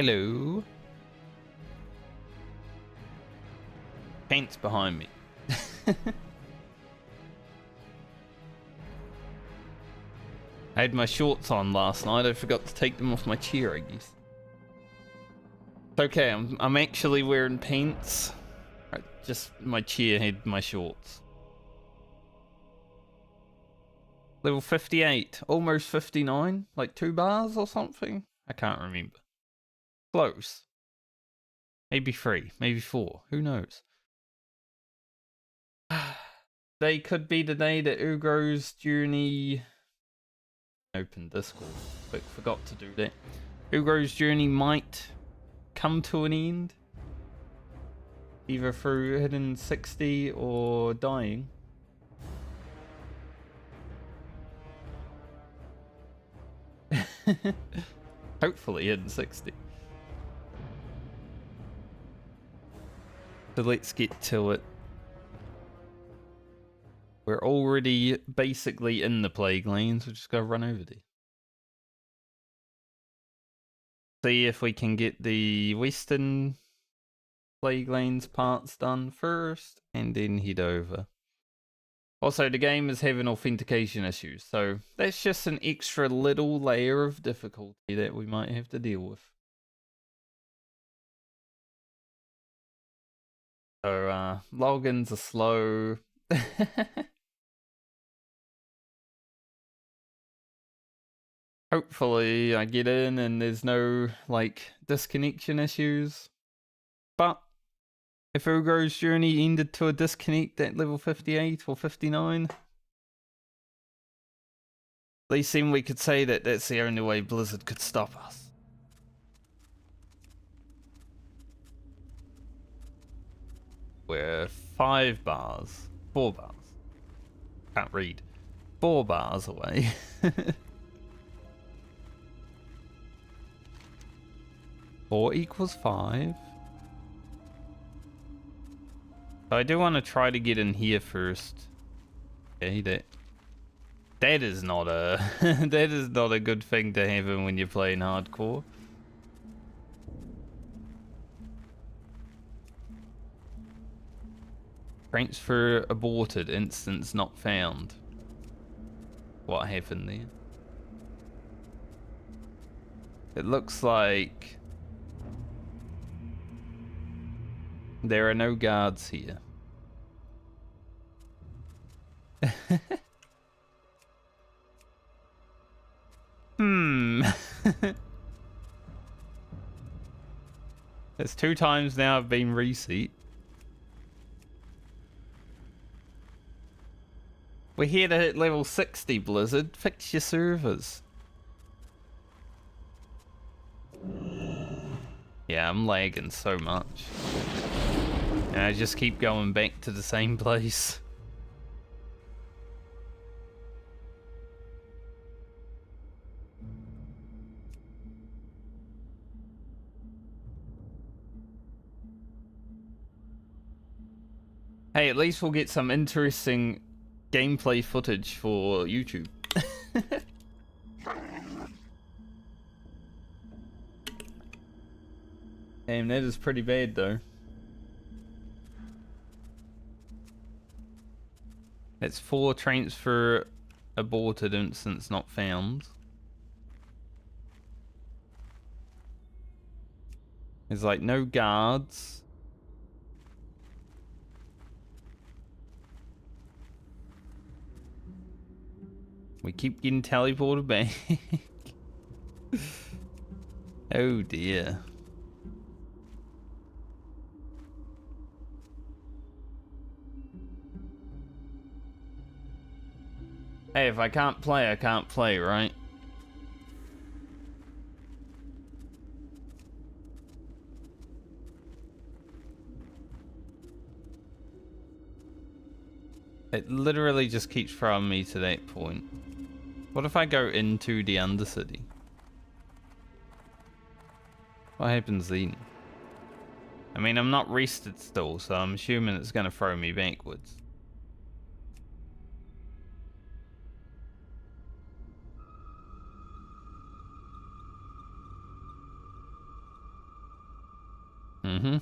Hello. Paint's behind me. I had my shorts on last night. I forgot to take them off my chair, I guess. It's okay, I'm actually wearing pants. Right, just my chair had my shorts. Level 58, almost 59, like 2 bars or something. I can't remember. Close. Maybe 3, maybe 4. Who knows? They could be the day that Ugro's journey. Open Discord, but forgot to do that. Ugro's journey might come to an end, either through hitting 60 or dying. Hopefully hitting 60. So let's get to it. We're already basically in the Plaguelands. We're just gonna run over there. See if we can get the Western Plaguelands parts done first, and then head over. Also, the game is having authentication issues, so that's just an extra little layer of difficulty that we might have to deal with. So, logins are slow. Hopefully I get in and there's no, like, disconnection issues. But if Ugro's journey ended to a disconnect at level 58 or 59, at least then we could say that that's the only way Blizzard could stop us. We're 5 bars. 4 bars. Can't read. 4 bars away. 4 equals 5. So I do want to try to get in here first. Okay, that is not a that is not a good thing to have when you're playing hardcore. Transfer aborted, instance not found. What happened there? It looks like there are no guards here. It's 2 times now I've been reseat. We're here to hit level 60, Blizzard. Fix your servers. Yeah, I'm lagging so much. And I just keep going back to the same place. Hey, at least we'll get some interesting gameplay footage for YouTube. Damn, that is pretty bad though. It's 4 transfer aborted, instance not found. There's like no guards. We keep getting teleported back. Oh dear. Hey, if I can't play, I can't play, right? It literally just keeps throwing me to that point. What if I go into the Undercity? What happens then? I mean, I'm not rested still, so I'm assuming it's going to throw me backwards. Mm-hmm.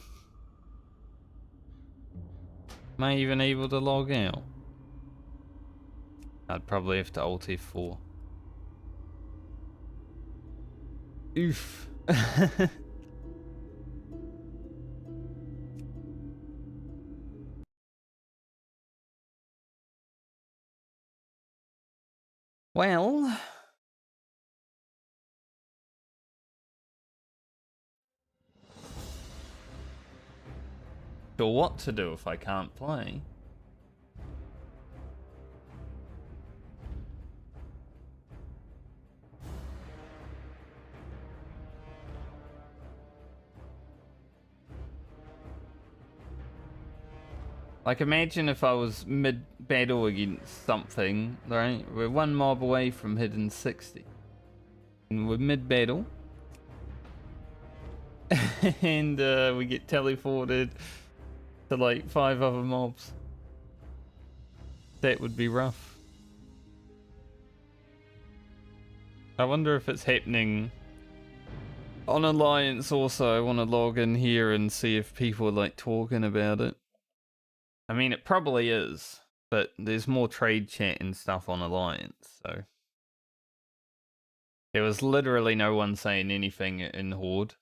Am I even able to log out? I'd probably have to Alt F4. Oof. Well... sure what to do if I can't play. Like, imagine if I was mid-battle against something, right? We're one mob away from hitting 60. And we're mid-battle. And we get teleported to like 5 other mobs. That would be rough. I wonder if it's happening on Alliance also. I want to log in here and see if people are like talking about it. I mean, it probably is, but there's more trade chat and stuff on Alliance, so. There was literally no one saying anything in Horde,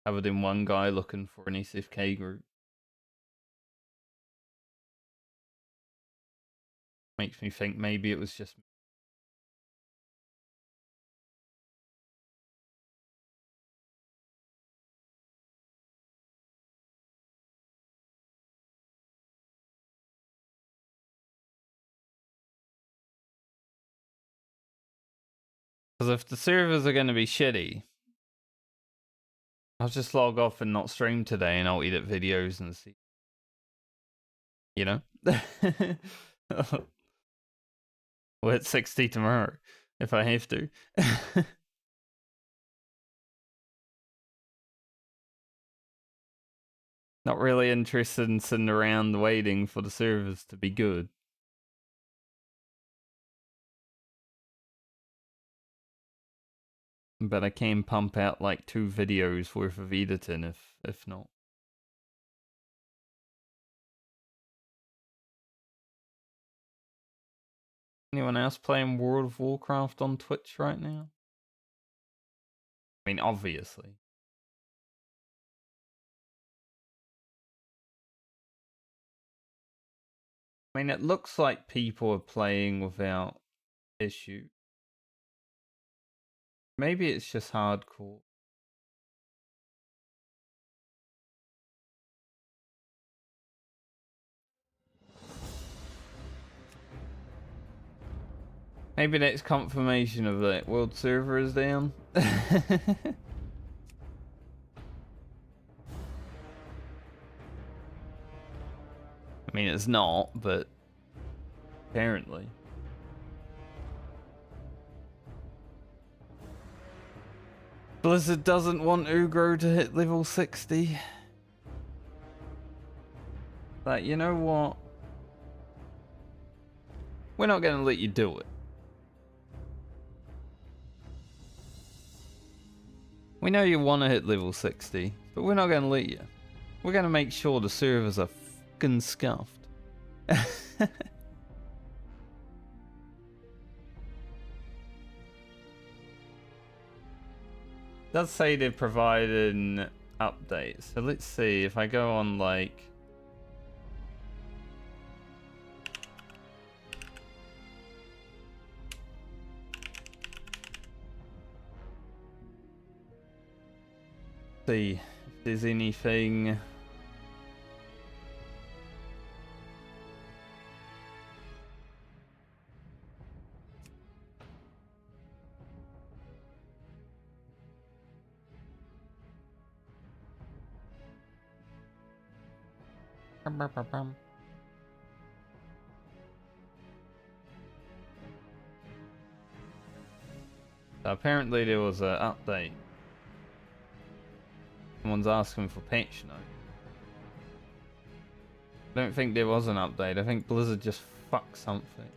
other than one guy looking for an SFK group. Makes me think maybe it was just... because if the servers are going to be shitty, I'll just log off and not stream today and I'll edit videos and see. You know? We'll hit 60 tomorrow, if I have to. Not really interested in sitting around waiting for the servers to be good. But I can pump out like 2 videos worth of editing if not. Anyone else playing World of Warcraft on Twitch right now? I mean, obviously. I mean, it looks like people are playing without issue. Maybe it's just hardcore. Maybe that's confirmation of that world server is down. I mean, it's not, but apparently. Blizzard doesn't want Ugro to hit level 60. But you know what? We're not going to let you do it. We know you want to hit level 60, but we're not going to let you. We're going to make sure the servers are fucking scuffed. Does say they're providing updates. So let's see if I go on like... see if there's anything... So apparently there was an update. Someone's asking for patch note. I don't think there was an update. I think Blizzard just fucked something.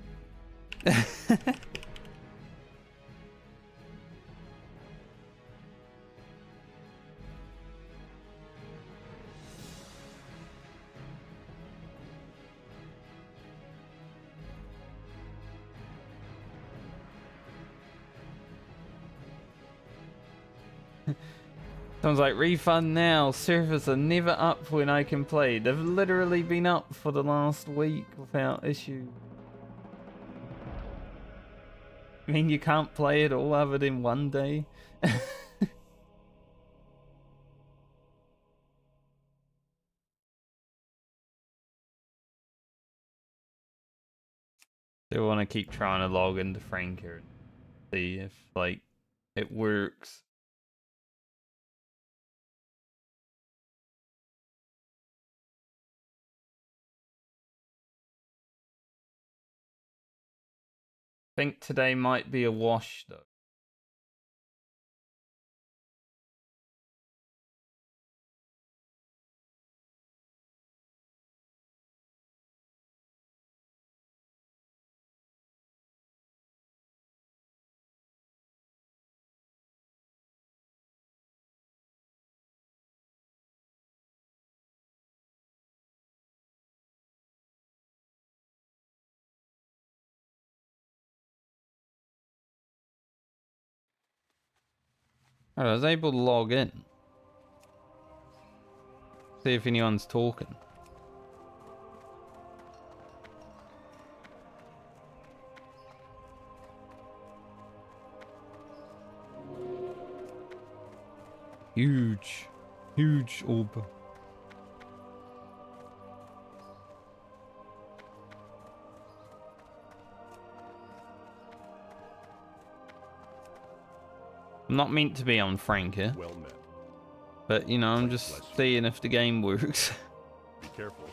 Someone's like, refund now. Servers are never up when I can play. They've literally been up for the last week without issue. I mean, you can't play it all other than one day. They want to keep trying to log into Franker and see if, like, it works. I think today might be a wash, though. Oh, I was able to log in. See if anyone's talking. Huge orb. I'm not meant to be on Franker. Well met. But, you know, I'm just seeing if the game works. Be careful.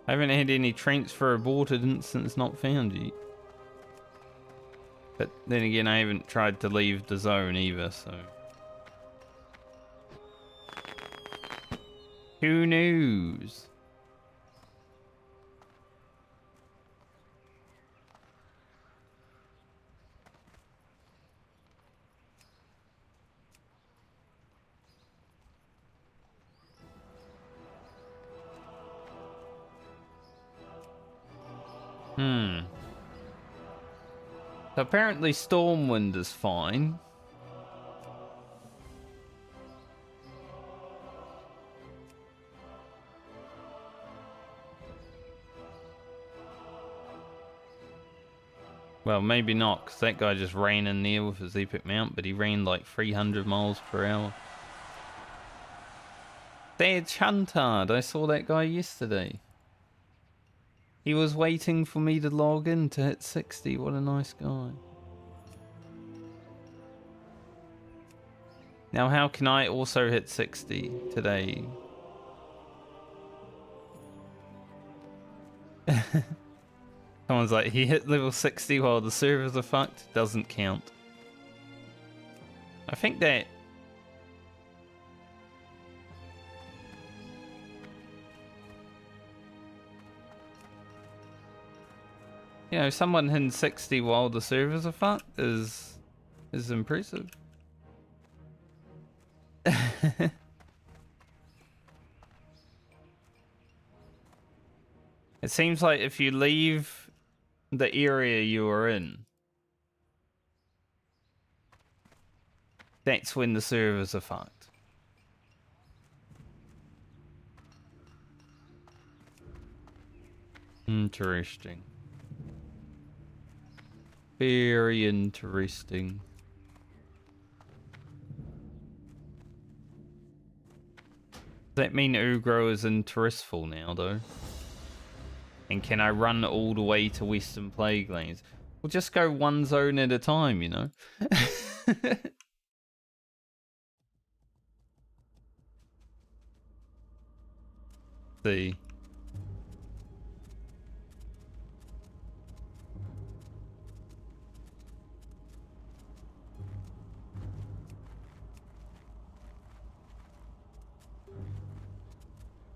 I haven't had any transfer aborted instance not found yet. But then again, I haven't tried to leave the zone either, so... Who knows? So apparently Stormwind is fine. Well, maybe not, because that guy just ran in there with his epic mount, but he ran like 300 miles per hour. There's Chuntard, I saw that guy yesterday. He was waiting for me to log in to hit 60, what a nice guy. Now how can I also hit 60 today? Someone's like, he hit level 60 while the servers are fucked. Doesn't count. I think that... You know, someone hitting 60 while the servers are fucked is impressive. It seems like if you leave the area you are in, that's when the servers are fucked. Interesting. Very interesting. Does that mean Ugro is in Terrestful now, though? And can I run all the way to Western Plaguelands? We'll just go one zone at a time, you know? See.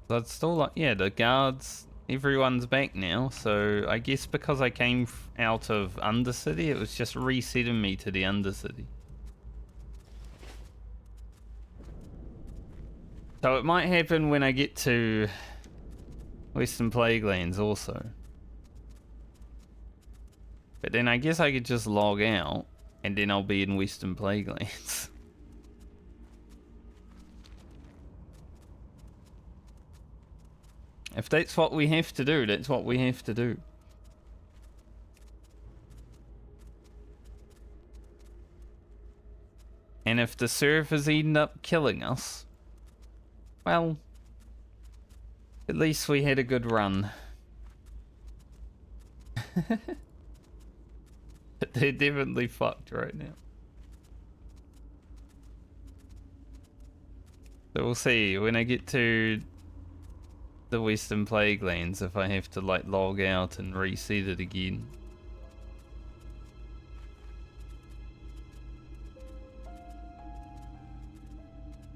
That's still like, yeah, the guards, everyone's back now, so I guess because I came out of Undercity, it was just resetting me to the Undercity. So it might happen when I get to Western Plaguelands also. But then I guess I could just log out, and then I'll be in Western Plaguelands. If that's what we have to do, that's what we have to do. And if the servers end up killing us, well, at least we had a good run. But they're definitely fucked right now. So we'll see when I get to the Western Plaguelands if I have to like log out and reset it again.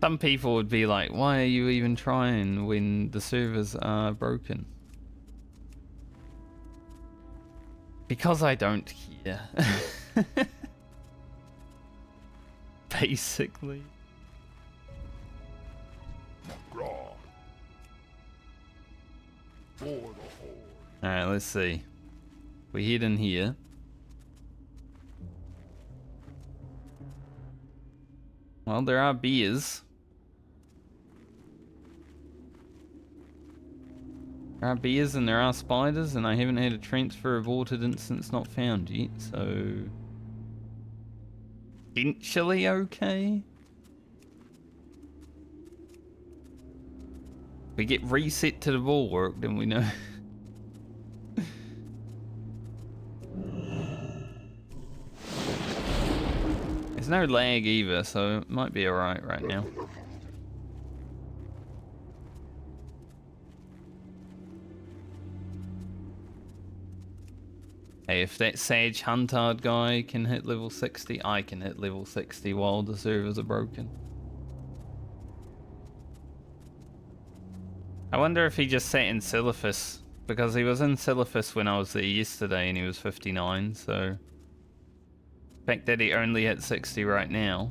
Some people would be like, why are you even trying when the servers are broken? Because I don't care. Basically. Alright, let's see. We head in here. Well, there are beers. There are beers and there are spiders, and I haven't had a transfer aborted instance not found yet, so... potentially okay? If we get reset to the bulwark, then we know. There's no lag either, so it might be alright right now. Hey, if that Sage Huntard guy can hit level 60, I can hit level 60 while the servers are broken. I wonder if he just sat in Silithus, because he was in Silithus when I was there yesterday and he was 59, so... the fact that he only hit 60 right now...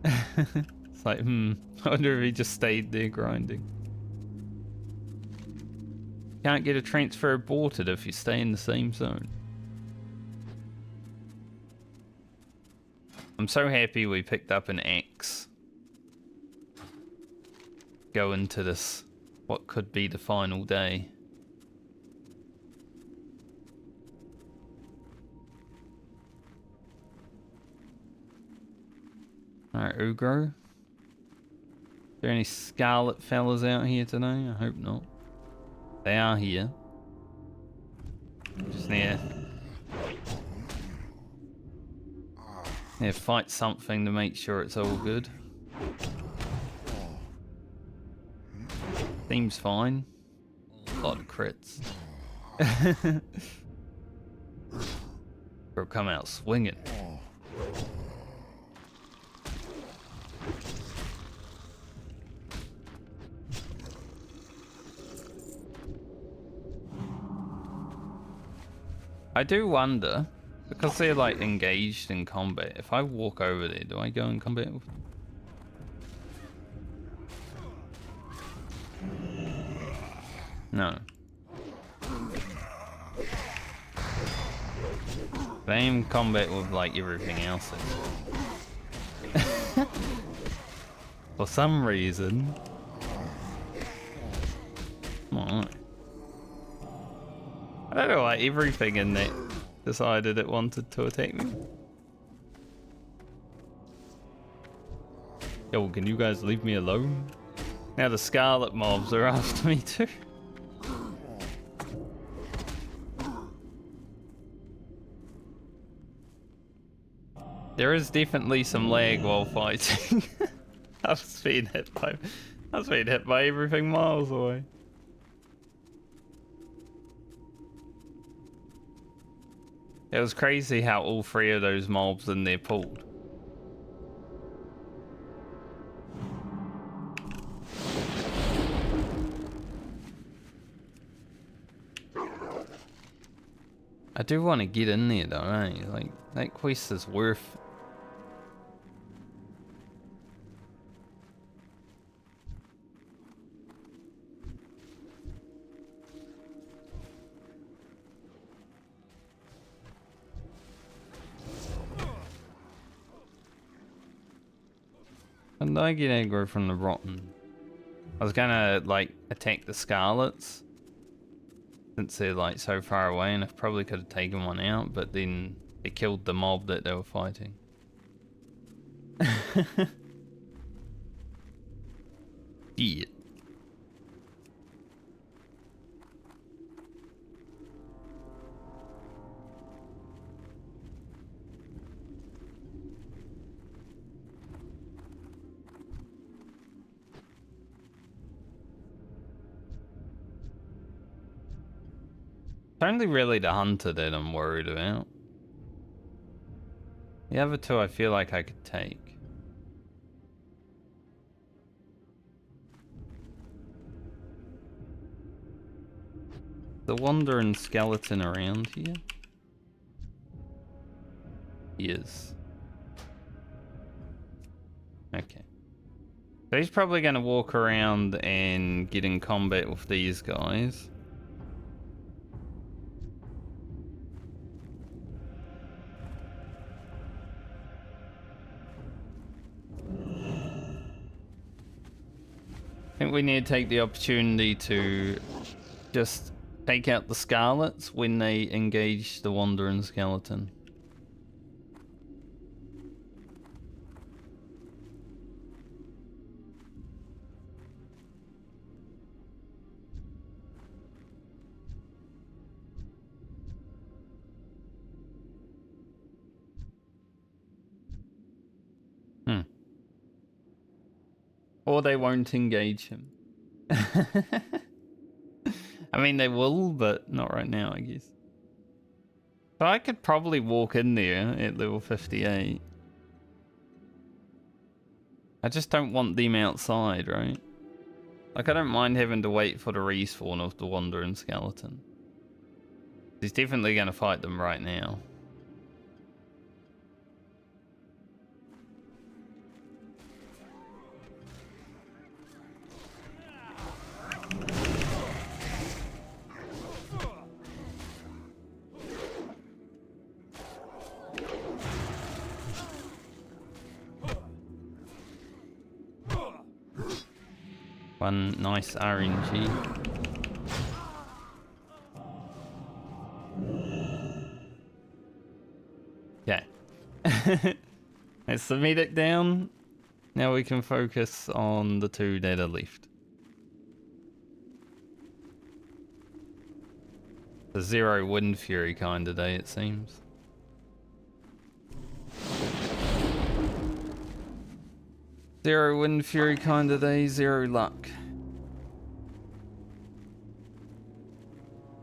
it's like, I wonder if he just stayed there grinding. Can't get a transfer aborted if you stay in the same zone. I'm so happy we picked up an axe. Go into this, what could be the final day. Alright, Ugro. Is there any Scarlet fellas out here today? I hope not. They are here. Just need to fight something to make sure it's all good. Seems fine. A lot of crits. Bro, come out swinging. I do wonder, because they're like engaged in combat, if I walk over there, do I go in combat with them? No. They in combat with like everything else. For some reason. Alright. I don't know why everything in that decided it wanted to attack me. Yo, can you guys leave me alone? Now the Scarlet mobs are after me too. There is definitely some lag while fighting. I was being hit by everything miles away. It was crazy how all three of those mobs in there pulled. I do want to get in there though, eh? Like, that quest is worth... And I get aggro from the rotten. I was gonna like attack the Scarlets since they're like so far away, and I probably could have taken one out, but then it killed the mob that they were fighting. Yeah. It's only really the hunter that I'm worried about. The other two I feel like I could take. The wandering skeleton around here? He is. Okay. So he's probably going to walk around and get in combat with these guys. I think we need to take the opportunity to just take out the Scarlets when they engage the wandering skeleton. Or they won't engage him. I mean, they will, but not right now, I guess. So I could probably walk in there at level 58. I just don't want them outside, right? Like, I don't mind having to wait for the respawn of the wandering skeleton. He's definitely going to fight them right now. One nice RNG. Yeah. Let's the medic down. Now we can focus on the two that are left. The zero wind fury kind of day, it seems. Zero wind fury kind of day, zero luck.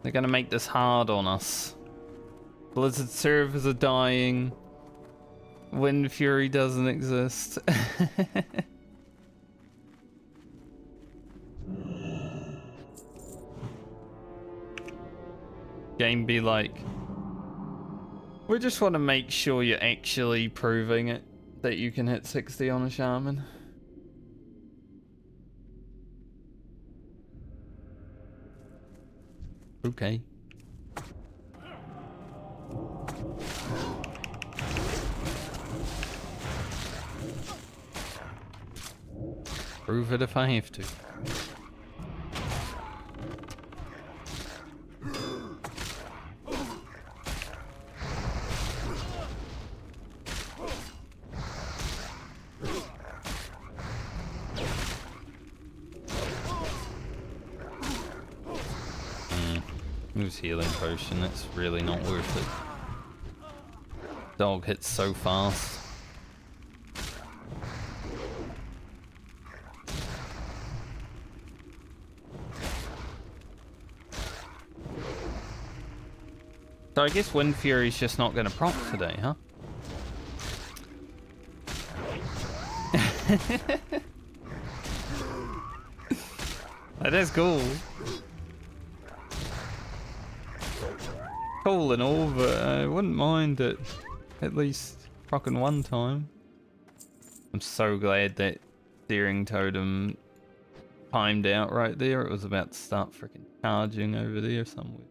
They're gonna make this hard on us. Blizzard servers are dying. Wind fury doesn't exist. Game be like, we just want to make sure you're actually proving it, that you can hit 60 on a Shaman. Okay. Prove it if I have to. Moves healing potion, that's really not worth it. Dog hits so fast. So I guess Wind Fury's just not going to proc today, huh? That is cool. Cool and all, but I wouldn't mind it at least proccing one time. I'm so glad that steering totem timed out right there. It was about to start freaking charging over there somewhere.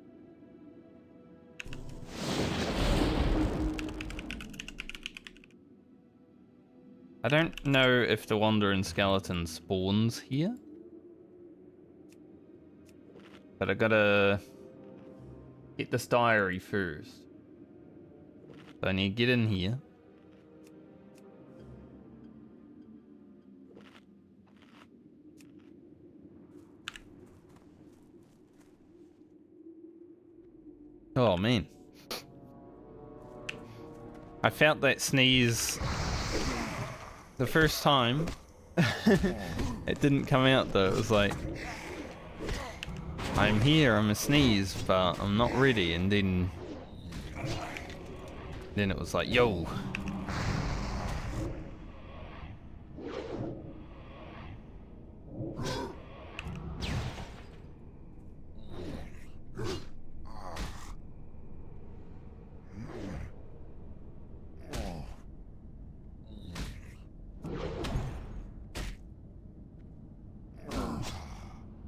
I don't know if the Wandering Skeleton spawns here. But I gotta get this diary first. So I need to get in here. Oh man. I felt that sneeze the first time. It didn't come out though. It was like, I'm here, I'm a sneeze, but I'm not ready. And then it was like, yo.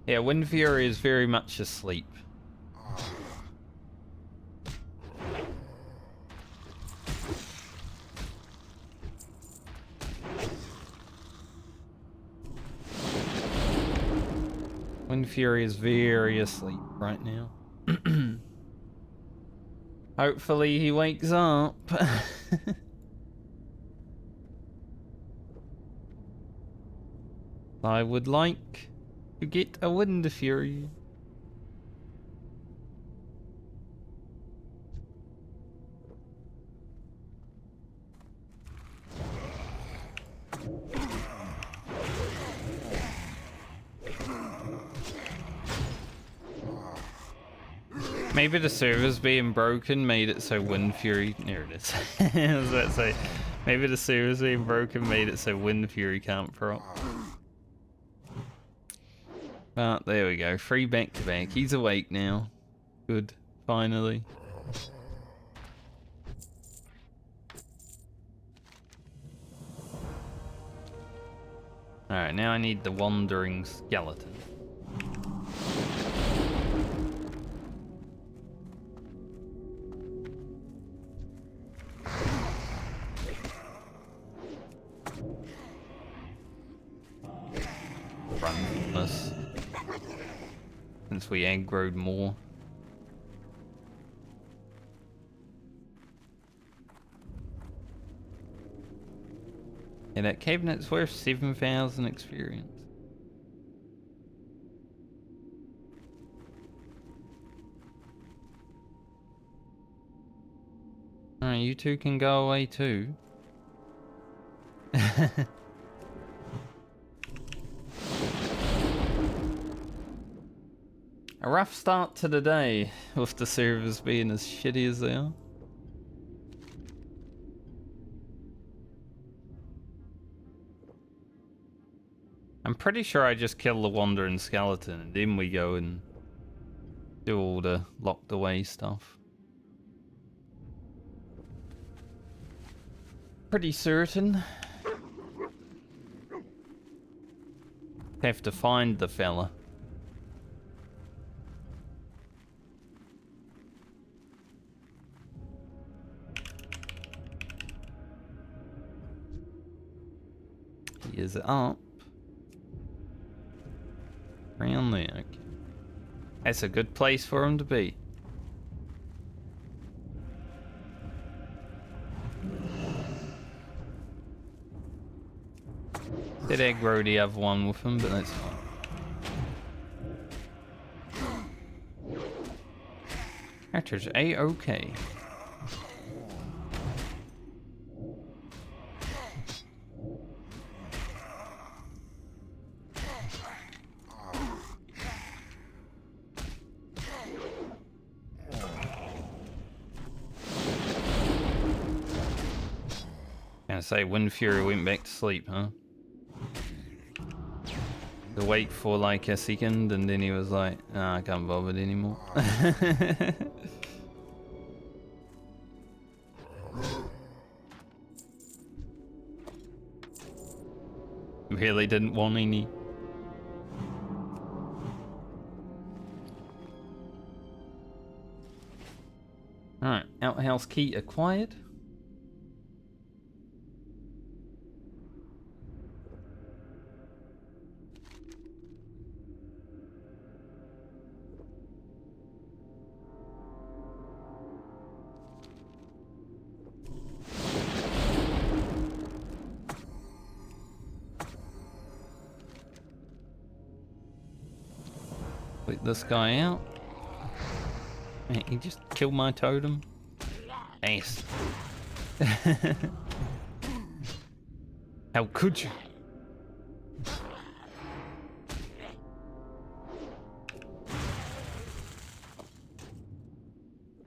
Yeah, Wind Fury is very much asleep. Wind Fury is very asleep right now. Hopefully he wakes up. I would like to get a Wind Fury. Maybe the servers being broken made it so Wind Fury... There it is. I was about to say, maybe the servers being broken made it so Wind Fury can't prop. But there we go, 3 back to back. He's awake now. Good, finally. Alright, now I need the Wandering Skeleton. Run from this. Since we aggroed more. Yeah, that cabinet's worth 7,000 experience. Alright, you two can go away too. A rough start to the day, with the servers being as shitty as they are. I'm pretty sure I just kill the Wandering Skeleton and then we go and do all the locked away stuff. Pretty certain. Have to find the fella. He is up. Around there. Okay. That's a good place for him to be. Did aggro the other one with him, but that's fine. Character's A-OK. Gonna say Wind Fury went back to sleep, huh? To wait for like a second and then he was like, nah, I can't bother anymore. Really didn't want any. Alright, outhouse key acquired. Put this guy out. Man, he just killed my totem. Nice. How could you?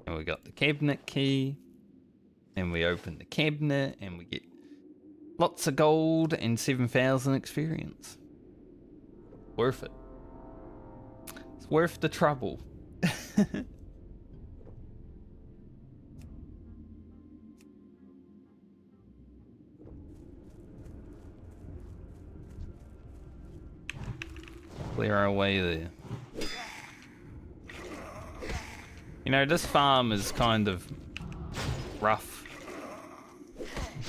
And we got the cabinet key. And we open the cabinet and we get lots of gold and 7,000 experience. Worth it. It's worth the trouble. Clear our way there. You know, this farm is kind of rough.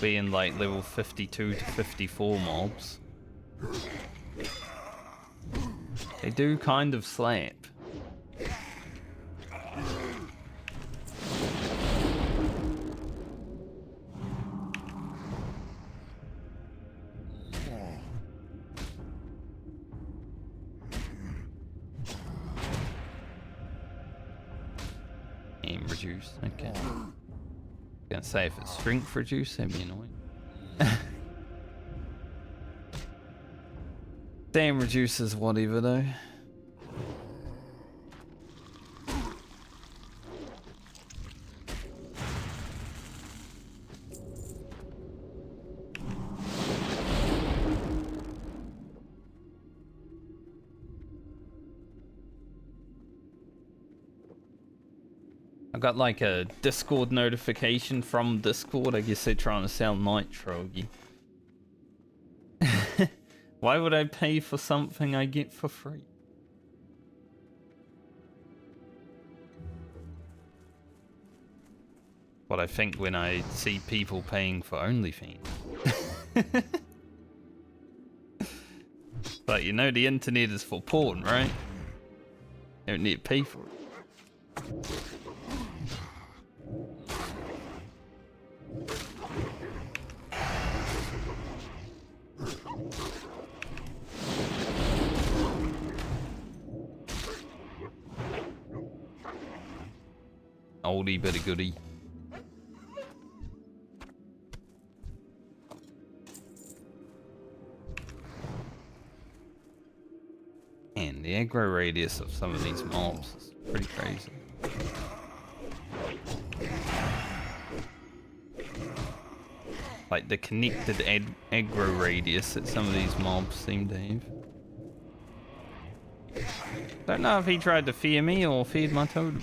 Being like level 52 to 54 mobs. They do kind of slap. Aim reduce, okay. Gonna say if it's strength reduce, that'd be annoying. Damn reduces whatever though. I got like a Discord notification from Discord. I guess they're trying to sell Nitro-y. Why would I pay for something I get for free? What I think when I see people paying for OnlyFans. But you know the internet is for porn, right? You don't need to pay for it. Oldie but a goodie. And the aggro radius of some of these mobs is pretty crazy. Like the connected aggro radius that some of these mobs seem to have. Don't know if he tried to fear me or feed my totem.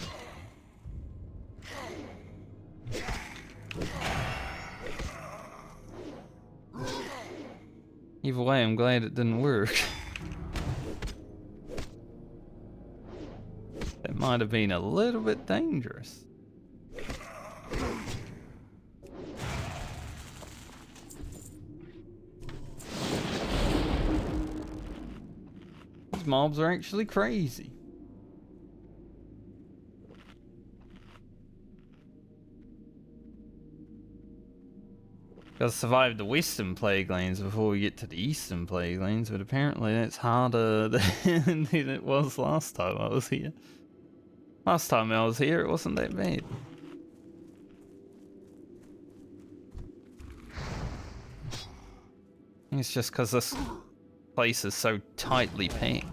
Either way, I'm glad it didn't work. That might have been a little bit dangerous. These mobs are actually crazy. Gotta survive the western Plaguelands before we get to the eastern Plaguelands, but apparently that's harder than it was last time I was here. Last time I was here, it wasn't that bad. It's just because this place is so tightly packed.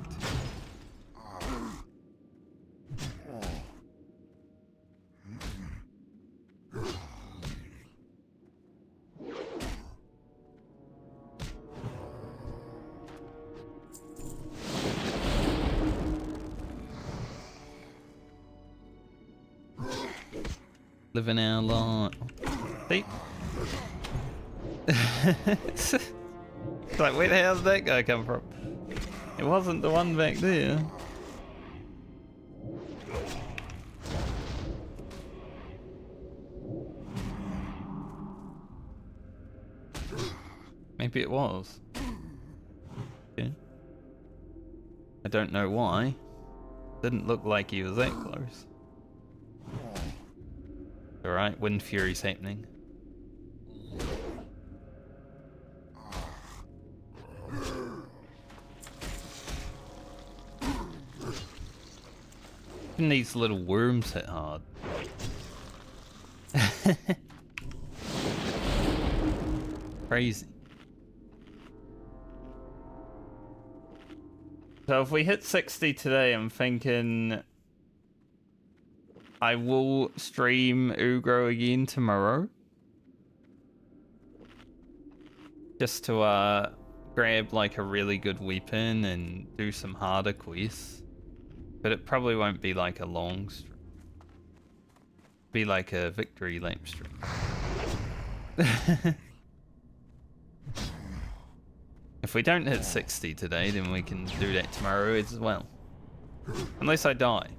Living our life. See? It's like, where the hell's that guy come from? It wasn't the one back there. Maybe it was. Yeah. I don't know why. Didn't look like he was that close. Alright, Wind Fury's happening. Even these little worms hit hard. Crazy. So if we hit 60 today, I'm thinking I will stream Ugro again tomorrow. Just to grab like a really good weapon and do some harder quests. But it probably won't be like a long stream. Be like a victory lap stream. If we don't hit 60 today, then we can do that tomorrow as well. Unless I die.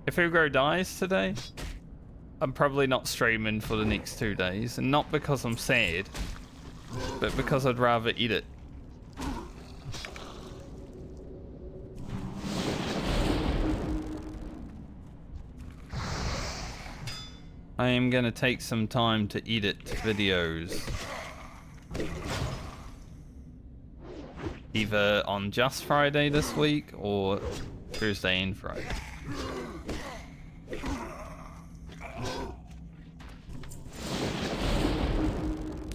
If Ugro dies today, I'm probably not streaming for the next 2 days. And not because I'm sad, but because I'd rather eat it. I am going to take some time to edit videos. Either on just Friday this week or Thursday and Friday.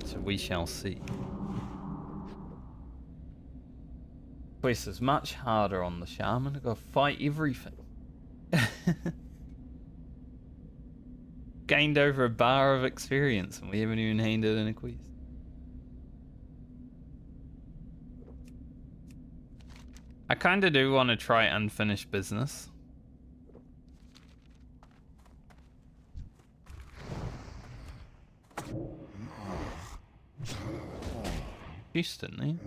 So we shall see. Quest is much harder on the Shaman. I've got to fight everything. Gained over a bar of experience and we haven't even handed in a quest. I kind of do want to try unfinished business. Chest, didn't he?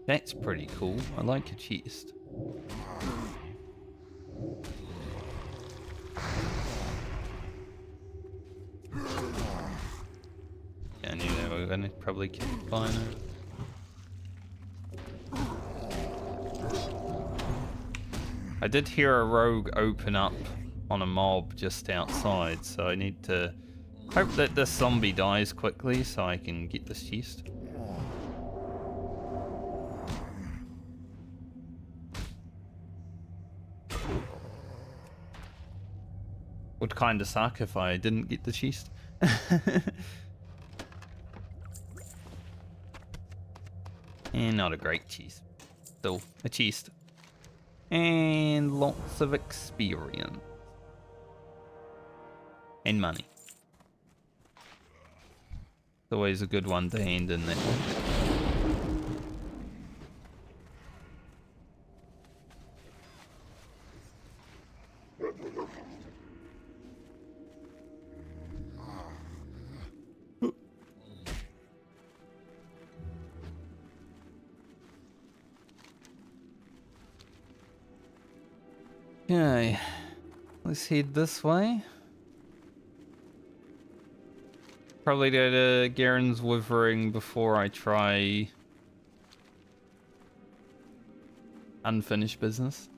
That's pretty cool. I like a chest. Yeah, I knew they were going to probably keep flying over. I did hear a rogue open up on a mob just outside, so I need to hope that this zombie dies quickly so I can get this chest. Would kinda suck if I didn't get the chest. And not a great chest. Still, a chest. And lots of experience. And money. It's always a good one to hand in that one. Okay, let's head this way. Probably go to Garen's Withering before I try unfinished business.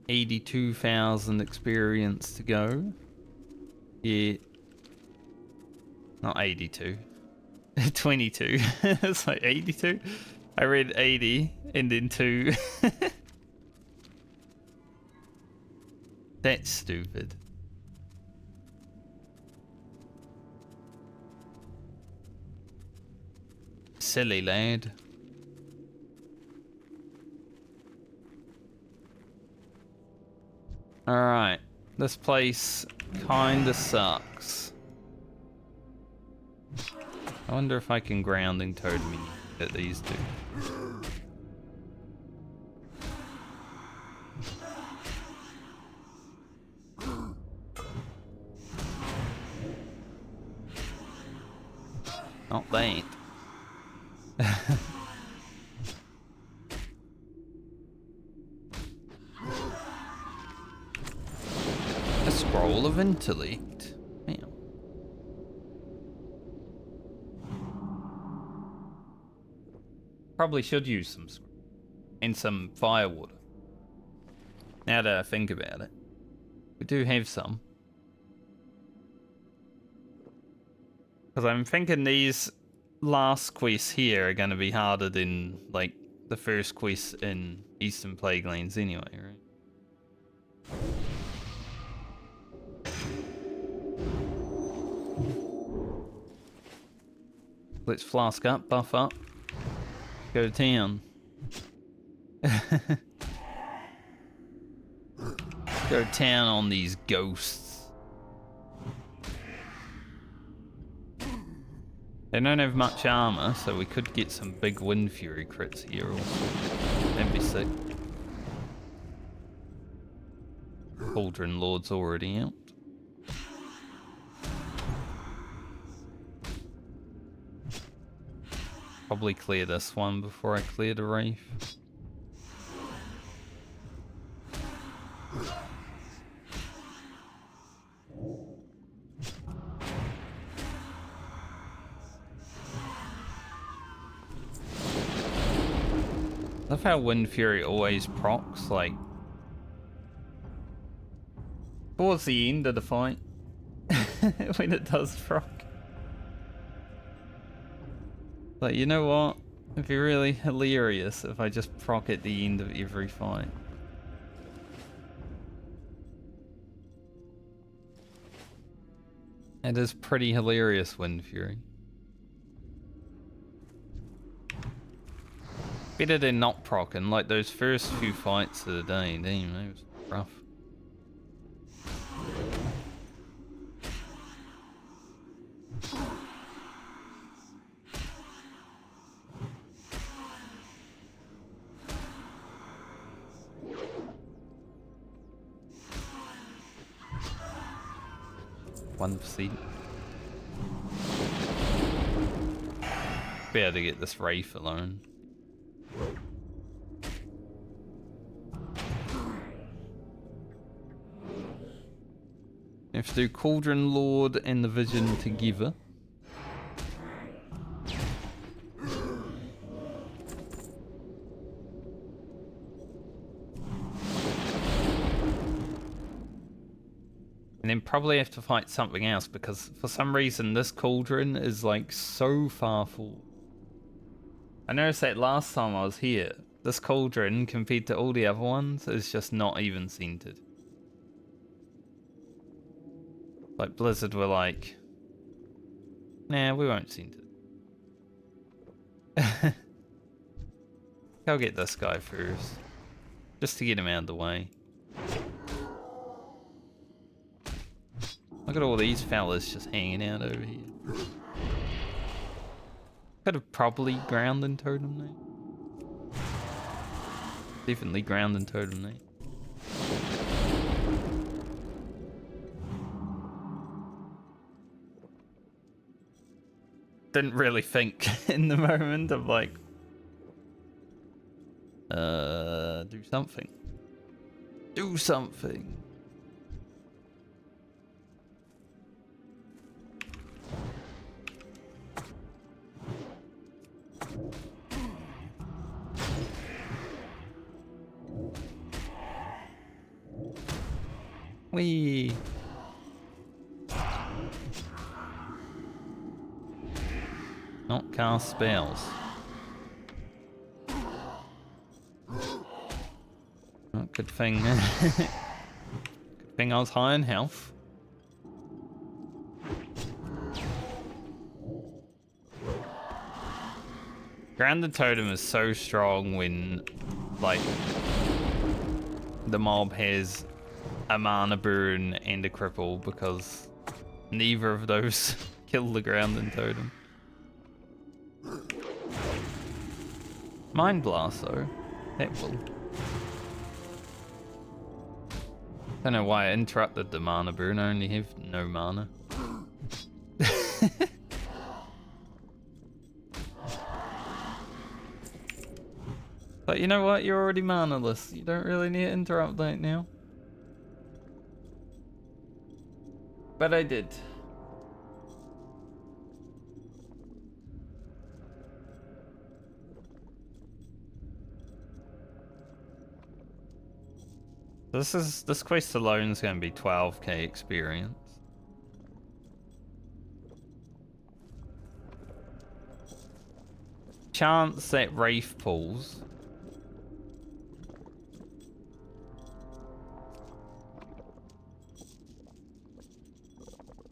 $82,000 experience to go. Yeah. Not 82. 22. It's like 82. I read 80 and then 2. That's stupid. Silly lad. Alright. This place kinda sucks. I wonder if I can grounding toad me at these two. Oh, they ain't. A scroll of intellect. Damn. Probably should use some and some firewater. Now that I think about it, we do have some. Because I'm thinking these last quests here are going to be harder than, like, the first quest in Eastern Plaguelands anyway, right? Let's flask up, buff up, go to town. Go to town on these ghosts. They don't have much armor, so we could get some big Wind Fury crits here also. That'd be sick. Cauldron Lord's already out. Probably clear this one before I clear the Wraith. I love how Wind Fury always procs, like, towards the end of the fight, when it does proc. Like, you know what? It'd be really hilarious if I just proc at the end of every fight. It is pretty hilarious, Wind Fury. Better than not proccing, like those first few fights of the day, damn, that was rough. Be able to get this Wraith alone. Have to do Cauldron Lord and the Vision together. And then probably have to fight something else because for some reason this Cauldron is like so far full. I noticed that last time I was here, this Cauldron compared to all the other ones is just not even centered. Like Blizzard were like, nah, we won't center it. I'll get this guy first, just to get him out of the way. Look at all these fellas just hanging out over here. Could have probably ground and totem knight. Definitely ground and totem knight. Didn't really think in the moment of like, do something. Do something. Wee. Not cast spells. Oh, good thing. Good thing I was high in health. Grounded Totem is so strong when, like, the mob has a mana burn and a cripple because neither of those kill the Grounded Totem. Mind Blast though, that will. Don't know why I interrupted the mana burn, I only have no mana. But you know what, you're already manaless, you don't really need to interrupt that now. But I did. This quest alone is going to be 12k experience. chance that Wraith pulls.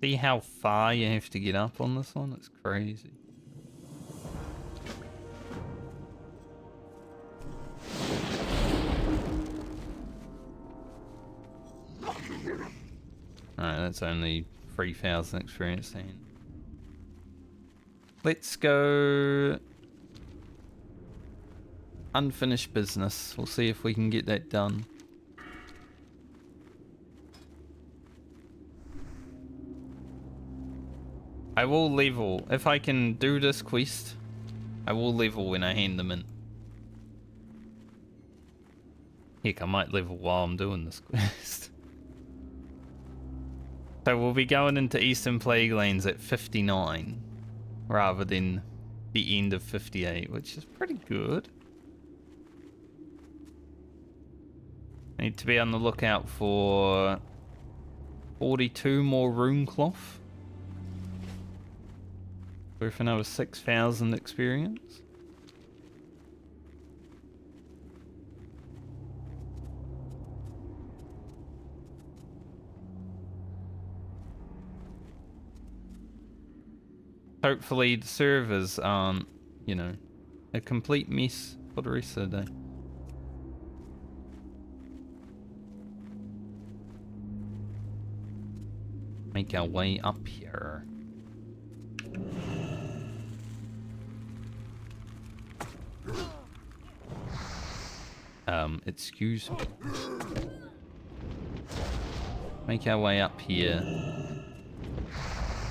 See how far you have to get up on this one? It's crazy. Alright, that's only 3,000 experience then. Let's go unfinished business. We'll see if we can get that done. I will level. If I can do this quest, I will level when I hand them in. Heck, I might level while I'm doing this quest. So we'll be going into Eastern Plaguelands at 59 rather than the end of 58, which is pretty good. I need to be on the lookout for 42 more rune cloth. Worth another 6,000 experience. Hopefully the servers aren't, you know, a complete mess for the rest of the day. Make our way up here. Excuse me. Make our way up here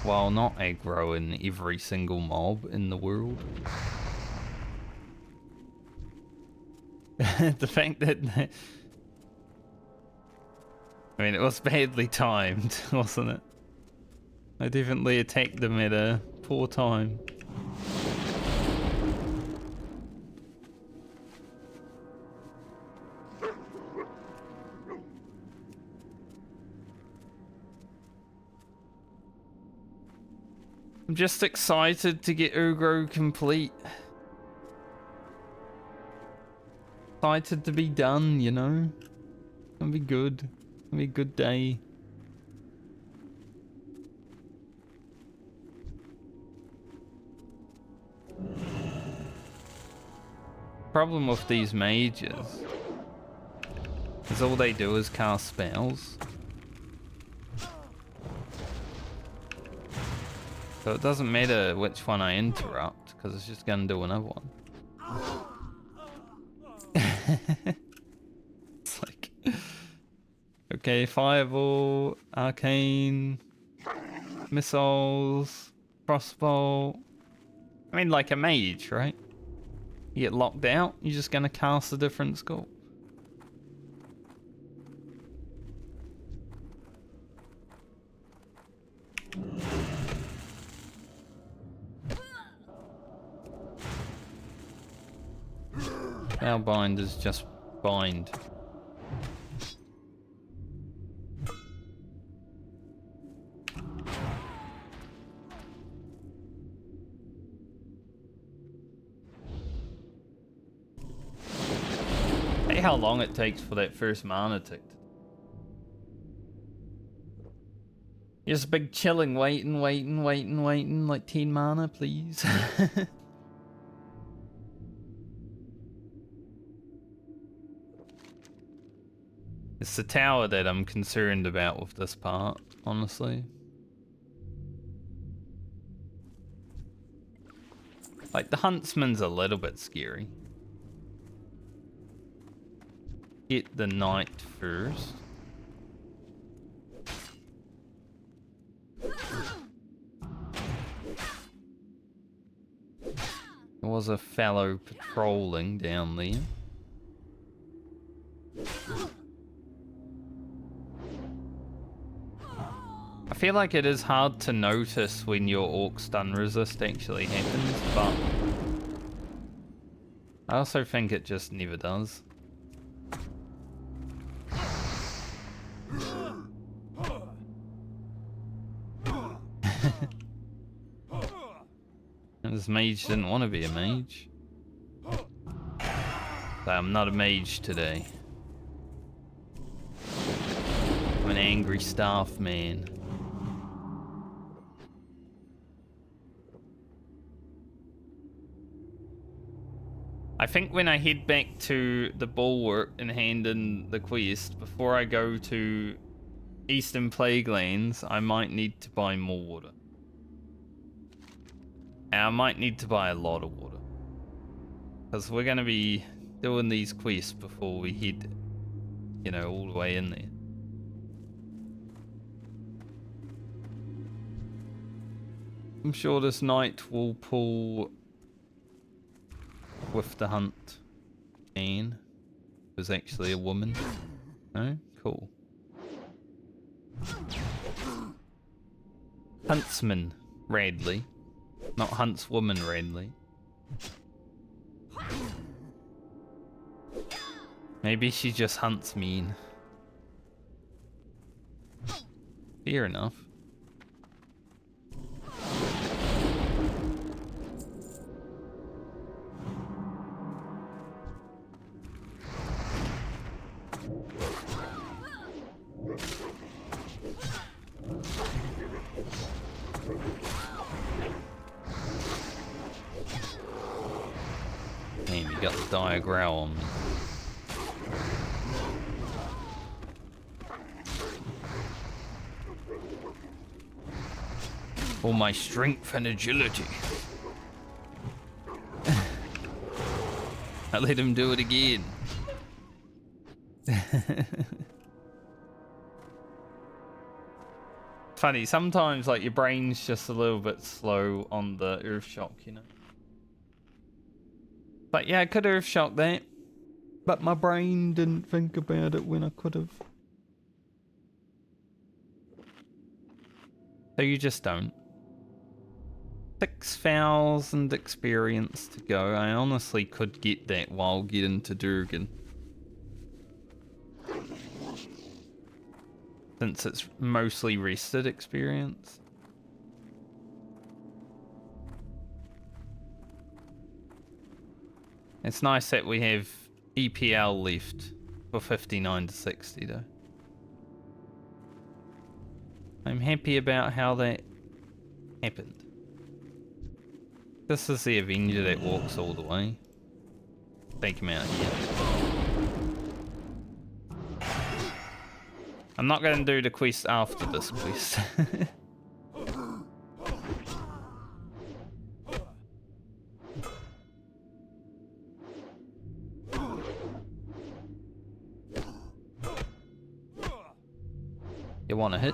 while not aggroing every single mob in the world. The fact that... I mean, it was badly timed, wasn't it? I definitely attacked them at a poor time. I'm just excited to get Ugro complete. Excited to be done, you know? It's gonna be good. It's gonna be a good day. Problem with these mages is all they do is cast spells. So it doesn't matter which one I interrupt, because it's just gonna do another one. It's like... Okay, fireball, arcane, missiles, crossbow. I mean, like a mage, right? You get locked out, you're just gonna cast a different skill. Our bind is just bind. Hey, how long it takes for that first mana tick. Just big chilling, waiting, like 10 mana, please. It's the tower that I'm concerned about with this part, honestly. Like, the huntsman's a little bit scary. Get the knight first. There was a fellow patrolling down there. I feel like it is hard to notice when your orc stun resist actually happens, but I also think it just never does. And this mage didn't want to be a mage. I'm not a mage today. I'm an angry staff man. I think when I head back to the bulwark and hand in the quest, before I go to Eastern Plaguelands, I might need to buy more water. And I might need to buy a lot of water. Because we're going to be doing these quests before we head, you know, all the way in there. I'm sure this night will pull with the hunt. Anne was actually a woman. No? Cool. Huntsman Radley. Not Huntswoman Radley. Maybe she just hunts mean. Fair enough. Man, you got the dire growl on me. All my strength and agility. I let him do it again. Funny, sometimes like your brain's just a little bit slow on the earth shock, you know. But yeah, I could earth shock that, but my brain didn't think about it when I could have. So you just don't. 6,000 experience to go. I honestly could get that while getting to Durgan. Since it's mostly rested experience. It's nice that we have EPL left for 59 to 60 though. I'm happy about how that happened. This is the Avenger that walks all the way. Take him out here. I'm not going to do the quest after this quest. You want to hit?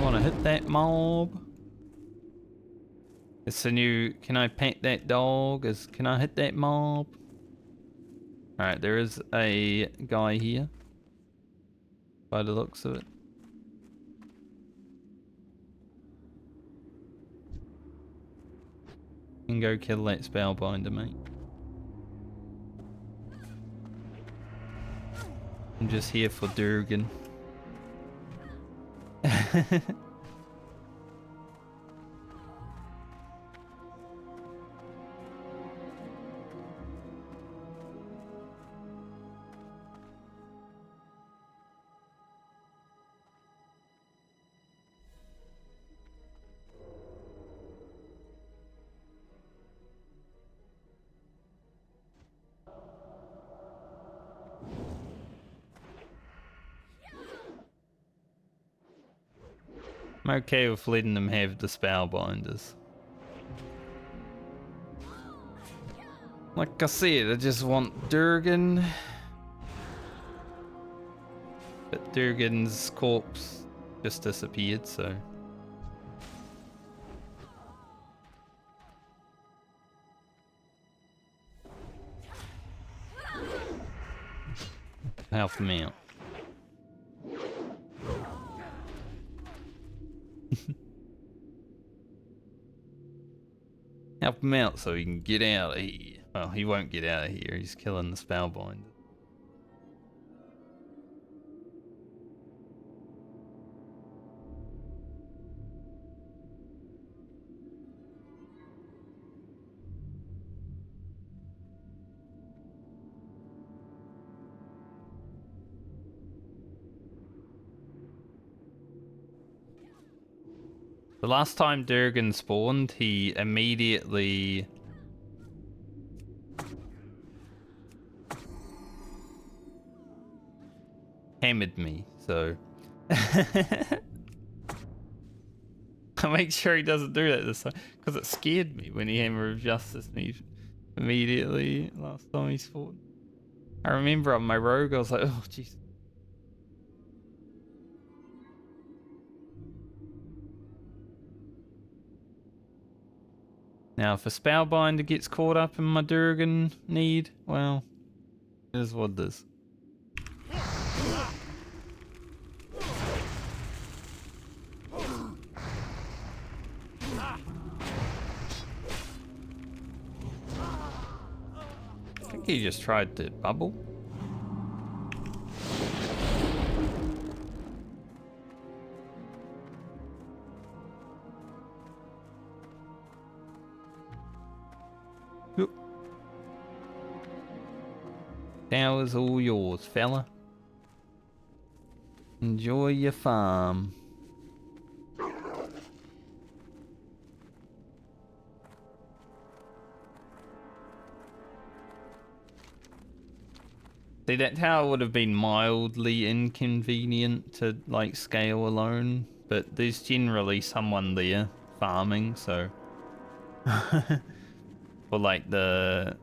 Want to hit that mob? It's a new, can I pet that dog? Can I hit that mob? Alright, there is a guy here. By the looks of it. You can go kill that spellbinder, mate. I'm just here for Durgan. I'm okay with letting them have the spellbinders. Like I said, I just want Durgan. But Durgan's corpse just disappeared, so... Help him out. Help him out so he can get out of here. Well, he won't get out of here. He's killing the spellbinder. The last time Durgan spawned, he immediately hammered me, so I make sure he doesn't do that this time, because it scared me when he hammered justice me immediately last time he spawned. I remember on my rogue, I was like, oh jeez. Now, if a Spellbinder gets caught up in my Durgan need, well, it is what it is. I think he just tried to bubble. Tower's all yours, fella. Enjoy your farm. See, that tower would have been mildly inconvenient to, like, scale alone, but there's generally someone there farming, so... For, like, the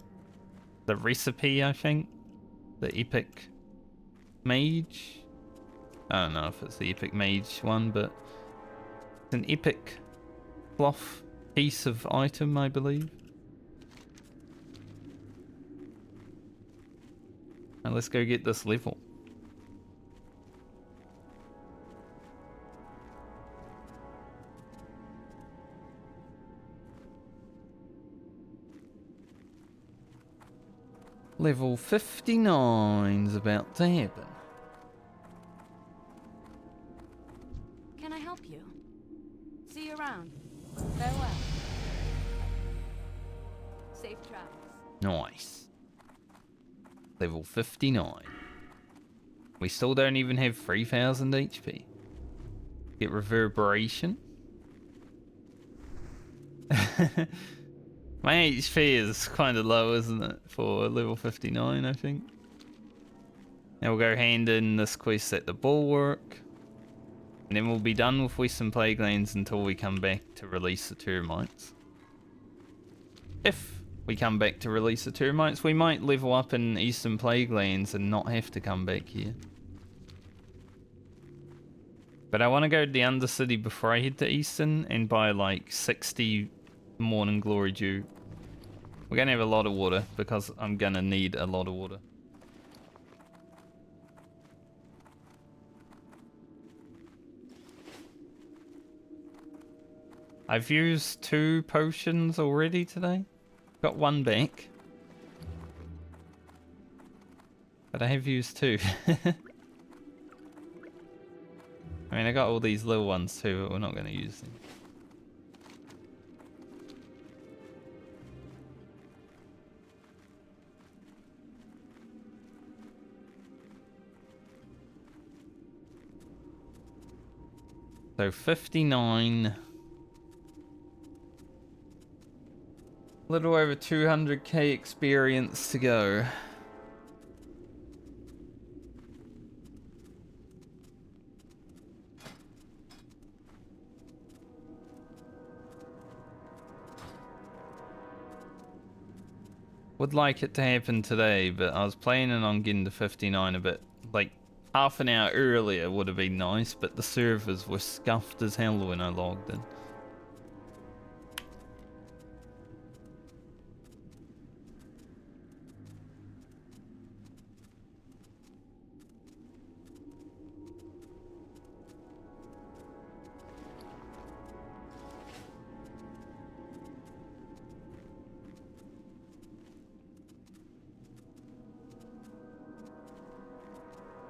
recipe, I think? The epic mage? I don't know if it's the epic mage one, but... It's an epic cloth piece of item, I believe. Now let's go get this level. Level 59's about to happen. Can I help you? See you around. Farewell. Safe travels. Nice. Level 59. We still don't even have 3000 HP. Get reverberation. My HP is kind of low, isn't it? For level 59, I think. Now we'll go hand in this quest at the Bulwark. And then we'll be done with Western Plaguelands until we come back to release the termites. If we come back to release the termites, we might level up in Eastern Plaguelands and not have to come back here. But I want to go to the Undercity before I head to Eastern and buy like 60 Morning Glory Dew. We're going to have a lot of water because I'm going to need a lot of water. I've used 2 potions already today. Got 1 back. But I have used 2. I mean, I got all these little ones too, but we're not going to use them. So 59. Little over 200k experience to go. Would like it to happen today, but I was planning on getting to 59 a bit, like, half an hour earlier would have been nice, but the servers were scuffed as hell when I logged in.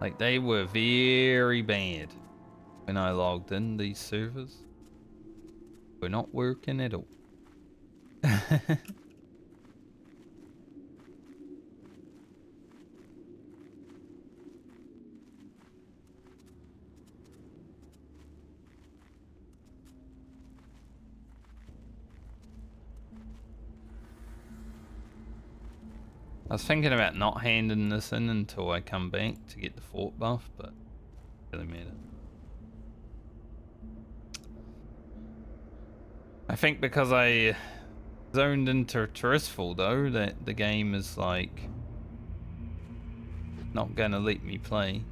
Like, they were very bad when I logged in, these servers. We're not working at all. I was thinking about not handing this in until I come back to get the fort buff, but it doesn't matter. I think because I zoned into Terrestrial though, that the game is like not gonna let me play.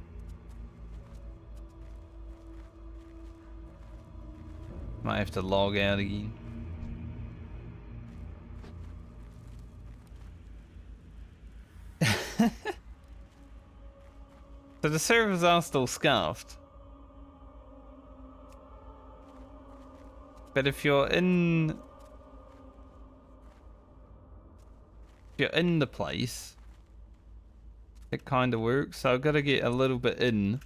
Might have to log out again. So the servers are still scuffed. But if you're in the place, it kind of works. So I've got to get a little bit in.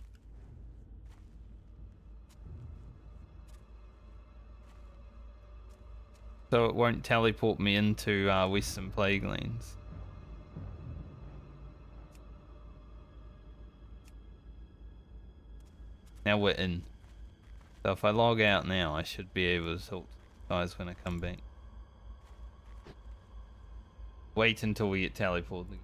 So it won't teleport me into Western Plaguelands. Now we're in. So if I log out now, I should be able to talk to you guys when I come back. Wait until we get teleported.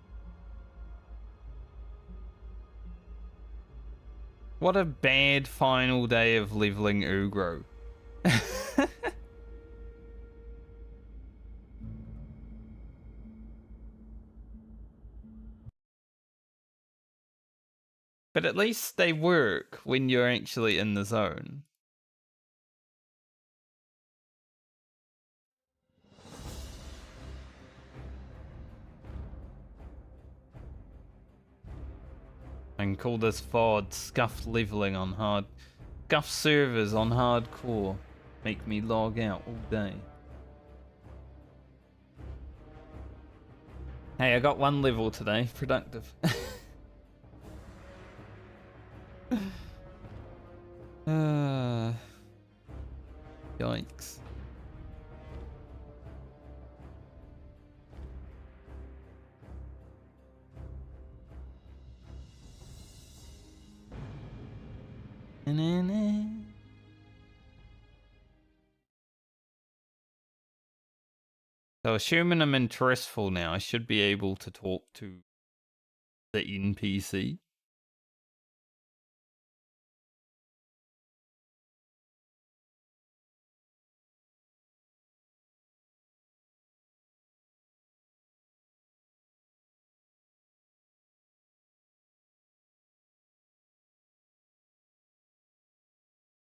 What a bad final day of leveling Ugro. But at least they work when you're actually in the zone. I can call this VOD scuffed leveling on hard. Scuffed servers on hardcore. Make me log out all day. Hey, I got 1 level today. Productive. Yikes. So assuming I'm in Terrestrial now, I should be able to talk to the NPC.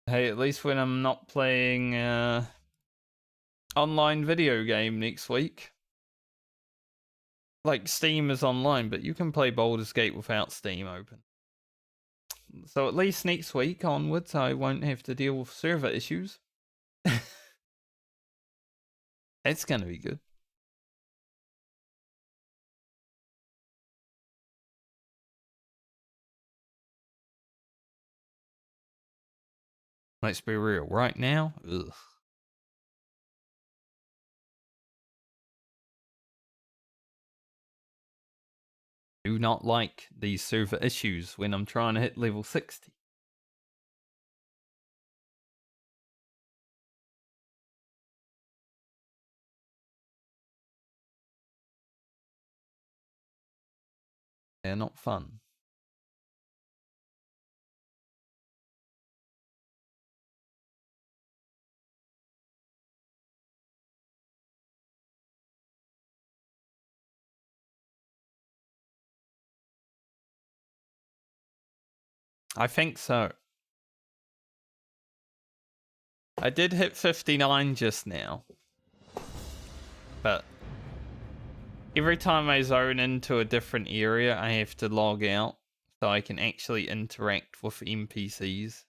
Hey, at least when I'm not playing online video game next week. Like Steam is online, but you can play Baldur's Gate without Steam open. So at least next week onwards, I won't have to deal with server issues. It's gonna be good. Let's be real. Right now, ugh. Do not like these server issues when I'm trying to hit level 60. They're not fun. I think so. I did hit 59 just now. But every time I zone into a different area, I have to log out so I can actually interact with NPCs.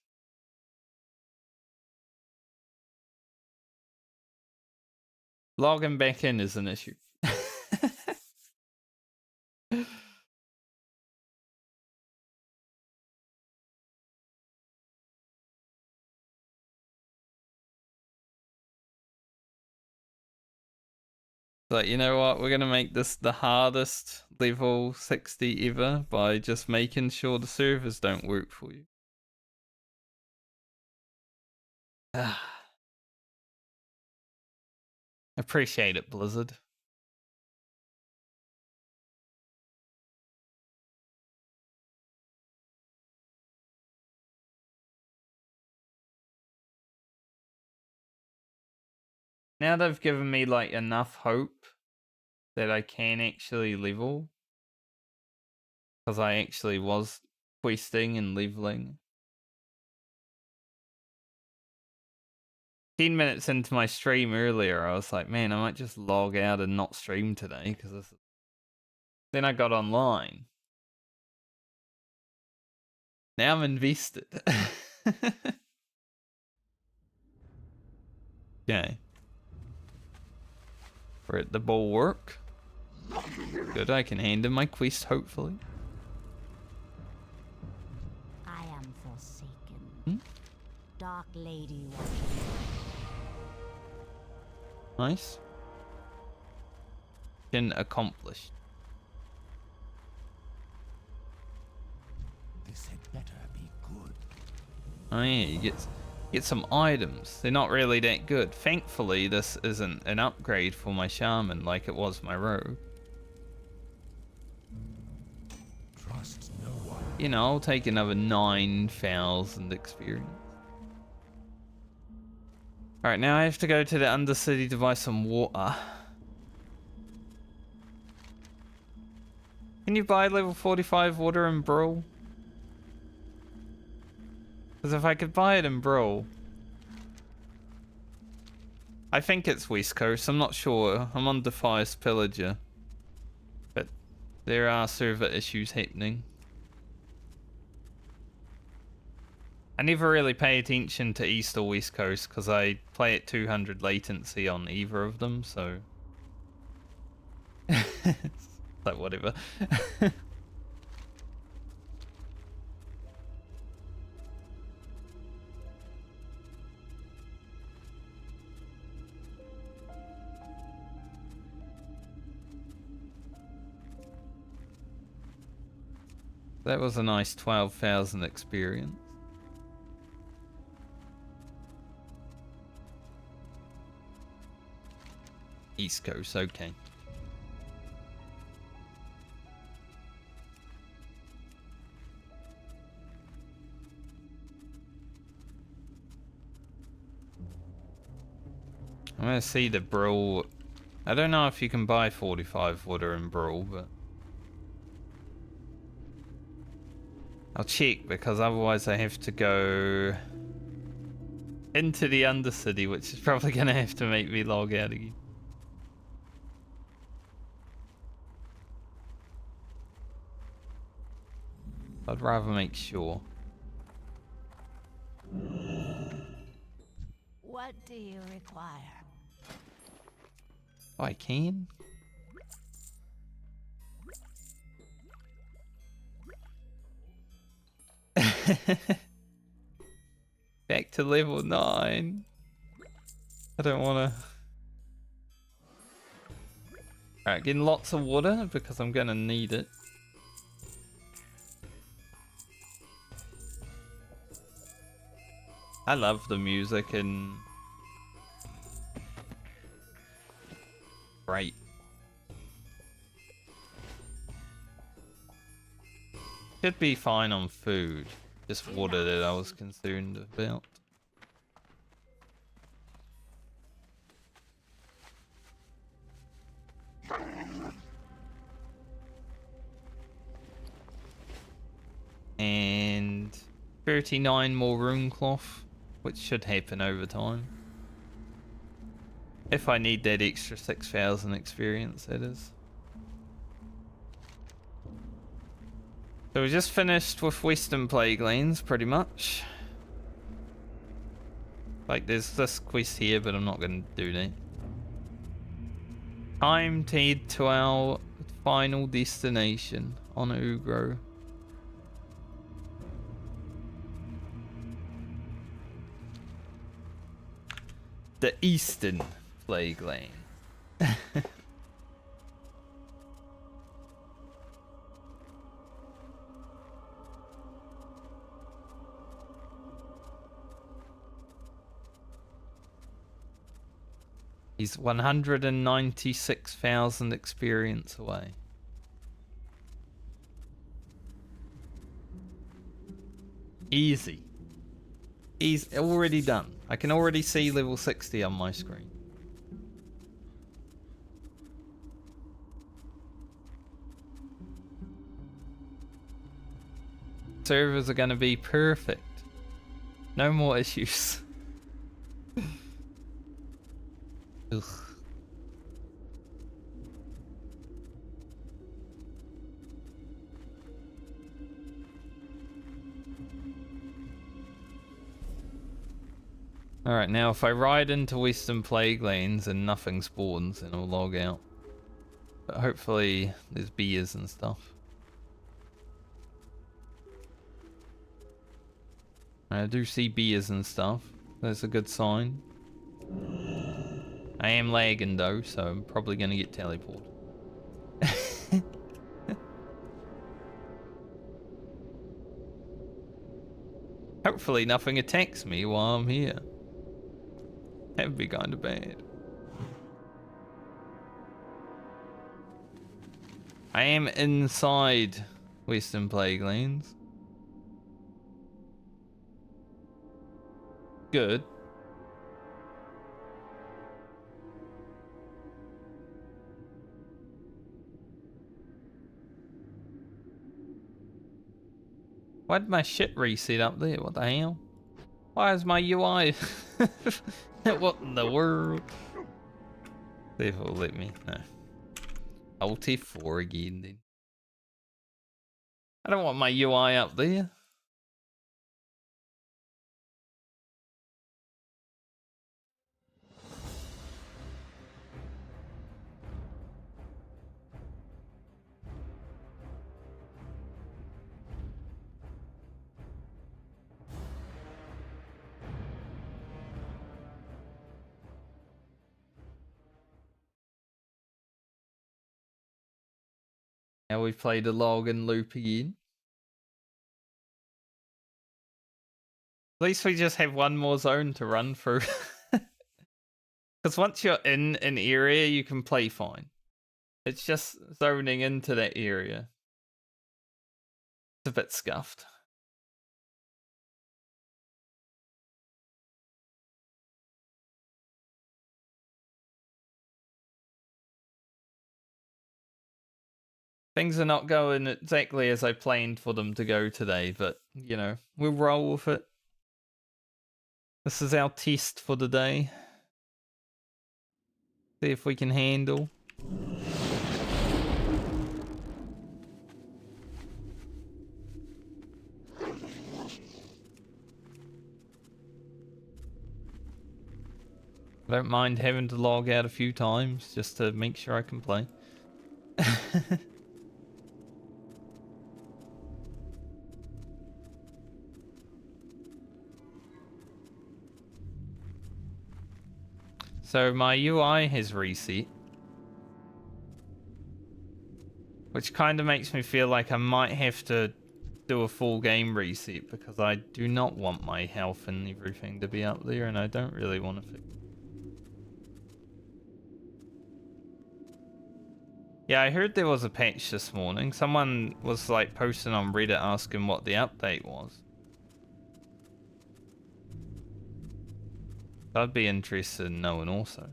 Logging back in is an issue. But you know what? We're gonna make this the hardest level 60 ever by just making sure the servers don't work for you. Appreciate it, Blizzard. Now they've given me like enough hope that I can actually level. Because I actually was questing and leveling. 10 minutes into my stream earlier, I was like, man, I might just log out and not stream today. Because then I got online. Now I'm invested. Okay. We're at the bulwark. Good, I can hand in my quest, hopefully. I am forsaken. Hmm? Dark Lady watches. Nice. Mission accomplished. This had better be good. Oh yeah, you get some items. They're not really that good. Thankfully, this isn't an upgrade for my Shaman like it was my rogue. Trust no one. You know, I'll take another 9,000 experience. Alright, now I have to go to the Undercity to buy some water. Can you buy level 45 water in Brawl? Because if I could buy it in Brawl... I think it's West Coast, I'm not sure. I'm on Defias Pillager. But there are server issues happening. I never really pay attention to East or West Coast because I play at 200 latency on either of them, so... like, whatever. That was a nice 12,000 experience. East Coast, okay. I'm gonna see the Brawl. I don't know if you can buy 45 water in Brawl, but I'll check because otherwise I have to go into the Undercity, which is probably gonna have to make me log out again. I'd rather make sure. What do you require? Oh, I can? Back to level 9. I don't want to... Alright, getting lots of water because I'm going to need it. I love the music and... Great. Should be fine on food. Just water that I was concerned about. And 39 more rune cloth, which should happen over time. If I need that extra 6,000 experience, that is. So we just finished with Western Plaguelands, pretty much. Like, there's this quest here, but I'm not going to do that. Time to head to our final destination on Ugro. The Eastern Plagueland. He's 196,000 experience away. Easy. He's already done. I can already see level 60 on my screen. Servers are gonna be perfect. No more issues. Ugh. Alright, now if I ride into Western Plaguelands and nothing spawns, then I'll log out. But hopefully there's beers and stuff. I do see beers and stuff. That's a good sign. I am lagging though, so I'm probably gonna get teleported. Hopefully nothing attacks me while I'm here. That'd be kinda bad. I am inside Western Plaguelands. Good. Why did my shit reset up there? What the hell? Why is my UI? What in the world? See if it'll let me. No. Alt F4 again then. I don't want my UI up there. Now we've played a login loop again. At least we just have one more zone to run through. Because once you're in an area, you can play fine. It's just zoning into that area. It's a bit scuffed. Things are not going exactly as I planned for them to go today, but, you know, we'll roll with it. This is our test for the day. See if we can handle. I don't mind having to log out a few times just to make sure I can play. So my UI has reset, which kind of makes me feel like I might have to do a full game reset because I do not want my health and everything to be up there, and I don't really want to fix. Yeah, I heard there was a patch this morning. Someone was like posting on Reddit asking what the update was. I'd be interested in knowing also.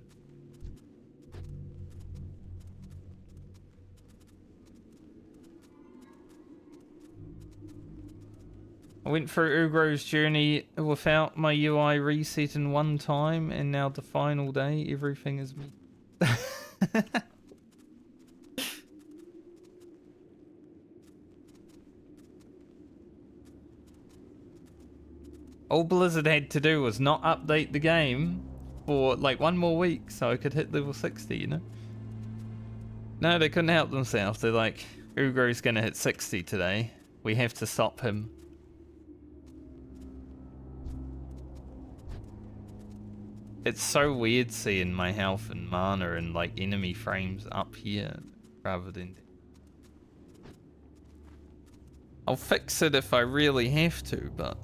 I went through Ugro's journey without my UI resetting one time, and now the final day, everything is me. All Blizzard had to do was not update the game for like one more week so I could hit level 60, you know? No, they couldn't help themselves. They're like, Ugro's gonna hit 60 today. We have to stop him. It's so weird seeing my health and mana and like enemy frames up here rather than... I'll fix it if I really have to, but...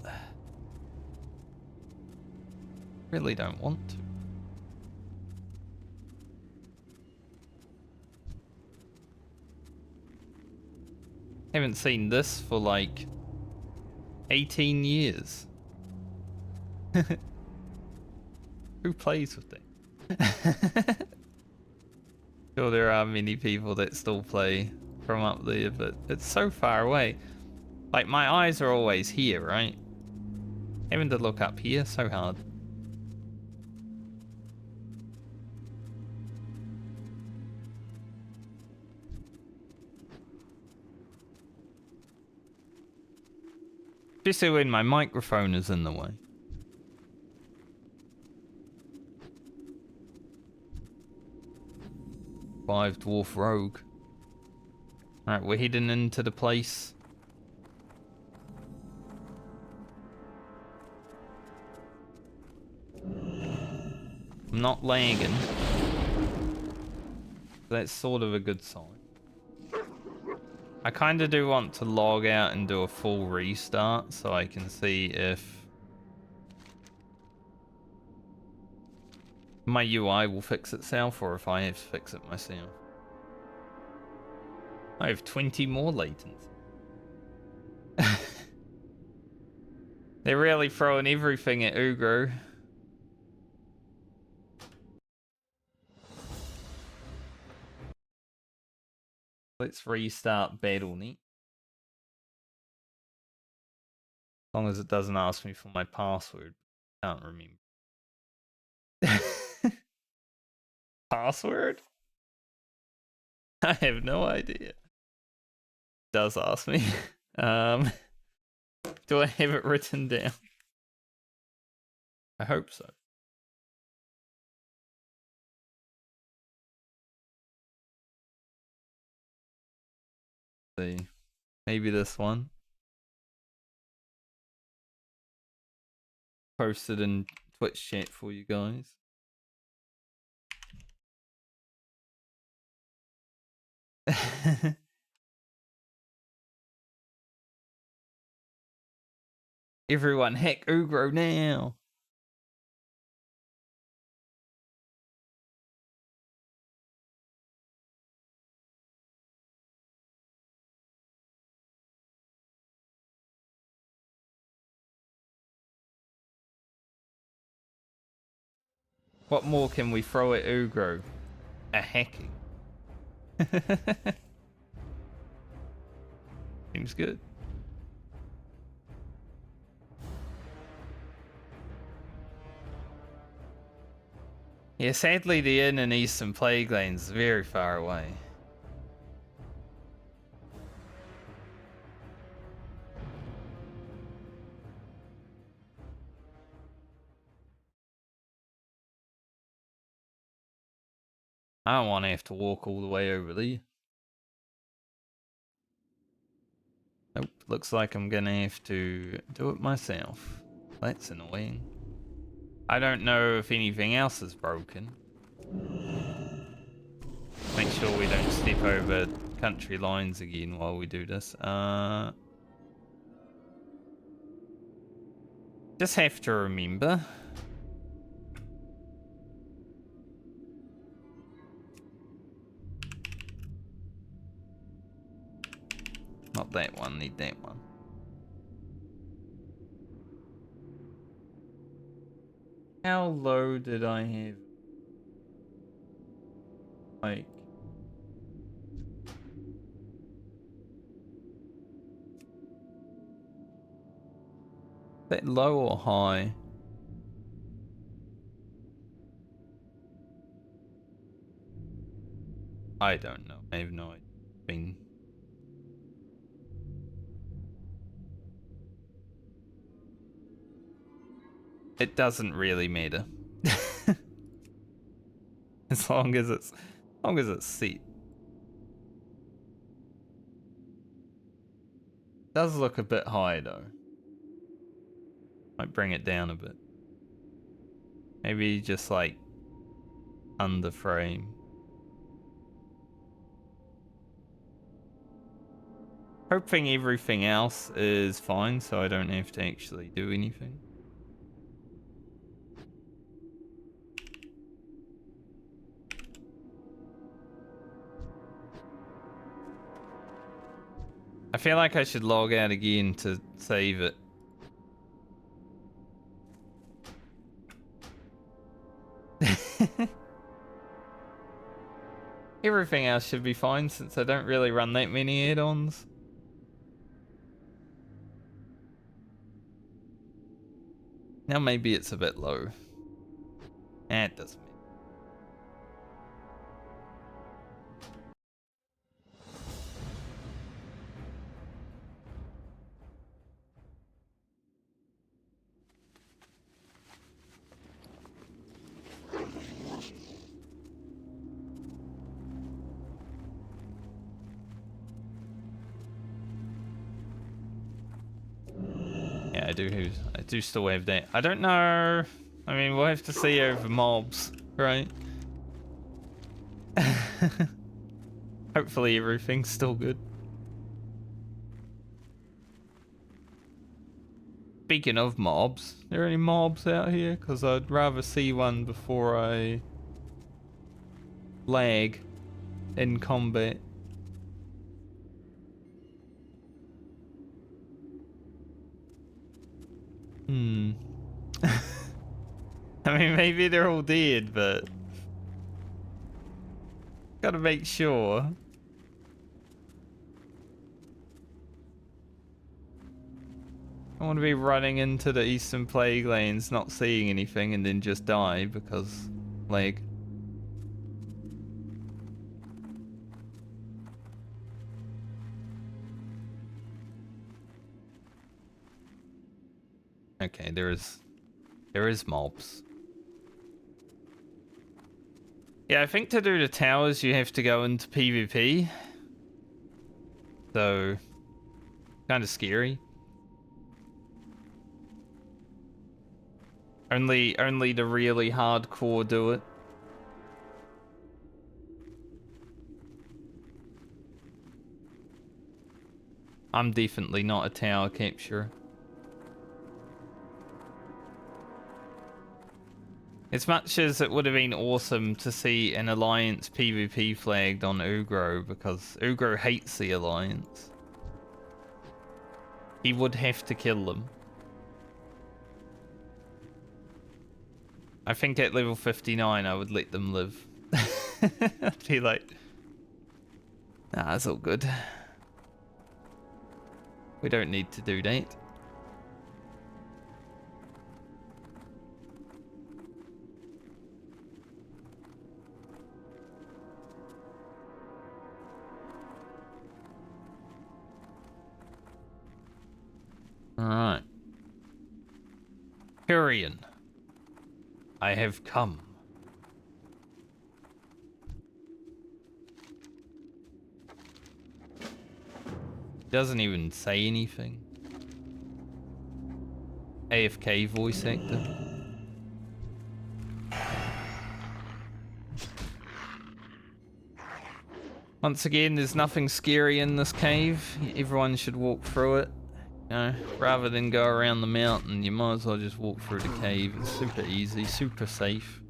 really don't want to. Haven't seen this for like 18 years. Who plays with that? Sure, there are many people that still play from up there, but it's so far away. Like, my eyes are always here, right? Having to look up here, so hard. Especially when my microphone is in the way. Five dwarf rogue. Alright, we're heading into the place. I'm not lagging. That's sort of a good sign. I kind of do want to log out and do a full restart so I can see if my UI will fix itself or if I have to fix it myself. I have 20 more latency. They're really throwing everything at Ugro. Let's restart BattleNet. As long as it doesn't ask me for my password. Can't remember. Password? I have no idea. It does ask me. Do I have it written down? I hope so. See. Maybe this one. Posted in Twitch chat for you guys. Everyone hack Ugro now. What more can we throw at Ugro? A hacking. Seems good. Yeah, sadly the inn in Eastern Plaguelands is very far away. I don't want to have to walk all the way over there. Nope, looks like I'm gonna have to do it myself. That's annoying. I don't know if anything else is broken. Make sure we don't step over country lines again while we do this. Just have to remember. Not that one, need that one. How low did I have? Like... Is that low or high? I don't know. I have no idea. It doesn't really matter. as long as it's set. Does look a bit high though. Might bring it down a bit. Maybe just like under frame. Hoping everything else is fine so I don't have to actually do anything. I feel like I should log out again to save it. Everything else should be fine since I don't really run that many add-ons. Now maybe it's a bit low. It doesn't matter. Yeah, I do still have that. I don't know. I mean, we'll have to see over mobs, right? Hopefully everything's still good. Speaking of mobs, are there any mobs out here? Because I'd rather see one before I lag in combat. I mean, maybe they're all dead, but gotta make sure. I want to be running into the Eastern Plaguelands, not seeing anything, and then just die because lag. Okay, there is mobs. Yeah, I think to do the towers you have to go into PvP. So kind of scary. Only the really hardcore do it. I'm definitely not a tower capturer. As much as it would have been awesome to see an Alliance PvP flagged on Ugro, because Ugro hates the Alliance. He would have to kill them. I think at level 59 I would let them live. I'd be like, nah, it's all good. We don't need to do that. Alright. Tyrion, I have come. Doesn't even say anything. AFK voice actor. Once again, there's nothing scary in this cave. Everyone should walk through it. You know, rather than go around the mountain, you might as well just walk through the cave. It's super easy, super safe.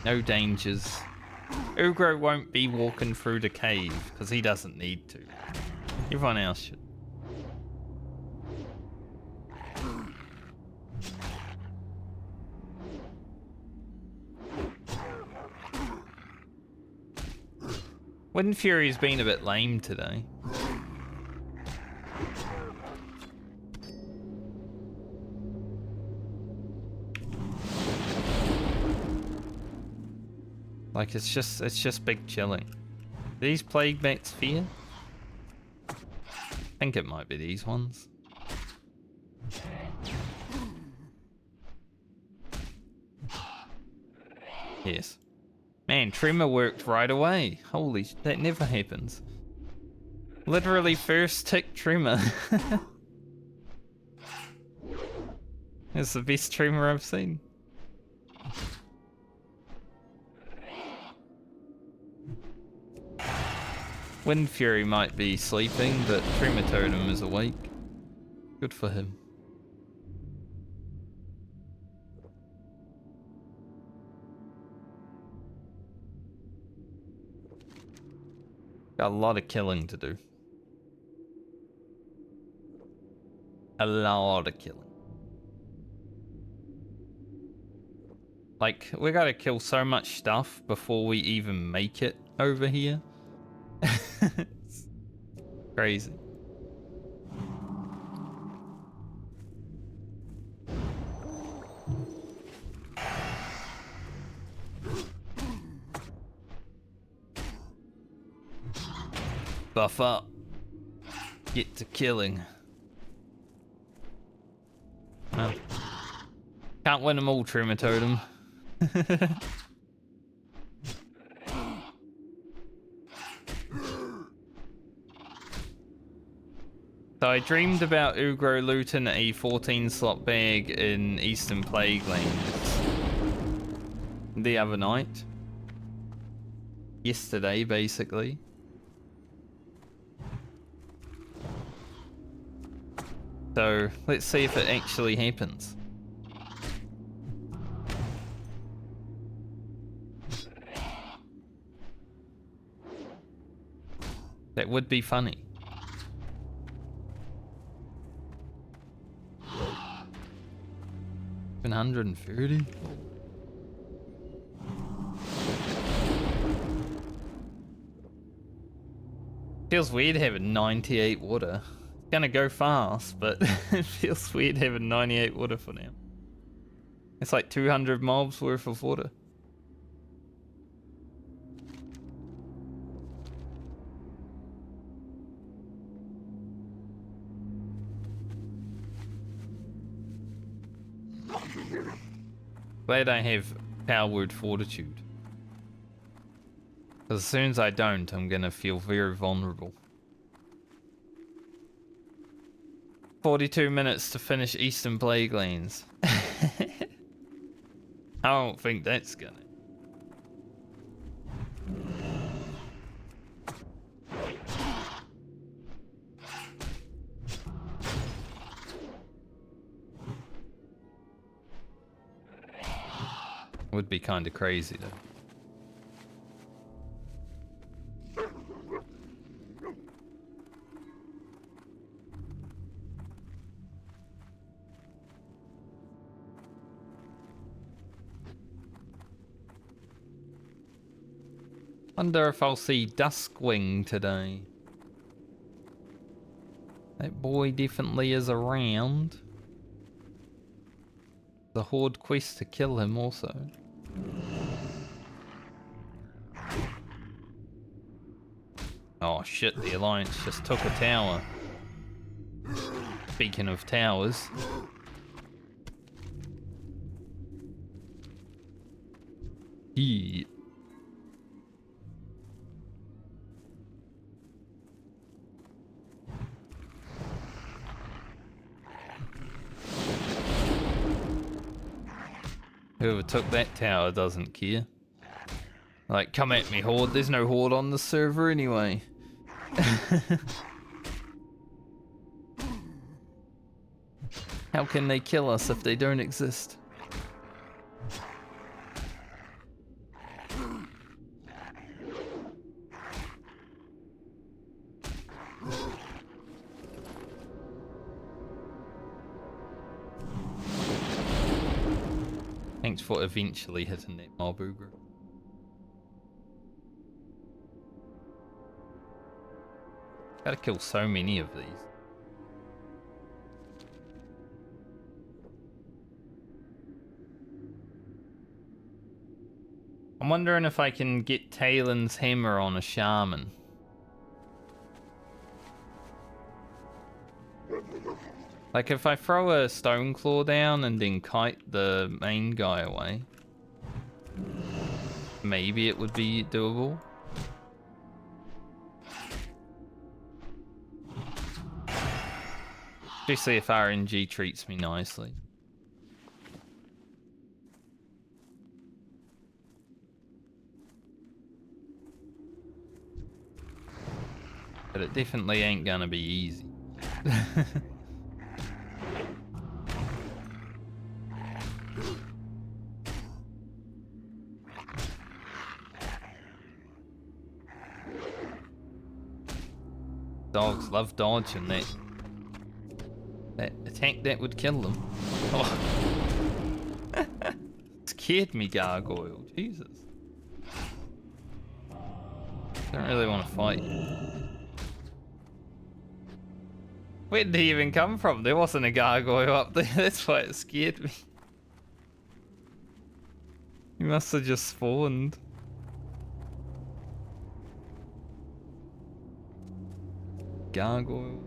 No dangers. Ugro won't be walking through the cave because he doesn't need to. Everyone else should. Wind Fury's been a bit lame today. Like it's just big chilling. These plague bats fear? I think it might be these ones. Yes. Man, Tremor worked right away. Holy, that never happens. Literally first tick Tremor. It's the best Tremor I've seen. Wind Fury might be sleeping, but Tremor Totem is awake. Good for him. Got a lot of killing to do. A lot of killing. Like, we gotta kill so much stuff before we even make it over here. It's crazy. Buff up. Get to killing. Oh. Can't win them all, Tremor Totem. So I dreamed about Ugro looting a 14 slot bag in Eastern Plaguelands the other night. Yesterday, basically. So let's see if it actually happens. That would be funny. Been 130. Feels weird having 98 water. It's gonna go fast, but it feels weird having 98 water for now. It's like 200 mobs worth of water. Glad I have Power Word Fortitude. Because as soon as I don't, I'm gonna feel very vulnerable. 42 minutes to finish Eastern Plaguelands. I don't think that's gonna. Would be kind of crazy though. Wonder if I'll see Duskwing today. That boy definitely is around. The Horde quest to kill him also. Oh shit, the Alliance just took a tower. Speaking of towers. Yeah. Whoever took that tower doesn't care. Like, come at me, Horde. There's no Horde on the server anyway. How can they kill us if they don't exist? Thanks for eventually hitting that mob, Ugro. Gotta kill so many of these. I'm wondering if I can get Talon's hammer on a Shaman. Like if I throw a stone claw down and then kite the main guy away, maybe it would be doable. Especially if RNG treats me nicely. But it definitely ain't gonna be easy. Dogs love dodging that. That attack that would kill them. Oh. It's scared me, gargoyle. Jesus. Don't really want to fight you. Where did he even come from? There wasn't a gargoyle up there. That's why it scared me. He must have just spawned. Gargoyle.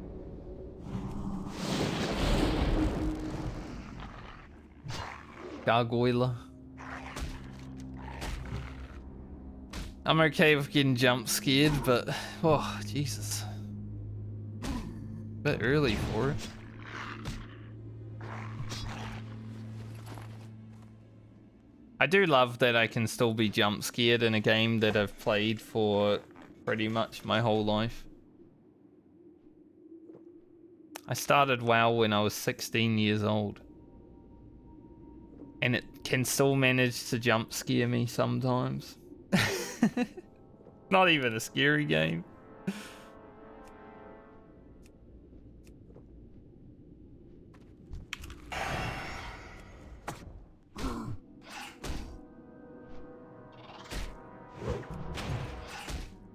Gargoyle. I'm okay with getting jump scared, but oh Jesus. Bit early for it. I do love that I can still be jump scared in a game that I've played for pretty much my whole life. I started WoW when I was 16 years old. And it can still manage to jump scare me sometimes. Not even a scary game.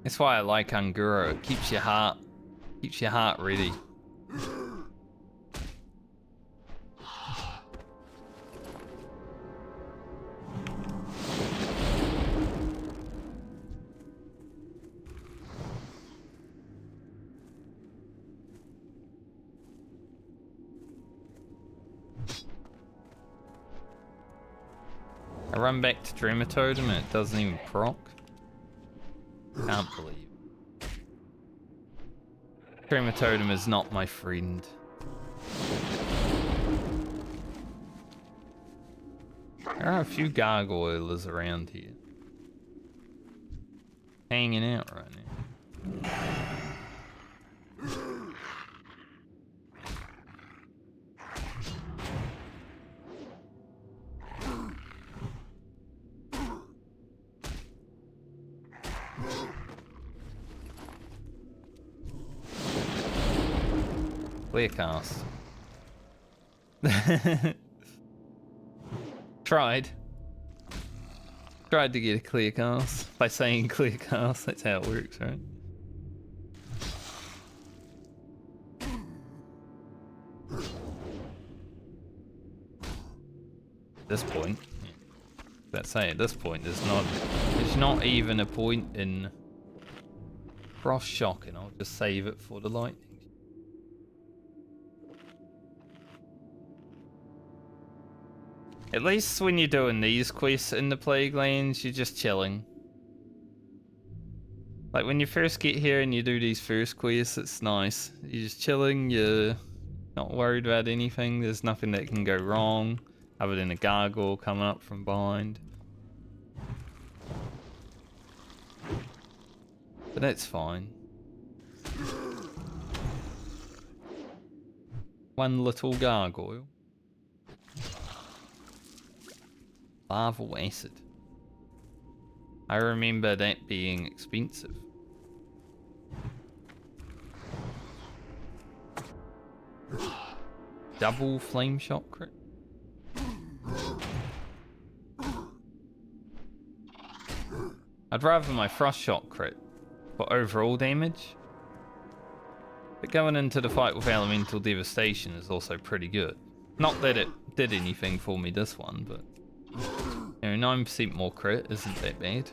That's why I like Anguro. It keeps your heart ready. I run back to Trematotem and it doesn't even proc. Can't believe it. Trematotem is not my friend. There are a few gargoylers around here. Hanging out right now. Clear cast. Tried to get a clear cast by saying clear cast. That's how it works, right? At this point, let's say at this point, there's not even a point in frost shock, and I'll just save it for the lightning. At least when you're doing these quests in the Plaguelands, you're just chilling. Like when you first get here and you do these first quests, it's nice. You're just chilling, you're not worried about anything, there's nothing that can go wrong, other than a gargoyle coming up from behind. But that's fine. One little gargoyle. Larval acid. I remember that being expensive. Double flame shot crit. I'd rather my frost shot crit for overall damage. But going into the fight with elemental devastation is also pretty good. Not that it did anything for me this one, but you know, 9% more crit isn't that bad.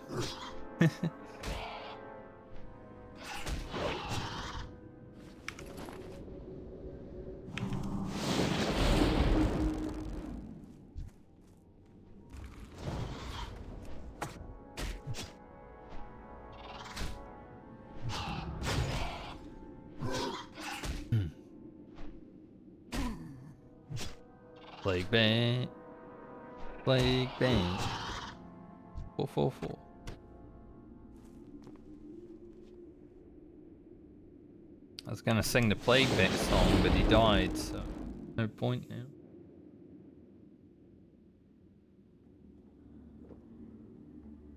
Plague bang. Plague bang. 444. I was gonna sing the Plague Bat song, but he died, so no point now.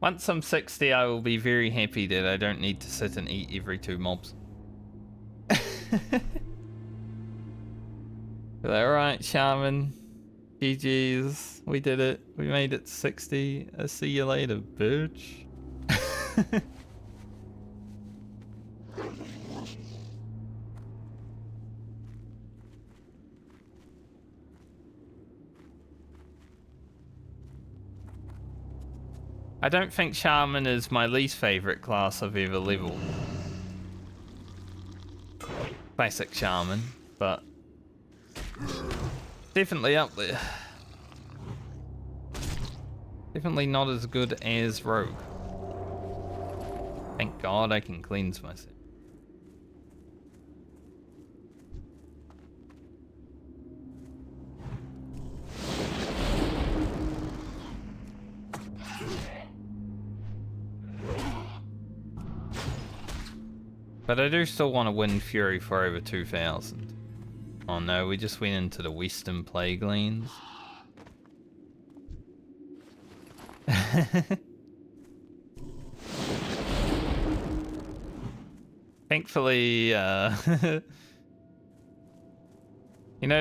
Once I'm 60, I will be very happy that I don't need to sit and eat every 2 mobs. Alright, Shaman. GG's. We did it. We made it to 60. I'll see you later, bitch. I don't think Shaman is my least favorite class I've ever leveled. Classic Shaman, but definitely up there. Definitely not as good as Rogue. Thank God I can cleanse myself. But I do still want to win Fury for over 2,000. Oh no, we just went into the Western Plaguelands. Thankfully, you know,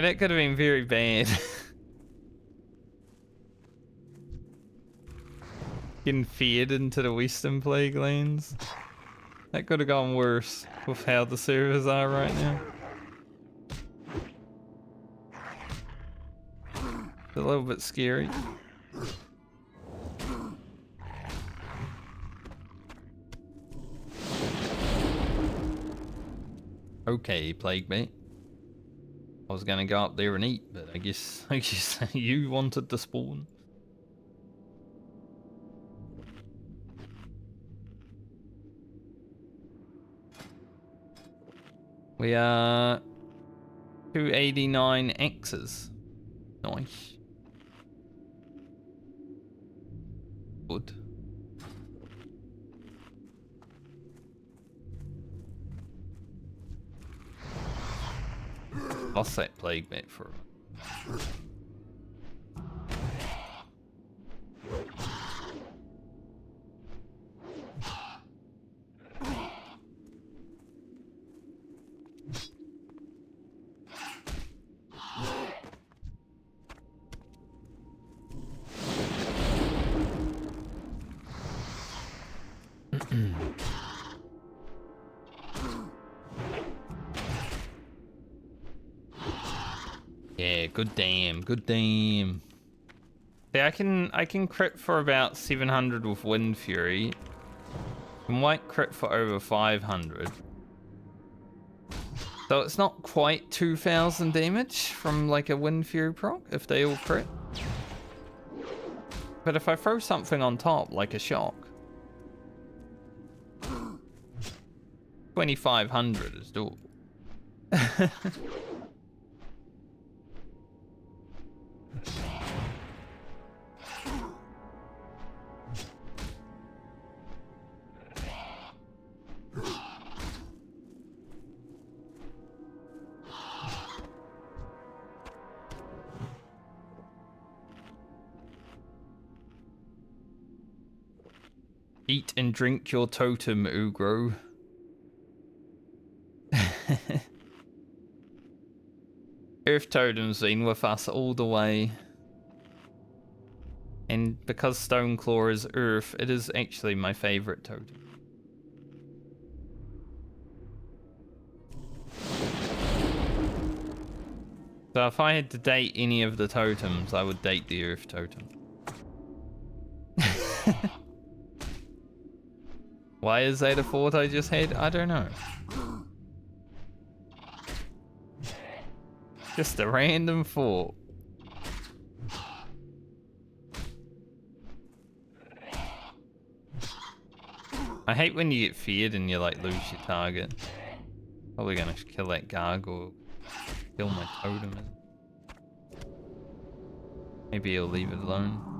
that could have been very bad. Getting fed into the Western Plaguelands. That could have gone worse with how the servers are right now. It's a little bit scary. Okay, Plague Mate. I was gonna go up there and eat, but I guess you wanted to spawn. We are 289 X's. Nice. Good. Lost that Plague Mate for a Yeah, good damn, good damn. Yeah, I can crit for about 700 with Wind Fury. I might crit for over 500. So it's not quite 2,000 damage from like a Wind Fury proc if they all crit. But if I throw something on top, like a shock, 2,500 is doable. Eat and drink your totem, Ugro. Earth Totem's been with us all the way. And because Stoneclaw is Earth, it is actually my favorite totem. So if I had to date any of the totems, I would date the Earth Totem. Why is that a thought I just had? I don't know. Just a random thought. I hate when you get feared and you like lose your target. Probably gonna kill that gargoyle. Kill my totem. Maybe he'll leave it alone.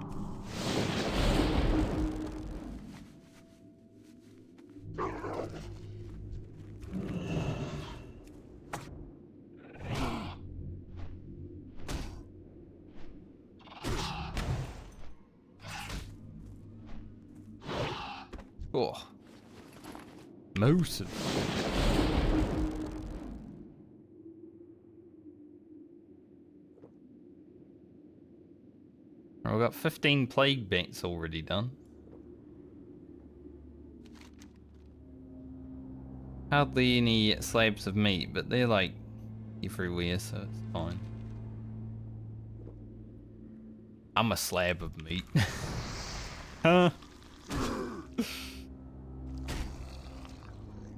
Oh. Most. We've got 15 plague bats already done. Hardly any slabs of meat, but they're like everywhere, so it's fine. I'm a slab of meat. Huh?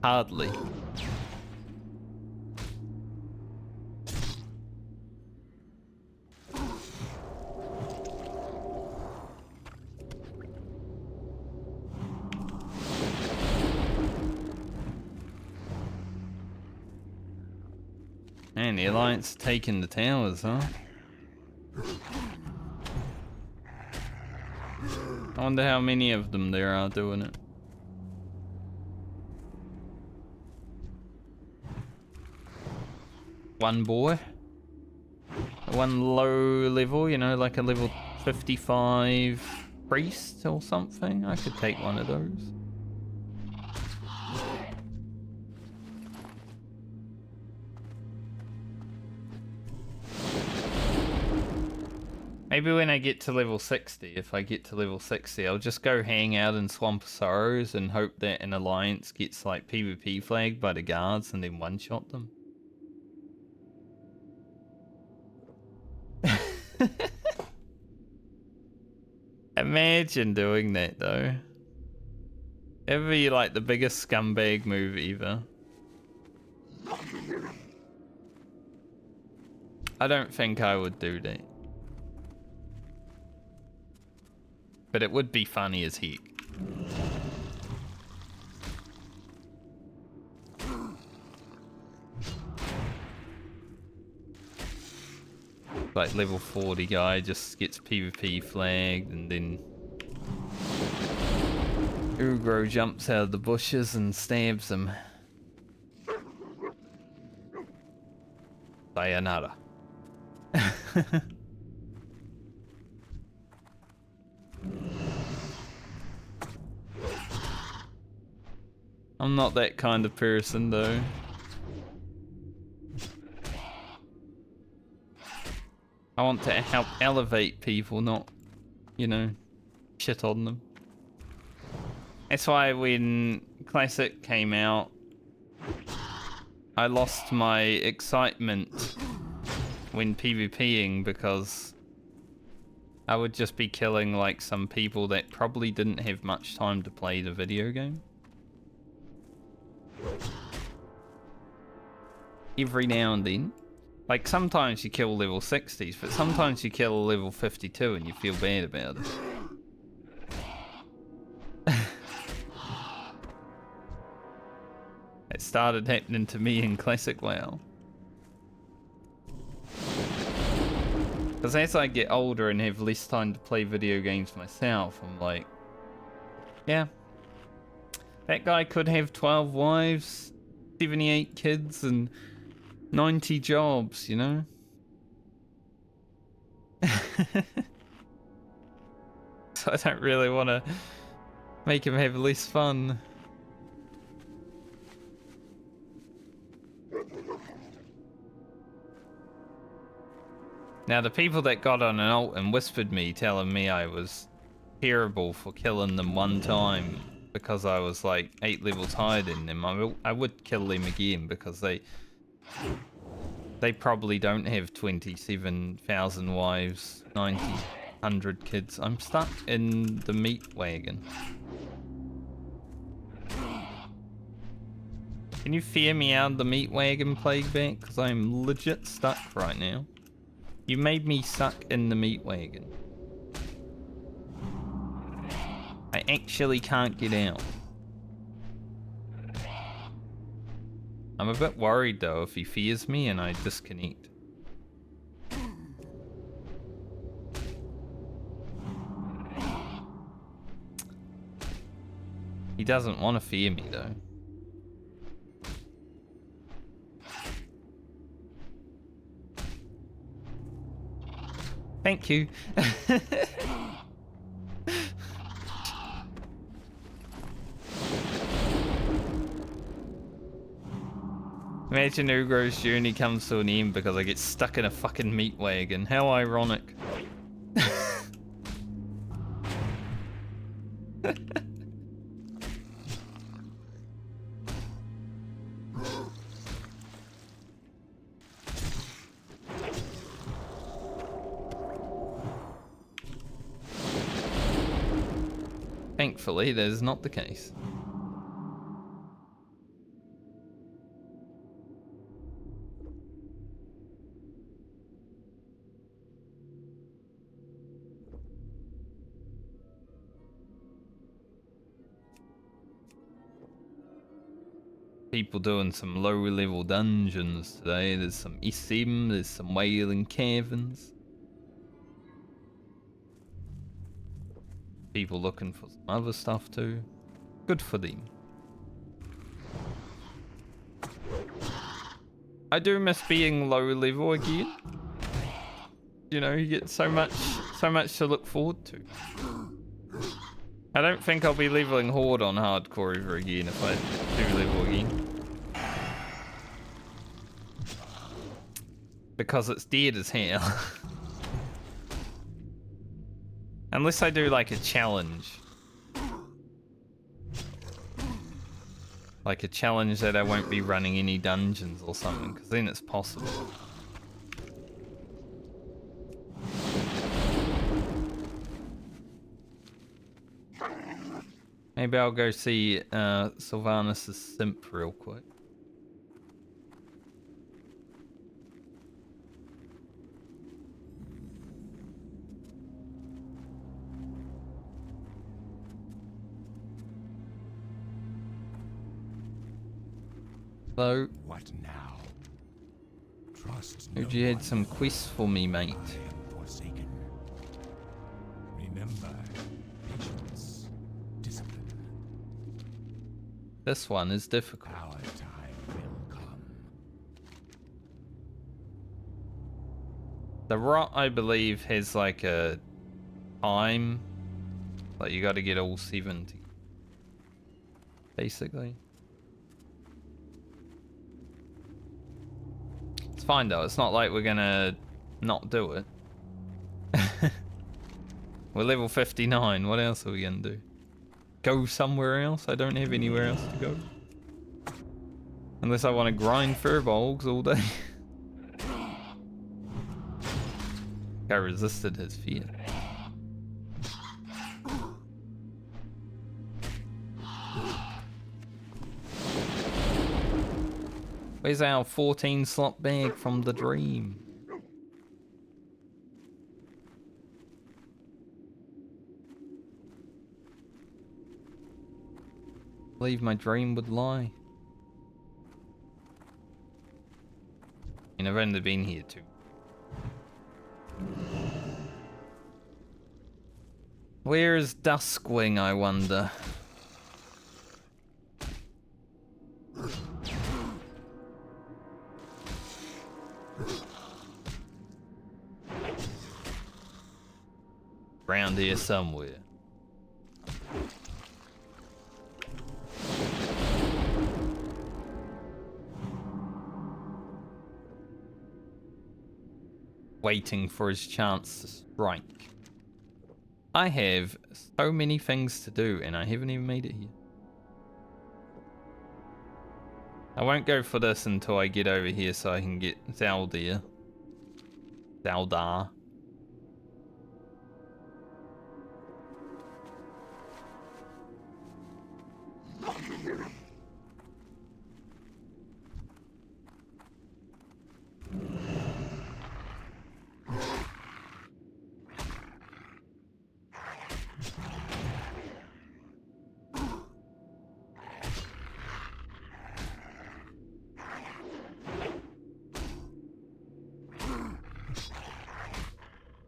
Hardly. Man, the Alliance taking the towers, huh? I wonder how many of them there are doing it. One boy. One low level, you know, like a level 55 priest or something. I could take one of those. Maybe when I get to level 60, if I get to level 60, I'll just go hang out in Swamp of Sorrows and hope that an Alliance gets like PvP flagged by the guards and then one-shot them. Imagine doing that though. It'd be like the biggest scumbag move ever. I don't think I would do that. But it would be funny as heck. Like level 40 guy just gets PvP flagged and then Ugro jumps out of the bushes and stabs him. Sayonara. I'm not that kind of person though. I want to help elevate people, not, you know, shit on them. That's why when Classic came out, I lost my excitement when PvPing because I would just be killing like some people that probably didn't have much time to play the video game. Every now and then. Like sometimes you kill level 60s, but sometimes you kill a level 52 and you feel bad about it. It started happening to me in Classic WoW. Because as I get older and have less time to play video games myself, I'm like, yeah, that guy could have 12 wives, 78 kids, and 90 jobs, you know? So I don't really want to make him have less fun. Now the people that got on an ult and whispered me telling me I was terrible for killing them one time because I was like 8 levels higher than them, I would kill them again because they probably don't have 27,000 wives, 100 kids. I'm stuck in the meat wagon. Can you fear me out of the meat wagon, Plaguebat? Because I'm legit stuck right now. You made me suck in the meat wagon. I actually can't get out. I'm a bit worried though if he fears me and I disconnect. He doesn't want to fear me though. Thank you. Imagine Ugro's journey comes to an end because I get stuck in a fucking meat wagon. How ironic. Thankfully, that is not the case. People doing some low level dungeons today. There's some Isim, there's some Wailing Caverns. People looking for some other stuff too. Good for them. I do miss being low level again. You know, you get so much to look forward to. I don't think I'll be leveling Horde on hardcore ever again if I do level again. Because it's dead as hell. Unless I do like a challenge. Like a challenge that I won't be running any dungeons or something, because then it's possible. Maybe I'll go see Sylvanus' simp real quick. Hello. What now? Trust Heard no you had one. some quests for me, mate. I am forsaken. Remember, patience, discipline. This one is difficult. Our time will come. The rot, I believe, has like a time. Like you got to get all 70. Basically. It's fine though. It's not like we're gonna not do it. We're level 59. What else are we gonna do? Go somewhere else? I don't have anywhere else to go. Unless I want to grind furbolgs all day. I resisted his fear. Where's our 14 slot bag from the dream? I believe my dream would lie. And I've only been here too. Where is Duskwing, I wonder? Around here somewhere. Waiting for his chance to strike. I have so many things to do and I haven't even made it here. I won't go for this until I get over here so I can get Zaldar. Zaldar.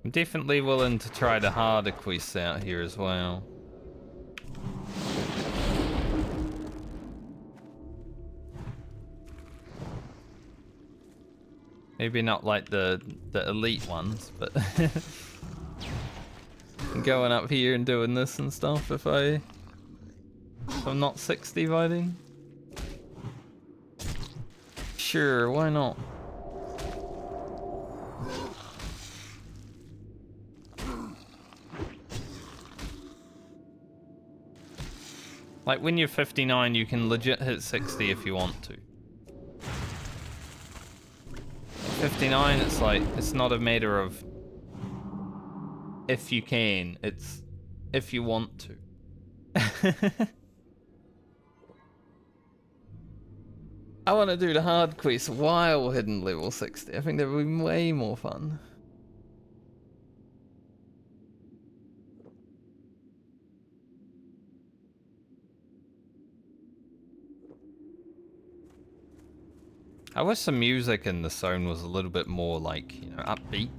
I'm definitely willing to try the harder quests out here as well. Maybe not like the elite ones, but going up here and doing this and stuff if I'm not 60 by then. Sure, why not? Like when you're 59, you can legit hit 60 if you want to. 59, it's like, it's not a matter of if you can, it's if you want to. I want to do the hard quest while hitting level 60. I think that would be way more fun. I wish the music in the zone was a little bit more like, you know, upbeat.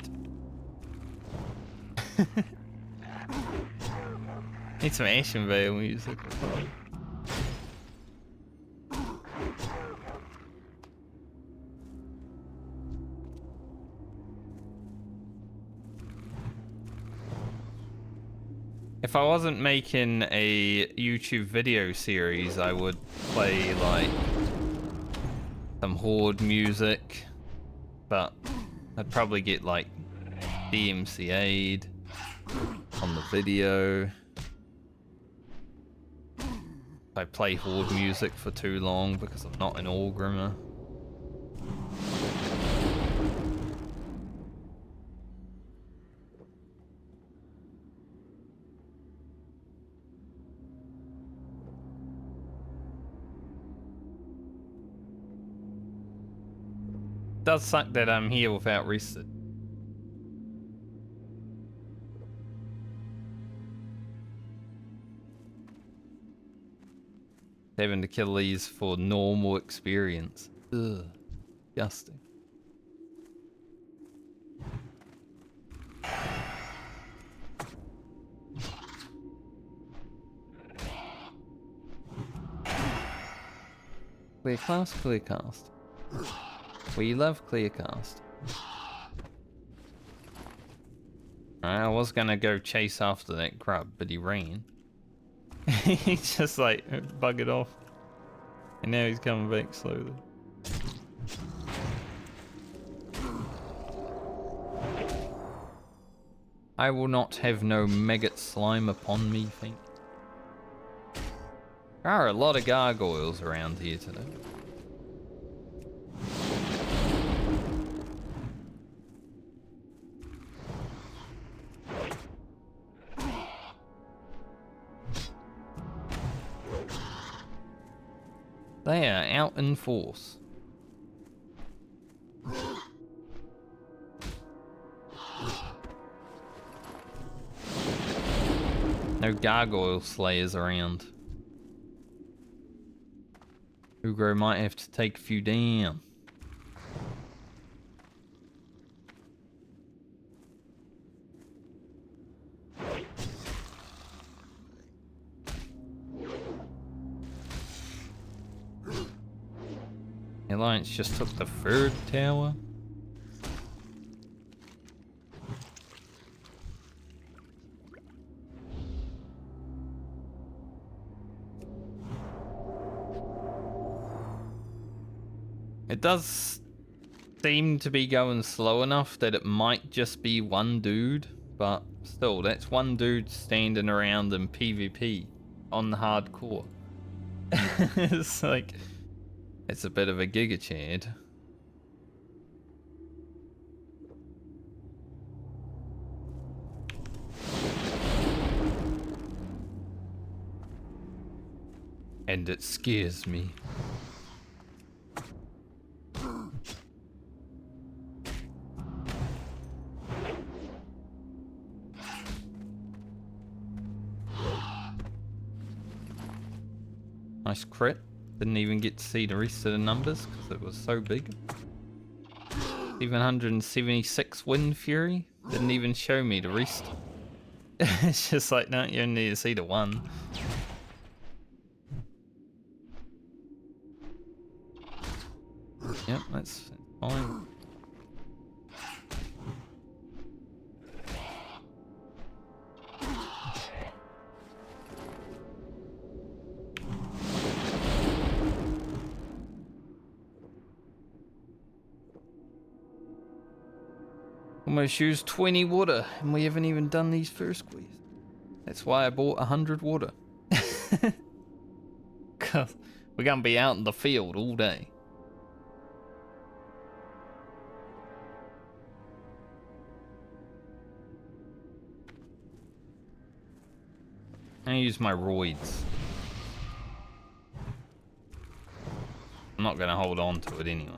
Need some Ashenvale music. If I wasn't making a YouTube video series, I would play like some Horde music, but I'd probably get like DMCA'd on the video. If I play Horde music for too long because I'm not an Orgrimmer. Does suck that I'm here without rested. Having to kill these for normal experience. Ugh, disgusting. Clear class, clear cast. We love clear cast. I was gonna go chase after that grub, but he ran. He just like buggered off. And now he's coming back slowly. I will not have no maggot slime upon me, thank you. There are a lot of gargoyles around here today. They are out in force. No gargoyle slayers around. Ugro might have to take a few down. The Alliance just took the third tower. It does seem to be going slow enough that it might just be one dude, but still, that's one dude standing around in PvP on the hardcore. It's like, it's a bit of a giga chad. And it scares me. Nice crit. Didn't even get to see the rest of the numbers because it was so big. 776 Wind Fury. Didn't even show me the rest. It's just like, no, you only need to see the one. Yep, that's fine. Almost used 20 water, and we haven't even done these first quests. That's why I bought 100 water. Cause we're gonna be out in the field all day. I use my roids. I'm not gonna hold on to it anyway.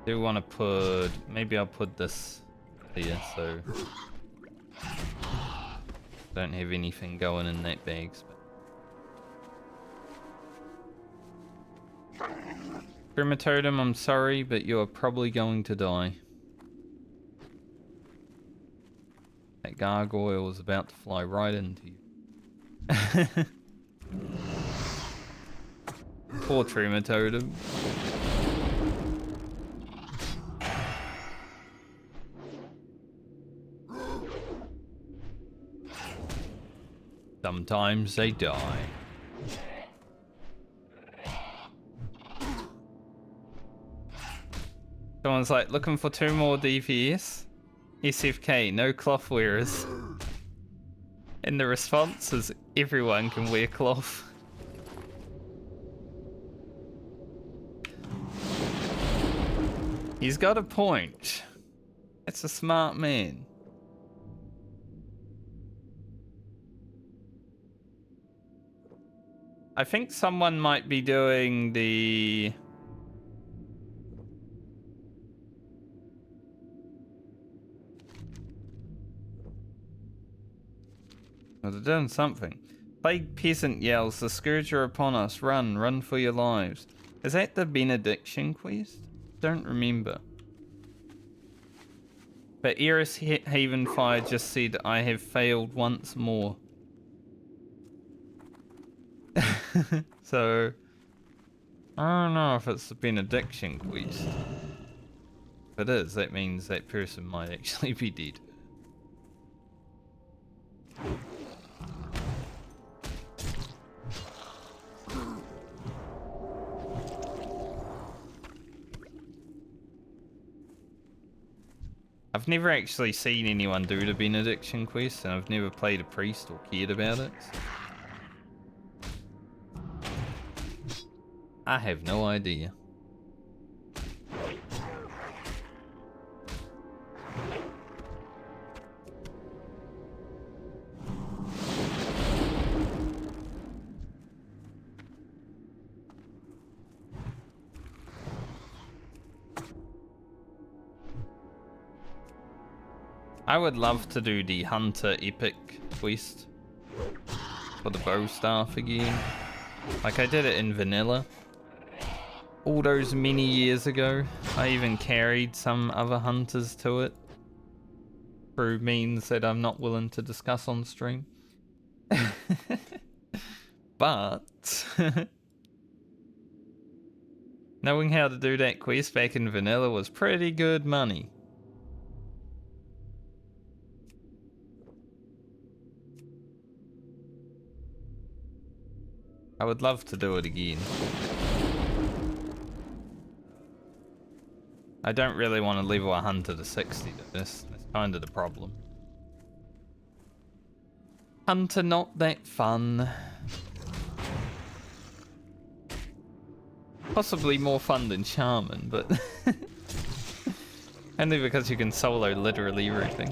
Do want to put, maybe I'll put this here so don't have anything going in that bag. Primatotem, I'm sorry, but you are probably going to die. That gargoyle is about to fly right into you. Poor Primatotem. Sometimes they die. Someone's like, looking for 2 more DPS? SFK, no cloth wearers. And the response is, everyone can wear cloth. He's got a point. That's a smart man. I think someone might be doing the... Well, they're doing something. Plague peasant yells, the scourge are upon us. Run, run for your lives. Is that the benediction quest? Don't remember. But Eris Havenfire just said, I have failed once more. So, I don't know if it's the benediction quest. If it is, that means that person might actually be dead. I've never actually seen anyone do the benediction quest, and I've never played a priest or cared about it. I have no idea. I would love to do the Hunter Epic quest for the bow staff again. Like I did it in vanilla all those many years ago. I even carried some other hunters to it through means that I'm not willing to discuss on stream. But knowing how to do that quest back in vanilla was pretty good money. I would love to do it again. I don't really want to level a hunter to 60 to this. That's kind of the problem. Hunter not that fun. Possibly more fun than Shaman, but only because you can solo literally everything.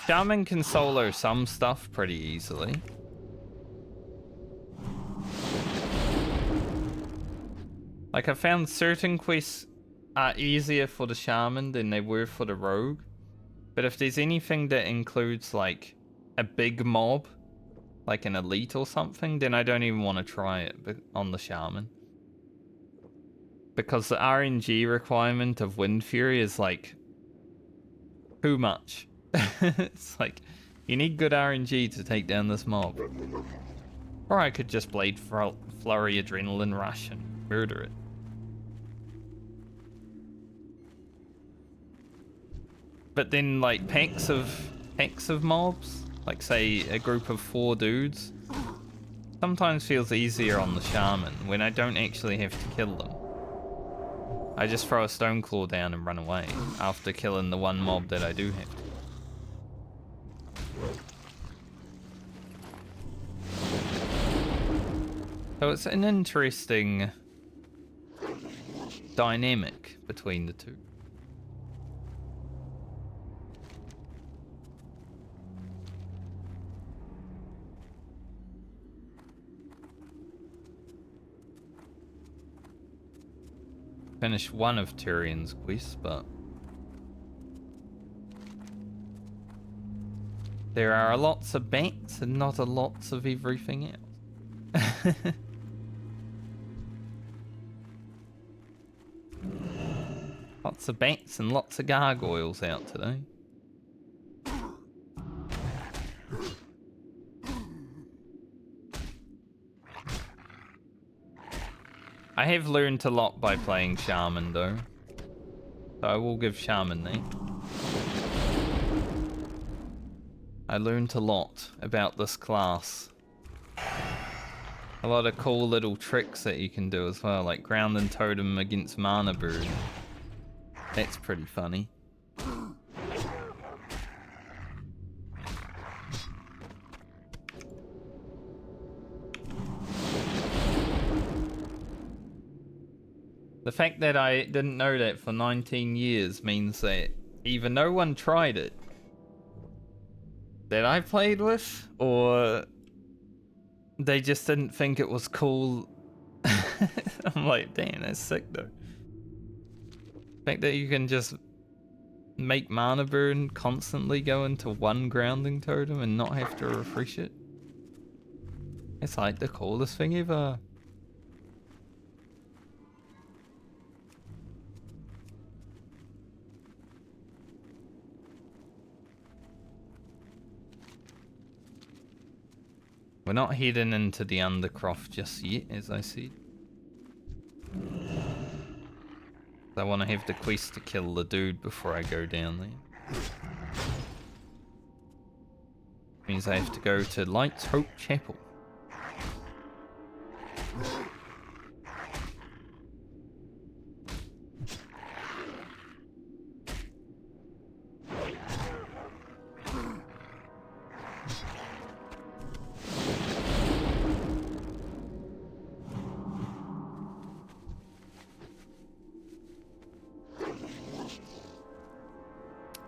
Shaman can solo some stuff pretty easily. Like I found certain quests are easier for the Shaman than they were for the Rogue. But if there's anything that includes like a big mob, like an elite or something, then I don't even want to try it on the Shaman. Because the RNG requirement of Wind Fury is like too much. It's like, you need good RNG to take down this mob. Or I could just Blade Flurry Adrenaline Rush and murder it. But then like packs of mobs, like say a group of 4 dudes, sometimes feels easier on the Shaman when I don't actually have to kill them. I just throw a Stoneclaw down and run away after killing the one mob that I do have to. So it's an interesting dynamic between the two. Finished one of Tyrion's quests, but there are lots of bats and not a lots of everything else. Lots of bats and lots of gargoyles out today. I have learned a lot by playing Shaman though. So I will give Shaman that. I learned a lot about this class. A lot of cool little tricks that you can do as well, like Ground and Totem against Mana Bird. That's pretty funny. The fact that I didn't know that for 19 years means that either no one tried it that I played with, or they just didn't think it was cool. I'm like, damn, that's sick though. The fact that you can just make Mana Burn constantly go into one grounding totem and not have to refresh it. It's like the coolest thing ever. We're not heading into the Undercroft just yet, as I said. I want to have the quest to kill the dude before I go down there. Means I have to go to Light's Hope Chapel.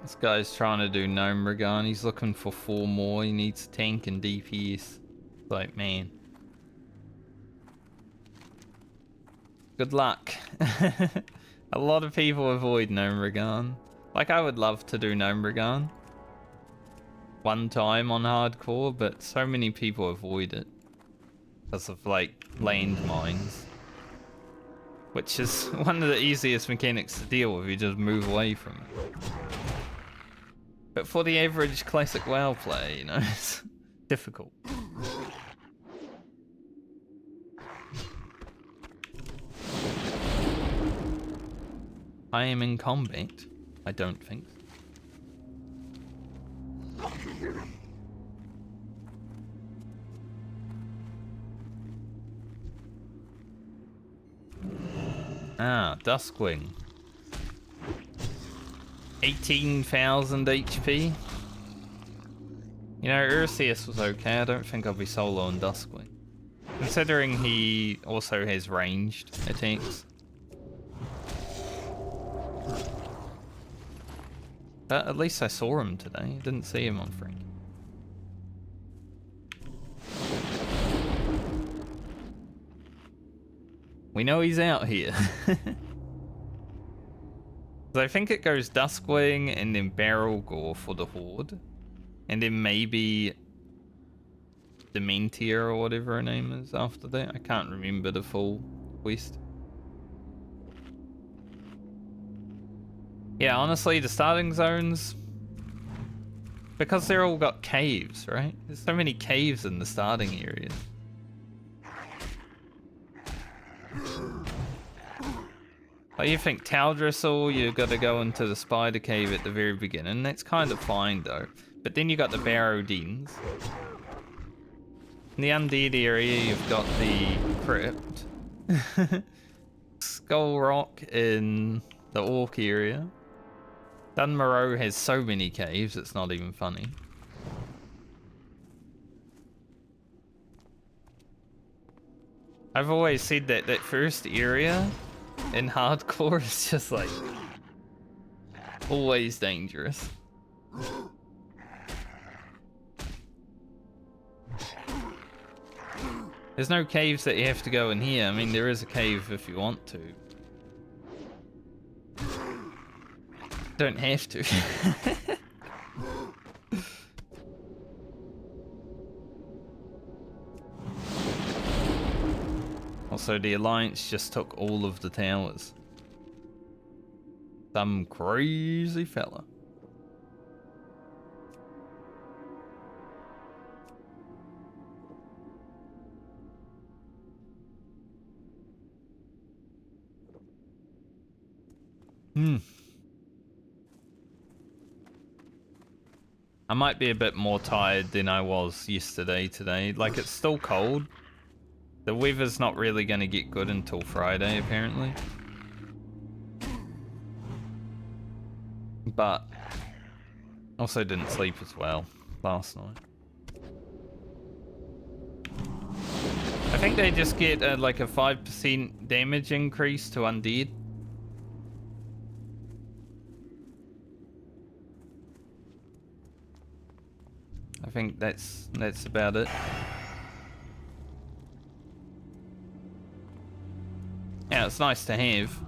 This guy's trying to do Gnome Regan. He's looking for 4 more. He needs tank and DPS. Like, man. Good luck. A lot of people avoid Gnome Regan. Like, I would love to do Gnome Regan one time on hardcore, but so many people avoid it because of, like, landmines. Which is one of the easiest mechanics to deal with. You just move away from it. But for the average classic WoW player, you know, it's difficult. I am in combat. I don't think. Ah, Duskwing. 18,000 HP. You know, Ursius was okay. I don't think I'll be solo on Duskwing. Considering he also has ranged attacks. But at least I saw him today. I didn't see him on Frank. We know he's out here. So I think it goes Duskwing and then Barrel Gore for the Horde. And then maybe Dementia or whatever her name is after that. I can't remember the full quest. Yeah, honestly, the starting zones, because they're all got caves, right? There's so many caves in the starting areas. Like, you think Taldrissel, you've got to go into the spider cave at the very beginning. That's kind of fine though. But then you got the Barrow Dens. In the undead area, you've got the crypt. Skull Rock in the orc area. Dunmoreau has so many caves, it's not even funny. I've always said that that first area in hardcore is just like always dangerous. There's no caves that you have to go in here. I mean, there is a cave if you want to. Don't have to. Also, the Alliance just took all of the towers. Some crazy fella. I might be a bit more tired than I was yesterday today. Like, it's still cold. The weather's not really going to get good until Friday, apparently. But also didn't sleep as well last night. I think they just get like a 5% damage increase to undead. I think that's about it. Yeah, it's nice to have.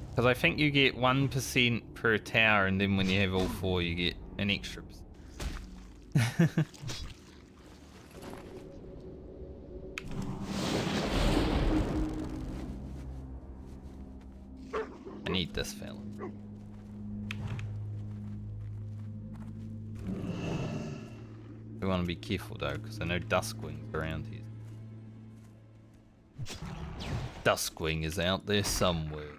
Because I think you get 1% per tower, and then when you have all 4, you get an extra. I need this fella. We want to be careful though, because I know Duskwing's around here. Duskwing is out there somewhere.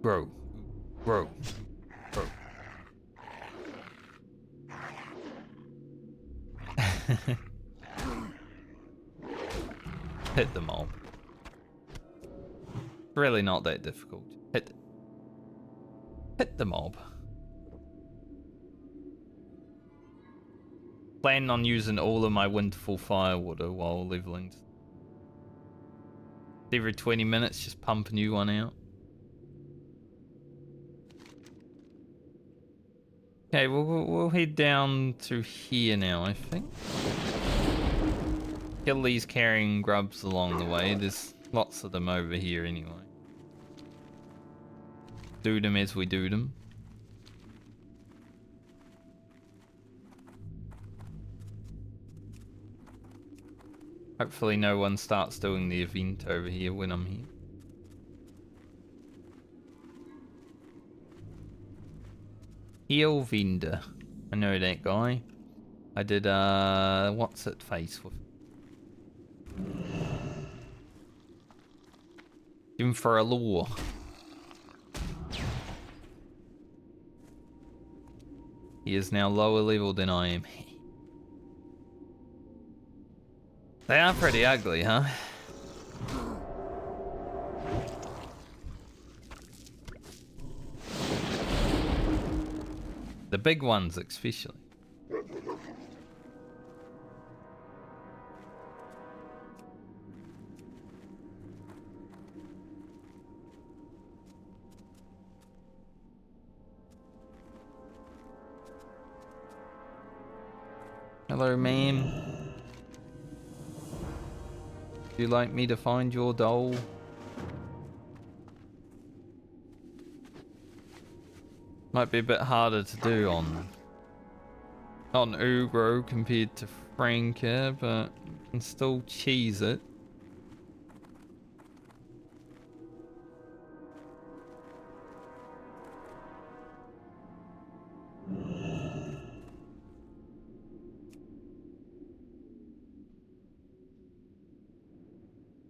Bro. Bro. Bro. Hit the mob. Really not that difficult. Hit the mob. Planning on using all of my wonderful firewater while leveling. Every 20 minutes, just pumping you one out. Okay, we'll head down to here now, I think. Kill these carrying grubs along the way. There's lots of them over here anyway. Do them as we do them. Hopefully no one starts doing the event over here when I'm here. Heal vendor. I know that guy. I did what's it face with? Him for a lure. He is now lower level than I am. They are pretty ugly, huh? The big ones especially. Hello, ma'am. Would you like me to find your doll? Might be a bit harder to do on Ugro compared to Franca, but you can still cheese it.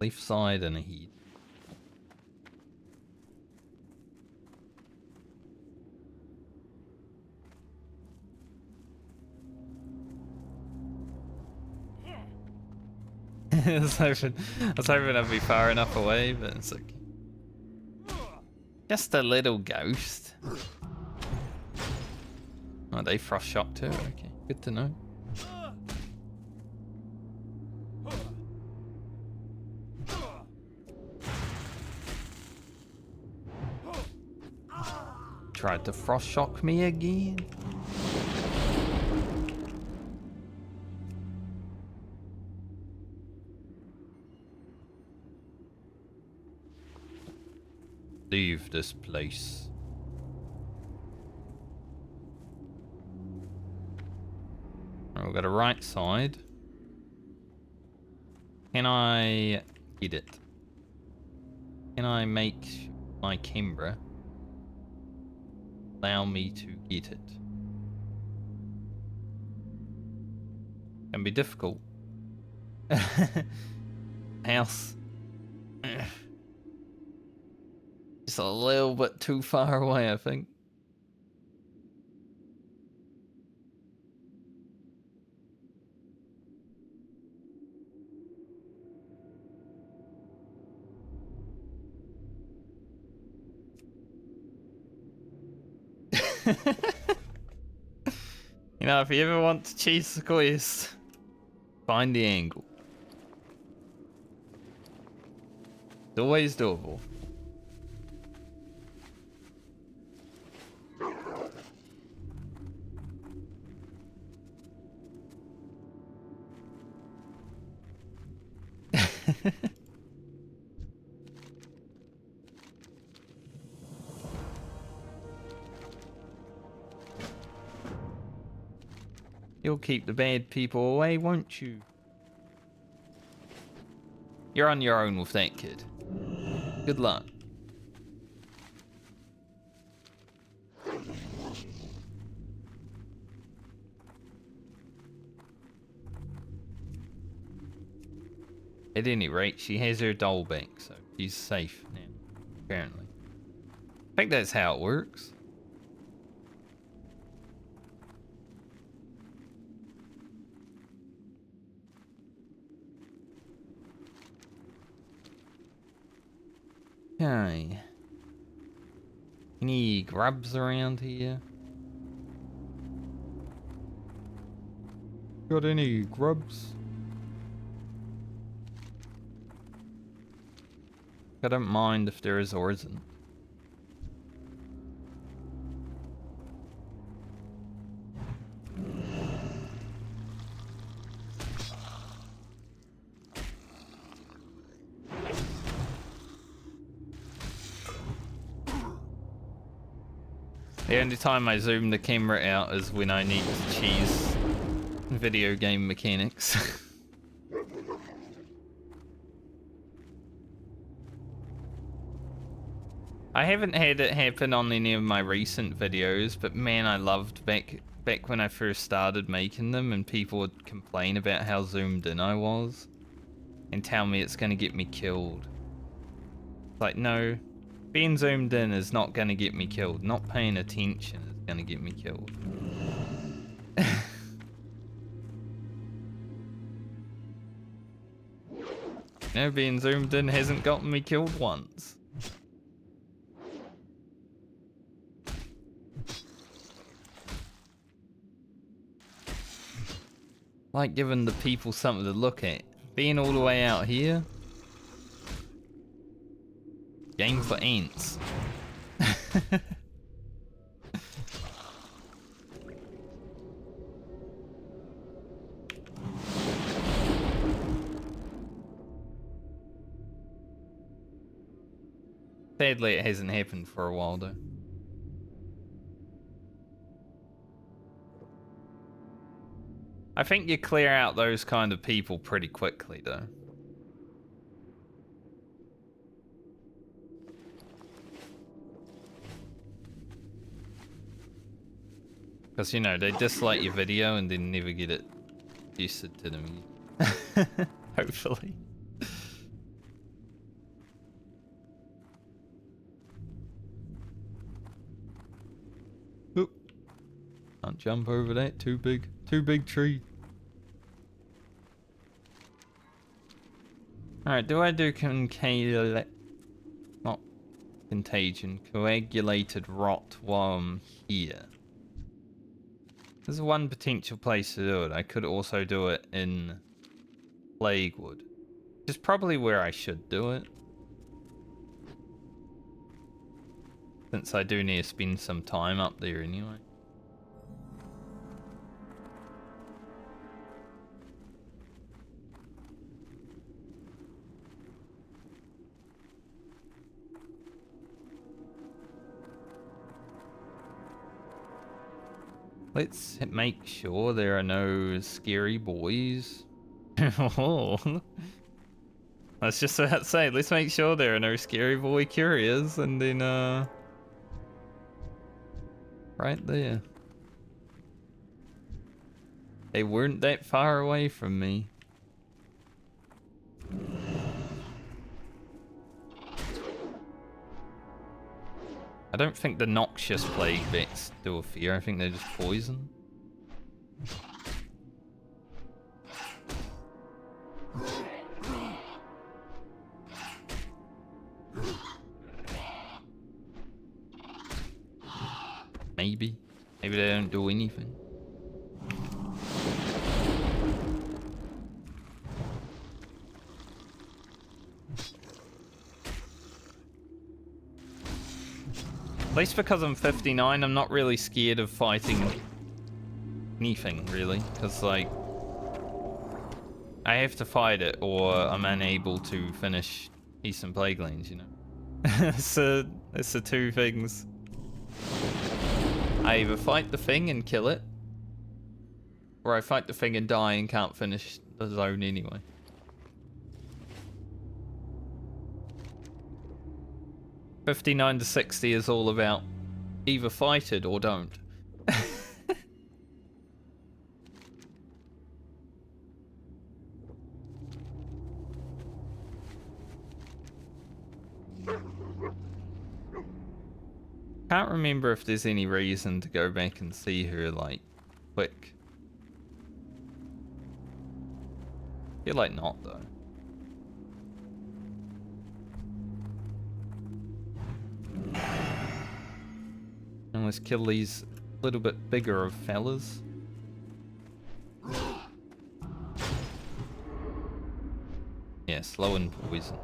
Left side and a heat. I was hoping I'd be far enough away, but it's okay. Just a little ghost. Oh, they frost shock too. Okay, good to know. Tried to frost shock me again. Leave this place. Right, we've got a right side. Can I get it? Can I make my camera allow me to get it? Can be difficult. House. Just a little bit too far away, I think. You know, if you ever want to cheese the quest, find the angle. It's always doable. You'll keep the bad people away, won't you? You're on your own with that kid. Good luck. At any rate, she has her doll back, so she's safe now, apparently. I think that's how it works. Okay. Any grubs around here? Got any grubs? I don't mind if there is or isn't. The only time I zoom the camera out is when I need to cheese video game mechanics. I haven't had it happen on any of my recent videos, but man, I loved back when I first started making them and people would complain about how zoomed in I was and tell me it's going to get me killed. Like, no, being zoomed in is not going to get me killed. Not paying attention is going to get me killed. No, being zoomed in hasn't gotten me killed once. Like giving the people something to look at. Being all the way out here. Game for ants. Sadly, it hasn't happened for a while though. I think you clear out those kind of people pretty quickly though. Because, you know, they dislike your video and then never get it used to them. Hopefully. Oop. Can't jump over that. Too big tree. Alright, do I do not contagion, coagulated rot while I'm here? There's one potential place to do it. I could also do it in Plaguewood, which is probably where I should do it. Since I do need to spend some time up there anyway. Let's make sure there are no scary boys. Oh. I was just about to say, let's make sure there are no scary boy couriers, and then, right there. They weren't that far away from me. I don't think the noxious plague bats do a fear, I think they're just poison. Maybe. Maybe they don't do anything. At least because I'm 59, I'm not really scared of fighting anything, really. Because, like, I have to fight it or I'm unable to finish Eastern Plaguelands, you know? it's the two things. I either fight the thing and kill it, or I fight the thing and die and can't finish the zone anyway. $59 to $60 is all about either fight it or don't. Can't remember if there's any reason to go back and see her, like, quick. Feel like not, though. And let's kill these little bit bigger of fellas. Yeah, slow and poison.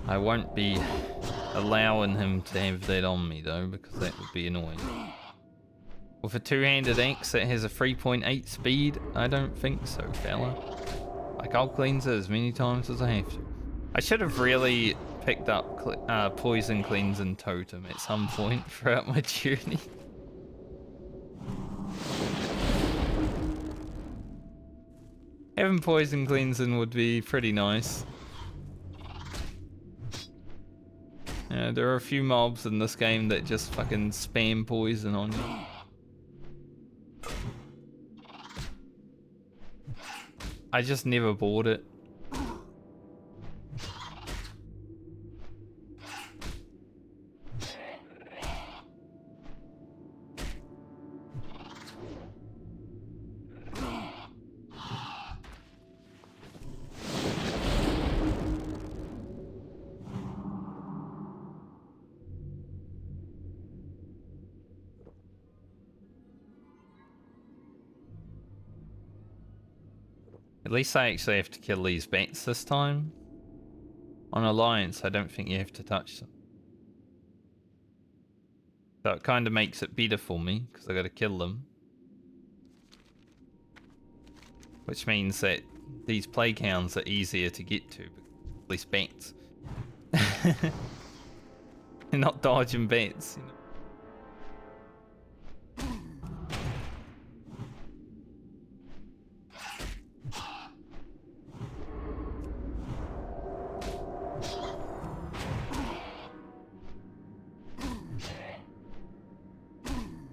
I won't be allowing him to have that on me though, because that would be annoying. With a two-handed axe that has a 3.8 speed, I don't think so, fella. Like, I'll cleanse it as many times as I have to. I should have really picked up poison cleansing totem at some point throughout my journey. Having poison cleansing would be pretty nice. Yeah, there are a few mobs in this game that just fucking spam poison on you. I just never bought it. At least I actually have to kill these bats this time. On Alliance, I don't think you have to touch them. So it kind of makes it better for me, because I got to kill them. Which means that these plague hounds are easier to get to, at least bats. They're not dodging bats, you know.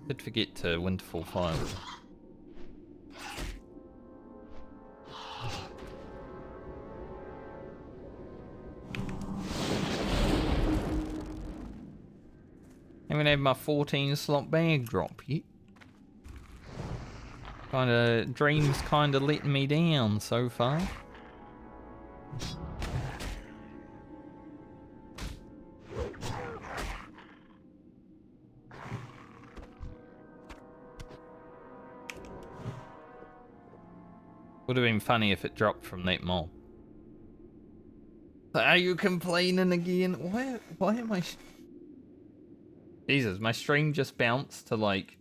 Did forget to Winterfall Fire. Haven't had my 14 slot bag drop yet. Dreams kinda letting me down so far. Would have been funny if it dropped from that mob. Are you complaining again? Why am I... Jesus, my stream just bounced to like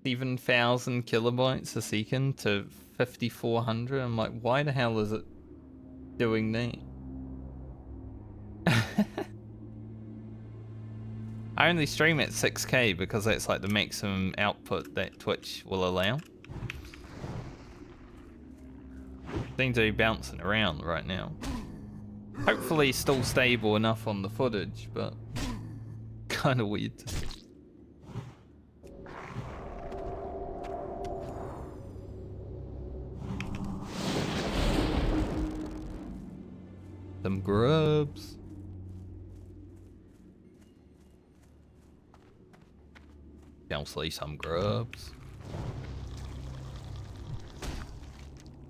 7,000 kilobytes a second to 5,400. I'm like, why the hell is it doing that? I only stream at 6K because that's like the maximum output that Twitch will allow. Seems to be bouncing around right now. Hopefully still stable enough on the footage, but kind of weird. Some grubs. Obviously some grubs.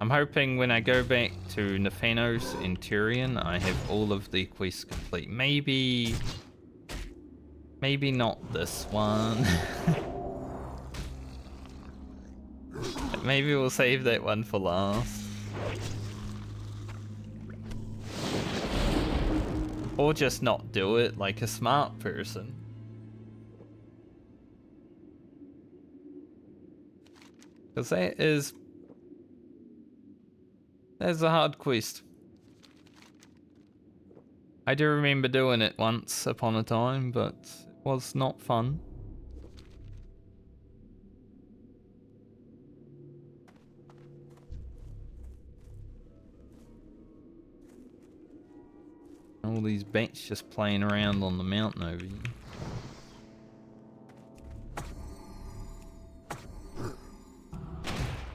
I'm hoping when I go back to Nephanos and Tyrion, I have all of the quests complete. Maybe not this one. Maybe we'll save that one for last. Or just not do it like a smart person. Because that's a hard quest. I do remember doing it once upon a time, but it was not fun. All these bats just playing around on the mountain over here.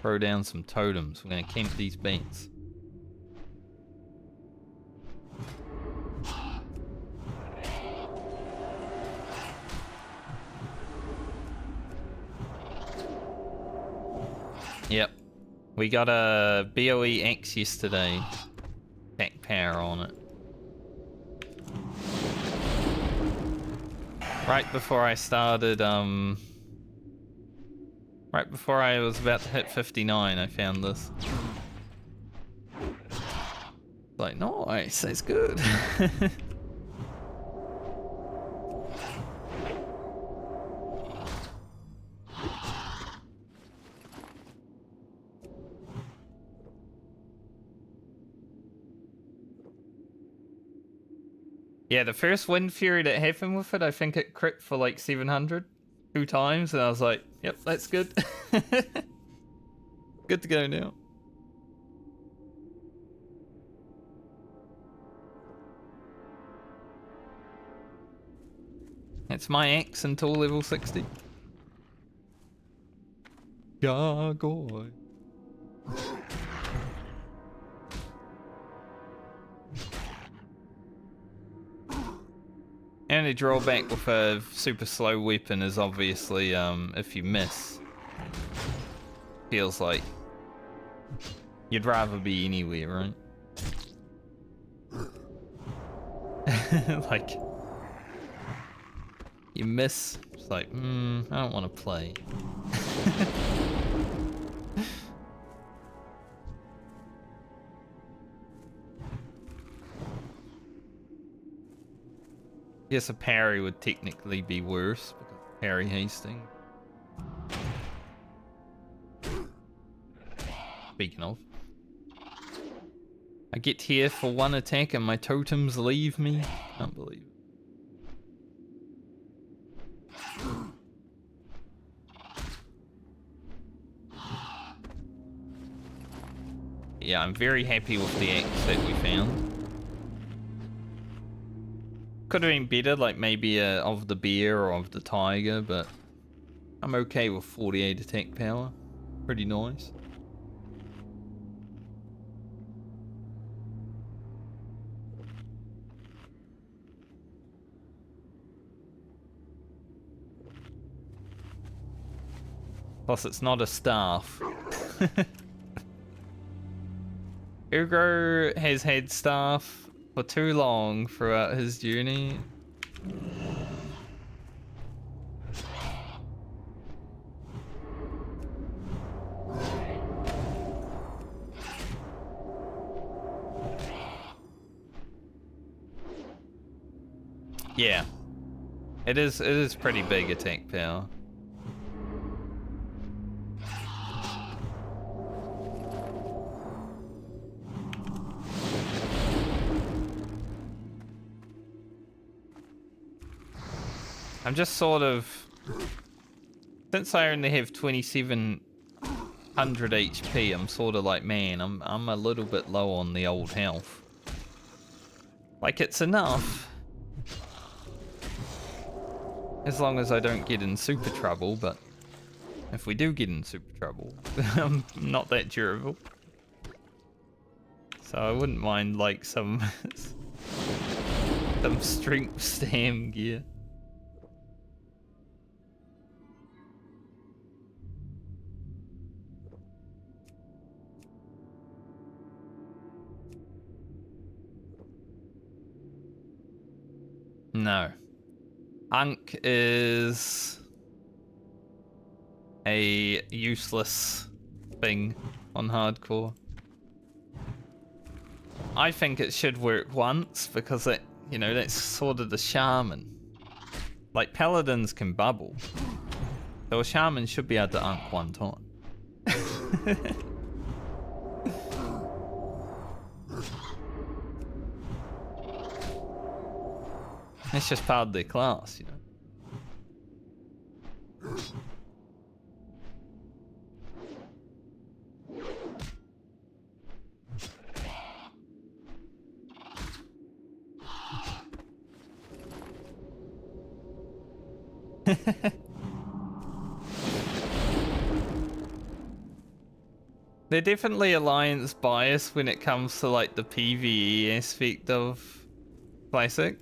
Throw down some totems. We're gonna camp these bats. Yep. We got a BOE X yesterday. Attack power on it. Right before I started, right before I was about to hit 59, I found this. Like, nice, that's good. Yeah, the first Wind Fury that happened with it, I think it crit for like 700 2 times, and I was like, yep, that's good. Good to go now. That's my axe until level 60. Gargoyle. And the drawback with a super slow weapon is obviously if you miss, feels like you'd rather be anywhere, right? Like you miss, it's like, I don't want to play. Yes, a parry would technically be worse because of parry hasting. Speaking of, I get here for one attack and my totems leave me. Can't believe it. Yeah, I'm very happy with the axe that we found. Could have been better, like maybe of the bear or of the tiger, but I'm okay with 48 attack power. Pretty nice. Plus, it's not a staff. Ugro has had staff for too long throughout his journey. Yeah. It is pretty big attack power. I'm just sort of, since I only have 2700 HP, I'm sort of like, man, I'm a little bit low on the old health. Like, it's enough, as long as I don't get in super trouble, but if we do get in super trouble, I'm not that durable. So I wouldn't mind like some strength stam gear. No. Unk is a useless thing on hardcore. I think it should work once because it, you know, that's sort of the Shaman. Like, Paladins can bubble. So a Shaman should be able to Unk one time. It's just part of their class, you know. They're definitely alliance bias when it comes to like the PvE aspect of Classic.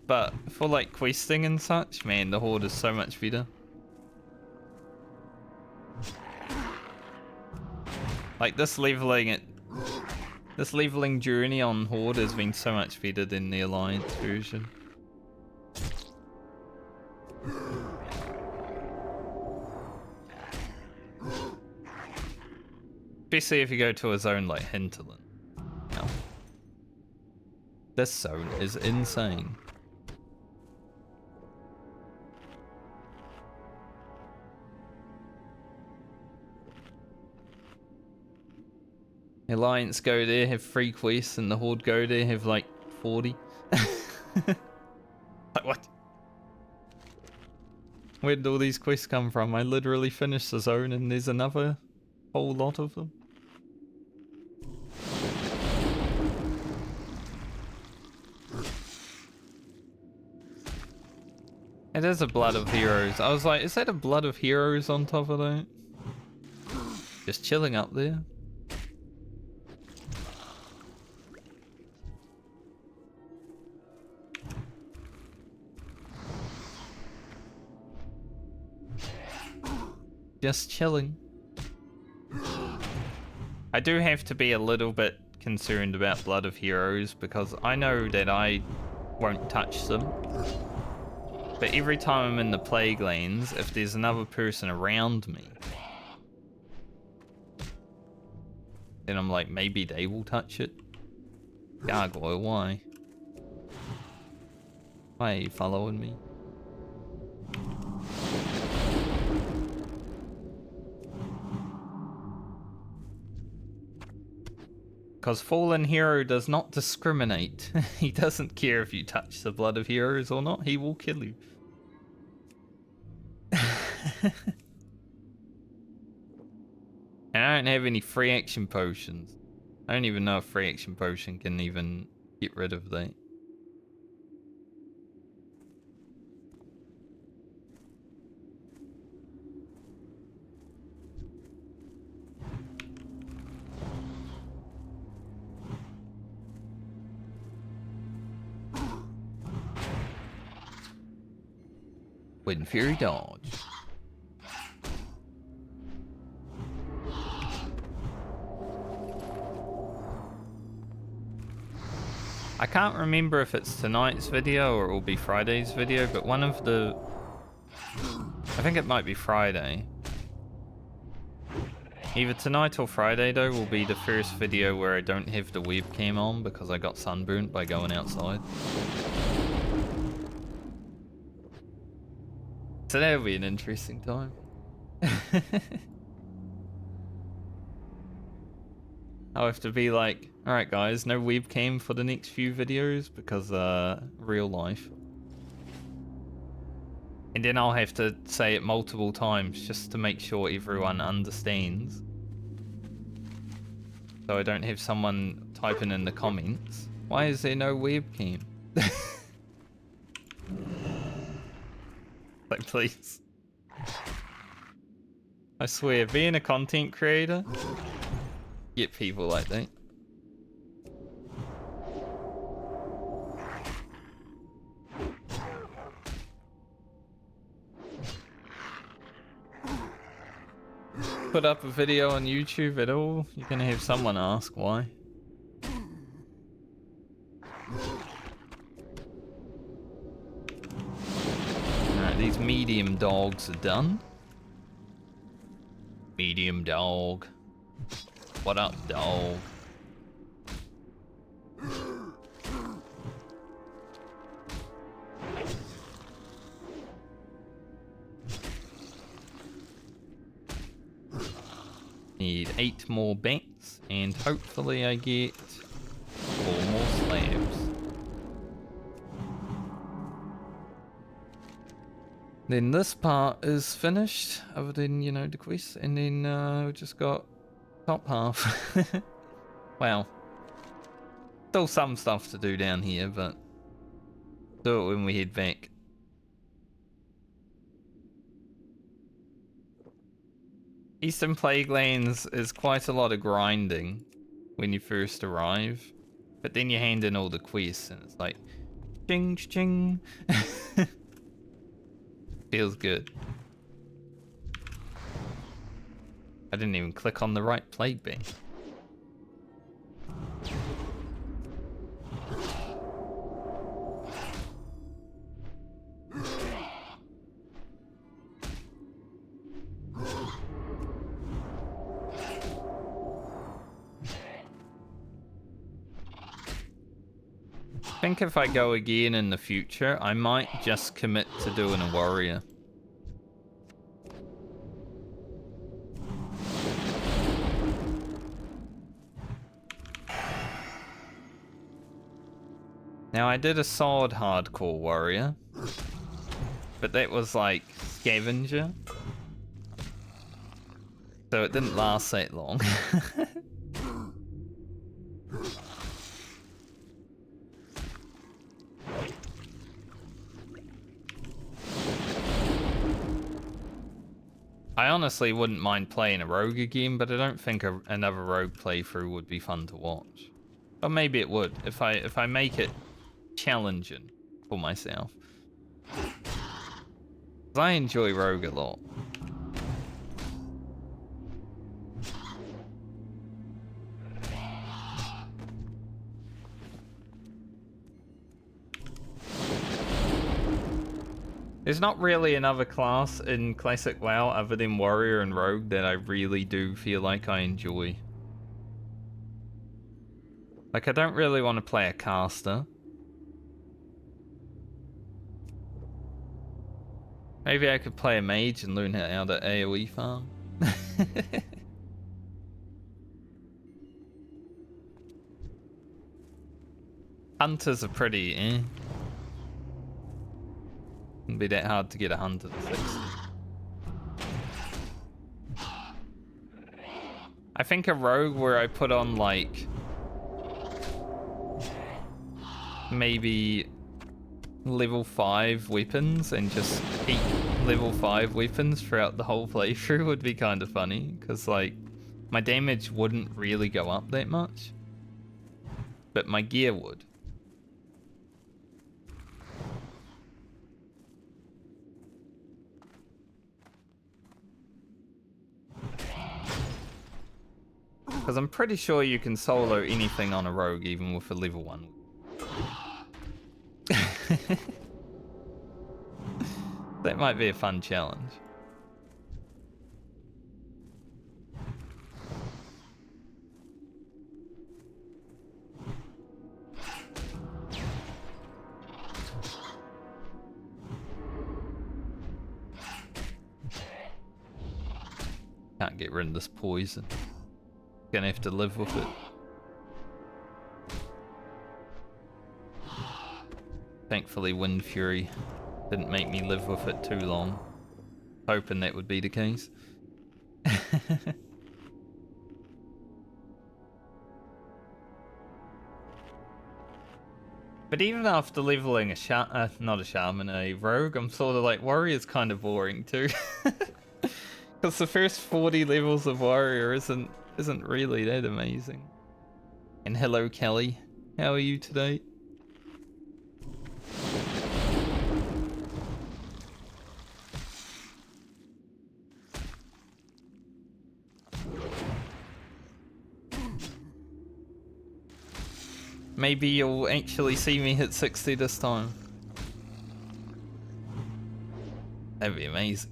But for like questing and such, man, the Horde is so much better. Like this leveling journey on Horde has been so much better than the Alliance version. Especially if you go to a zone like Hinterland. No. This zone is insane. Alliance go there, have 3 quests, and the Horde go there, have like 40. Like, what? Where did all these quests come from? I literally finished the zone and there's another whole lot of them. It is a Blood of Heroes. I was like, is that a Blood of Heroes on top of that? Just chilling up there. Just chilling. I do have to be a little bit concerned about Blood of Heroes because I know that I won't touch them. But every time I'm in the Plaguelands, if there's another person around me, then I'm like, maybe they will touch it. Gargoyle, why? Why are you following me? Because Fallen Hero does not discriminate. He doesn't care if you touch the Blood of Heroes or not, he will kill you. And I don't have any free action potions. I don't even know if free action potion can even get rid of that. Wind Fury dodge. I can't remember if it's tonight's video or it will be Friday's video, but one of the... I think it might be Friday. Either tonight or Friday though will be the first video where I don't have the webcam on because I got sunburnt by going outside. So that'll be an interesting time. I'll have to be like, alright guys, no webcam for the next few videos because real life. And then I'll have to say it multiple times just to make sure everyone understands. So I don't have someone typing in the comments, why is there no webcam? Like, please. I swear, being a content creator, get people like that. Put up a video on YouTube at all, you're gonna have someone ask why. Alright, these medium dogs are done. Medium dog. What up, dog? Need 8 more bats, and hopefully I get 4 more slabs. Then this part is finished, other than, you know, the quest, and then we just got top half. Wow. Still some stuff to do down here, but do it when we head back. Eastern Plaguelands is quite a lot of grinding when you first arrive, but then you hand in all the quests and it's like, ching ching. Feels good. I didn't even click on the right plague bank. I think if I go again in the future, I might just commit to doing a warrior. Now I did a sword hardcore warrior, but that was like scavenger, so it didn't last that long. I honestly wouldn't mind playing a rogue again, but I don't think another rogue playthrough would be fun to watch. Or maybe it would, if I make it challenging for myself. 'Cause I enjoy rogue a lot. There's not really another class in Classic WoW other than Warrior and Rogue that I really do feel like I enjoy. Like, I don't really want to play a caster. Maybe I could play a mage and learn how to AoE farm. Hunters are pretty, eh? Wouldn't be that hard to get a hunter to 60. I think a rogue where I put on like maybe level 5 weapons and just keep level 5 weapons throughout the whole playthrough would be kind of funny, because like my damage wouldn't really go up that much, but my gear would. Because I'm pretty sure you can solo anything on a rogue even with a level 1. That might be a fun challenge. Can't get rid of this poison. Gonna have to live with it. Thankfully, Wind Fury didn't make me live with it too long. Hoping that would be the case. But even after leveling not a shaman, a rogue, I'm sort of like, warrior's kind of boring too. Because the first 40 levels of warrior isn't really that amazing. And hello Kelly, how are you today? Maybe you'll actually see me hit 60 this time. That'd be amazing.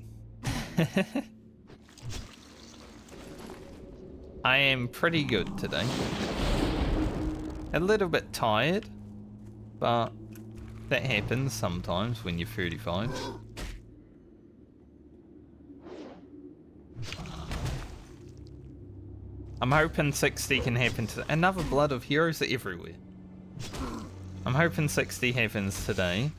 I am pretty good today. A little bit tired, but that happens sometimes when you're 35. I'm hoping 60 can happen today. Another Blood of Heroes are everywhere. I'm hoping 60 happens today.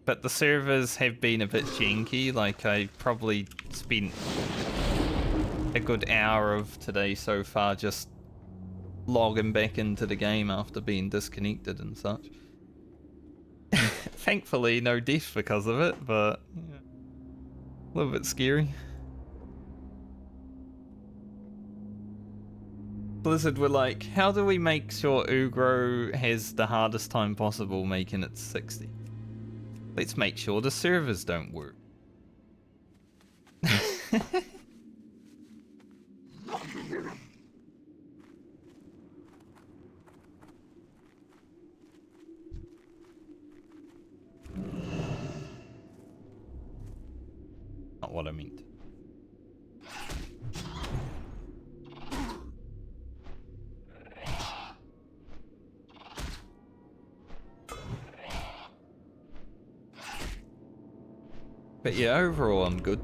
But the servers have been a bit janky, like I probably spent a good hour of today so far just logging back into the game after being disconnected and such. Thankfully no deaths because of it, but yeah, a little bit scary. Blizzard were like, how do we make sure Ugro has the hardest time possible making it 60? Let's make sure the servers don't work. Not what I meant. But yeah, overall I'm good.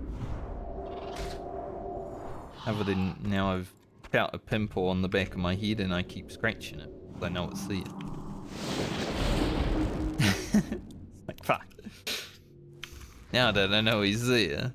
Other than now I've got a pimple on the back of my head and I keep scratching it. I know it's there. It's like, fuck. Now that I know he's there.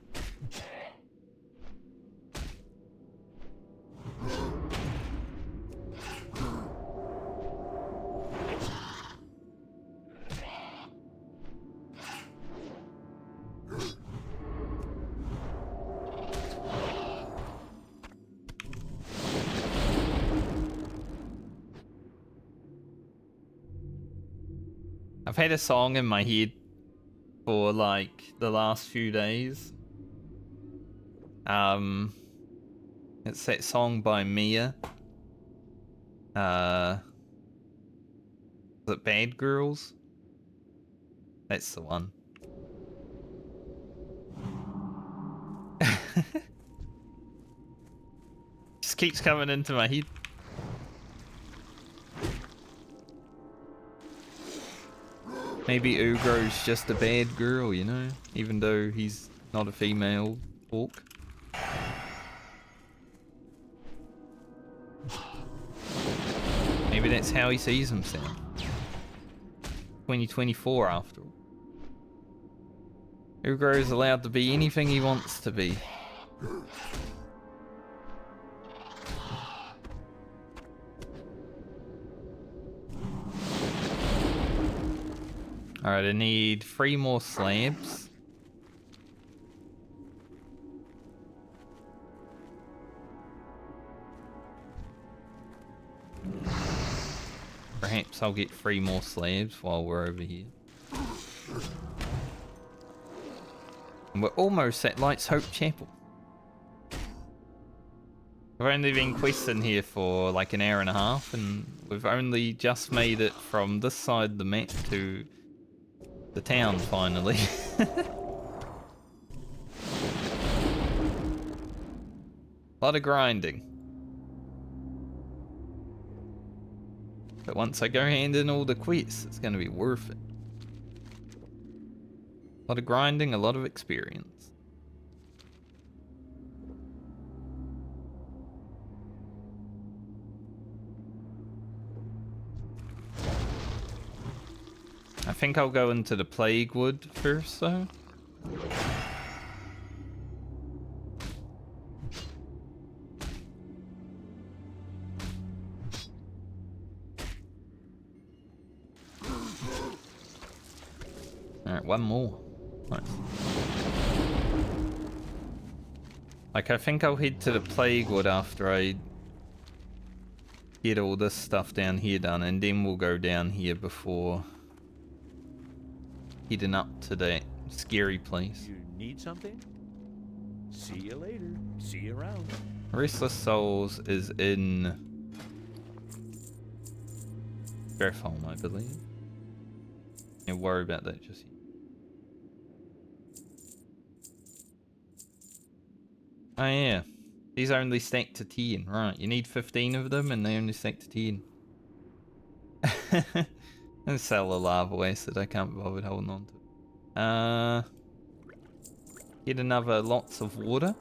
I've had a song in my head for like the last few days. It's that song by Mia. Is it Bad Girls? That's the one. Just keeps coming into my head. Maybe Ugro's just a bad girl, you know? Even though he's not a female orc. Maybe that's how he sees himself. 2024 after all. Ugro's allowed to be anything he wants to be. Alright, I need 3 more slabs. Perhaps I'll get 3 more slabs while we're over here. And we're almost at Light's Hope Chapel. I've only been questing here for like an hour and a half, and we've only just made it from this side of the map to the town finally. A lot of grinding. But once I go hand in all the quests, it's going to be worth it. A lot of grinding, a lot of experience. I think I'll go into the Plague Wood first, though. Alright, one more. Nice. Like, I think I'll head to the Plague Wood after I get all this stuff down here done, and then we'll go down here before heading up to that scary place. You need something? See you later. See you around. Restless Souls is in Grafholm, I believe. Don't worry about that just yet. Oh yeah, these are only stacked to 10. Right, you need 15 of them and they only stack to 10. And sell a lava acid, I can't be bothered holding on to it. Get another lots of water.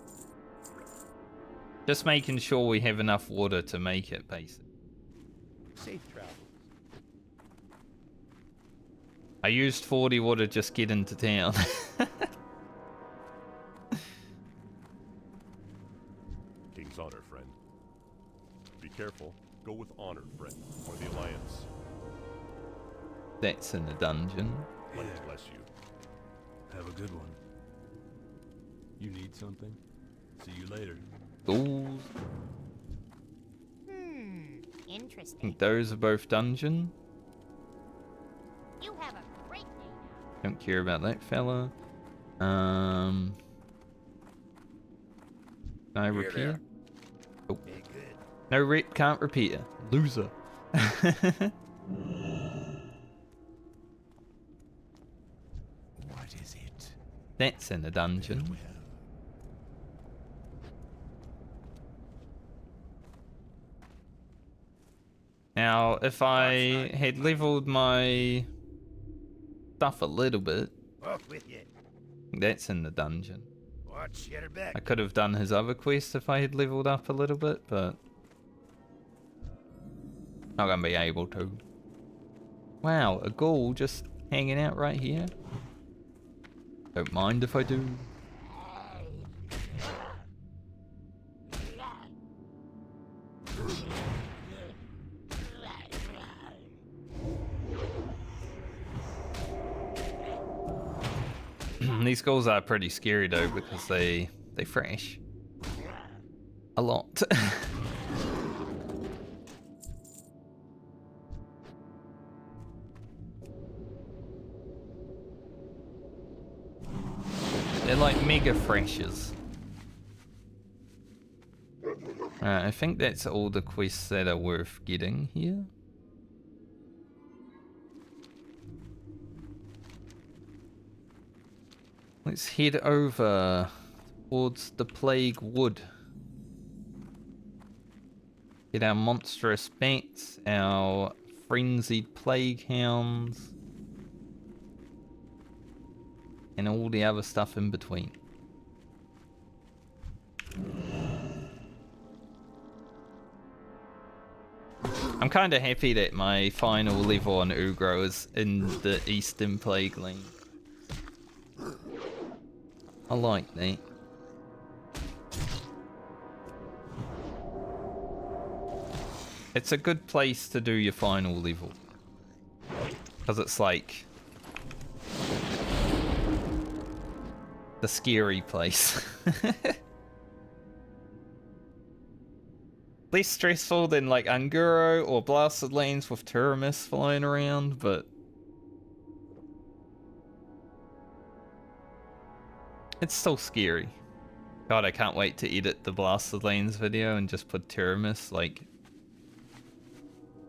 Just making sure we have enough water to make it, basically. Safe travel. I used 40 water just get into town. King's honor, friend. Be careful. Go with honor, friend, for the Alliance. That's in the dungeon. Light bless you. Have a good one. You need something? See you later. Ghouls. I Interesting. think those are both dungeon. You have a great day now. Don't care about that fella. Can I repair? Oh. No rep, can't repair. Loser. What is it? That's in the dungeon. Well, Now, if I had leveled my stuff a little bit, Off with you. that's in the dungeon. Watch your back. I could have done his other quest if I had leveled up a little bit, but not gonna be able to. Wow, a ghoul just hanging out right here. Don't mind if I do. These ghouls are pretty scary though because they fresh a lot. They're like mega freshes. I think that's all the quests that are worth getting here. Let's head over towards the Plague Wood. Get our monstrous bats, our frenzied plague hounds, and all the other stuff in between. I'm kind of happy that my final level on Ugro is in the Eastern Plaguelands. I like that. It's a good place to do your final level. Because it's like the scary place. Less stressful than like Anguro or Blasted Lands with Turamis flying around, but it's still scary. God, I can't wait to edit the Blasted Lands video and just put Turamis like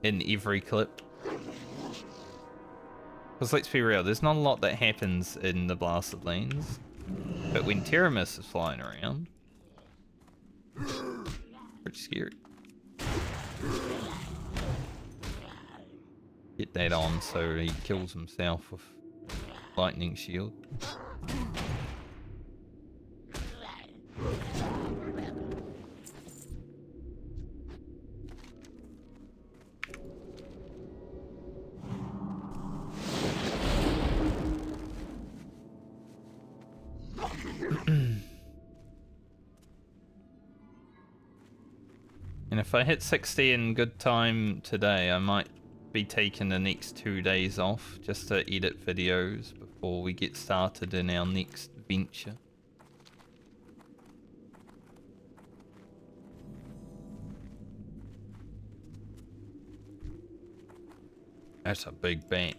in every clip. Because let's be real, there's not a lot that happens in the Blasted Lands, but when Turamis is flying around, pretty scary. Get that on so he kills himself with lightning shield. And if I hit 60 in good time today, I might be taking the next 2 days off just to edit videos before we get started in our next venture. That's a big bat.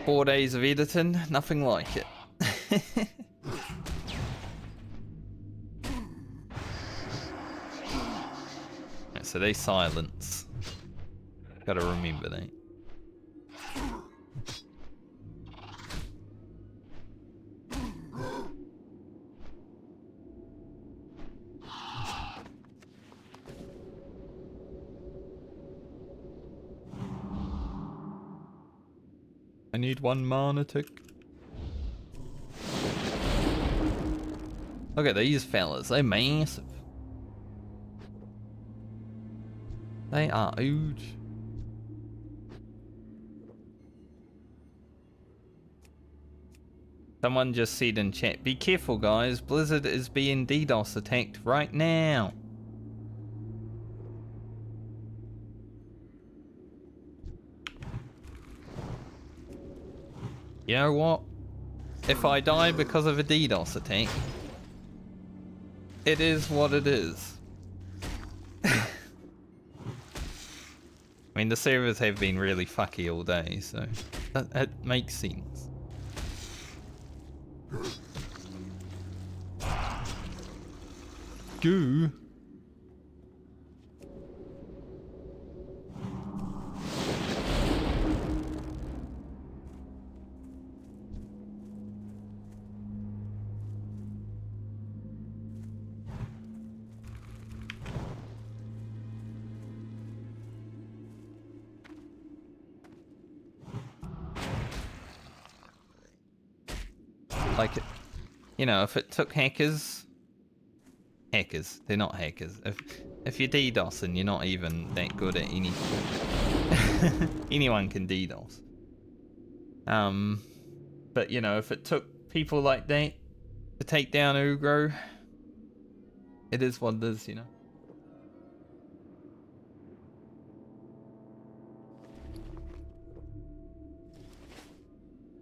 4 days of editing, nothing like it. So they silence. Gotta remember that. I need 1 mana tick. Look at these fellas, they're massive. They are huge. Someone just said in chat, be careful guys, Blizzard is being DDoS attacked right now. You know what? If I die because of a DDoS attack, it is what it is. I mean, the servers have been really fucky all day, so that makes sense. Goo. Like, you know, if it took hackers, they're not hackers. If you're DDoS and you're not even that good at anything, anyone can DDoS. But you know, if it took people like that to take down Ugro, it is what it is, you know.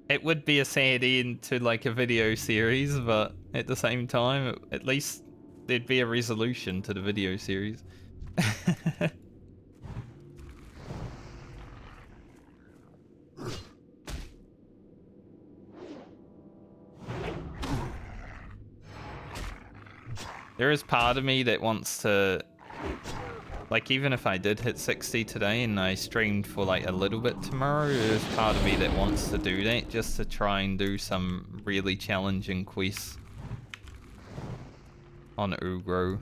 It would be a sad end to like a video series, but at the same time, at least there'd be a resolution to the video series. There is part of me that wants to, like, even if I did hit 60 today and I streamed for like a little bit tomorrow, there's part of me that wants to do that just to try and do some really challenging quests on Ugro.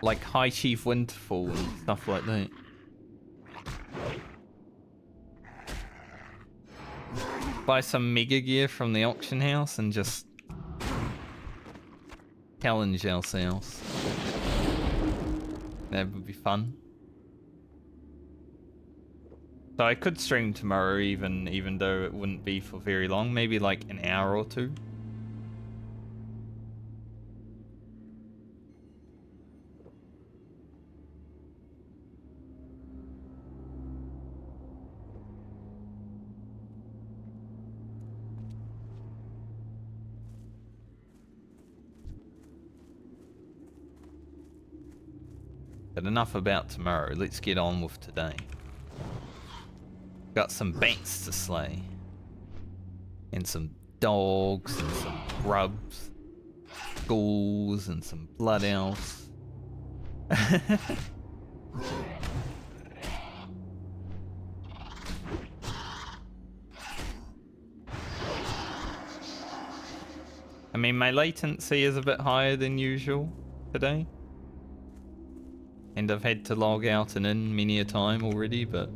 Like High Chief Winterfall and stuff like that. Buy some mega gear from the auction house and just challenge ourselves. That would be fun. So I could stream tomorrow even though it wouldn't be for very long, maybe like an hour or 2. But enough about tomorrow, let's get on with today. Got some bats to slay. And some dogs, and some grubs, ghouls, and some blood elves. I mean, my latency is a bit higher than usual today. And I've had to log out and in many a time already, but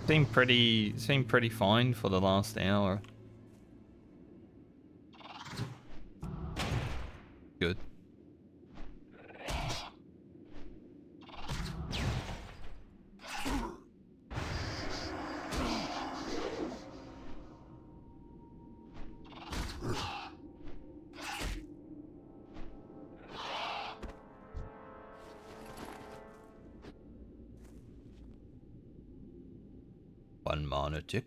seemed pretty fine for the last hour. Good. lunatic.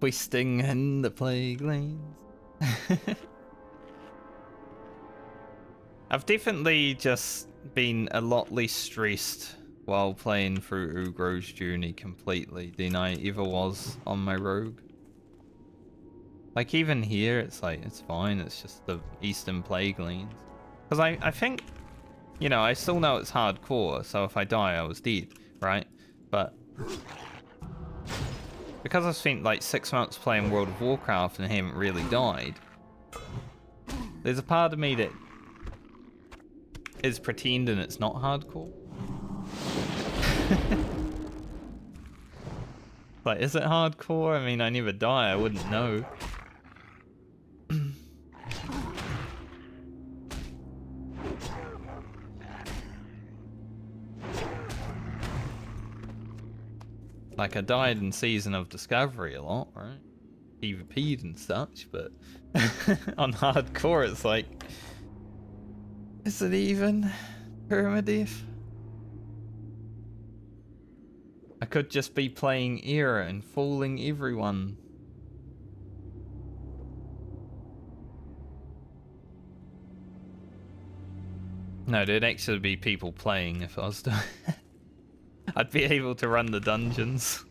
Questing in the Plaguelands. I've definitely just been a lot less stressed while playing through Ugro's journey completely than I ever was on my rogue. Like even here, it's like, it's fine, it's just the Eastern Plaguelands. Because I think, you know, I still know it's hardcore, so if I die, I was dead, right? But because I've spent like 6 months playing World of Warcraft and haven't really died, there's a part of me that is pretending it's not hardcore. Like, is it hardcore? I mean, I never die, I wouldn't know. Like, I died in Season of Discovery a lot, right? PvP'd and such, but on hardcore it's like, is it even permadeath? I could just be playing Era and fooling everyone. No, there'd actually be people playing if I was doing I'd be able to run the dungeons.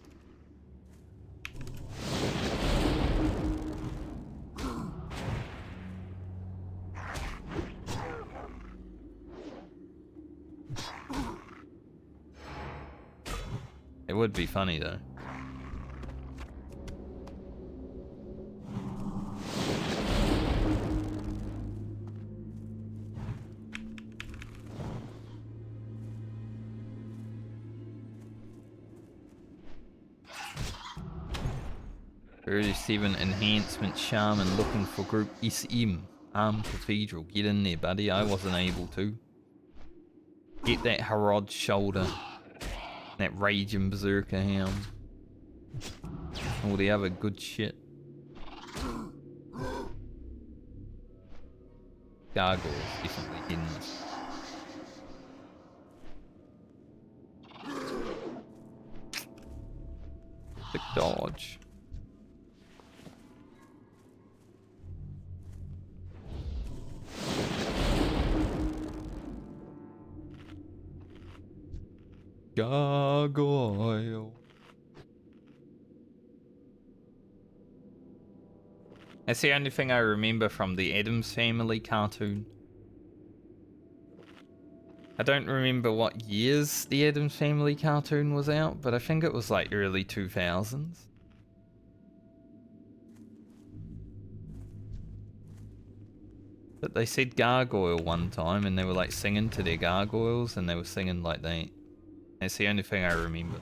It would be funny though. "37 enhancement Shaman looking for group SM. Armed Cathedral. Get in there, buddy. I wasn't able to. Get that Harrod's shoulder. That Raging Berserker Hound. All the other good shit. Gargoyles definitely hidden. Quick dodge. Gargoyle. That's the only thing I remember from the Addams Family cartoon. I don't remember what years the Addams Family cartoon was out, but I think it was like early 2000s. But they said gargoyle one time and they were like singing to their gargoyles and they were singing like that. That's the only thing I remember.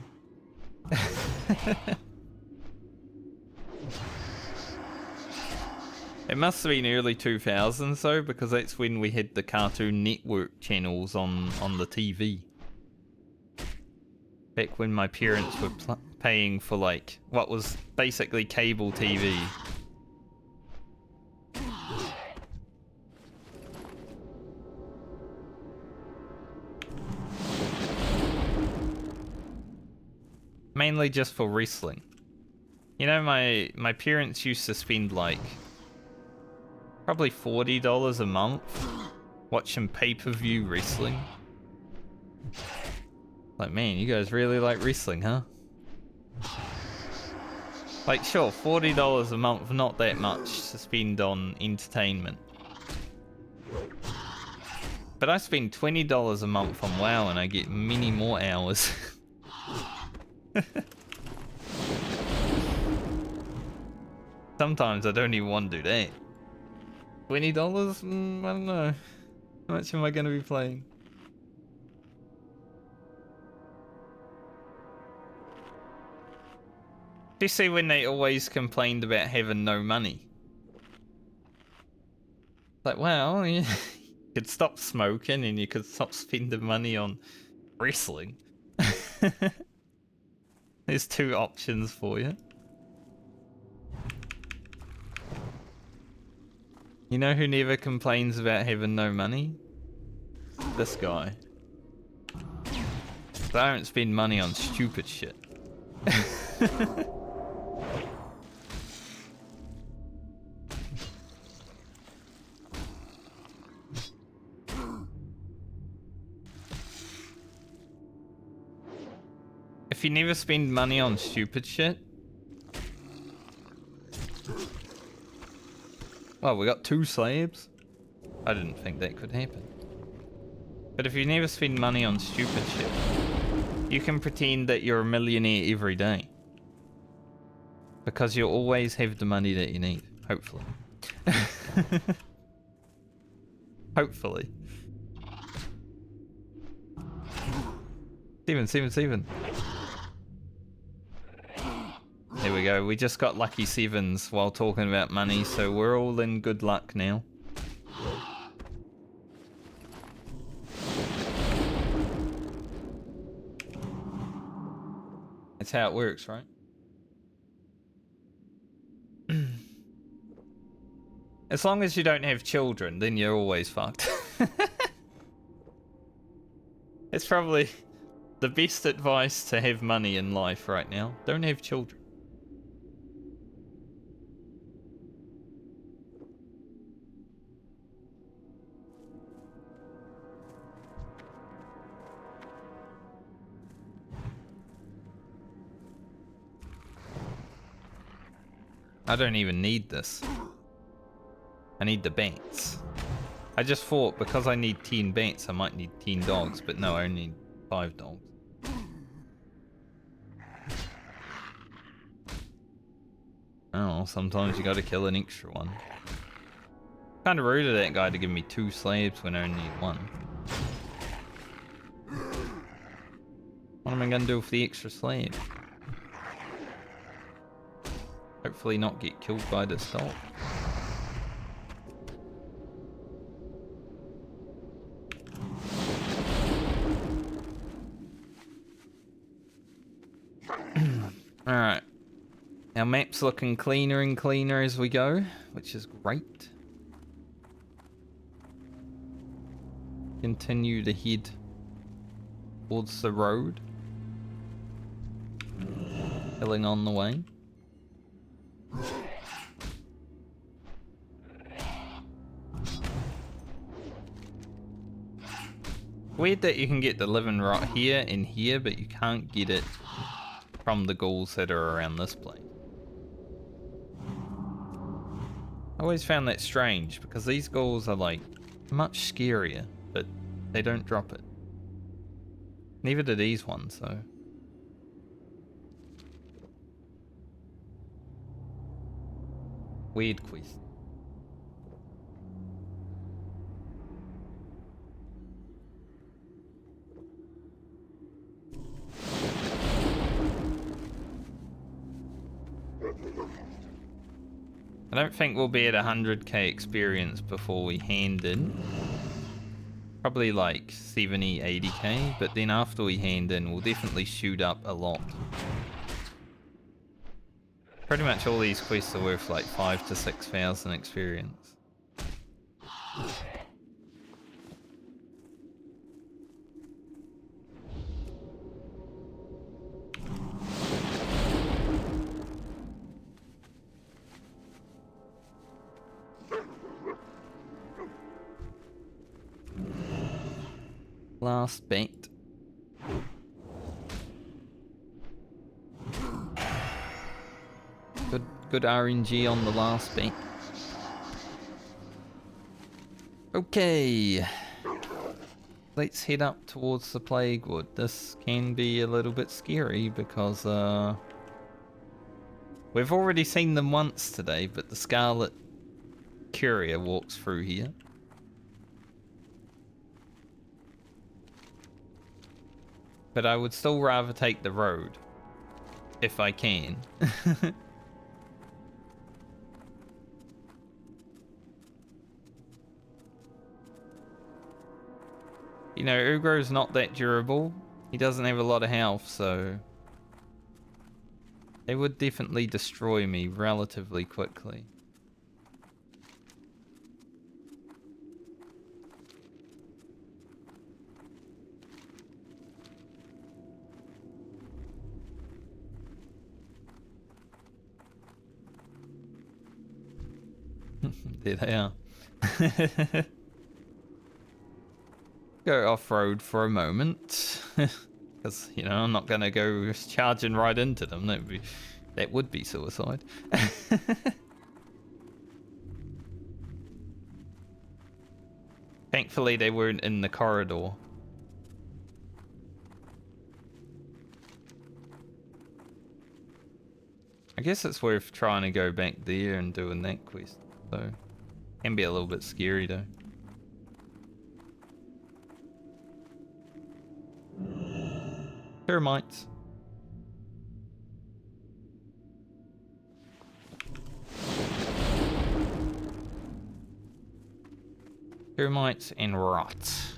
It must have been early 2000s though, because that's when we had the Cartoon Network channels on the TV. Back when my parents were paying for like, what was basically cable TV. Mainly just for wrestling. You know, my parents used to spend like probably $40 a month watching pay-per-view wrestling. Like, man, you guys really like wrestling, huh? Like, sure, $40 a month, not that much to spend on entertainment. But I spend $20 a month on WoW and I get many more hours. Sometimes I don't even want to do that. $20? I don't know. How much am I going to be playing? Do you see when they always complained about having no money? Like, well, you could stop smoking and you could stop spending money on wrestling. There's two options for you. You know who never complains about having no money? This guy. So I don't spend money on stupid shit. If you never spend money on stupid shit... Well, we got 2 slabs. I didn't think that could happen. But if you never spend money on stupid shit, you can pretend that you're a millionaire every day. Because you'll always have the money that you need. Hopefully. Hopefully. 7. There we go. We just got lucky 7s while talking about money, so we're all in good luck now. That's how it works, right? As long as you don't have children, then you're always fucked. It's probably the best advice to have money in life right now. Don't have children. I don't even need this. I need the bats. I just thought because I need 10 bats I might need 10 dogs, but no, I only need 5 dogs. Oh, sometimes you gotta kill an extra one. Kinda rude of that guy to give me 2 slabs when I only need 1. What am I gonna do with the extra slave? Hopefully not get killed by this dog. Alright. Our map's looking cleaner and cleaner as we go, which is great. Continue to head towards the road. Killing on the way. Weird that you can get the living rot here and here, but you can't get it from the ghouls that are around this place. I always found that strange, because these ghouls are like much scarier, but they don't drop it. Neither do these ones, though. Weird quest. I don't think we'll be at 100k experience before we hand in. Probably like 70, 80k, but then after we hand in, we'll definitely shoot up a lot. Pretty much all these quests are worth like 5,000 to 6,000 experience. Last bait. Good RNG on the last bait. Okay. Let's head up towards the Plaguewood. This can be a little bit scary because we've already seen them once today, but the Scarlet Courier walks through here. But I would still rather take the road, if I can. You know, Ugro's not that durable. He doesn't have a lot of health, so they would definitely destroy me relatively quickly. There they are. Go off-road for a moment. Because, you know, I'm not going to go charging right into them. That would be suicide. Thankfully, they weren't in the corridor. I guess it's worth trying to go back there and doing that quest. So, can be a little bit scary though. Termites. Termites and rots.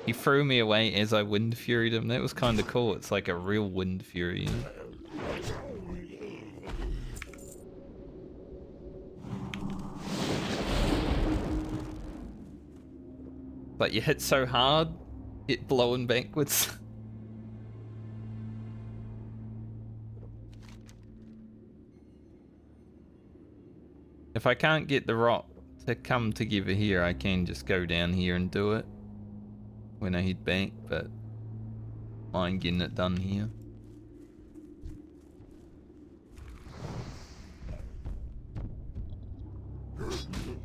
He threw me away as I wind furied him. That was kind of cool. It's like a real wind fury. You know? But you hit so hard, it blowing backwards. If I can't get the rock to come together here, I can just go down here and do it when I head back, but mind getting it done here.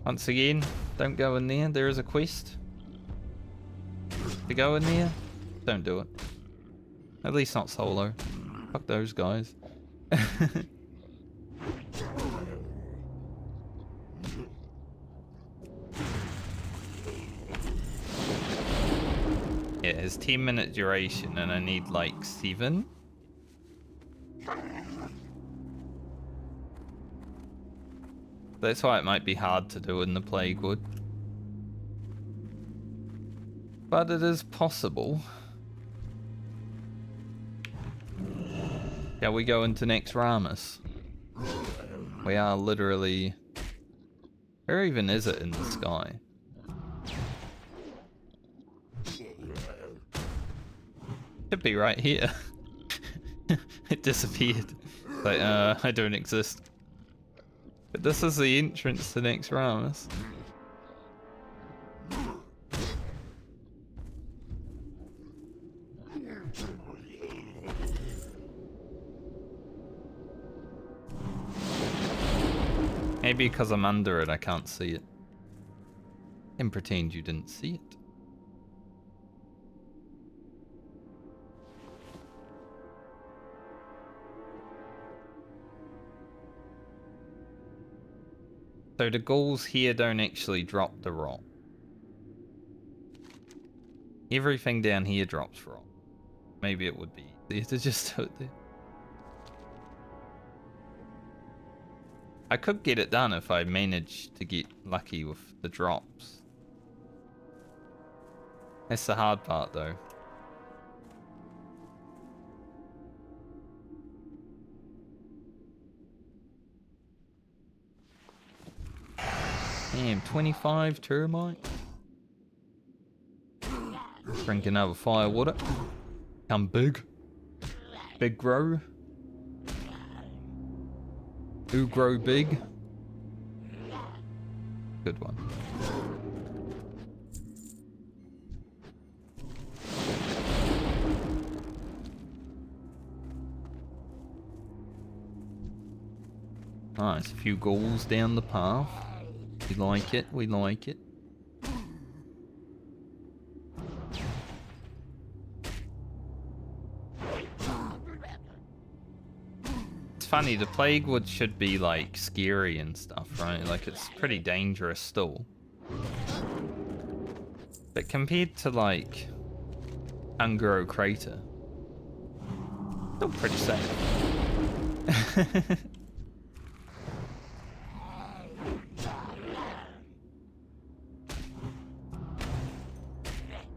Once again, don't go in there. There is a quest to go in there. Don't do it. At least not solo. Fuck those guys. Yeah, it's 10-minute duration and I need like 7. That's why it might be hard to do in the Plaguewood. But it is possible. Shall we go into next Ramus? We are literally... Where even is it in the sky? Should be right here. It disappeared. Like, I don't exist. But this is the entrance to next Ramus. Maybe because I'm under it, I can't see it. And pretend you didn't see it. So the ghouls here don't actually drop the rock. Everything down here drops rock. Maybe it would be easier to just do it there. I could get it done if I managed to get lucky with the drops. That's the hard part though. Damn, 25 termites. Drink another fire water. Come big. Big grow. Who grow big? Good one. Nice, a few ghouls down the path. We like it, we like it. It's funny, the Plaguewood should be like scary and stuff, right? Like it's pretty dangerous still. But compared to like Ungro Crater, still pretty safe.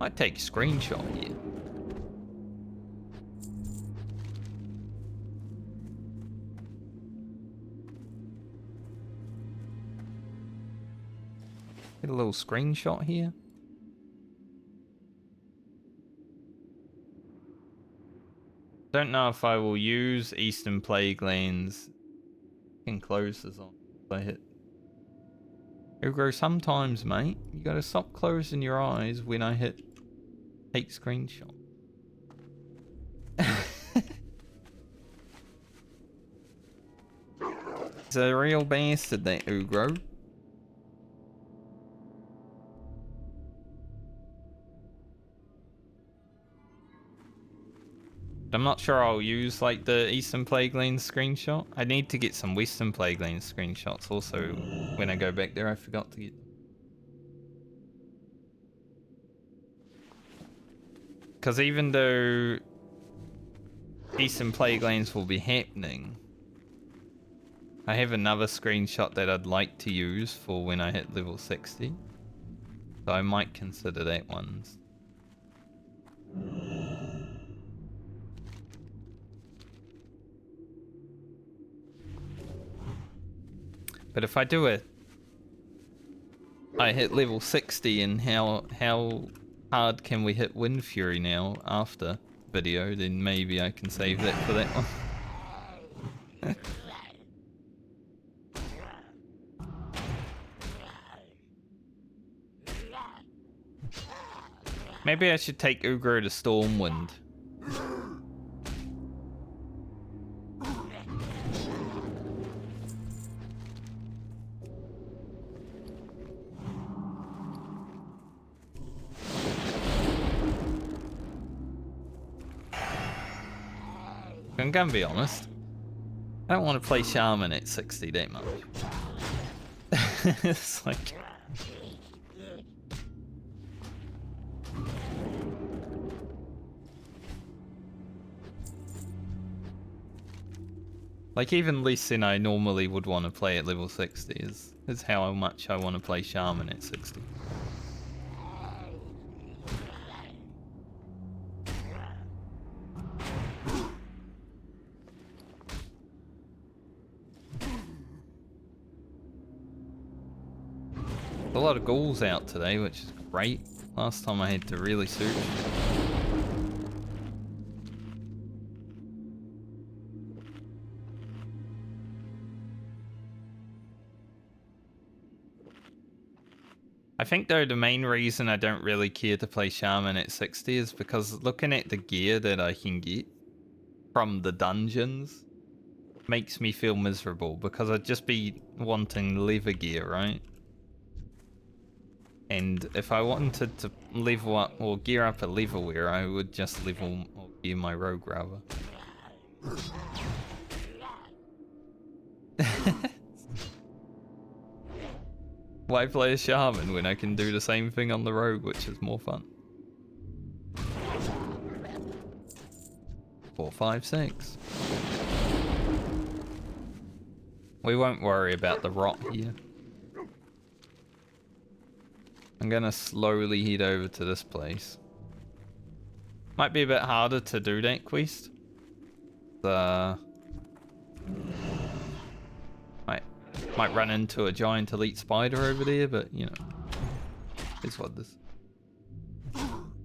Might take a screenshot here. Get a little screenshot here. Don't know if I will use Eastern Plaguelands. Can close this on if I hit. Ugro, sometimes, mate, you gotta stop closing your eyes when I hit take screenshot. He's a real bastard, that Ugro. I'm not sure I'll use like the Eastern Plaguelands screenshot. I need to get some Western Plaguelands screenshots also. When I go back there, I forgot to get them. Because even though Eastern Plaguelands will be happening, I have another screenshot that I'd like to use for when I hit level 60. So I might consider that one. But if I do it, I hit level 60, and how hard can we hit Wind Fury now after video, then maybe I can save that for that one. Maybe I should take Ugro to Stormwind. I'm gonna be honest. I don't want to play Shaman at 60 that much. It's like... Like even less than I normally would want to play at level 60 is how much I want to play Shaman at 60. A lot of ghouls out today, which is great. Last time I had to really search. I think though the main reason I don't really care to play Shaman at 60 is because looking at the gear that I can get from the dungeons makes me feel miserable, because I'd just be wanting leather gear, right? And if I wanted to level up or gear up a leatherware, I would just level or gear my rogue rather. Why play a Shaman when I can do the same thing on the rogue, which is more fun? 4, 5, 6. We won't worry about the rot here. I'm gonna slowly head over to this place. Might be a bit harder to do that quest. Might run into a giant elite spider over there, but you know, it's what this.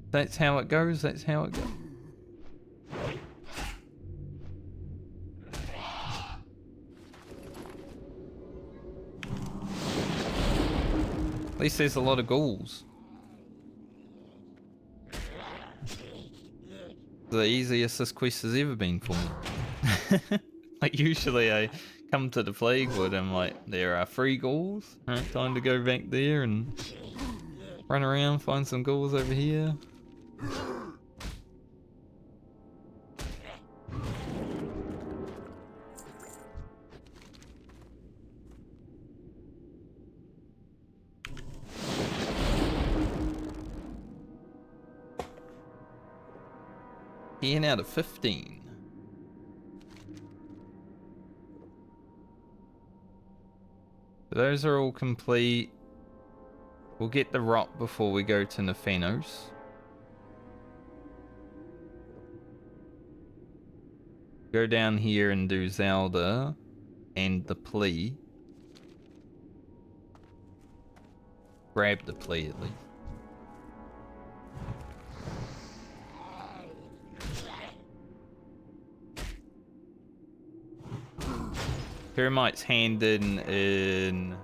That's how it goes. That's how it goes. At least there's a lot of ghouls. The easiest this quest has ever been for me. Like usually I come to the Plaguewood and I'm like, there are 3 ghouls. Alright, time to go back there and run around, find some ghouls over here. Here out of 15. Those are all complete. We'll get the rot before we go to Nephanos. Go down here and do Zelda and the plea. Grab the plea at least. Termites hand in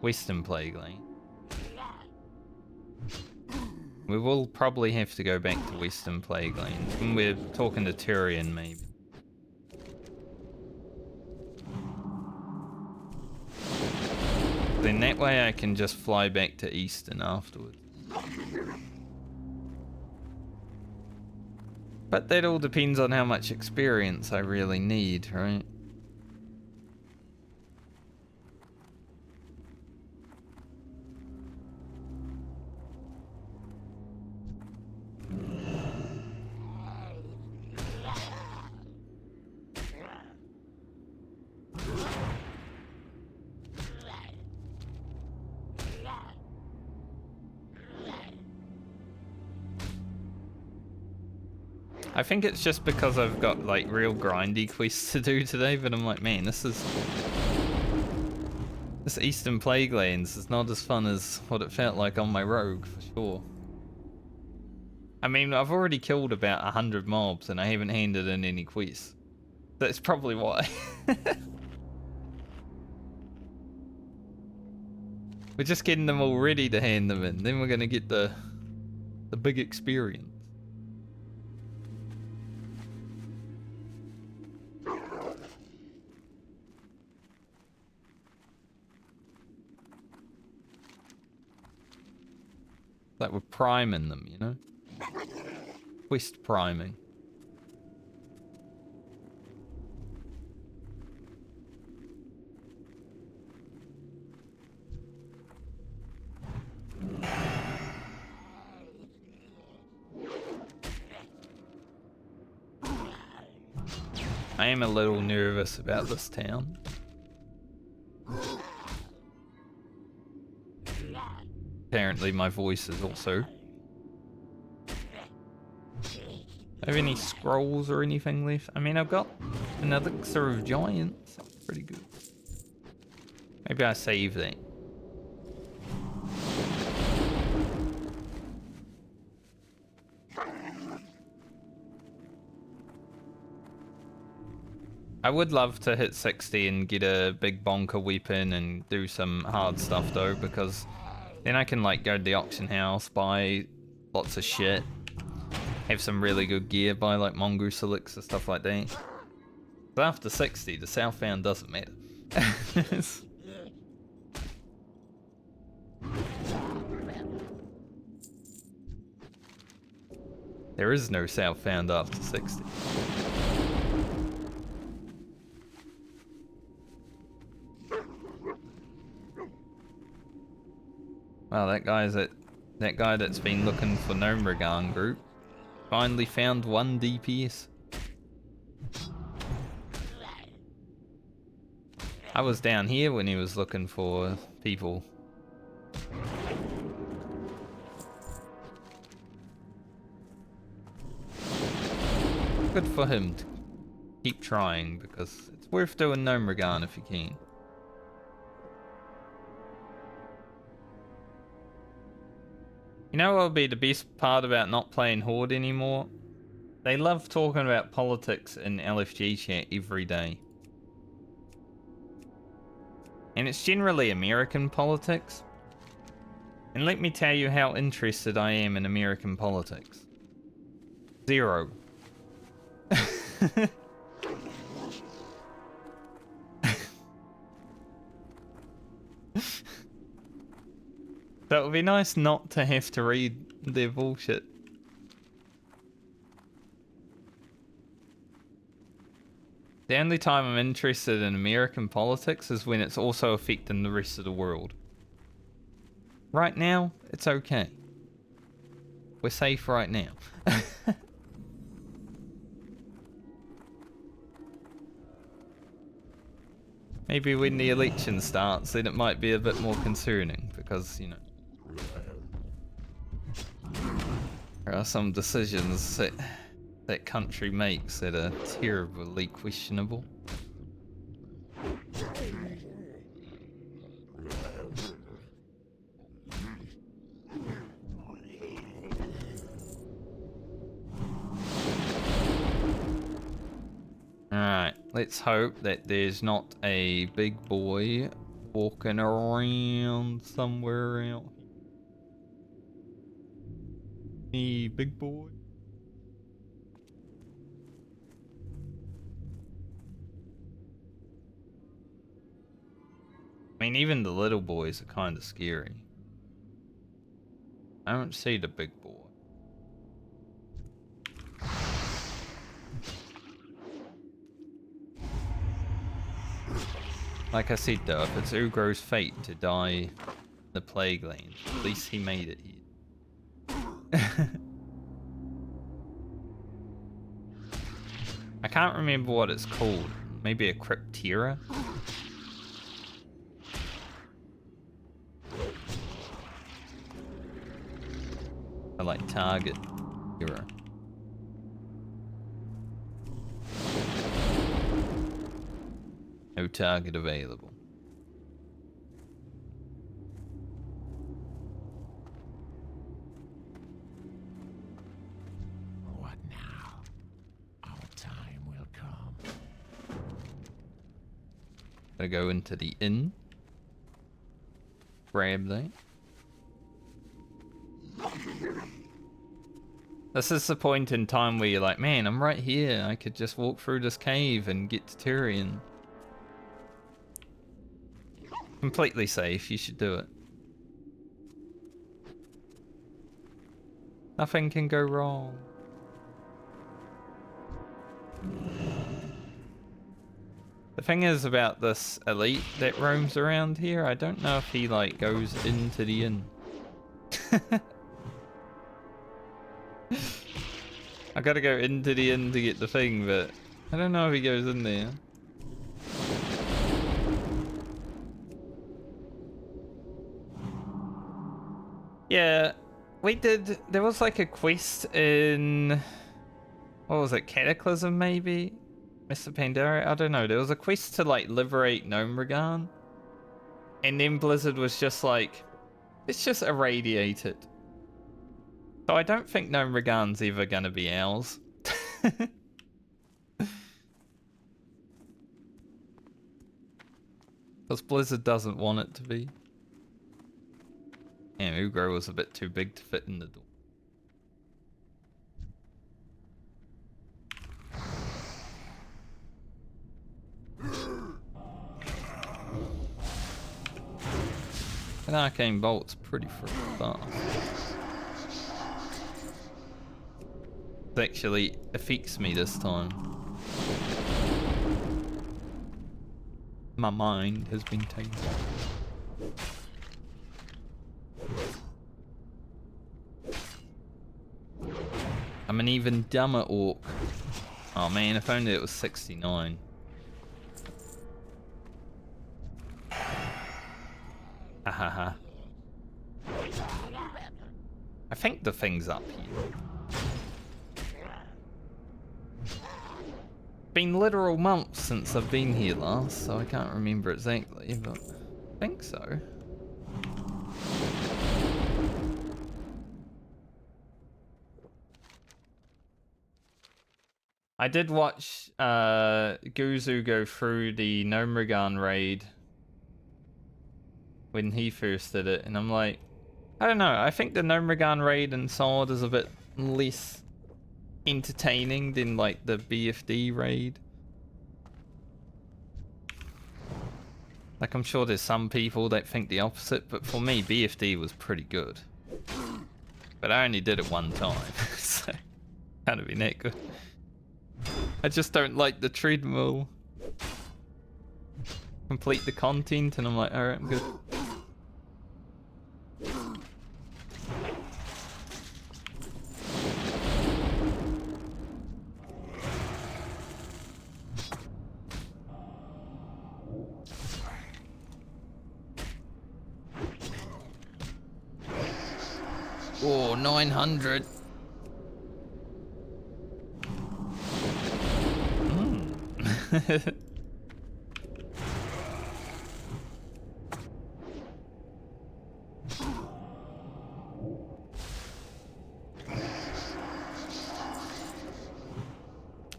Western Plagueland. We will probably have to go back to Western Plagueland when we're talking to Tyrion, maybe. Then that way I can just fly back to Eastern afterwards. But that all depends on how much experience I really need, right? I think it's just because I've got like real grindy quests to do today, but I'm like, man, this Eastern Plaguelands is not as fun as what it felt like on my rogue, for sure. I mean, I've already killed about 100 mobs and I haven't handed in any quests. That's probably why. We're just getting them all ready to hand them in, then we're gonna get the big experience. Like we're priming them, you know? Quest priming. I am a little nervous about this town. Apparently my voice is also. Have any scrolls or anything left? I mean, I've got another elixir of giants. That's pretty good. Maybe I save that. I would love to hit 60 and get a big bonker weapon and do some hard stuff though, because then I can like go to the auction house, buy lots of shit, have some really good gear, buy like mongoose elixir, stuff like that. But after 60, the southbound doesn't matter. There is no southbound after 60. Wow, that guy that's been looking for Gnomeregan group finally found 1 DPS. I was down here when he was looking for people. Good for him to keep trying, because it's worth doing Gnomeregan if you can. You know what would be the best part about not playing Horde anymore? They love talking about politics in LFG chat every day. And it's generally American politics. And let me tell you how interested I am in American politics. 0. That would be nice not to have to read their bullshit. The only time I'm interested in American politics is when it's also affecting the rest of the world. Right now, it's okay. We're safe right now. Maybe when the election starts, then it might be a bit more concerning, because, you know, there are some decisions that country makes that are terribly questionable. Alright. let's hope that there's not a big boy walking around somewhere out here. Hey, big boy. I mean, even the little boys are kind of scary. I don't see the big boy. Like I said though, if it's Ugro's fate to die in the Plaguelands, at least he made it here. I can't remember what it's called. Maybe a Cryptera? I like target hero. No target available. What now? Our time will come. Gotta go into the inn. Grab that. This is the point in time where you're like, man, I'm right here. I could just walk through this cave and get to Tyrion. Completely safe, you should do it. Nothing can go wrong. The thing is about this elite that roams around here, I don't know if he like goes into the inn. I gotta go into the inn to get the thing, but I don't know if he goes in there. Yeah, we did. There was like a quest in. What was it? Cataclysm, maybe? Mr. Pandaria? I don't know. There was a quest to like liberate Gnomeregan. And then Blizzard was just like, let's just irradiate it. So I don't think Gnomeregan's ever gonna be ours. Because Blizzard doesn't want it to be. Yeah, Ugro was a bit too big to fit in the door. An arcane bolt's pretty freaking fast. It actually affects me this time. My mind has been taken. I'm an even dumber orc. Oh man, if only it was 69. Hahaha. I think the thing's up here. Been literal months since I've been here last, so I can't remember exactly, but I think so. I did watch Guzu go through the Gnomeregan raid when he first did it, and I'm like, I don't know, I think the Gnomeregan raid in Sword is a bit less entertaining than like the BFD raid. Like, I'm sure there's some people that think the opposite, but for me, BFD was pretty good. But I only did it one time, so can't have been that good. I just don't like the treadmill. Complete the content, and I'm like, alright, I'm good. Oh, 900.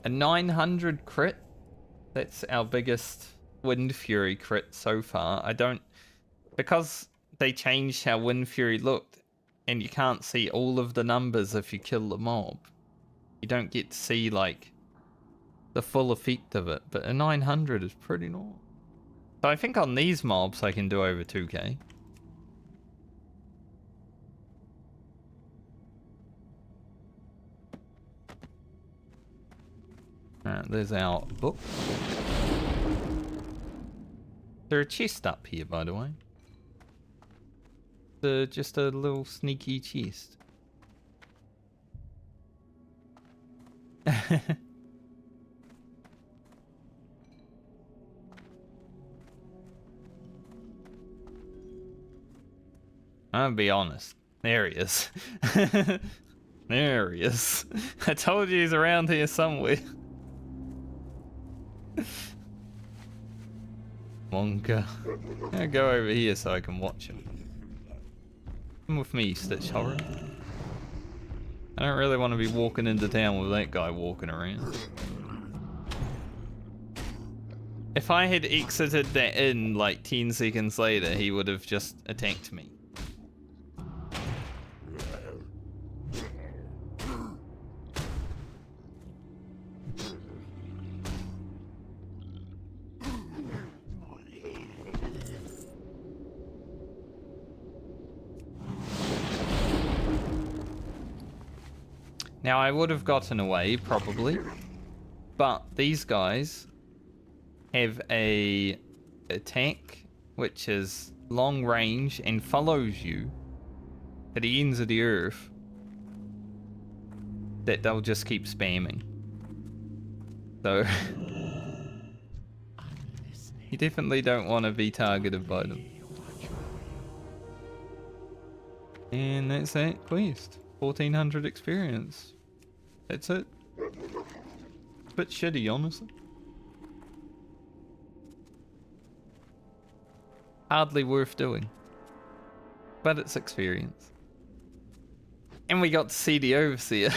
A 900 crit? That's our biggest Wind Fury crit so far. I don't... Because they changed how Wind Fury looked, and you can't see all of the numbers if you kill the mob. You don't get to see, like, the full effect of it. But a 900 is pretty nice. So I think on these mobs I can do over 2k. Alright, there's our book. There's a chest up here, by the way. Just a little sneaky chest. I'll be honest. There he is. There he is. I told you he's around here somewhere. Wonka. I'll go over here so I can watch him. Come with me, Stitch Horror. I don't really want to be walking into town with that guy walking around. If I had exited that inn like 10 seconds later, he would have just attacked me. Now, I would have gotten away, probably, but these guys have a attack which is long range and follows you to the ends of the earth that they'll just keep spamming. So, you definitely don't want to be targeted by them. And that's that quest. 1400 experience. That's it. Bit shitty, honestly. Hardly worth doing. But it's experience. And we got to see the Overseer.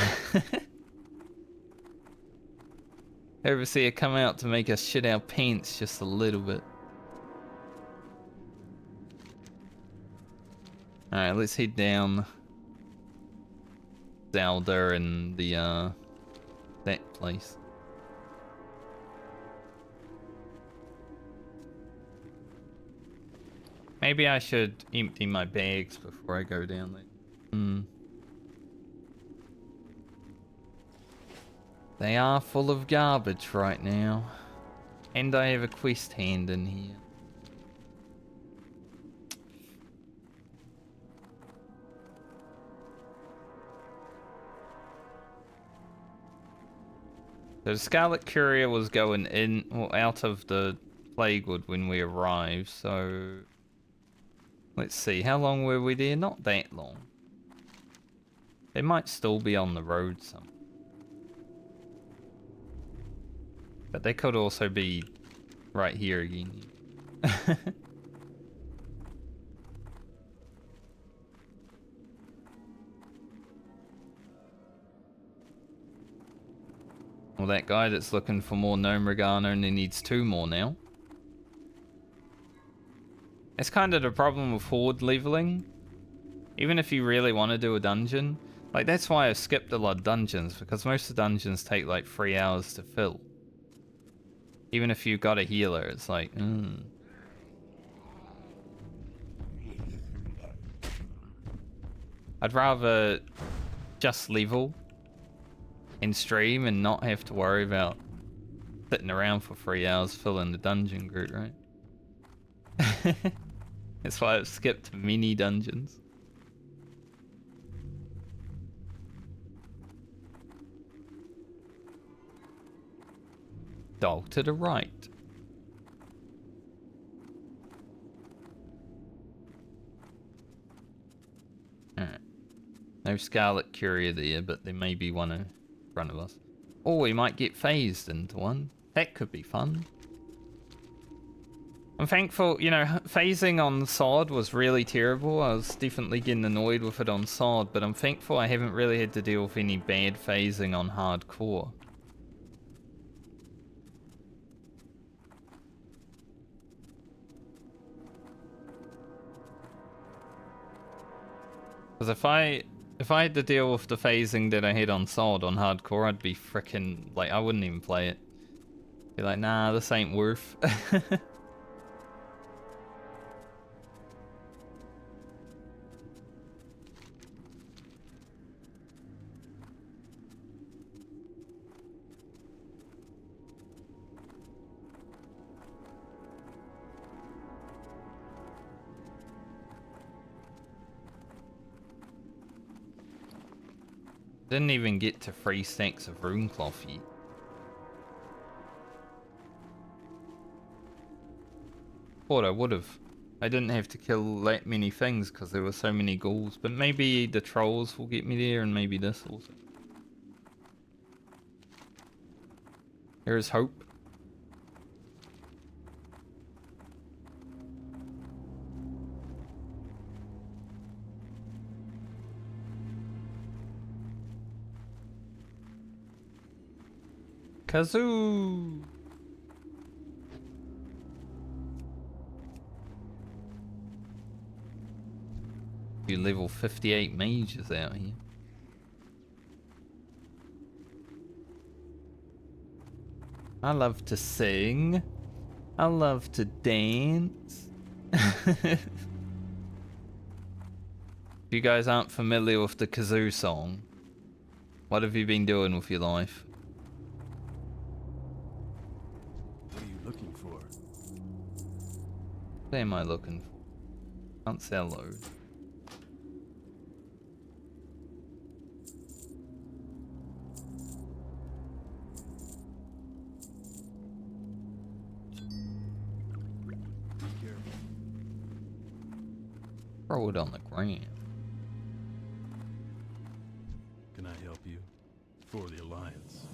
Overseer come out to make us shit our pants just a little bit. Alright, let's head down Zelda and the that place. Maybe I should empty my bags before I go down there. They are full of garbage right now. And I have a quest hand in here. So the Scarlet Courier was going in or out of the Plaguewood when we arrived, so let's see, how long were we there? Not that long. They might still be on the road somewhere. But they could also be right here again. Well, that guy that's looking for more Gnome Regana only needs 2 more now. It's kind of the problem with Horde leveling. Even if you really want to do a dungeon. Like, that's why I skipped a lot of dungeons, because most of the dungeons take like 3 hours to fill. Even if you've got a healer, it's like, I'd rather just level and stream and not have to worry about sitting around for 3 hours filling the dungeon group, right? That's why I've skipped many dungeons. Dog to the right. Alright. No Scarlet Courier there, but there may be one in front of us. Oh, we might get phased into one. That could be fun. I'm thankful, you know, phasing on Sod was really terrible. I was definitely getting annoyed with it on Sod, but I'm thankful I haven't really had to deal with any bad phasing on Hardcore. Because if I had to deal with the phasing that I had on Sword on hardcore, I'd be frickin' like I wouldn't even play it. Be like, nah, this ain't worth. Didn't even get to 3 stacks of rune cloth yet. Thought I would've. I didn't have to kill that many things because there were so many ghouls, but maybe the trolls will get me there and maybe this also. There is hope. Kazoo! You level 58 mages out here. I love to sing. I love to dance. If you guys aren't familiar with the kazoo song, what have you been doing with your life? What are you looking for? What am I looking for? Can't sell load. Be careful. Throw it on the ground. Can I help you? For the Alliance.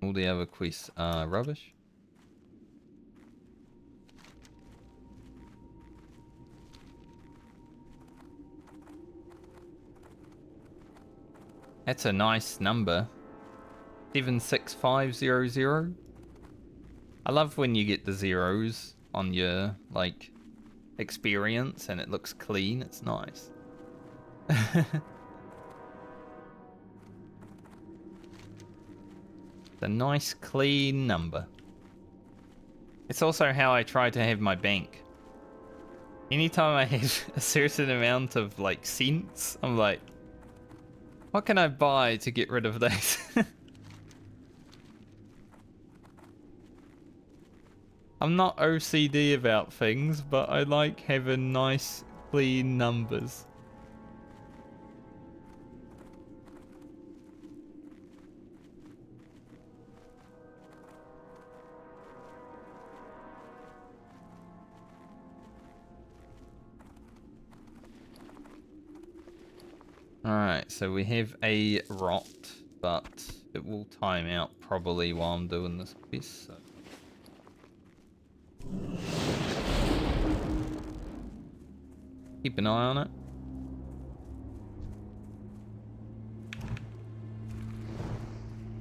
All the other quests are rubbish. That's a nice number. 76500. I love when you get the zeros on your, like, experience and it looks clean. It's nice. It's a nice, clean number. It's also how I try to have my bank. Anytime I have a certain amount of, like, cents, I'm like, what can I buy to get rid of that? I'm not OCD about things, but I like having nice, clean numbers. Alright, so we have a rot, but it will time out probably while I'm doing this quest. So. Keep an eye on it.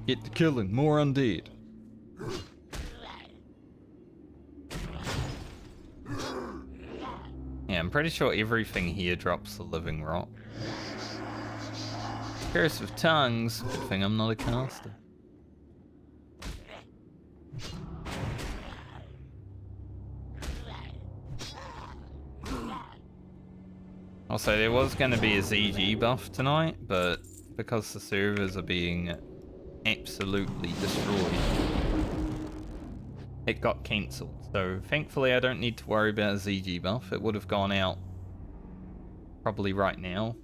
Get to killing more undead. Yeah, I'm pretty sure everything here drops the living rot. Curse of tongues. Good thing I'm not a caster. Also, there was going to be a ZG buff tonight, but because the servers are being absolutely destroyed, it got cancelled. So thankfully I don't need to worry about a ZG buff. It would have gone out probably right now.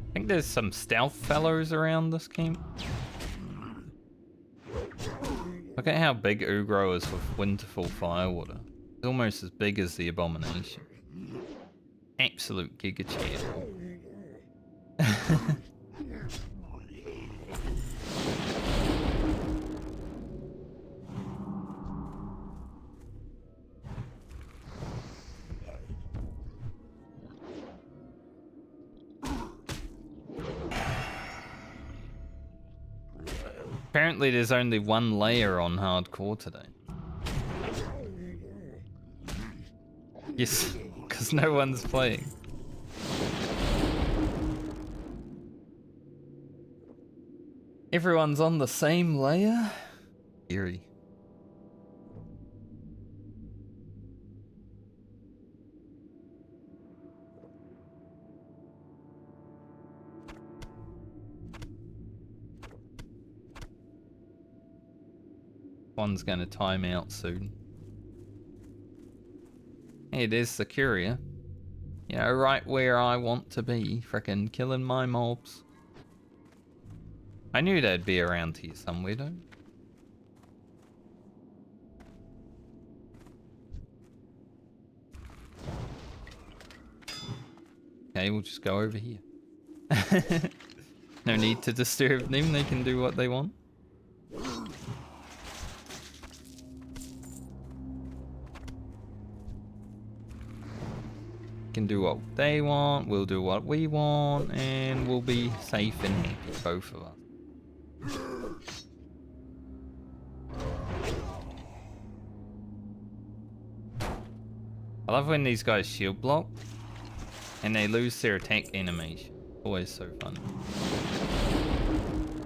I think there's some stealth fellows around this camp. Look at how big Ugro is with Winterfall Firewater. It's almost as big as the Abomination. Absolute Giga Chad. Apparently there's only one layer on hardcore today. Yes, because no one's playing. Everyone's on the same layer? Eerie. One's gonna time out soon. Hey, there's the courier. You know, right where I want to be. Frickin' killing my mobs. I knew they'd be around here somewhere though. Okay, we'll just go over here. No need to disturb them, they can do what they want. Can do what they want, we'll do what we want, and we'll be safe and happy, both of us. I love when these guys shield block and they lose their attack animation. Always so fun.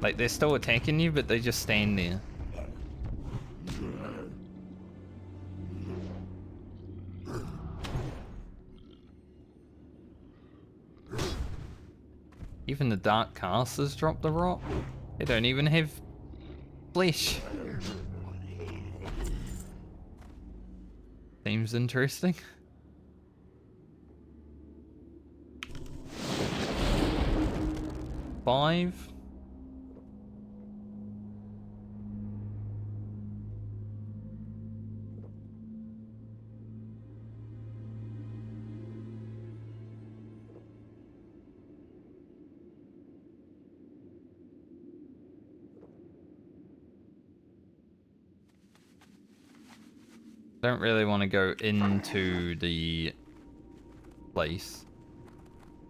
Like they're still attacking you, but they just stand there. Even the dark casters drop the rock. They don't even have flesh. Seems interesting. Five. Don't really want to go into the place.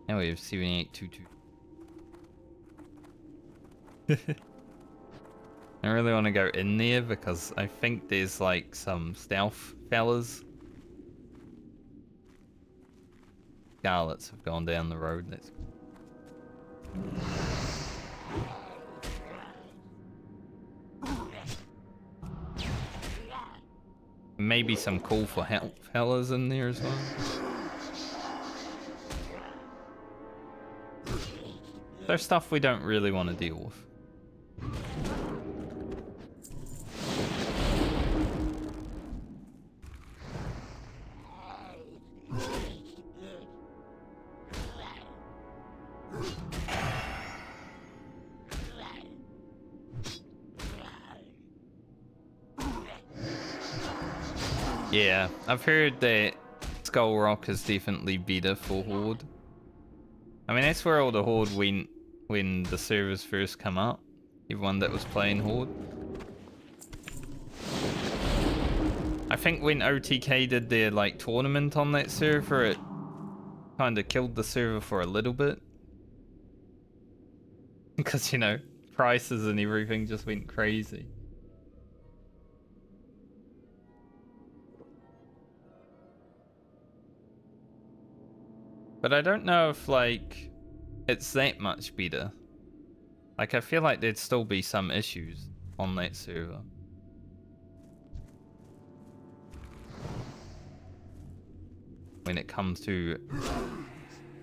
Now we have 7822. I don't really want to go in there because I think there's like some stealth fellas. Scarlets have gone down the road. That's maybe some call for help fellas in there as well. There's stuff we don't really want to deal with. Yeah, I've heard that Skull Rock is definitely better for Horde. I mean, that's where all the Horde went when the servers first come up. Everyone that was playing Horde. I think when OTK did their like tournament on that server, it kind of killed the server for a little bit. Because, you know, prices and everything just went crazy. But I don't know if, like, it's that much better. Like, I feel like there'd still be some issues on that server. When it comes to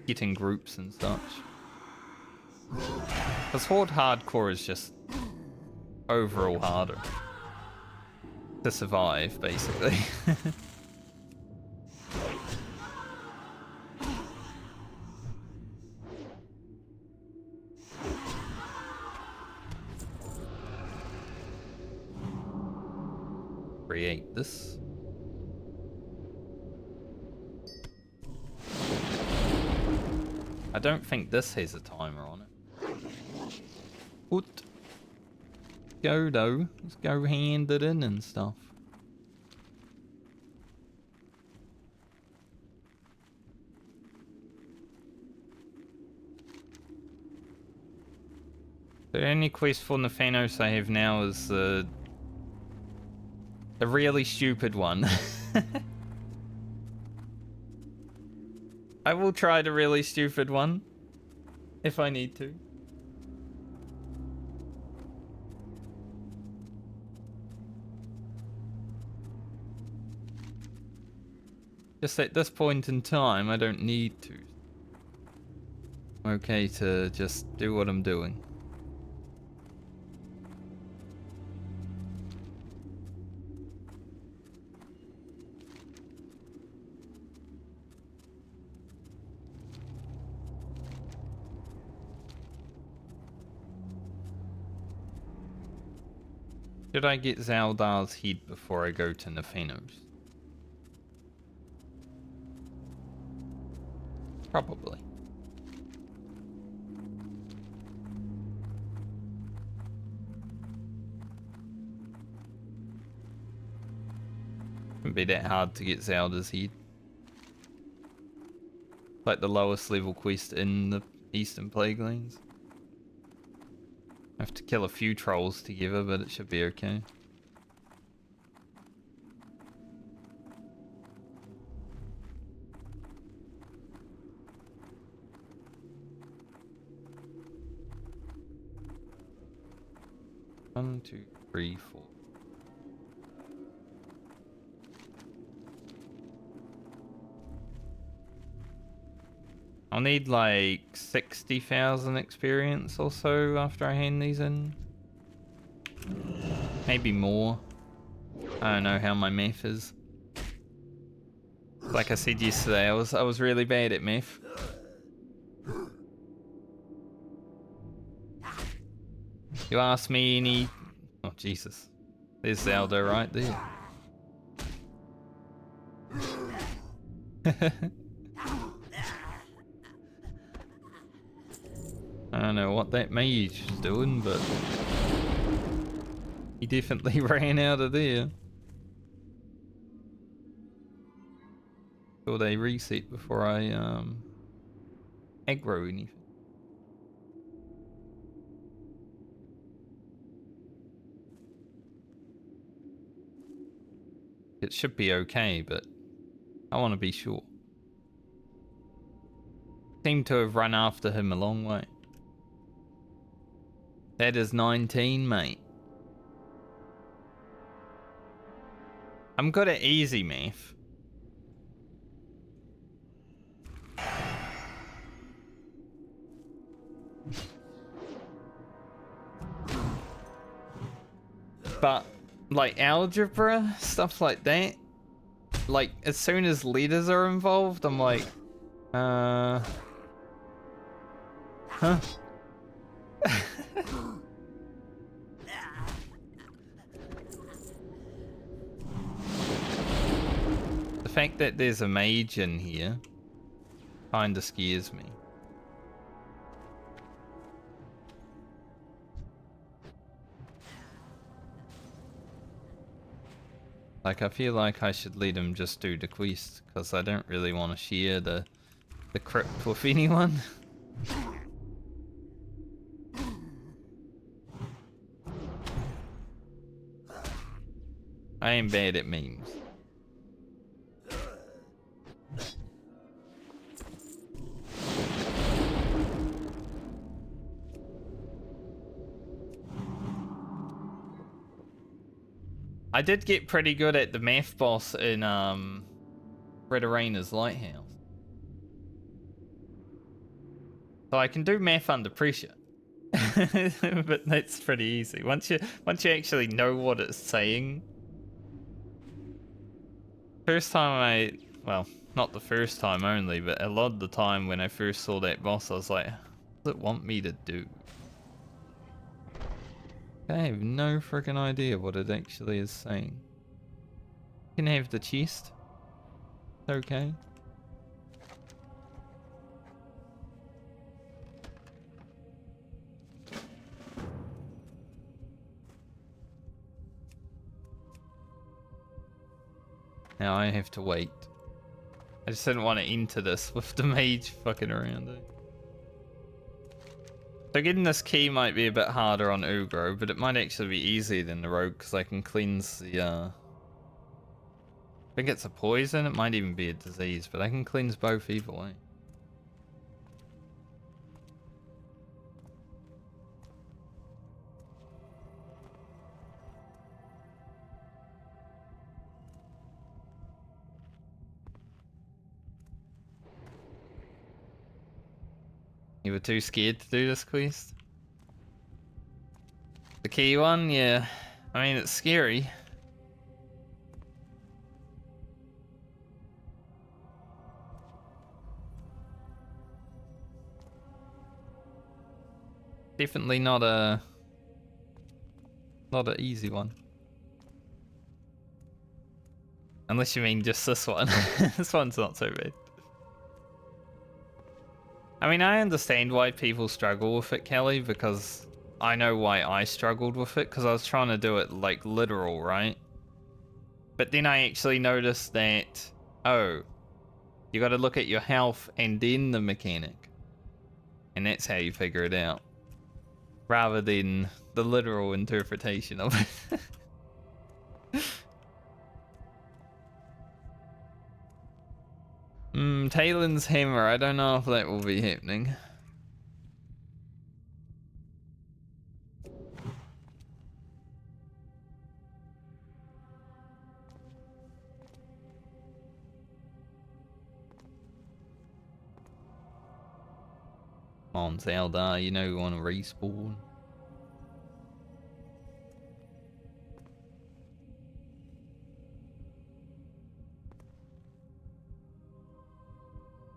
getting groups and such. Because Horde Hardcore is just overall harder to survive, basically. Create this. I don't think this has a timer on it. What? Go though. Let's go hand it in and stuff. The only quest for Nathanos I have now is a really stupid one. I will try the really stupid one if I need to. Just at this point in time, I don't need to. I'm okay to just do what I'm doing. Should I get Zaldar's head before I go to Nathanos? Probably. Wouldn't be that hard to get Zelda's head. Like the lowest level quest in the Eastern Plaguelands. I have to kill a few trolls together, but it should be okay. One, two, three, four. I'll need like 60,000 experience or so after I hand these in. Maybe more. I don't know how my math is. Like I said yesterday, I was really bad at math. You asked me any... Oh, Jesus. There's Zelda right there. I don't know what that mage is doing, but... he definitely ran out of there. Or they reset before I, aggro anything. It should be okay, but I want to be sure. Seem to have run after him a long way. That is 19, mate. I'm good at easy math. But, like, algebra, stuff like that, like, as soon as letters are involved, I'm like, huh? The fact that there's a mage in here kinda scares me. Like, I feel like I should let him just do the quest, because I don't really want to share the crypt with anyone. I am bad at memes. I did get pretty good at the math boss in Red Arena's Lighthouse. So I can do math under pressure. But that's pretty easy. Once you actually know what it's saying. First time well, not the first time only, but a lot of the time when I first saw that boss, I was like, what does it want me to do? I have no freaking idea what it actually is saying. You can have the chest. It's okay. Now I have to wait. I just didn't want to enter this with the mage fucking around it. So getting this key might be a bit harder on Ugro, but it might actually be easier than the rogue because I can cleanse the I think it's a poison, it might even be a disease, but I can cleanse both either way. You were too scared to do this quest? The key one? Yeah. I mean, it's scary. Definitely not an easy one. Unless you mean just this one. This one's not so bad. I mean, I understand why people struggle with it, Kelly, because I know why I struggled with it, because I was trying to do it, like, literal, right? But then I actually noticed that, oh, you gotta look at your health and then the mechanic. And that's how you figure it out. Rather than the literal interpretation of it. Talon's Hammer, I don't know if that will be happening. Come on, Zelda, you know you want to respawn.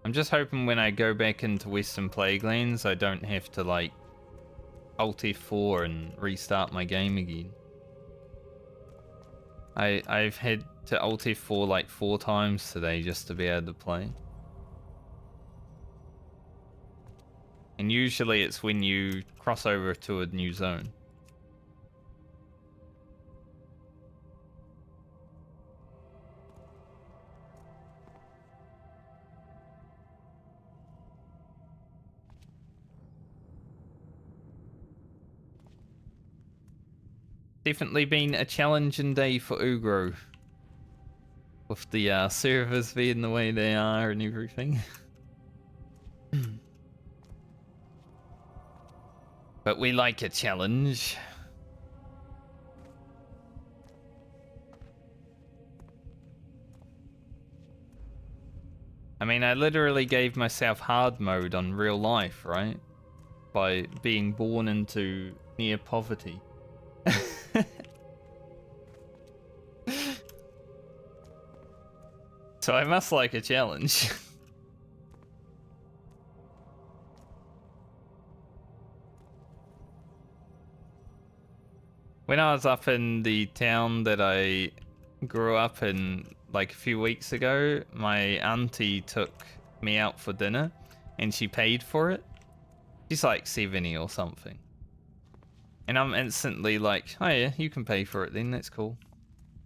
I'm just hoping when I go back into Western Plaguelands, I don't have to, like, Alt F4 and restart my game again. I've had to Alt F4 like 4 times today just to be able to play. And usually it's when you cross over to a new zone. Definitely been a challenging day for Ugro. With the servers being the way they are and everything. But we like a challenge. I mean, I literally gave myself hard mode on real life, right? By being born into near poverty. So I must like a challenge. When I was up in the town that I grew up in like a few weeks ago, my auntie took me out for dinner and she paid for it. She's like 70 or something. And I'm instantly like, oh yeah, you can pay for it then, that's cool.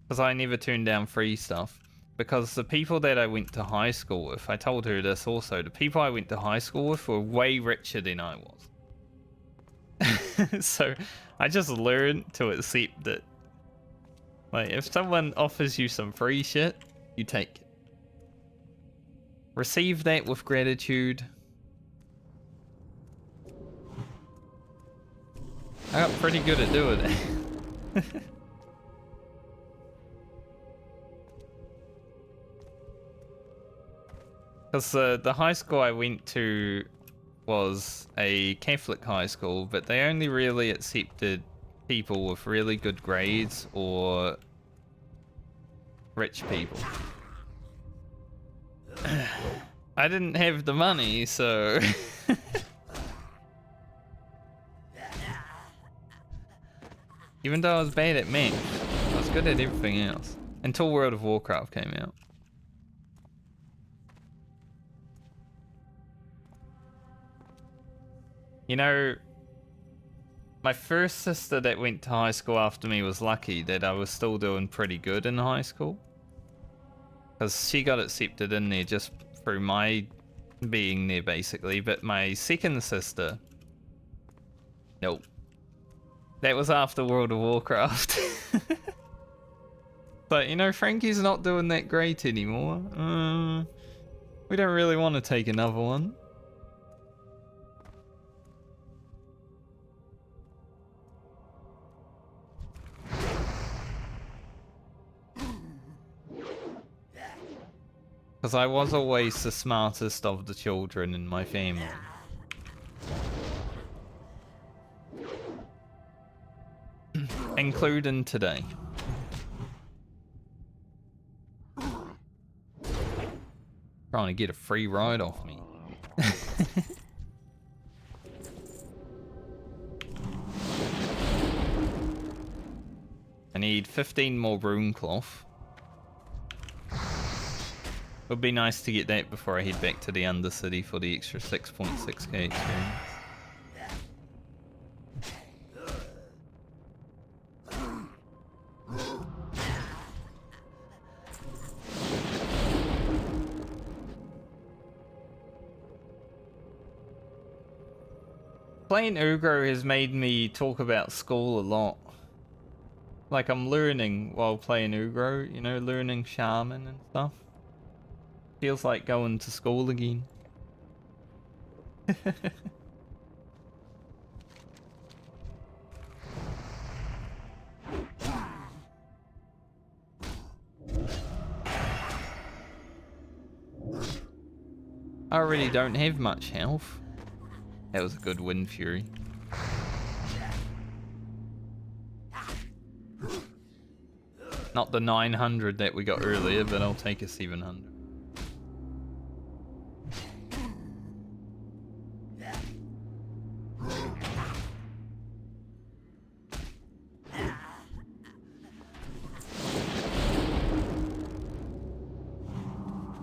Because I never turn down free stuff. Because the people that I went to high school with, I told her this also, the people I went to high school with were way richer than I was. So I just learned to accept it. Like, if someone offers you some free shit, you take it. Receive that with gratitude. I got pretty good at doing it. Because the high school I went to was a Catholic high school, but they only really accepted people with really good grades or rich people. I didn't have the money, so... Even though I was bad at math, I was good at everything else. Until World of Warcraft came out. You know, my first sister that went to high school after me was lucky that I was still doing pretty good in high school. Because she got accepted in there just through my being there, basically. But my second sister, Nope. That was after World of Warcraft. But, you know, Frankie's not doing that great anymore. We don't really want to take another one. Because I was always the smartest of the children in my family. Including today. Trying to get a free ride off me. I need 15 more broom cloth. Would be nice to get that before I head back to the Undercity for the extra 6.6k experience. Playing Ugro has made me talk about school a lot. Like I'm learning while playing Ugro, you know, learning Shaman and stuff. Feels like going to school again. I already don't have much health. That was a good Wind Fury. Not the 900 that we got earlier, but I'll take a 700.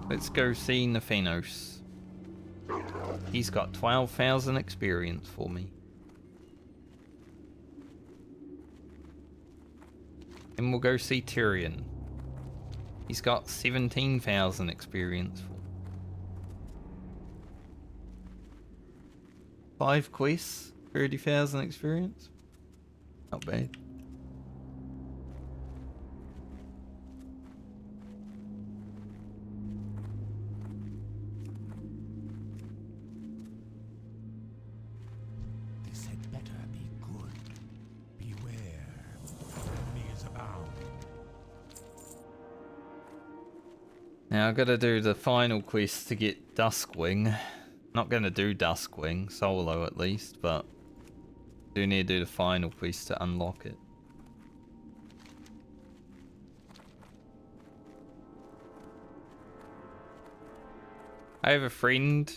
Let's go see Nephanos. He's got 12,000 experience for me. And we'll go see Tyrion. He's got 17,000 experience for me. 5 quests, 30,000 experience. Not bad. Now I've got to do the final quest to get Duskwing. Not going to do Duskwing, solo at least, but do need to do the final quest to unlock it. I have a friend.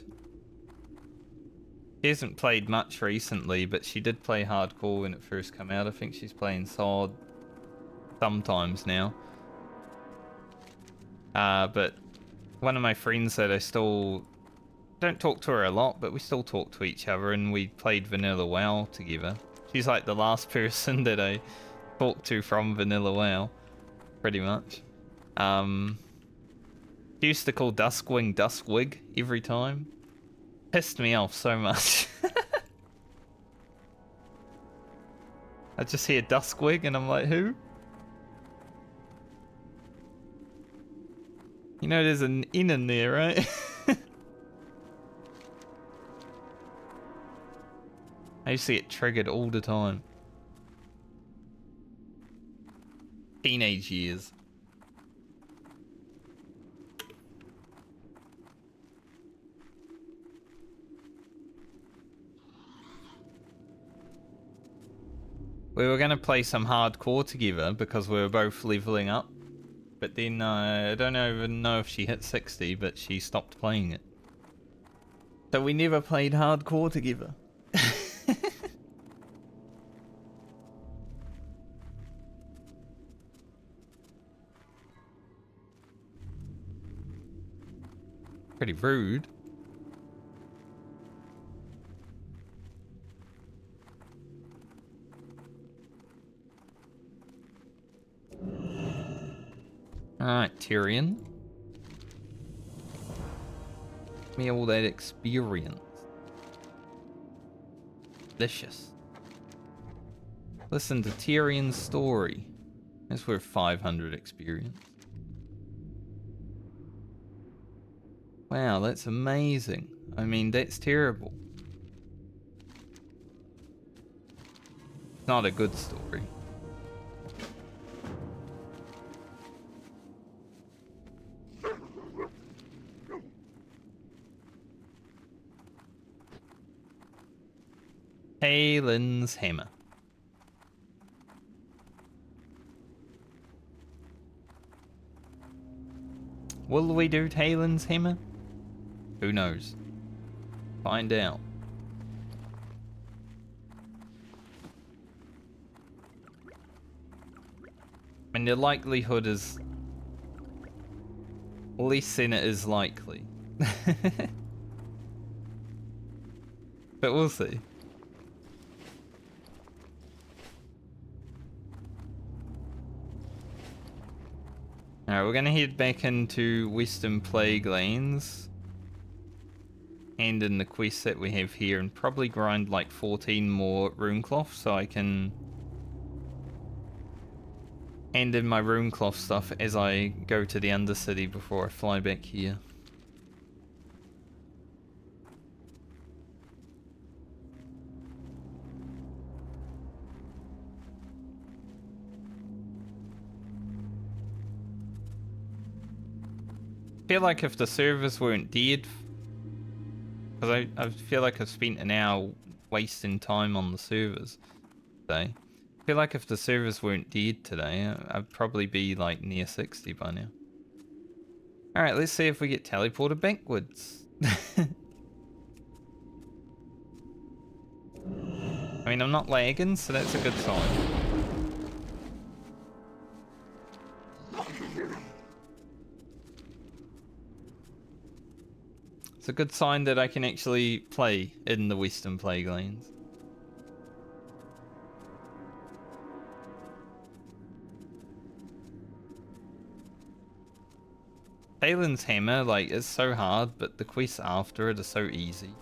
She hasn't played much recently, but she did play hardcore when it first came out. I think she's playing SOD sometimes now. But one of my friends said I still don't talk to her a lot, but we still talk to each other, and we played Vanilla WoW together. She's like the last person that I talked to from Vanilla WoW, pretty much. She used to call Duskwing Duskwig every time. Pissed me off so much. I just hear Duskwig and I'm like, who? You know there's an N in there, right? I used to get triggered all the time. Teenage years. We were going to play some hardcore together because we were both leveling up. But then I don't even know if she hit 60, but she stopped playing it. So we never played hardcore together. Pretty rude. Alright, Tyrion. Give me all that experience. Delicious. Listen to Tyrion's story. That's worth 500 experience. Wow, that's amazing. I mean, that's terrible. It's not a good story. Talen's hammer. Will we do Talen's hammer? Who knows? Find out. I mean, the likelihood is less than it is likely. But we'll see. Alright, we're gonna head back into Western Plaguelands. Hand in the quest that we have here and probably grind like 14 more rune cloth so I can hand in my rune cloth stuff as I go to the Undercity before I fly back here. I feel like if the servers weren't dead, because I feel like I've spent an hour wasting time on the servers today. I feel like if the servers weren't dead today, I'd probably be like near 60 by now. Alright, let's see if we get teleported backwards. I mean, I'm not lagging, so that's a good sign. It's a good sign that I can actually play in the Western Plaguelands. Talen's hammer, like, is so hard, but the quests after it are so easy.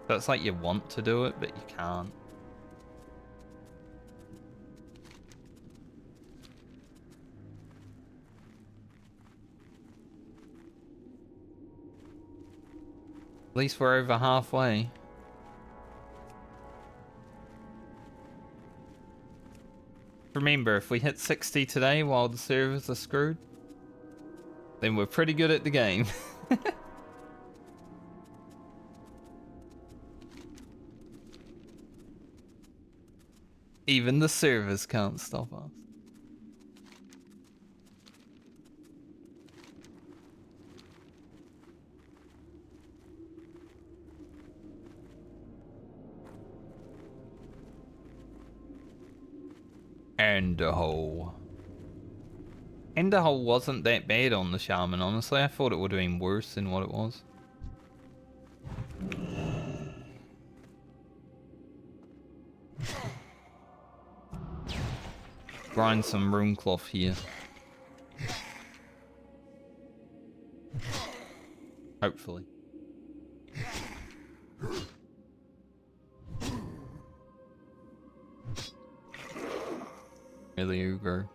So it's like you want to do it, but you can't. At least we're over halfway. Remember, if we hit 60 today while the servers are screwed, then we're pretty good at the game. Even the servers can't stop us. Enderhole. Enderhole wasn't that bad on the Shaman, honestly. I thought it would have been worse than what it was. Grind some rune cloth here. Hopefully. Really, Ugo.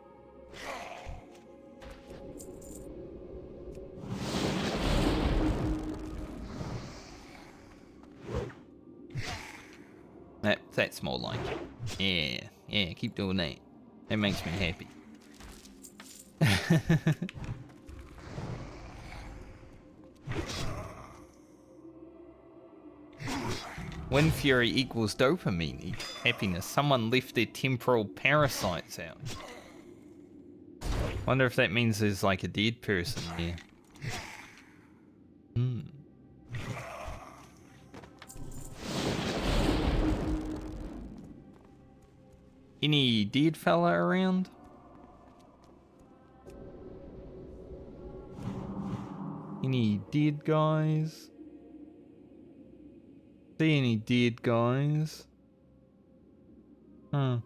That's more like it. Yeah, keep doing that. That makes me happy. Wind Fury equals dopamine happiness. Someone left their temporal parasites out. Wonder if that means there's like a dead person here. Hmm. Any dead fella around? Any dead guys? See any dead guys? Huh.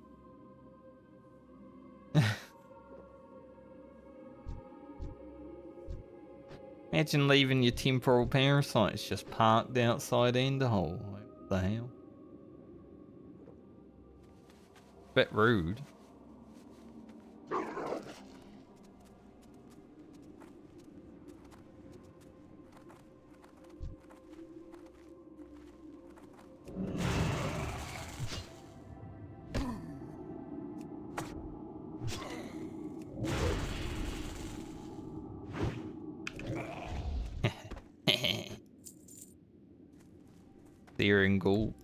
Imagine leaving your temporal parasites just parked outside Enderhole. What the hell? Bit rude. Steering ghoul.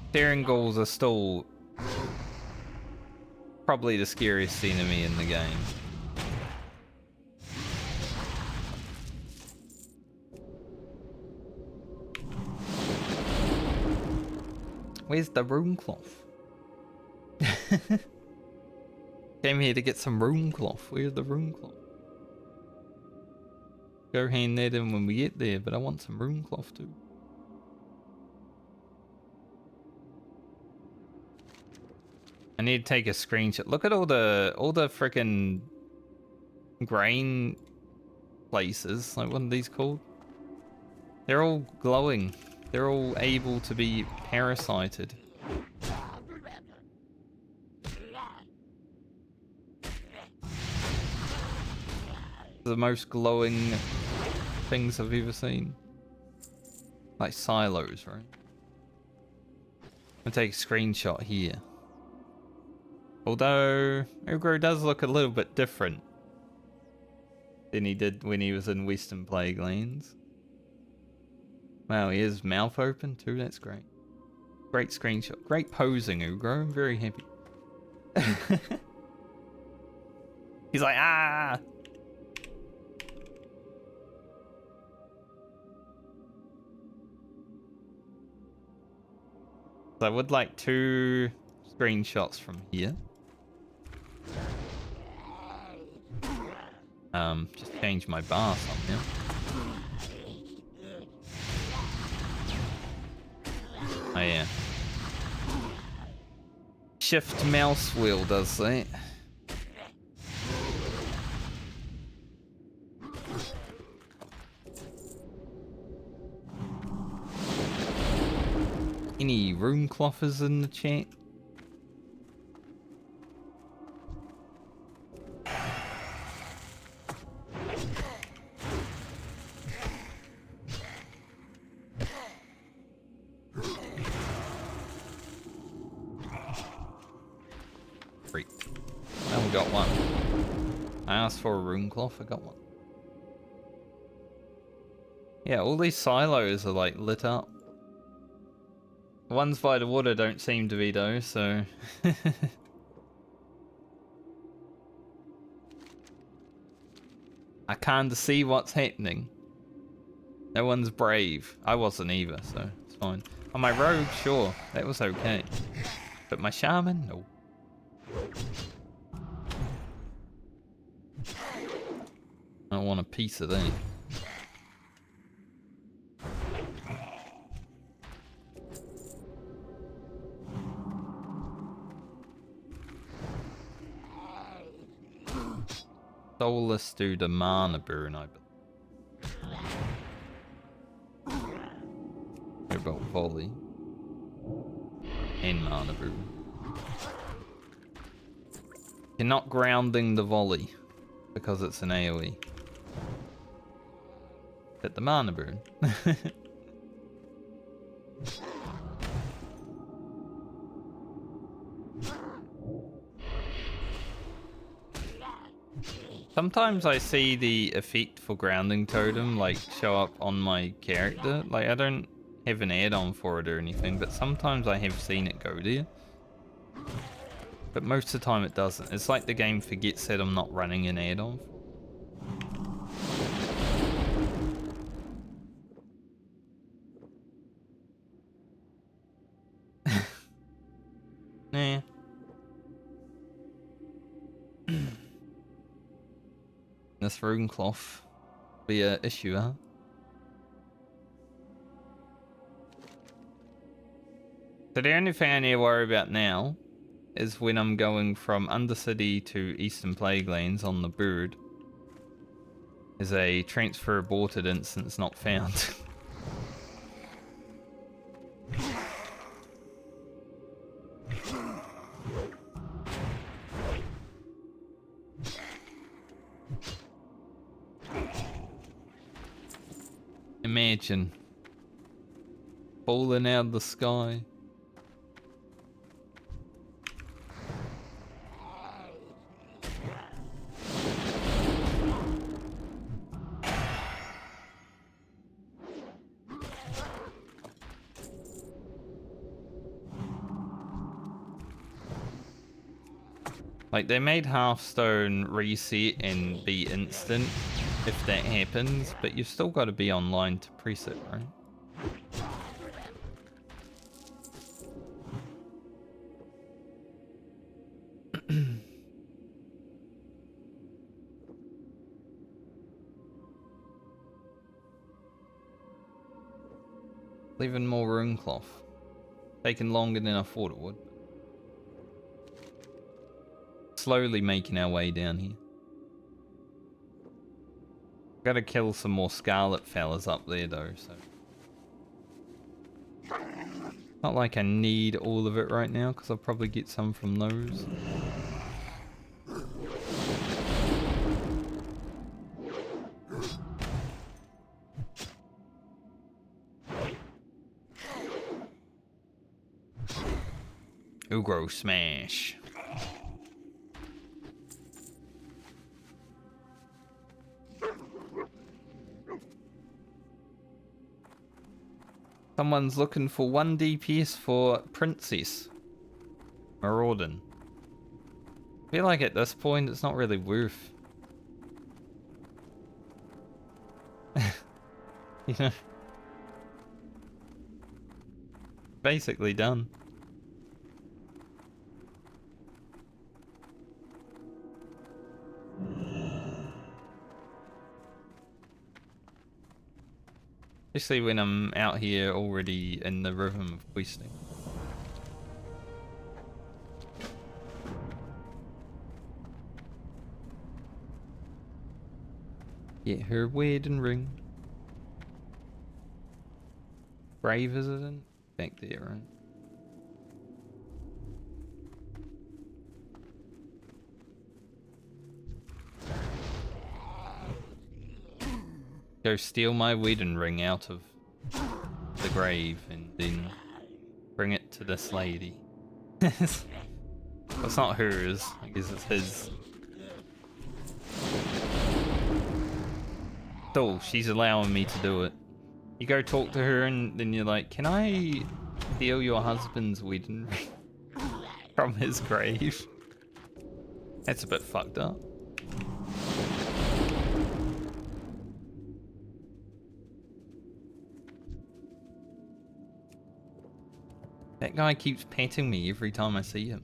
Steering ghouls are still probably the scariest enemy in the game. Where's the rune cloth? Came here to get some rune cloth. Where's the rune cloth? Go hand that in when we get there, but I want some rune cloth too. I need to take a screenshot. Look at all the freaking grain places. Like, what are these called? They're all glowing. They're all able to be parasited. The most glowing things I've ever seen. Like silos, right? I'll take a screenshot here. Although Ogro does look a little bit different than he did when he was in Western Plaguelands. Wow, he has mouth open too, that's great. Great screenshot. Great posing, Ogro. I'm very happy. He's like, ah! So I would like 2 screenshots from here. Just change my bar somehow. Oh yeah. Shift mouse wheel does that. Any rune clothers in the chat? Great. Now we got one. I asked for a rune cloth, I got one. Yeah, all these silos are like lit up. The ones by the water don't seem to be though, so... I can't see what's happening. No one's brave. I wasn't either, so it's fine. Oh, my rogue, sure. That was okay. But my shaman? No. I don't want a piece of that. Soulless do the mana burn, I believe. What about volley? And mana burn. You're not grounding the volley because it's an AoE. But the mana burn. Sometimes I see the effect for grounding totem like show up on my character. Like I don't have an add-on for it or anything, but sometimes I have seen it go there. But most of the time it doesn't. It's like the game forgets that I'm not running an add-on. Nah. This rune cloth be an issue, huh? So the only thing I need to worry about now is when I'm going from Undercity to Eastern Plaguelands on the bird. Is a transfer aborted instance not found. Imagine falling out of the sky. Like, they made Hearthstone reset and be instant if that happens, but you've still got to be online to press it, right? Even more rune cloth. Taking longer than I thought it would. Slowly making our way down here. Gotta kill some more scarlet fellas up there though, so. Not like I need all of it right now, because I'll probably get some from those. Ugro smash. Someone's looking for 1 DPS for Princess Maraudin. I feel like at this point it's not really worth. You know? Basically done. Especially when I'm out here already in the rhythm of questing. Get her wedding ring. Brave is it in? Back there, right? Go steal my wedding ring out of the grave and then bring it to this lady. It's not hers, I guess it's his. So she's allowing me to do it. You go talk to her and then you're like, can I steal your husband's wedding ring from his grave? That's a bit fucked up. That guy keeps petting me every time I see him.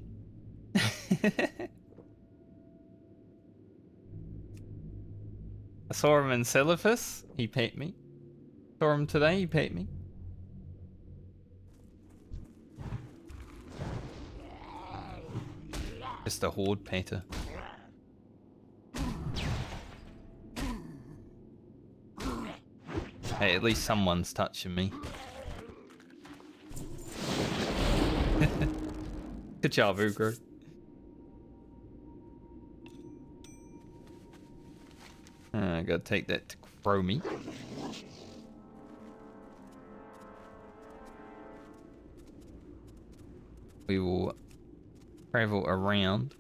I saw him in Cephas, he pet me. Saw him today, he pet me. Just a horde petter. Hey, at least someone's touching me. Good job, Ugro. I gotta take that to Chromie. We will travel around.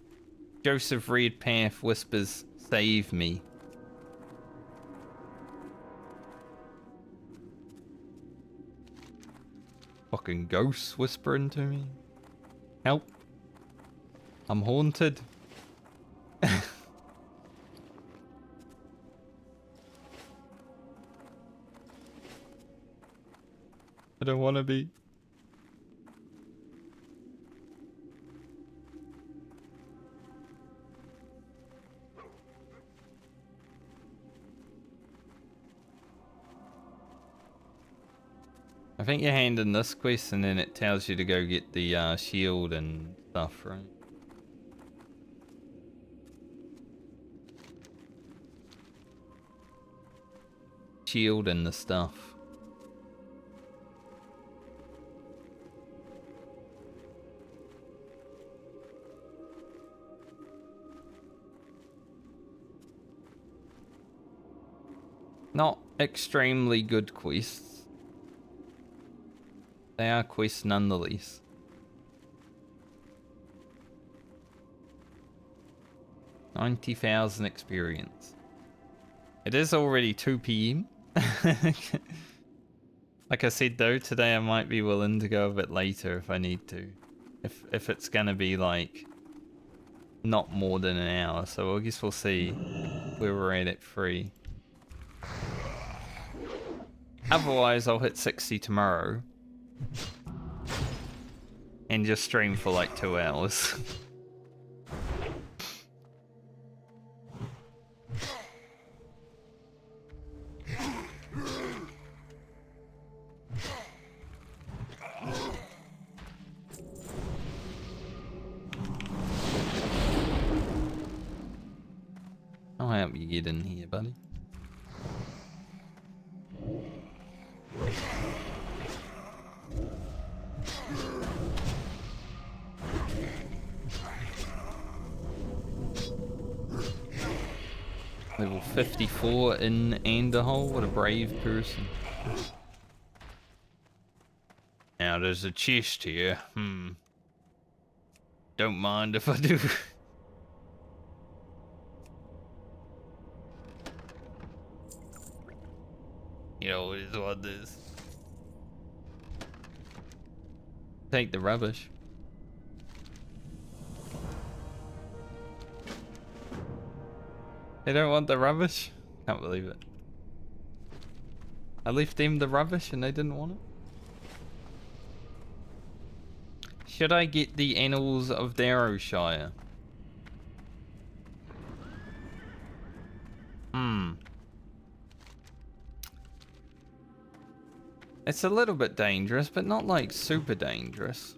Joseph Redpath whispers, save me. Fucking ghosts whispering to me. Help. I'm haunted. I don't want to be. I think you're handing this quest and then it tells you to go get the shield and stuff, right? shield and the stuff. Not extremely good quests. They are quests nonetheless. $90,000 experience. It is already 2 PM. Like I said though, today I might be willing to go a bit later if I need to. If it's gonna be like not more than an hour, so I guess we'll see where we're at 3. Otherwise I'll hit 60 tomorrow and just stream for like 2 hours. I'll help you get in here, buddy. Level 54 in Anderhole, what a brave person. Now there's a chest here. Don't mind if I do. You know, it is what it is. Take the rubbish. They don't want the rubbish? Can't believe it. I left them the rubbish and they didn't want it? Should I get the Annals of Darrowshire? It's a little bit dangerous, but not like super dangerous.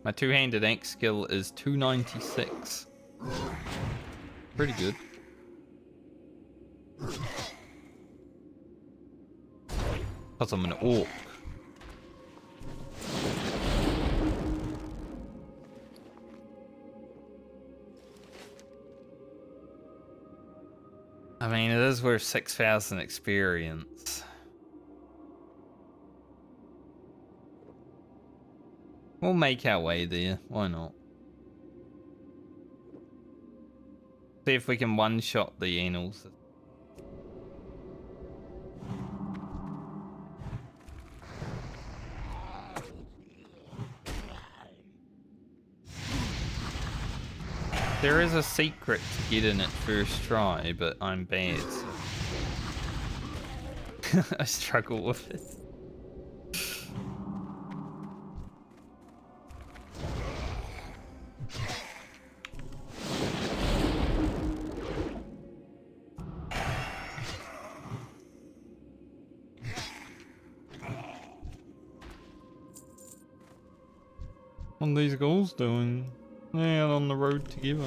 My two-handed axe skill is 296. Pretty good. Because I'm an orc. I mean, it is worth 6,000 experience. We'll make our way there. Why not? See if we can one-shot the annals. There is a secret to get in it first try, but I'm bad. So I struggle with it. What are these goals doing? They're out on the road together.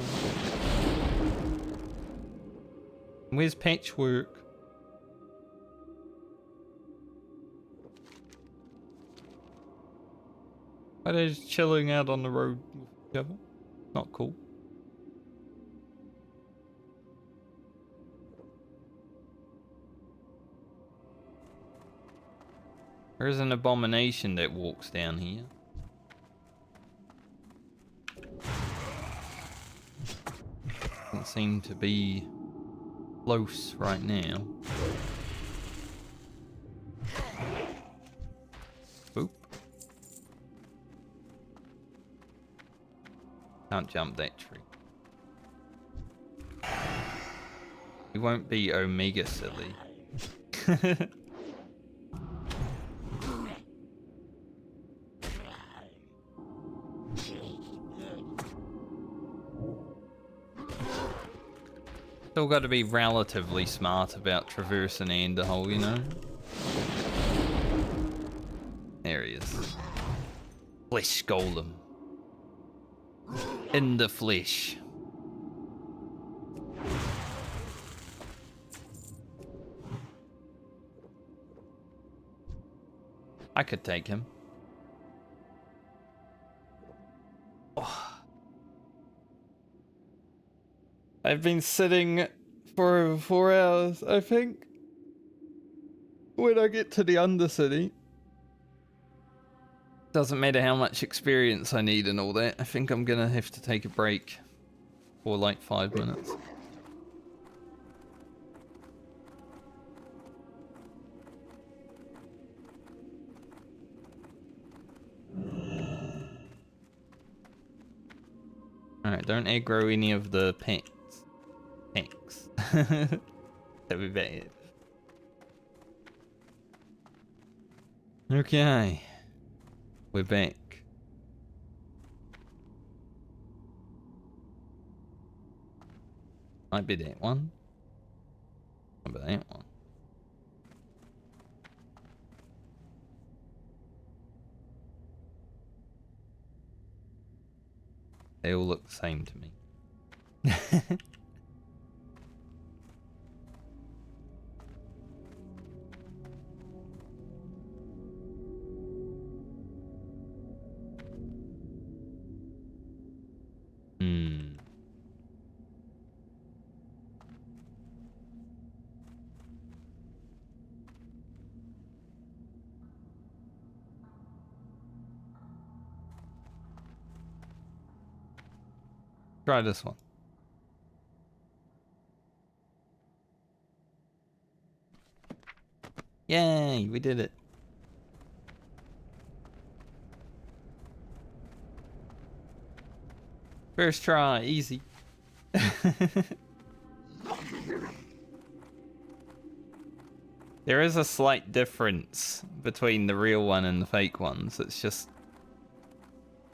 Where's Patchwork? Are they just chilling out on the road with each other? Not cool. There's an abomination that walks down here. Doesn't seem to be close right now. Oop. Can't jump that tree. He won't be Omega silly. Still got to be relatively smart about traversing Anderhole, you know? There he is. Flesh golem. In the flesh. I could take him. Oh. I've been sitting for over 4 hours, I think. When I get to the Undercity. Doesn't matter how much experience I need and all that. I think I'm gonna have to take a break for like 5 minutes. Alright, don't aggro any of the pets. Thanks. That'd be bad. Okay. We're back. Might be that one. Might be that one. They all look the same to me. Try this one. Yay, we did it. First try, easy. There is a slight difference between the real one and the fake ones. It's just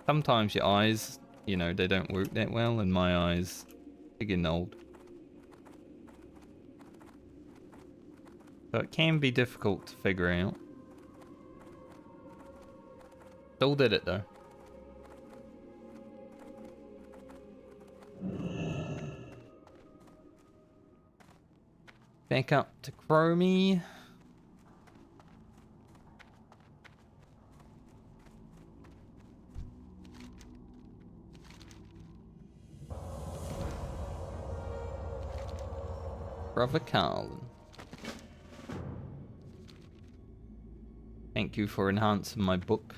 sometimes your eyes, you know, they don't work that well, and my eyes are getting old. So it can be difficult to figure out. Still did it though. Back up to Chromie. Brother Carlin. Thank you for enhancing my book.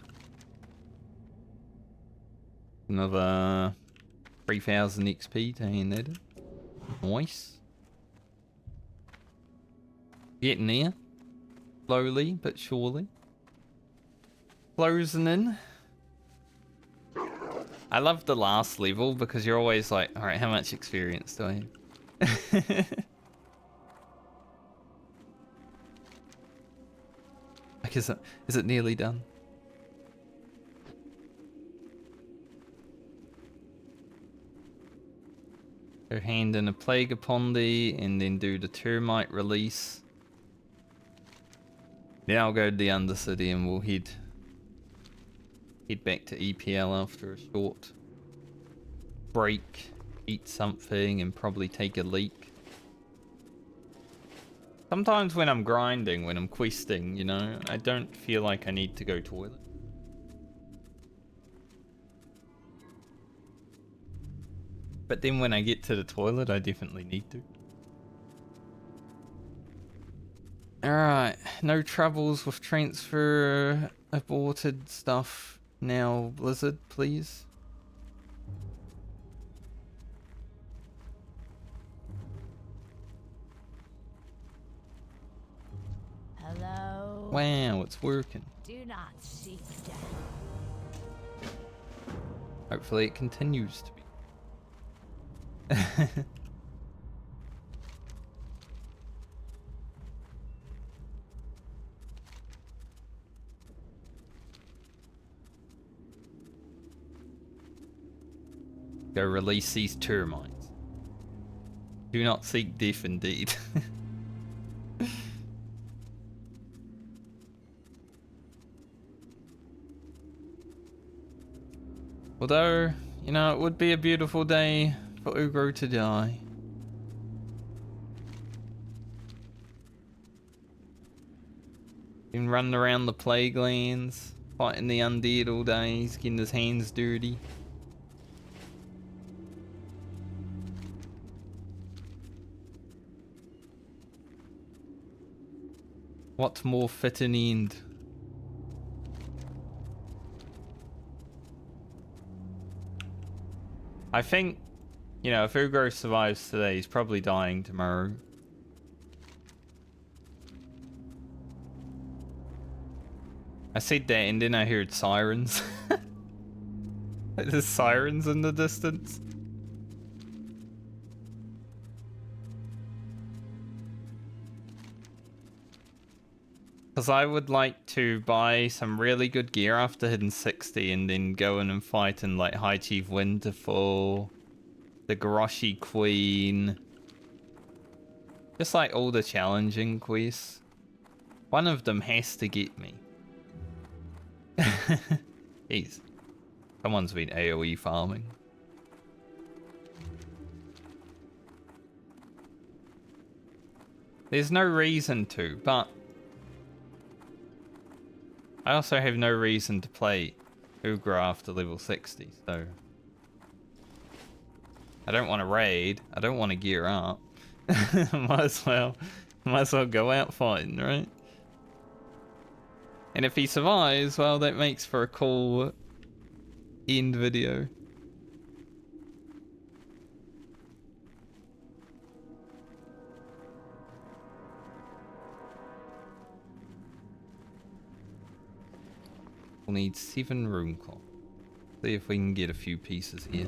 Another 3000 XP to hand that in. Nice. Getting there. Slowly but surely. Closing in. I love the last level because you're always like, alright, how much experience do I have? Like, is it nearly done? Go hand in a plague upon thee and then do the termite release. Then I'll go to the Undercity and we'll head back to EPL after a short break, eat something and probably take a leak. Sometimes when I'm grinding, when I'm questing, you know, I don't feel like I need to go toilet. But then when I get to the toilet, I definitely need to. Alright, no troubles with transfer aborted stuff now, Blizzard, please. Hello. Wow, it's working. Do not seek death. Hopefully it continues to be. Go release these termites. Do not seek death indeed. Although, you know, it would be a beautiful day for Ugro to die. Been running around the Plaguelands, fighting the undead all day. He's getting his hands dirty. What's more fit in the end? I think, you know, if Ugro survives today, he's probably dying tomorrow. I said that and then I heard sirens. There's sirens in the distance. Because I would like to buy some really good gear after hitting 60 and then go in and fight in like High Chief Winterfall, the Goroshi Queen. Just like all the challenging quests. One of them has to get me. Jeez. Someone's been AoE farming. There's no reason to, but I also have no reason to play Ugro after level 60, so I don't want to raid, I don't want to gear up. might as well go out fighting, right? And if he survives, well, that makes for a cool end video. We'll need 7 rune cloth. See if we can get a few pieces here.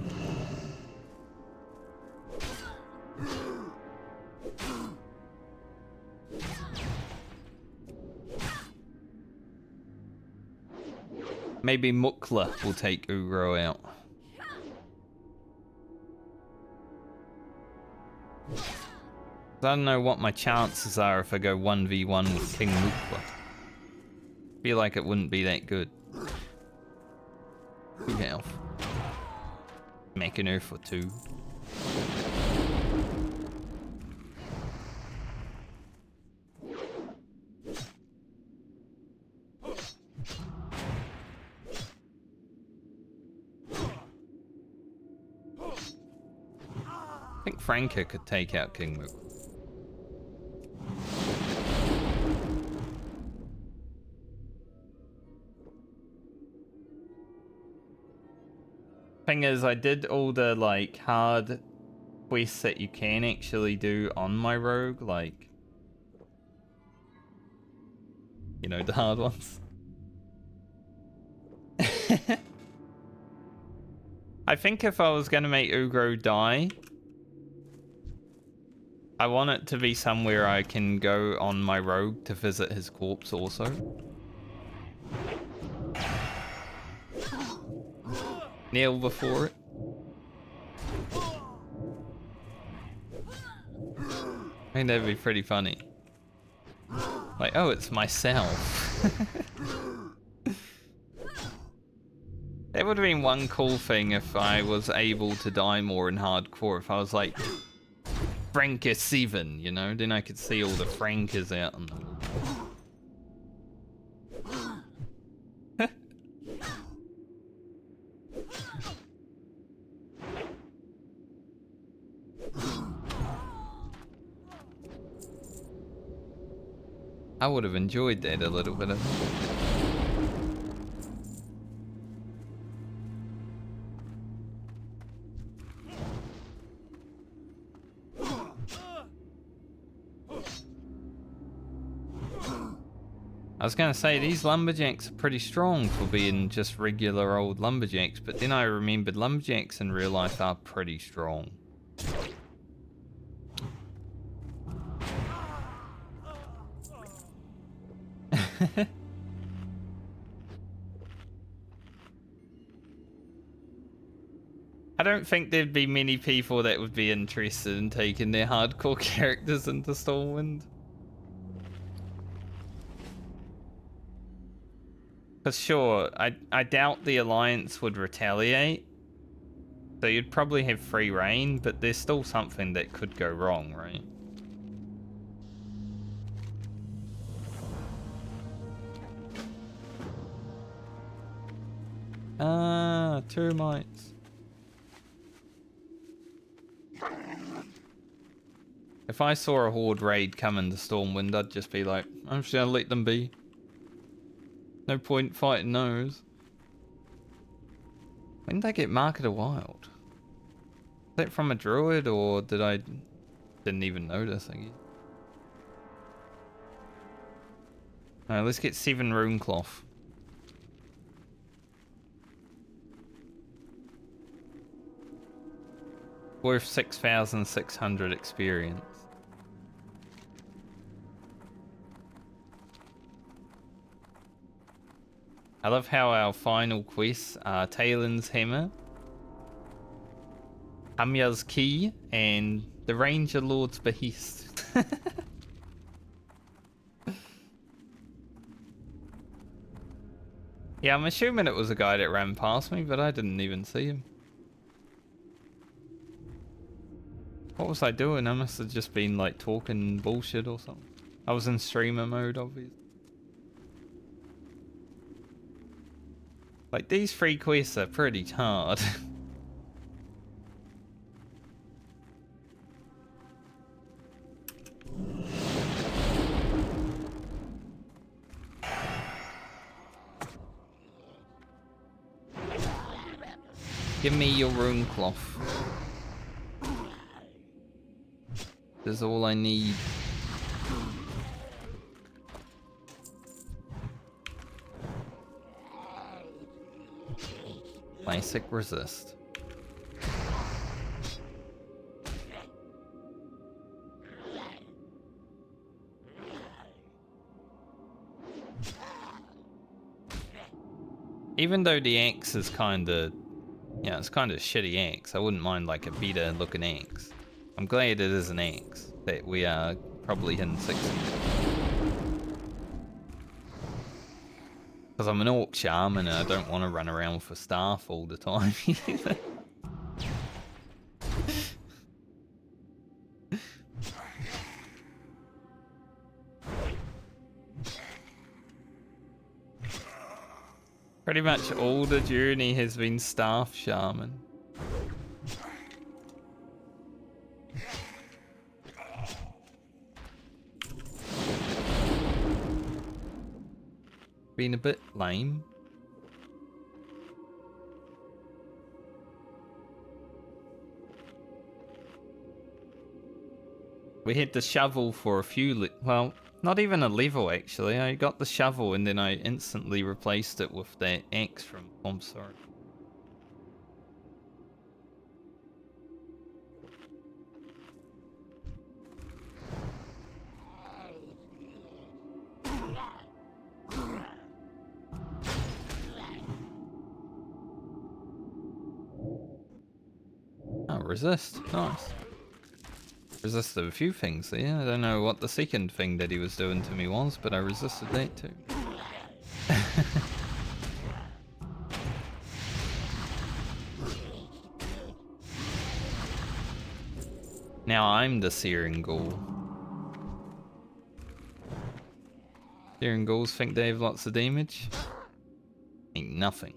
Maybe Mukla will take Ugro out. I don't know what my chances are if I go 1v1 with King Mukla. Feel like it wouldn't be that good. 2 health. Making her for 2. I think Franca could take out King Mook. Thing is, I did all the like hard quests that you can actually do on my rogue, like, you know, the hard ones. I think if I was gonna make Ugro die, I want it to be somewhere I can go on my rogue to visit his corpse also. Kneel before it. I think that'd be pretty funny. Like, oh, it's myself. That would have been one cool thing if I was able to die more in hardcore. If I was like, Franca 7, you know? Then I could see all the Francas out on the wall. I would have enjoyed that a little bit. I was gonna say, these lumberjacks are pretty strong for being just regular old lumberjacks, but then I remembered lumberjacks in real life are pretty strong. I don't think there'd be many people that would be interested in taking their hardcore characters into Stormwind. Because sure, I doubt the Alliance would retaliate. So you'd probably have free reign, but there's still something that could go wrong, right? Ah, termites. If I saw a horde raid coming to Stormwind, I'd just be like, I'm just gonna let them be. No point fighting those. When did I get Market of Wild? Is that from a druid, or didn't even notice, I guess. Alright, let's get 7 rune cloth. Worth 6,600 experience. I love how our final quests are Talon's Hammer, Hamya's Key, and the Ranger Lord's Behest. Yeah, I'm assuming it was a guy that ran past me, but I didn't even see him. What was I doing? I must have just been like talking bullshit or something. I was in streamer mode, obviously. Like, these 3 quests are pretty hard. Give me your rune cloth. That's all I need. Classic resist. Even though the axe is kinda... Yeah, it's kinda shitty axe. I wouldn't mind like a better looking axe. I'm glad it is an axe that we are probably hitting 60. Because I'm an orc shaman and I don't want to run around with a staff all the time either. Pretty much all the journey has been staff shaman. Been a bit lame. We had the shovel for a few well, not even a level actually. I got the shovel and then I instantly replaced it with that axe from Sorry. Oh, resist. Nice. Resisted a few things there. I don't know what the second thing that he was doing to me was, but I resisted that too. Now I'm the Searing Ghoul. Searing Ghouls think they have lots of damage? Ain't nothing.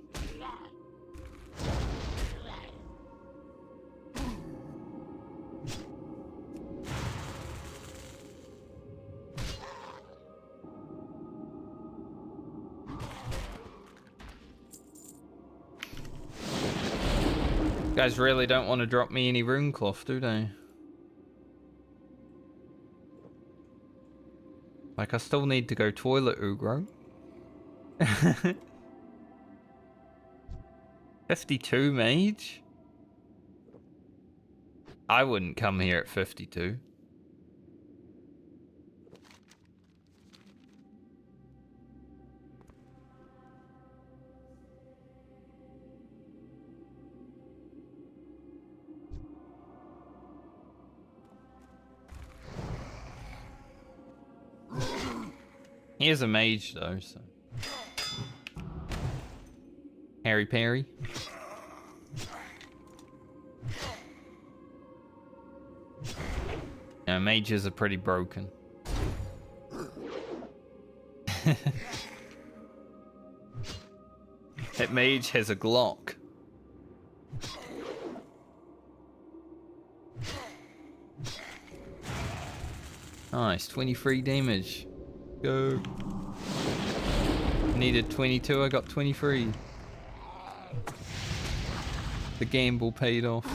Guys really don't want to drop me any rune cloth, do they? Like, I still need to go toilet, Ugro. 52 mage? I wouldn't come here at 52. He is a mage though, so. Harry Perry. Yeah, mages are pretty broken. That mage has a Glock. Nice, 23 damage. Go. Needed 22, I got 23. The gamble paid off.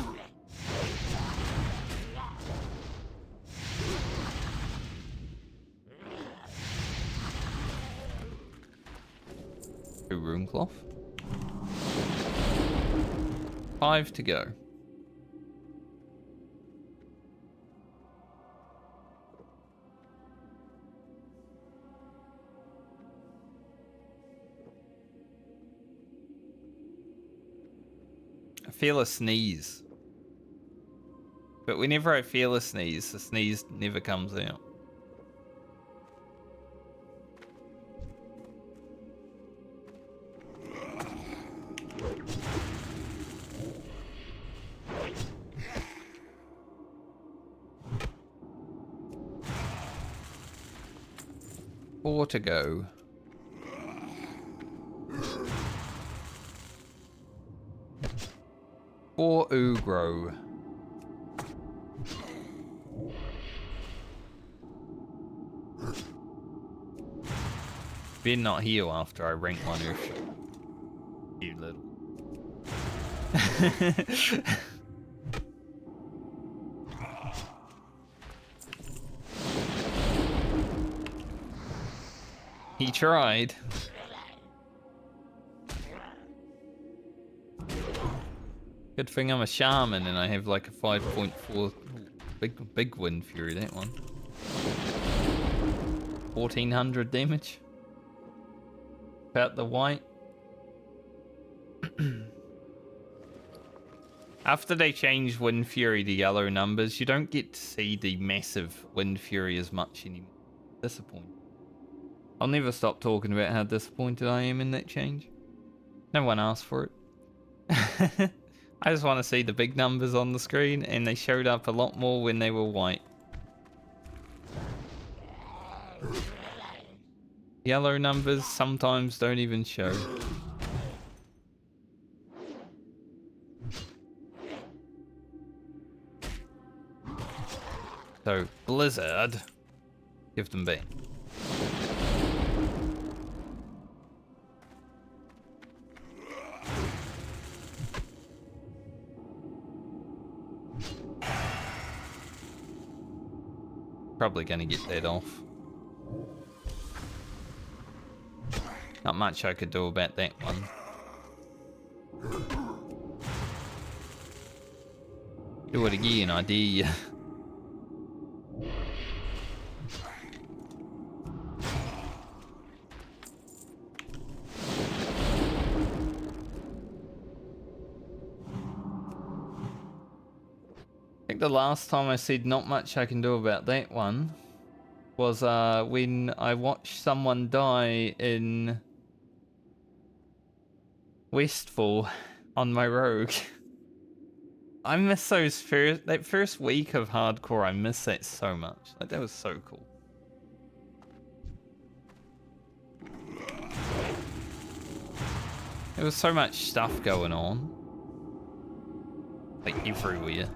Rune cloth. 5 to go. I feel a sneeze. But whenever I feel a sneeze, the sneeze never comes out. Four to go. Four Ugro. Better not heal after I rank one Earth. You little. He tried. Good thing I'm a shaman and I have like a 5.4 big wind fury, that one. 1400 damage. About the white. After they changed Wind Fury to yellow numbers, you don't get to see the massive Wind Fury as much anymore. Disappointing. I'll never stop talking about how disappointed I am in that change. No one asked for it. I just want to see the big numbers on the screen, and they showed up a lot more when they were white. Yellow numbers sometimes don't even show. So, Blizzard, give them back. Probably gonna get that off. Not much I could do about that one. Do it again, I dare you. I think the last time I said not much I can do about that one was when I watched someone die in Westfall on my rogue. I miss that first week of hardcore. I miss that so much. Like, that was so cool. There was so much stuff going on, like everywhere.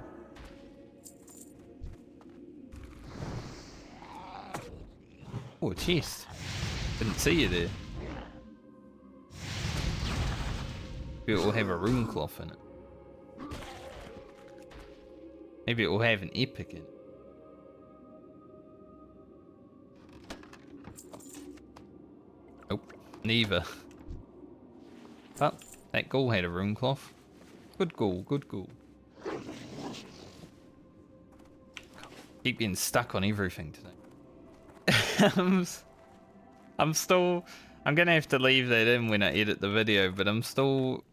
Oh, a chest. Didn't see you there. Maybe it will have a rune cloth in it. Maybe it will have an epic in it. Nope, neither. But that ghoul had a rune cloth. Good ghoul, good ghoul. Keep getting stuck on everything today. I'm gonna have to leave that in when I edit the video, but I'm still...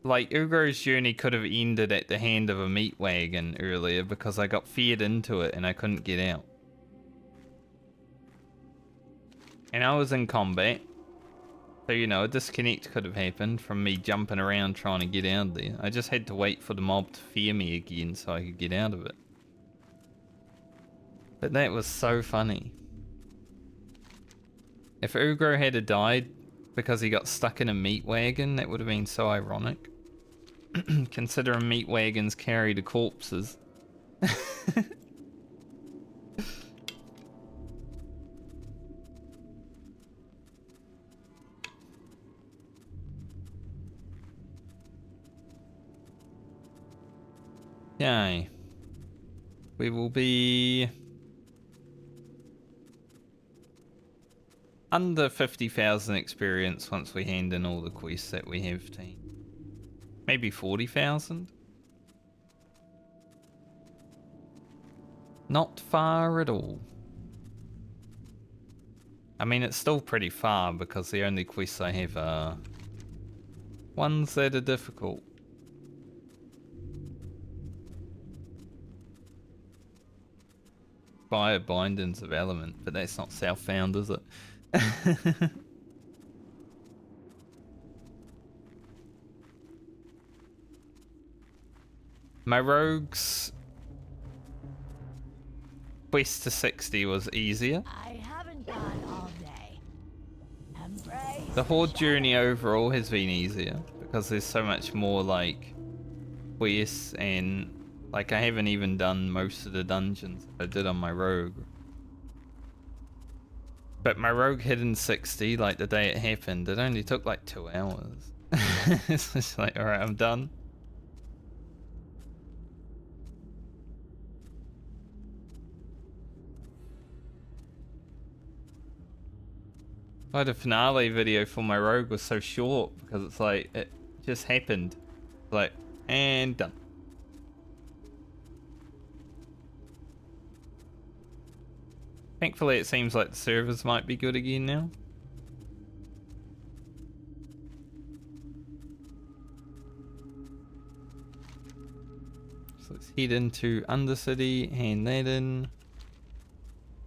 Like, Ugro's journey could have ended at the hand of a meat wagon earlier because I got feared into it and I couldn't get out. And I was in combat. So, you know, a disconnect could have happened from me jumping around trying to get out of there. I just had to wait for the mob to fear me again so I could get out of it. But that was so funny. If Ugro had died because he got stuck in a meat wagon, that would have been so ironic. Considering meat wagons carry the corpses. Yay. We will be under 50,000 experience once we hand in all the quests that we have, team. Maybe 40,000? Not far at all. I mean, it's still pretty far because the only quests I have are ones that are difficult. Fire Bindings of Element, but that's not Southbound, is it? My rogue's quest to 60 was easier. I haven't gone all day. Embrace The Horde journey overall has been easier because there's so much more like quests, and like I haven't even done most of the dungeons I did on my rogue. But my rogue hit in 60 like the day it happened. It only took like 2 hours. It's just like, alright, I'm done. Why the finale video for my rogue was so short, because it's like, it just happened. Like, and done. Thankfully it seems like the servers might be good again now. So let's head into Undercity, hand that in.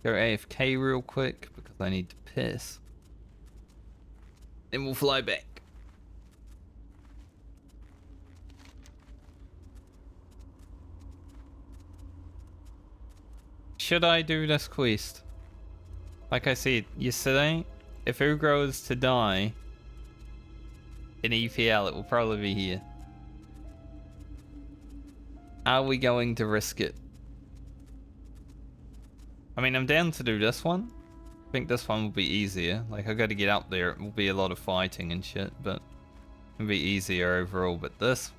Go AFK real quick, because I need to piss. Then we'll fly back. Should I do this quest? Like I said yesterday, if Ugro is to die in EPL, it will probably be here. Are we going to risk it? I mean, I'm down to do this one. I think this one will be easier. Like, I got to get up there. It will be a lot of fighting and shit, but it'll be easier overall. But this...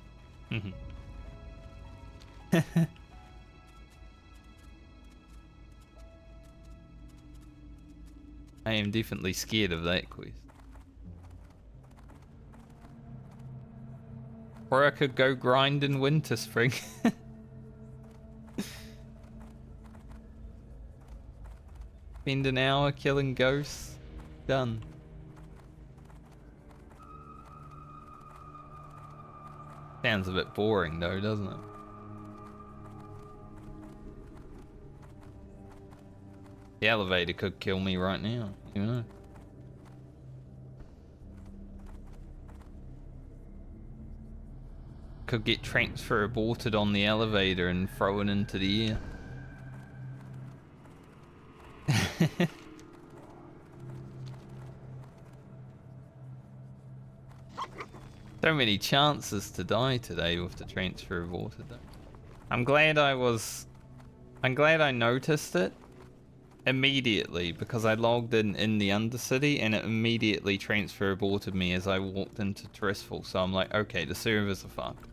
I am definitely scared of that quest. Or I could go grind in Winter Spring. Spend an hour killing ghosts. Done. Sounds a bit boring though, doesn't it? The elevator could kill me right now, you know. Could get transfer aborted on the elevator and thrown into the air. So many chances to die today with the transfer aborted though. I'm glad I noticed it immediately, because I logged in the Undercity and it immediately transfer aborted me as I walked into Tristful. So I'm like, okay, the servers are fucked.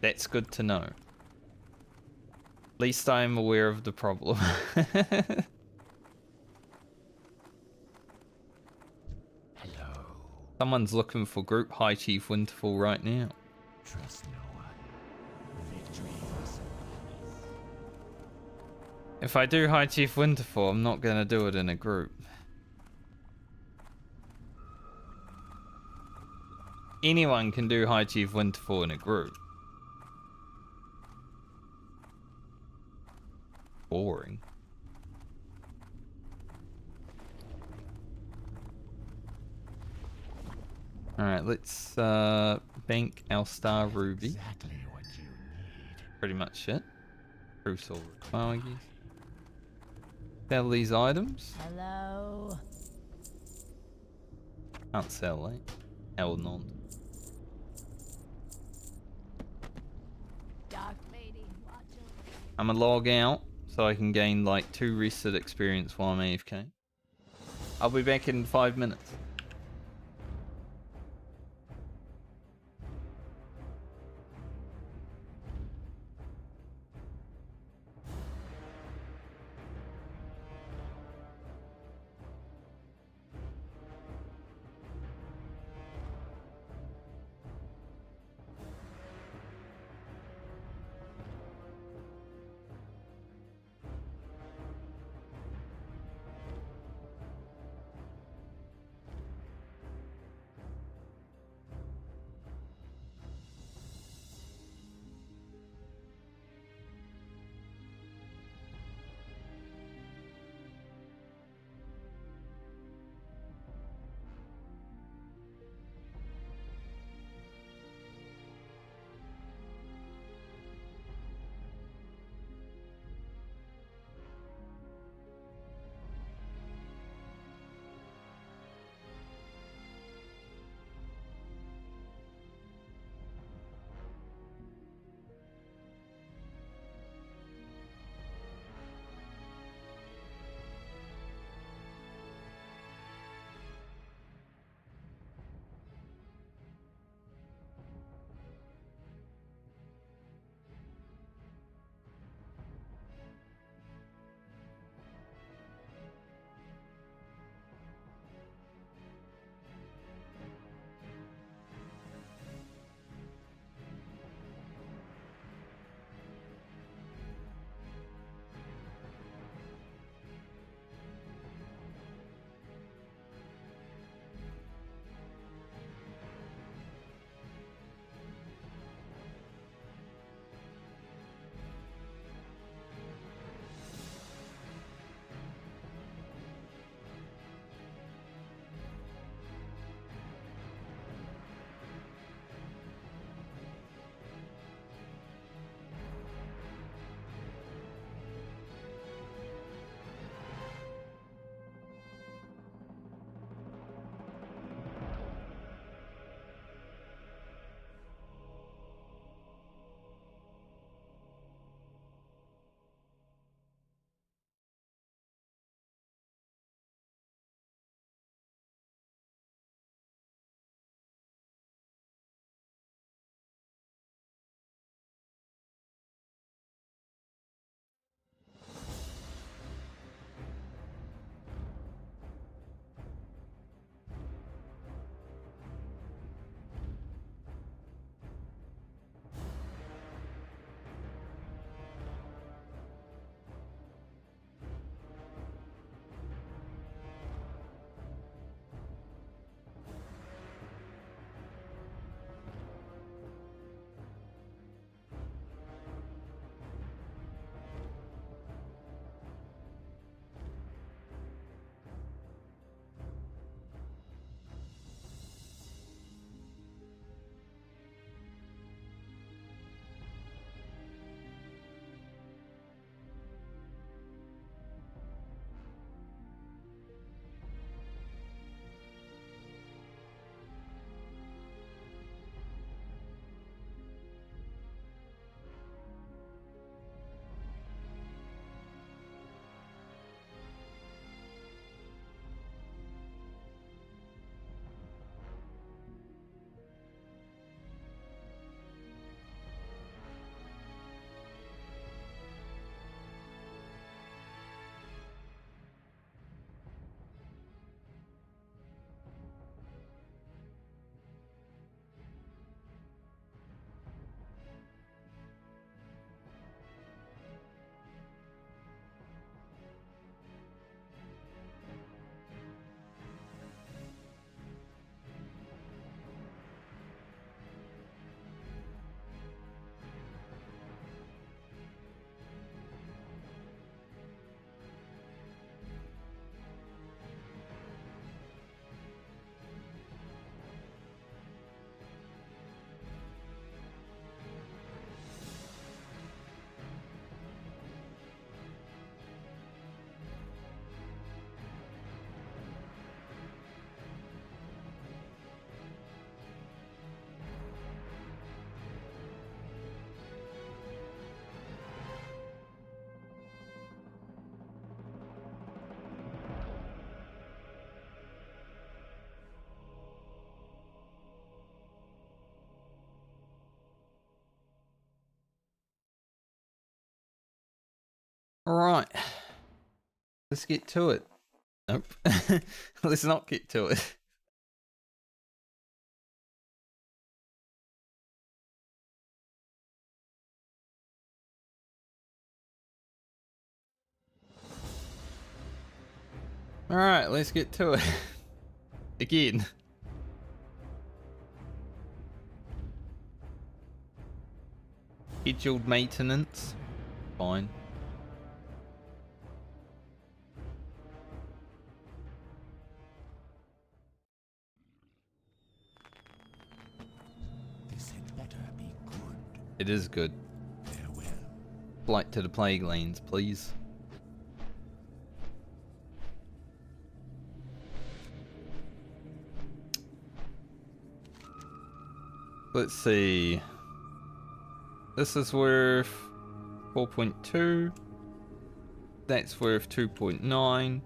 That's good to know. At least I'm aware of the problem. Hello. Someone's looking for Group High Chief Winterfall right now. Trust no one. Victory for some peace. If I do High Chief Winterfall, I'm not gonna do it in a group. Anyone can do High Chief Winterfall in a group. Boring. Alright, let's bank our Star Ruby. Exactly what you need. Pretty much it. Crucial require, I guess. Sell these items. Hello. Can't sell it. Hell none. Dark lady, watch out. I'm gonna log out so I can gain like 2 reset experience while I'm AFK. I'll be back in 5 minutes. Alright. Let's get to it. Nope. Let's not get to it. Alright, let's get to it. Again. Scheduled maintenance. Fine. This had better be good. It is good. Farewell. Flight to the Plaguelands, please. Let's see. This is worth 4.2. That's worth 2.9.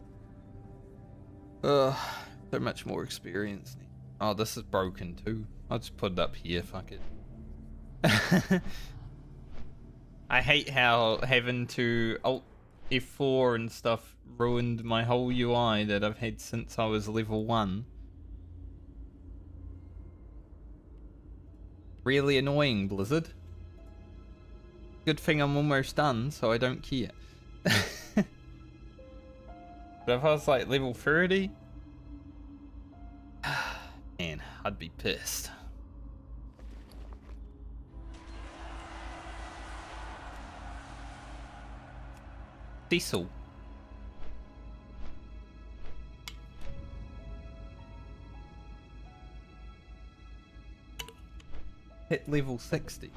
So much more experience. Oh, this is broken too. I'll just put it up here, fuck it. I hate how having to Alt F4 and stuff ruined my whole UI that I've had since I was level 1. Really annoying, Blizzard. Good thing I'm almost done, so I don't care. But if I was like level 30, man, I'd be pissed. Cecil. Hit level 60.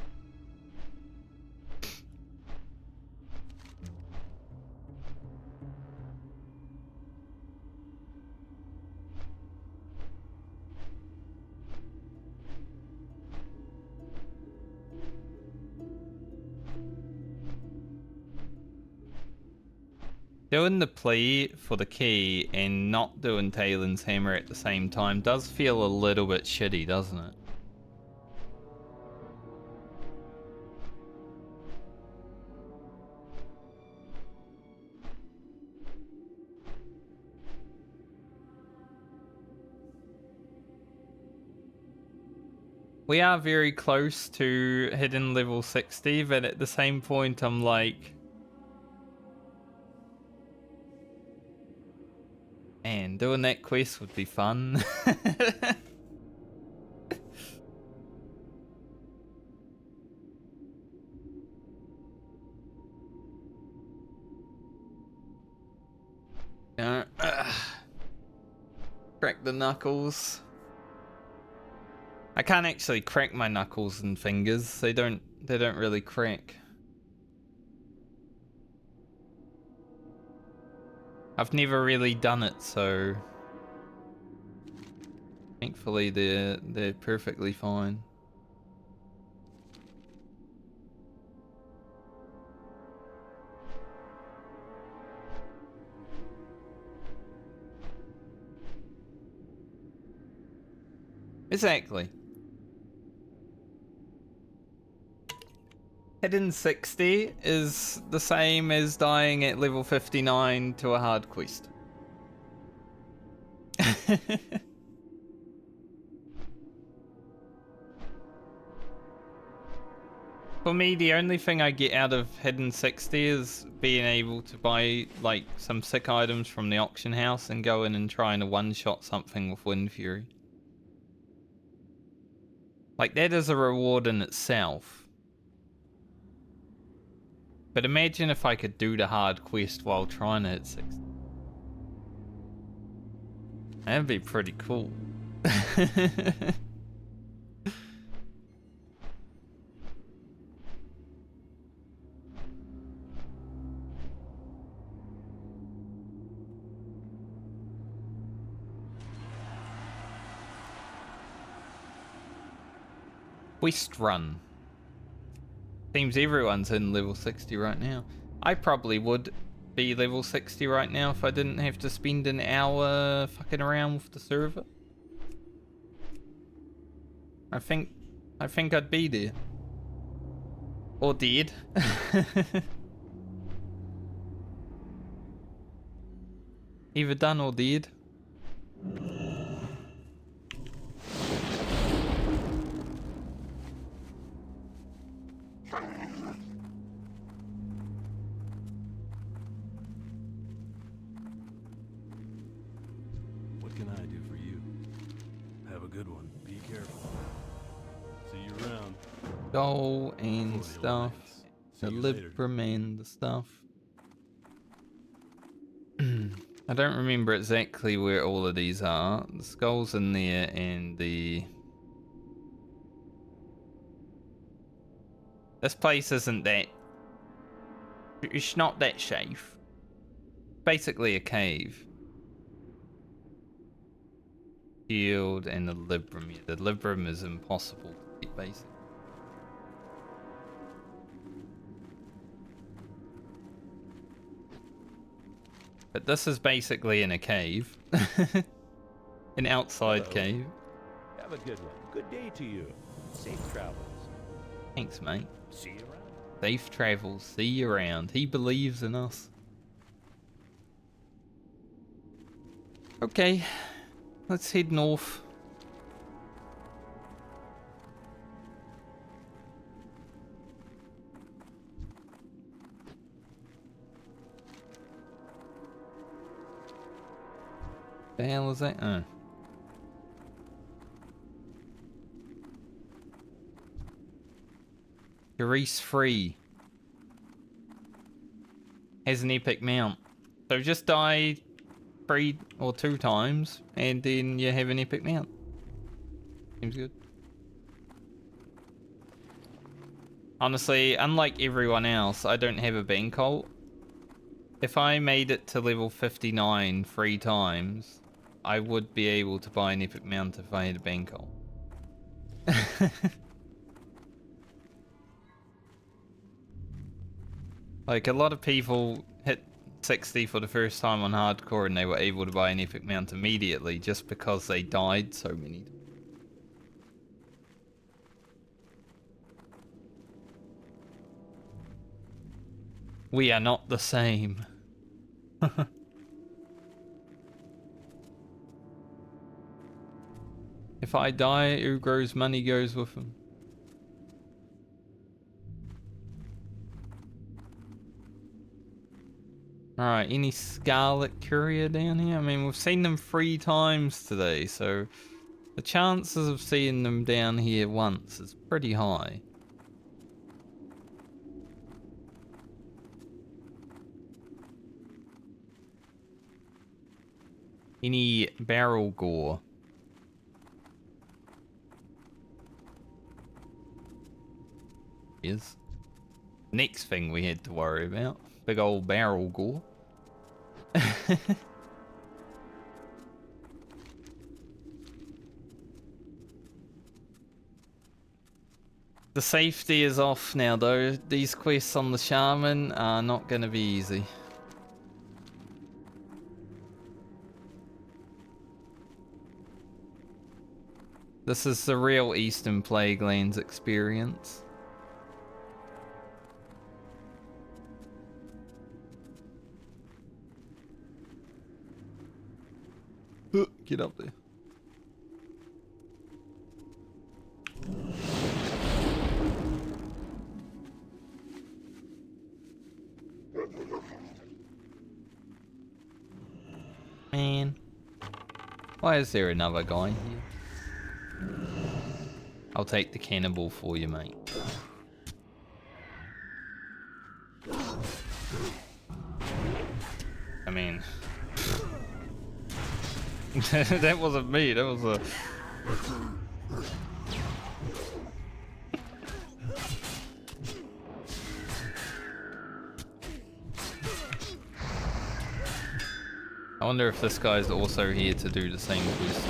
Doing the play for the key and not doing Talon's hammer at the same time does feel a little bit shitty, doesn't it? We are very close to hitting level 60, but at the same point I'm like, man, doing that quest would be fun. Crack the knuckles. I can't actually crack my knuckles and fingers. They don't really crack. I've never really done it, so thankfully they're perfectly fine. Exactly. Hitting 60 is the same as dying at level 59 to a hard quest. For me, the only thing I get out of hitting 60 is being able to buy like some sick items from the auction house and go in and trying to one-shot something with Wind Fury. Like, that is a reward in itself. But imagine if I could do the hard quest while trying to hit 60. That'd be pretty cool. Quest run. Seems everyone's in level 60 right now. I probably would be level 60 right now if I didn't have to spend an hour fucking around with the server. I think I'd be there. Or dead. Either done or dead. What can I do for you? Have a good one. Be careful. See you around. Goal and For the stuff. Alliance. See The you later. Libram and the stuff. I don't remember exactly where all of these are. The skull's in there and the... This place isn't that... It's not that safe. Basically a cave. Shield and the Libram. Yeah, the Libram is impossible to get, basically. But this is basically in a cave. An outside Hello. cave. Have a good one. Good day to you. Safe travels. Thanks, mate. See you around. Safe travels. See you around. He believes in us. Okay. Let's head north. The hell is that? Oh. Grease free. Has an epic mount. So just die 3 or 2 times and then you have an epic mount. Seems good. Honestly, unlike everyone else, I don't have a bank ult. If I made it to level 59 3 times, I would be able to buy an epic mount if I had a bank ult. Like, a lot of people hit 60 for the first time on hardcore and they were able to buy an epic mount immediately just because they died so many times. We are not the same. If I die, Ugro's money goes with him. Alright, any Scarlet Courier down here? I mean, we've seen them 3 times today, so the chances of seeing them down here once is pretty high. Any barrel gore? Is next thing we had to worry about. Big old barrel gore. The safety is off now though. These quests on the Shaman are not gonna be easy. This is the real Eastern Plaguelands experience. Get up there. Man. Why is there another guy here? I'll take the cannibal for you, mate. I mean... that wasn't me, that was a... I wonder if this guy's also here to do the same quest.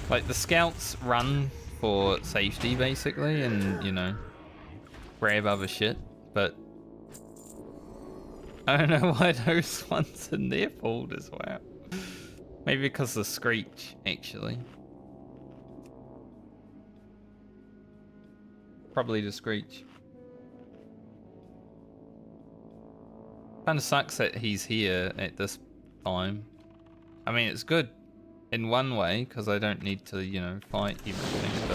Like, the scouts run for safety, basically, and, you know, grab other shit, but I don't know why those ones in there pulled as well. Maybe because of the screech, actually. Probably the Screech. Kinda sucks that he's here at this time. I mean, it's good in one way, because I don't need to, you know, fight everything,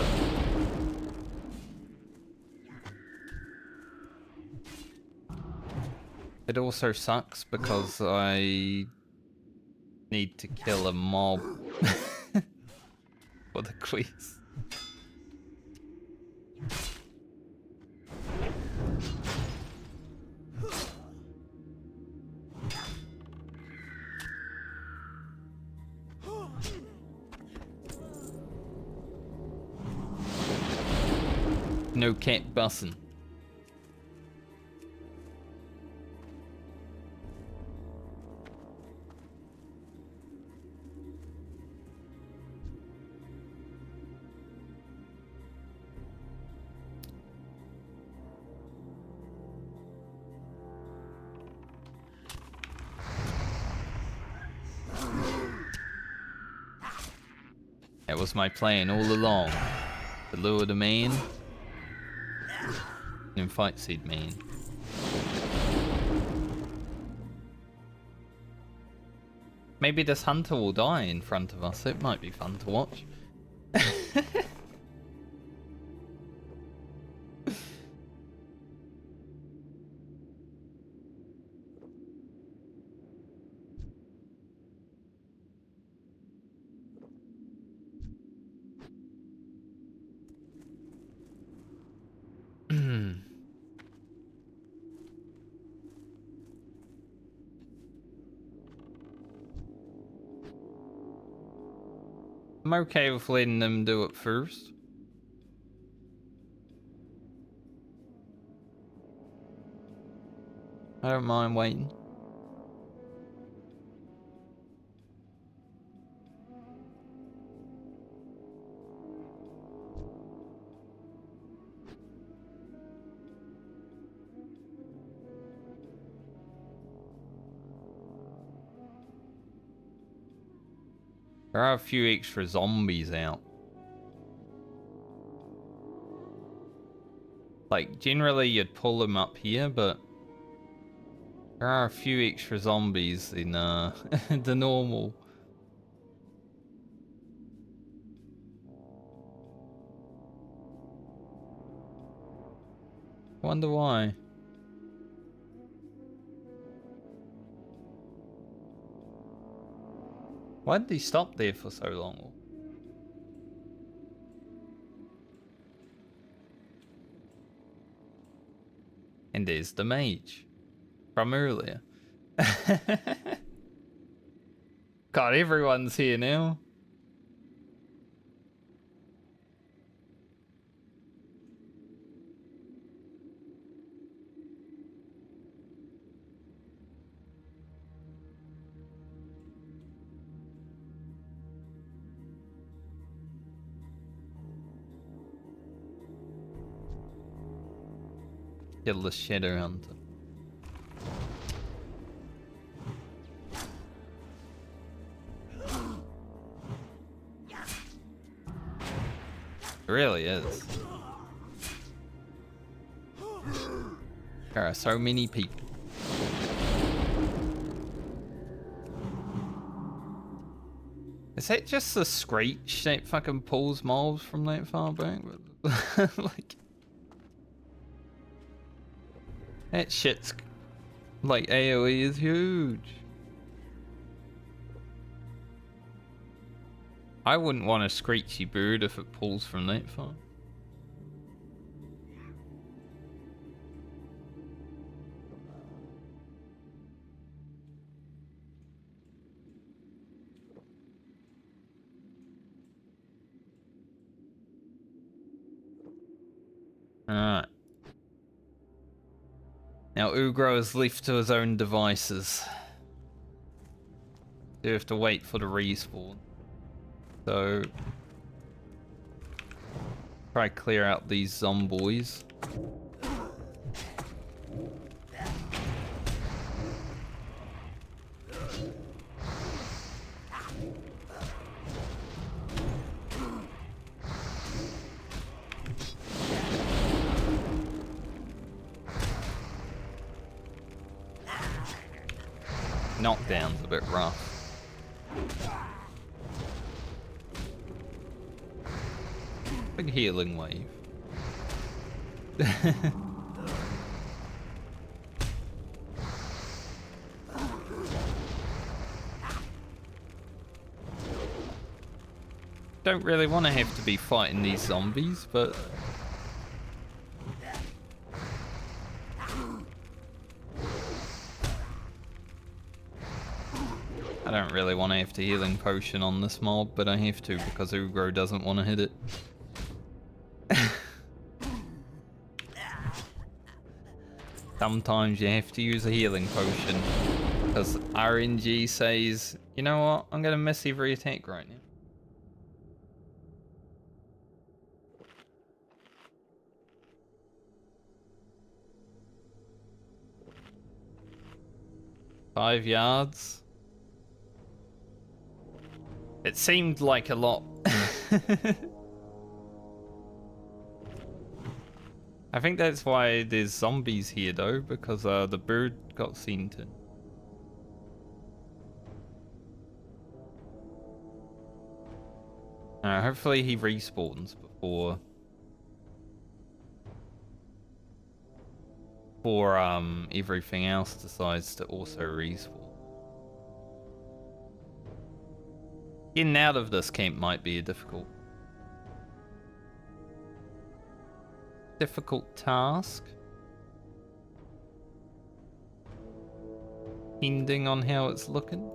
but... It also sucks because I need to kill a mob for the quiz. No cat bussin'. That was my plan all along. To lure the man and fight Seed Man. Maybe this hunter will die in front of us. It might be fun to watch. I'm okay with letting them do it first. I don't mind waiting. There are a few extra zombies out. Like, generally you'd pull them up here, but there are a few extra zombies in the normal. Wonder why. Why did he stop there for so long? And there's the mage from earlier. God, everyone's here now. Kill the Shadow Hunter. It really is. There are so many people. Is that just the Screech that fucking pulls mobs from that far back? Like... That shit's like AoE is huge. I wouldn't want a screechy bird if it pulls from that far. Alright. Now Ugro is left to his own devices. You have to wait for the respawn. So try to clear out these zomboids. knockdown's a bit rough. Big healing wave. Don't really want to have to be fighting these zombies, but I don't really want to have to healing potion on this mob, but I have to because Ugro doesn't want to hit it. Sometimes you have to use a healing potion because RNG says, you know what, I'm going to miss every attack right now. "5 yards. It seemed like a lot. I think that's why there's zombies here though, because the bird got sent in. Hopefully he respawns before everything else decides to also respawn. Getting out of this camp might be a difficult task, depending on how it's looking.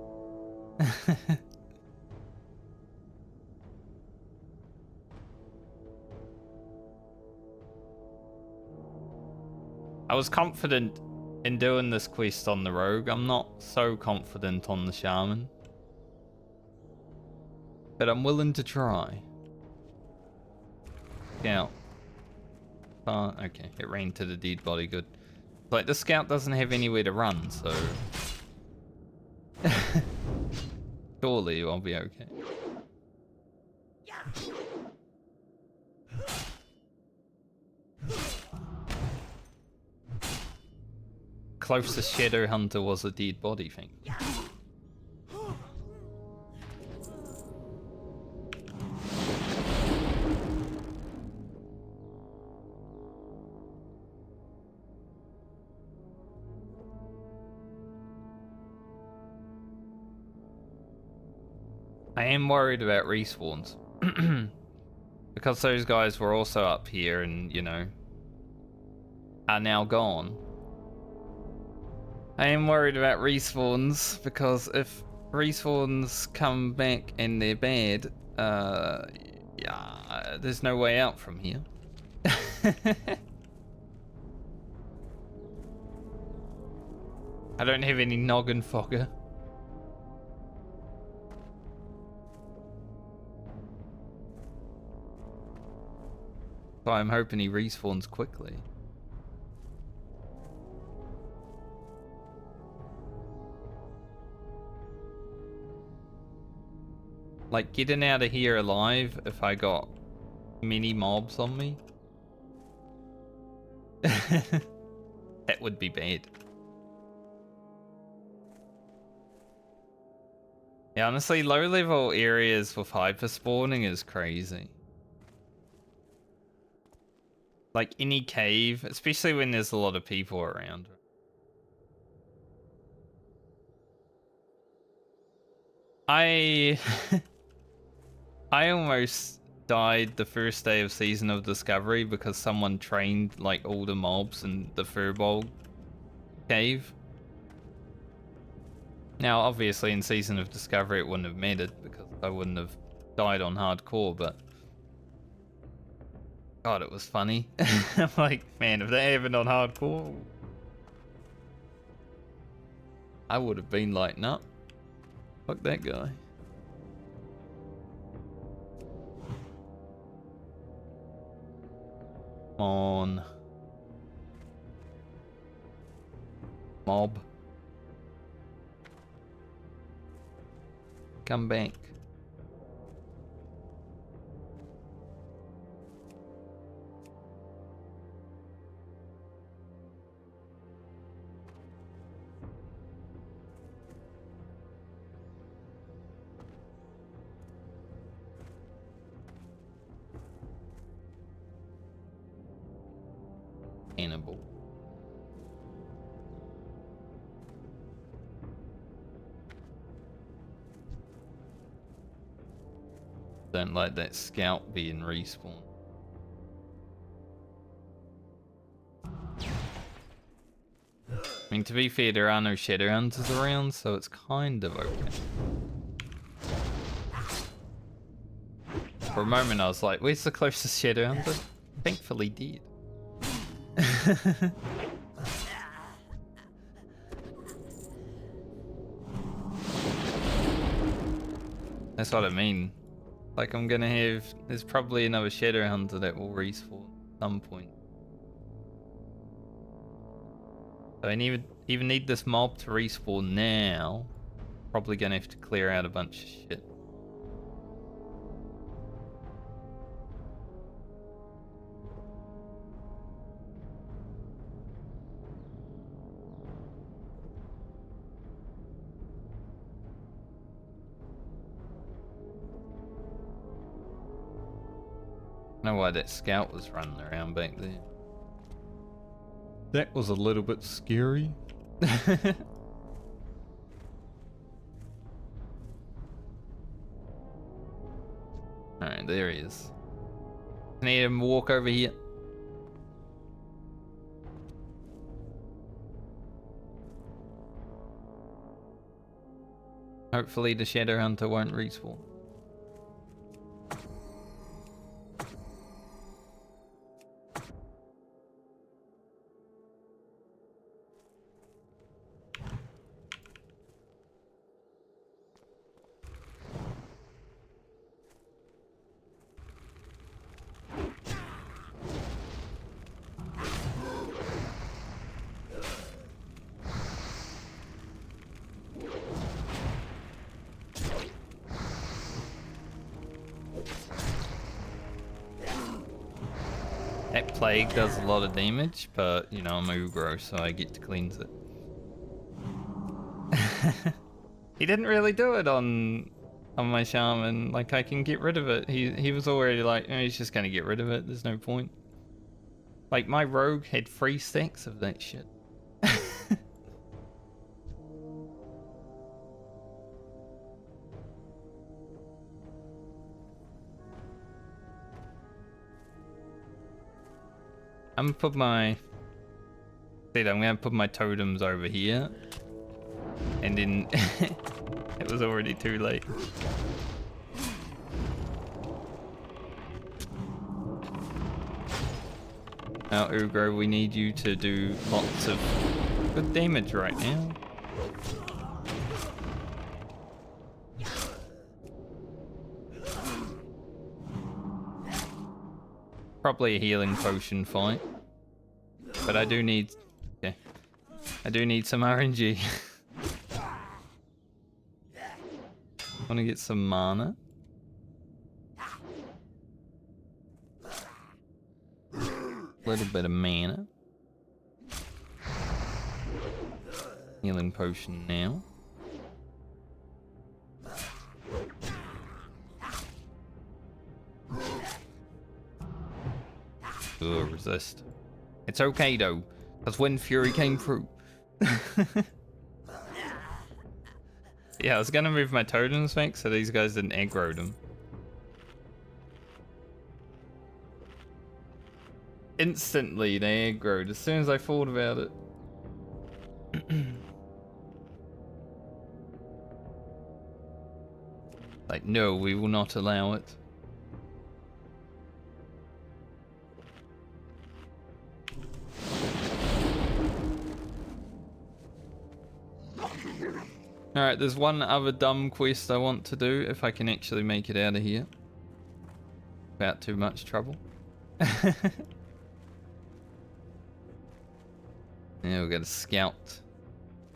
I was confident in doing this quest on the rogue. I'm not so confident on the shaman, but I'm willing to try. Scout. Okay, it ran to the dead body, good. Like, the scout doesn't have anywhere to run, so... surely I'll be okay. Closest shadow hunter was a dead body thing. I am worried about respawns. Because those guys were also up here and, you know, are now gone. I am worried about respawns, because if respawns come back and they're bad, yeah, there's no way out from here. I don't have any noggin fogger. So I'm hoping he respawns quickly. Like, getting out of here alive if I got many mobs on me. That would be bad. Yeah, honestly, low level areas with hyper spawning is crazy. Like any cave, especially when there's a lot of people around. I almost died the first day of Season of Discovery because someone trained like all the mobs in the Furball cave. Now, obviously in Season of Discovery it wouldn't have mattered because I wouldn't have died on hardcore, but God, it was funny. I'm like, man, if they happened on hardcore, I would have been like, nah, fuck that guy. Come on. Mob. Come back. don't like that scout being respawned. I mean, to be fair, there are no Shadowhunters around, so it's kind of okay. For a moment, I was like, where's the closest Shadowhunter? Thankfully, dead. That's what I mean. Like, I'm gonna have... There's probably another Shadowhunter that will respawn at some point. So I even need this mob to respawn now. Probably gonna have to clear out a bunch of shit. I don't know why that scout was running around back there. That was a little bit scary. Alright, there he is. Can I hear him walk over here? Hopefully the Shadowhunter won't respawn. That plague does a lot of damage, but you know, I'm Ugro, so I get to cleanse it. He didn't really do it on my Shaman. Like, I can get rid of it. He was already like, oh, he's just gonna get rid of it. There's no point. Like, my rogue had 3 stacks of that shit. I'm gonna put my... I'm gonna put my totems over here. And then... it was already too late. Now, Ugro, we need you to do lots of good damage right now. Probably a healing potion fight. But I do need... Okay. I do need some RNG. Want to get some mana. Little bit of mana. Healing potion now. Ugh, resist. It's okay though, because Wind Fury came through. Yeah, I was gonna move my totems back so these guys didn't aggro them. Instantly they aggroed as soon as I thought about it. Like, no, we will not allow it. Alright, there's one other dumb quest I want to do if I can actually make it out of here. Without too much trouble. Yeah, we got a scout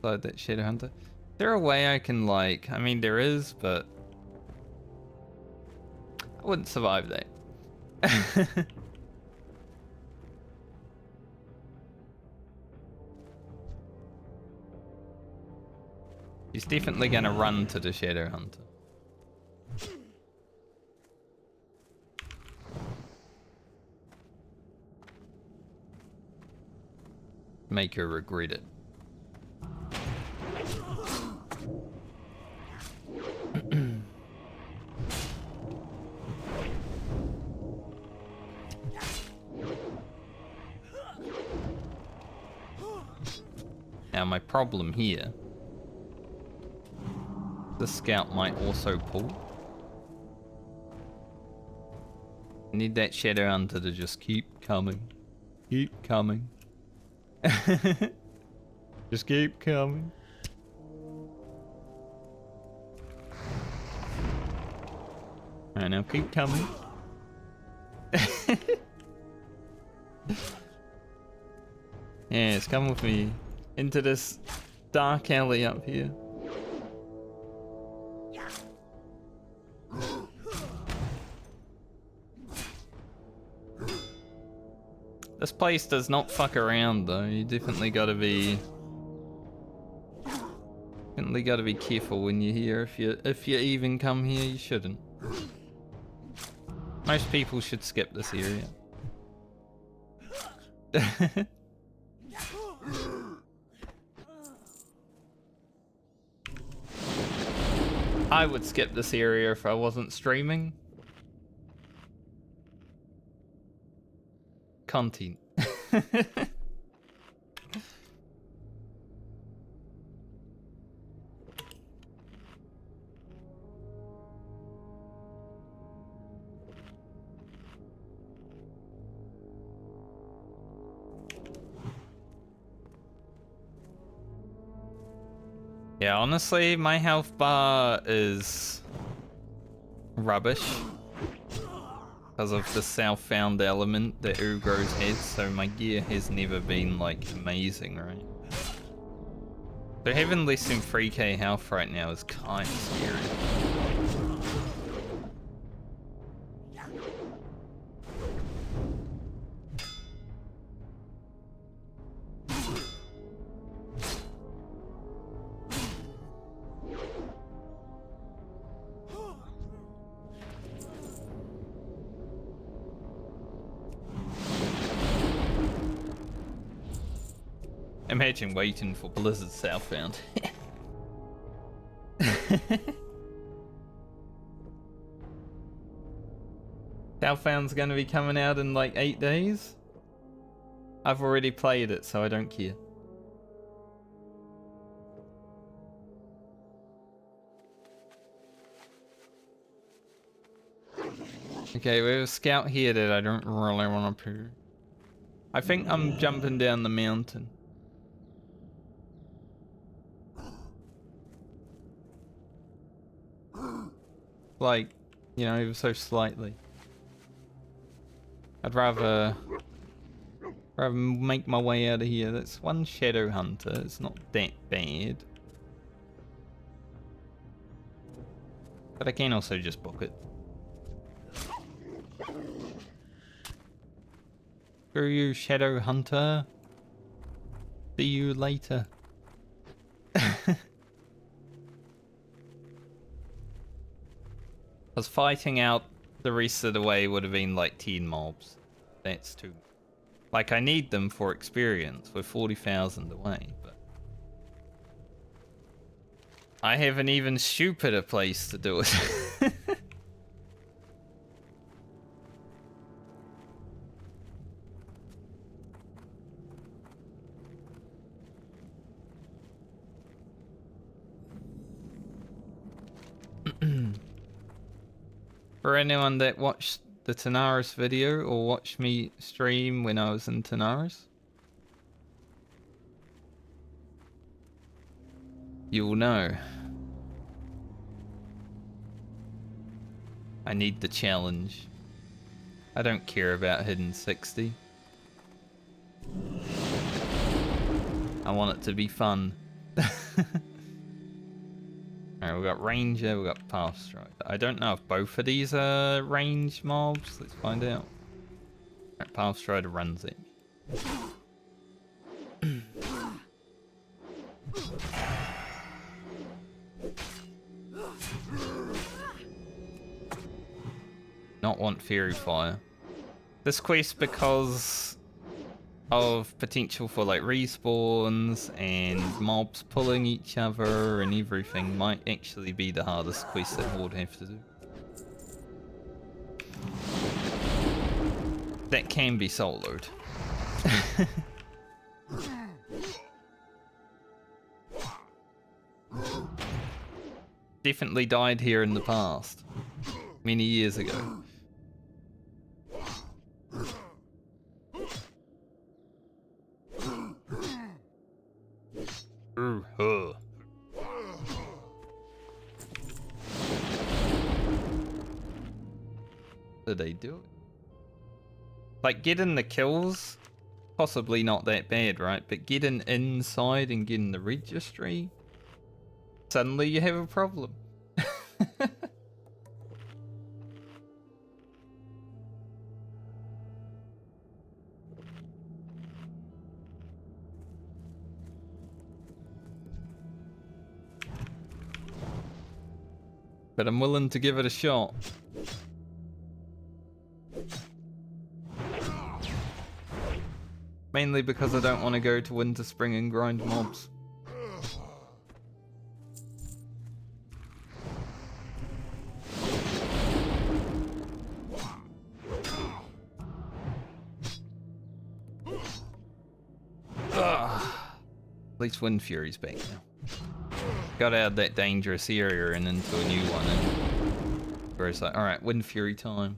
inside that Shadowhunter. Is there a way I can, like... I mean, there is, but... I wouldn't survive that. He's definitely gonna run to the Shadowhunter. Make her regret it. my problem here, the scout might also pull. I need that shadow hunter to just keep coming. Keep coming. Just keep coming. Alright, now keep coming. Yes, come with me into this dark alley up here. This place does not fuck around though. You definitely gotta be careful when you're here. If you even come here, you shouldn't. Most people should skip this area. I would skip this area if I wasn't streaming. Content. Yeah, honestly, my health bar is rubbish because of the southbound element that Ugro's has, so my gear has never been like amazing, right? So having less than 3k health right now is kind of scary. Imagine waiting for Blizzard Southbound. Southbound's gonna be coming out in like 8 days? I've already played it, so I don't care. Okay, we have a scout here that I don't really want to poo. I think I'm jumping down the mountain. Like, you know, ever so slightly. I'd rather make my way out of here. That's one shadow hunter. It's not that bad. But I can also just book it. Screw you, shadow hunter. See you later. Because fighting out the rest of the way would have been like 10 mobs. That's too... Like, I need them for experience. We're 40,000 away, but... I have an even stupider place to do it. For anyone that watched the Tanaris video or watched me stream when I was in Tanaris, you will know. I need the challenge. I don't care about hidden 60. I want it to be fun. Alright, we've got Ranger, we've got Path Strider. I don't know if both of these are range mobs. Let's find out. Alright, Path Strider runs it. Not want Fairy Fire. This quest, because of potential for like respawns and mobs pulling each other and everything, might actually be the hardest quest that Horde have to do. That can be soloed. definitely died here in the past. Many years ago. Ooh, huh. Did they do it? Like, getting the kills, possibly not that bad, right? But getting inside and getting the registry, suddenly you have a problem. But I'm willing to give it a shot. Mainly because I don't want to go to Winter Spring and grind mobs. Ugh. At least Wind Fury's back now. Got out of that dangerous area and into a new one, and where it's like, alright, Wind Fury time.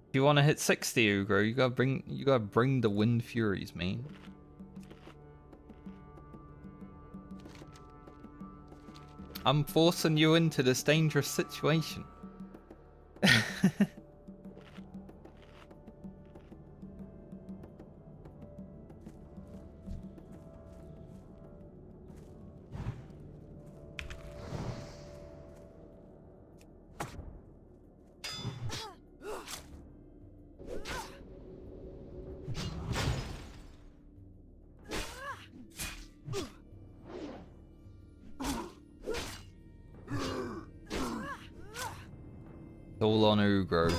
If you want to hit 60, Ugro, you gotta bring the Wind Furies, man. I'm forcing you into this dangerous situation. It's all on Ugro.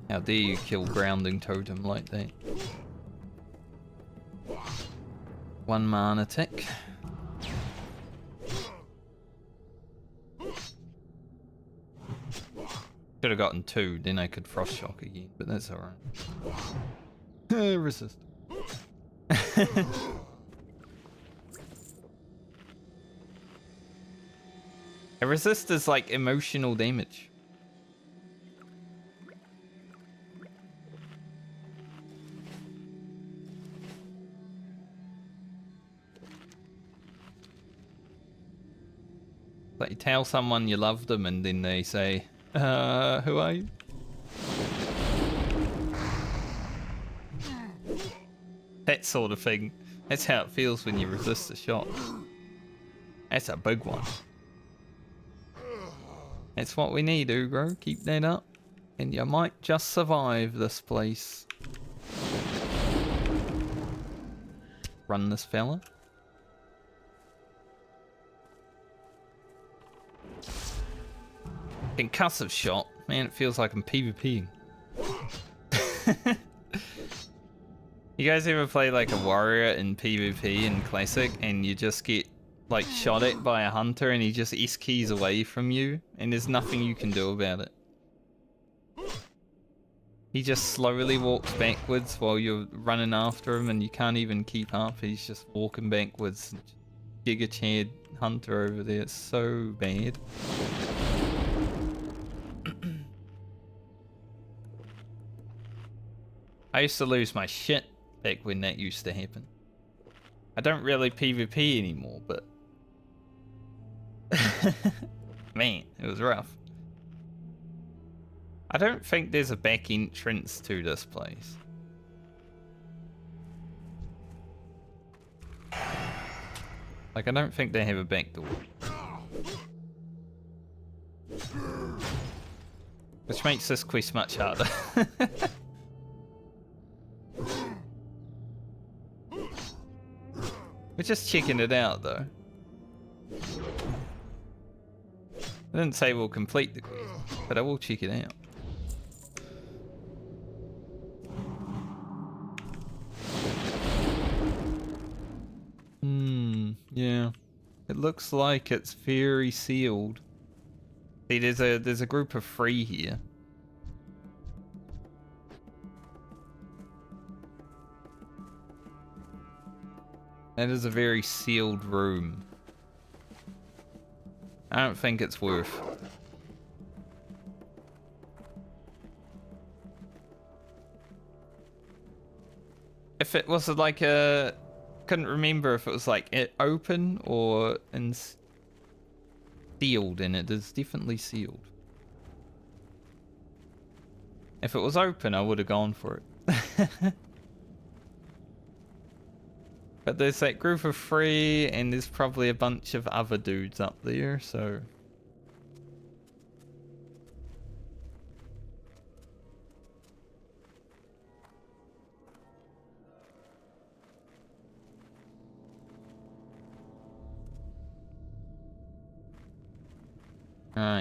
How dare you kill Grounding Totem like that? 1 mana tick. Should have gotten 2, then I could Frost Shock again, but that's alright. Resist. A resist is like emotional damage. Like you tell someone you love them and then they say, who are you? That sort of thing. That's how it feels when you resist a shot. That's a big one. That's what we need, Ugro. Keep that up. And you might just survive this place. Run this fella. Concussive shot. Man, it feels like I'm PvPing. You guys ever play like a warrior in PvP in Classic and you just get like shot at by a hunter and he just S-keys away from you and there's nothing you can do about it? He just slowly walks backwards while you're running after him and you can't even keep up. He's just walking backwards. Giga Chad hunter over there. It's so bad. I used to lose my shit back when that used to happen. I don't really PvP anymore, but man, it was rough. I don't think there's a back entrance to this place. Like, I don't think they have a back door. Which makes this quest much harder. We're just checking it out, though. I didn't say we'll complete the quest, but I will check it out. Hmm. Yeah. It looks like it's very sealed. See, there's a group of 3 here. That is a very sealed room. I don't think it's worth. If it was like a... Couldn't remember if it was like open or sealed, and it is definitely sealed. If it was open, I would have gone for it. But there's that group of 3, and there's probably a bunch of other dudes up there, so...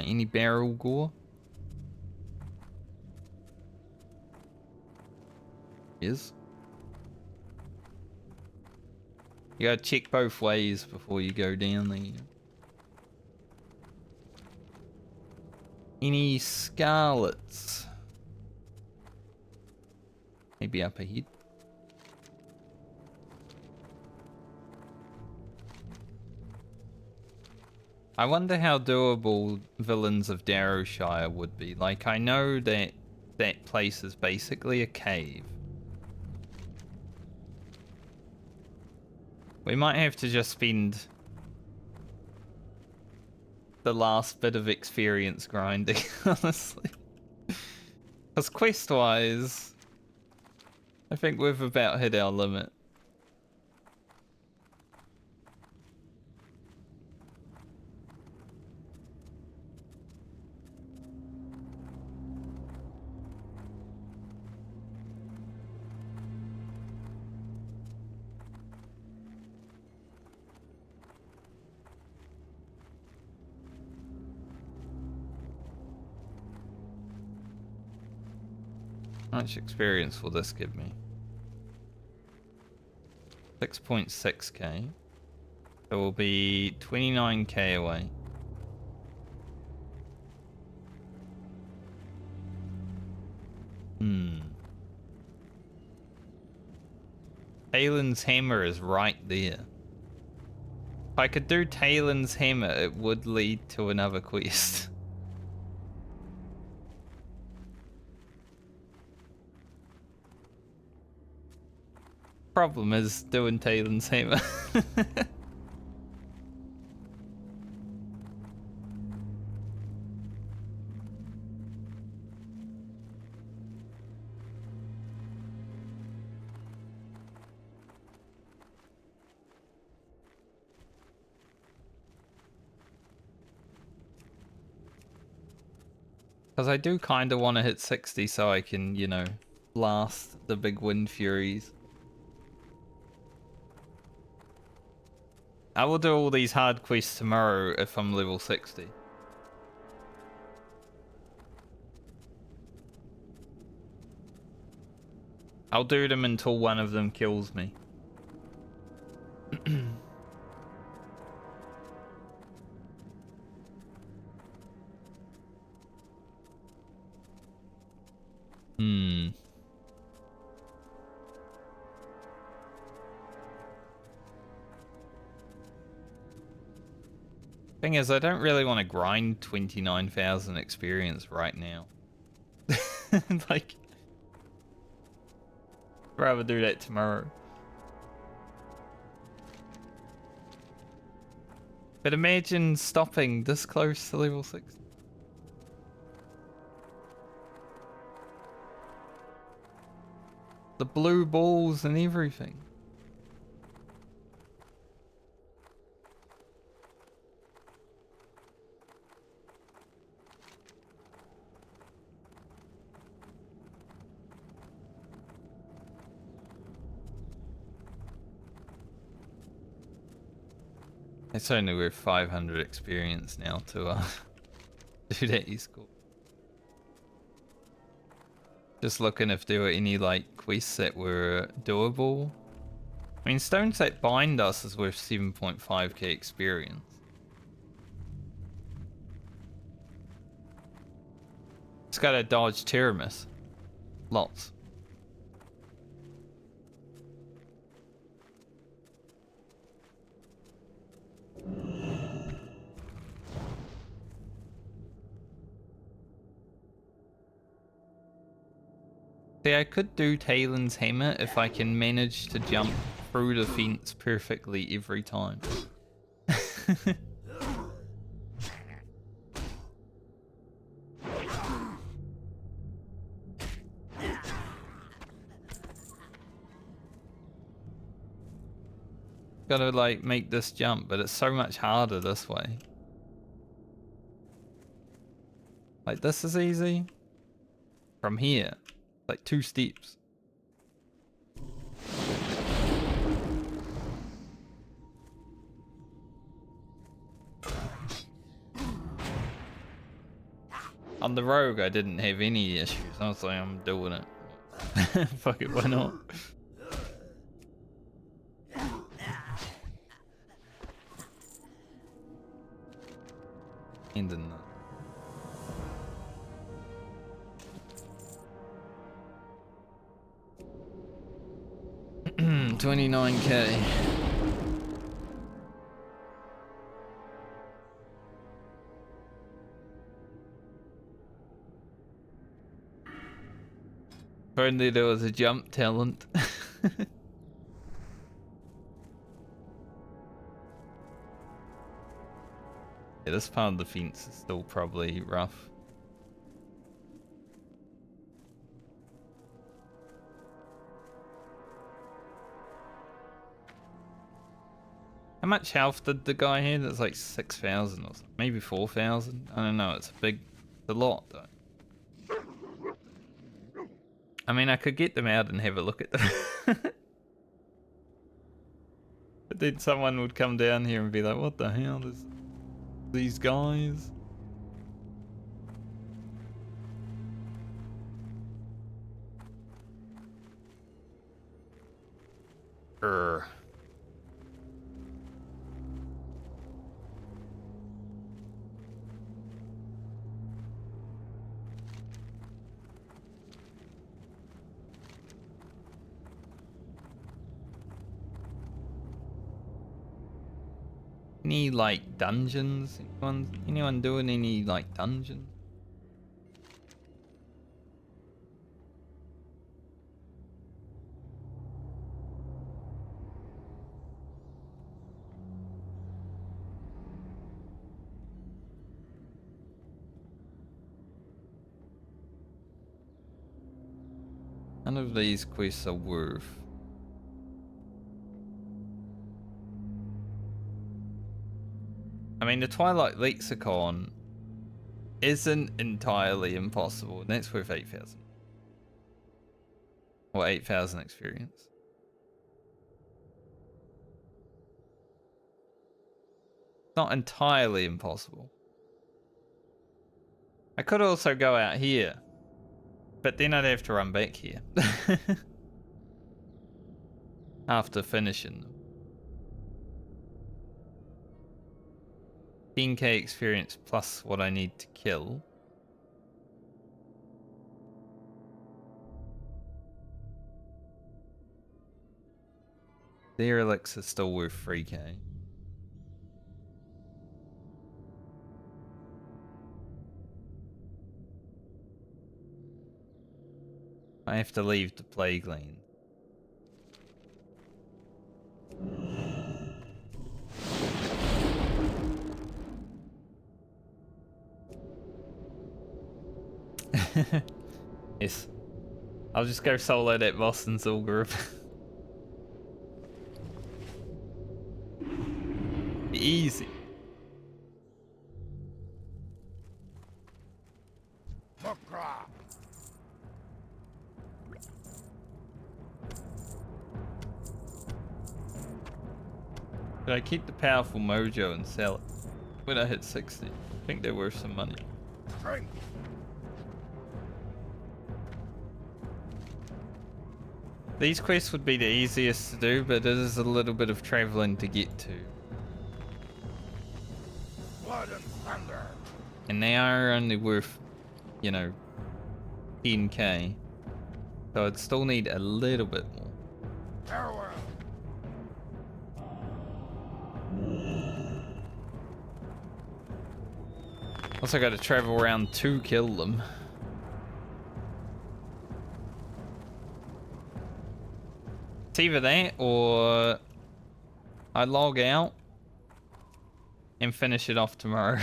any barrel gore? Yes. You gotta check both ways before you go down there. Any scarlets? Maybe up ahead. I wonder how doable Villains of Darrowshire would be. Like, I know that that place is basically a cave. We might have to just spend the last bit of experience grinding, honestly. Because quest-wise, I think we've about hit our limit. How much experience will this give me? 6.6k. So we'll be 29k away. Talon's Hammer is right there. If I could do Talon's Hammer, it would lead to another quest. Problem is doing Talon's Hammer. Because I do kind of want to hit 60 so I can, you know, blast the big Wind Furies. I will do all these hard quests tomorrow if I'm level 60. I'll do them until one of them kills me. Thing is, I don't really want to grind 29,000 experience right now. Like, rather do that tomorrow. But imagine stopping this close to level 60. The blue balls and everything. It's only worth 500 experience now to do that e-score. Just looking if there were any like quests that were doable. I I mean, Stone Set Bind Us is worth 7.5k experience. It's got a dodge Tiramis. Lots. See, I could do Talon's Hammer if I can manage to jump through the fence perfectly every time. Gotta like make this jump, but it's so much harder this way. Like this is easy. From here, like 2 steps. On the rogue, I didn't have any issues. I was like, I'm doing it. Fuck it, why not? Ending that. 29k. If only there was a jump talent. Yeah, this part of the fence is still probably rough. How much health did the guy have? That's like 6,000 or something. Maybe 4,000? I don't know, it's a lot though. I mean, I could get them out and have a look at them. But then someone would come down here and be like, what the hell is these guys? Urgh. Any like dungeons? Anyone doing any like dungeons? None of these quests are worth. I mean, the Twilight Lexicon isn't entirely impossible, and that's worth 8,000. Or 8,000 experience. Not entirely impossible. I could also go out here, but then I'd have to run back here. After finishing them. 10k experience plus what I need to kill. The elixir is still worth 3k. I have to leave the Plaguelands. Yes. I'll just go solo that boss and Soul Group. Easy. Should I keep the powerful mojo and sell it? When I hit 60, I think they're worth some money. These quests would be the easiest to do, but it is a little bit of traveling to get to. Blood and thunder. And they are only worth, you know, 10k. So I'd still need a little bit more. Farewell. Also got to travel around to kill them. It's either that or I log out and finish it off tomorrow.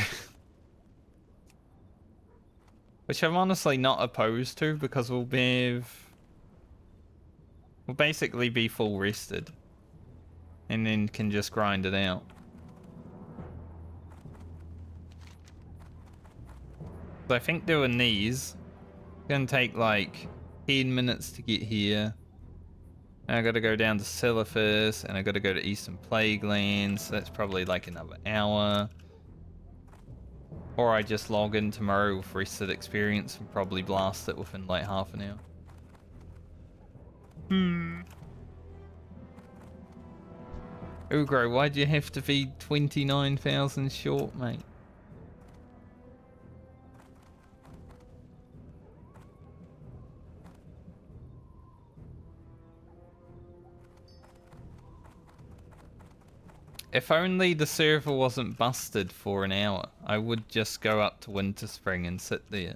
Which I'm honestly not opposed to because we'll basically be full rested. And then can just grind it out. So I think doing these gonna take like 10 minutes to get here. And I gotta go down to Silithus, and I gotta go to Eastern Plaguelands, so that's probably like another hour. Or I just log in tomorrow with rested experience and probably blast it within like half an hour. Ugro, why'd you have to be 29,000 short, mate? If only the server wasn't busted for an hour, I would just go up to Winter Spring and sit there.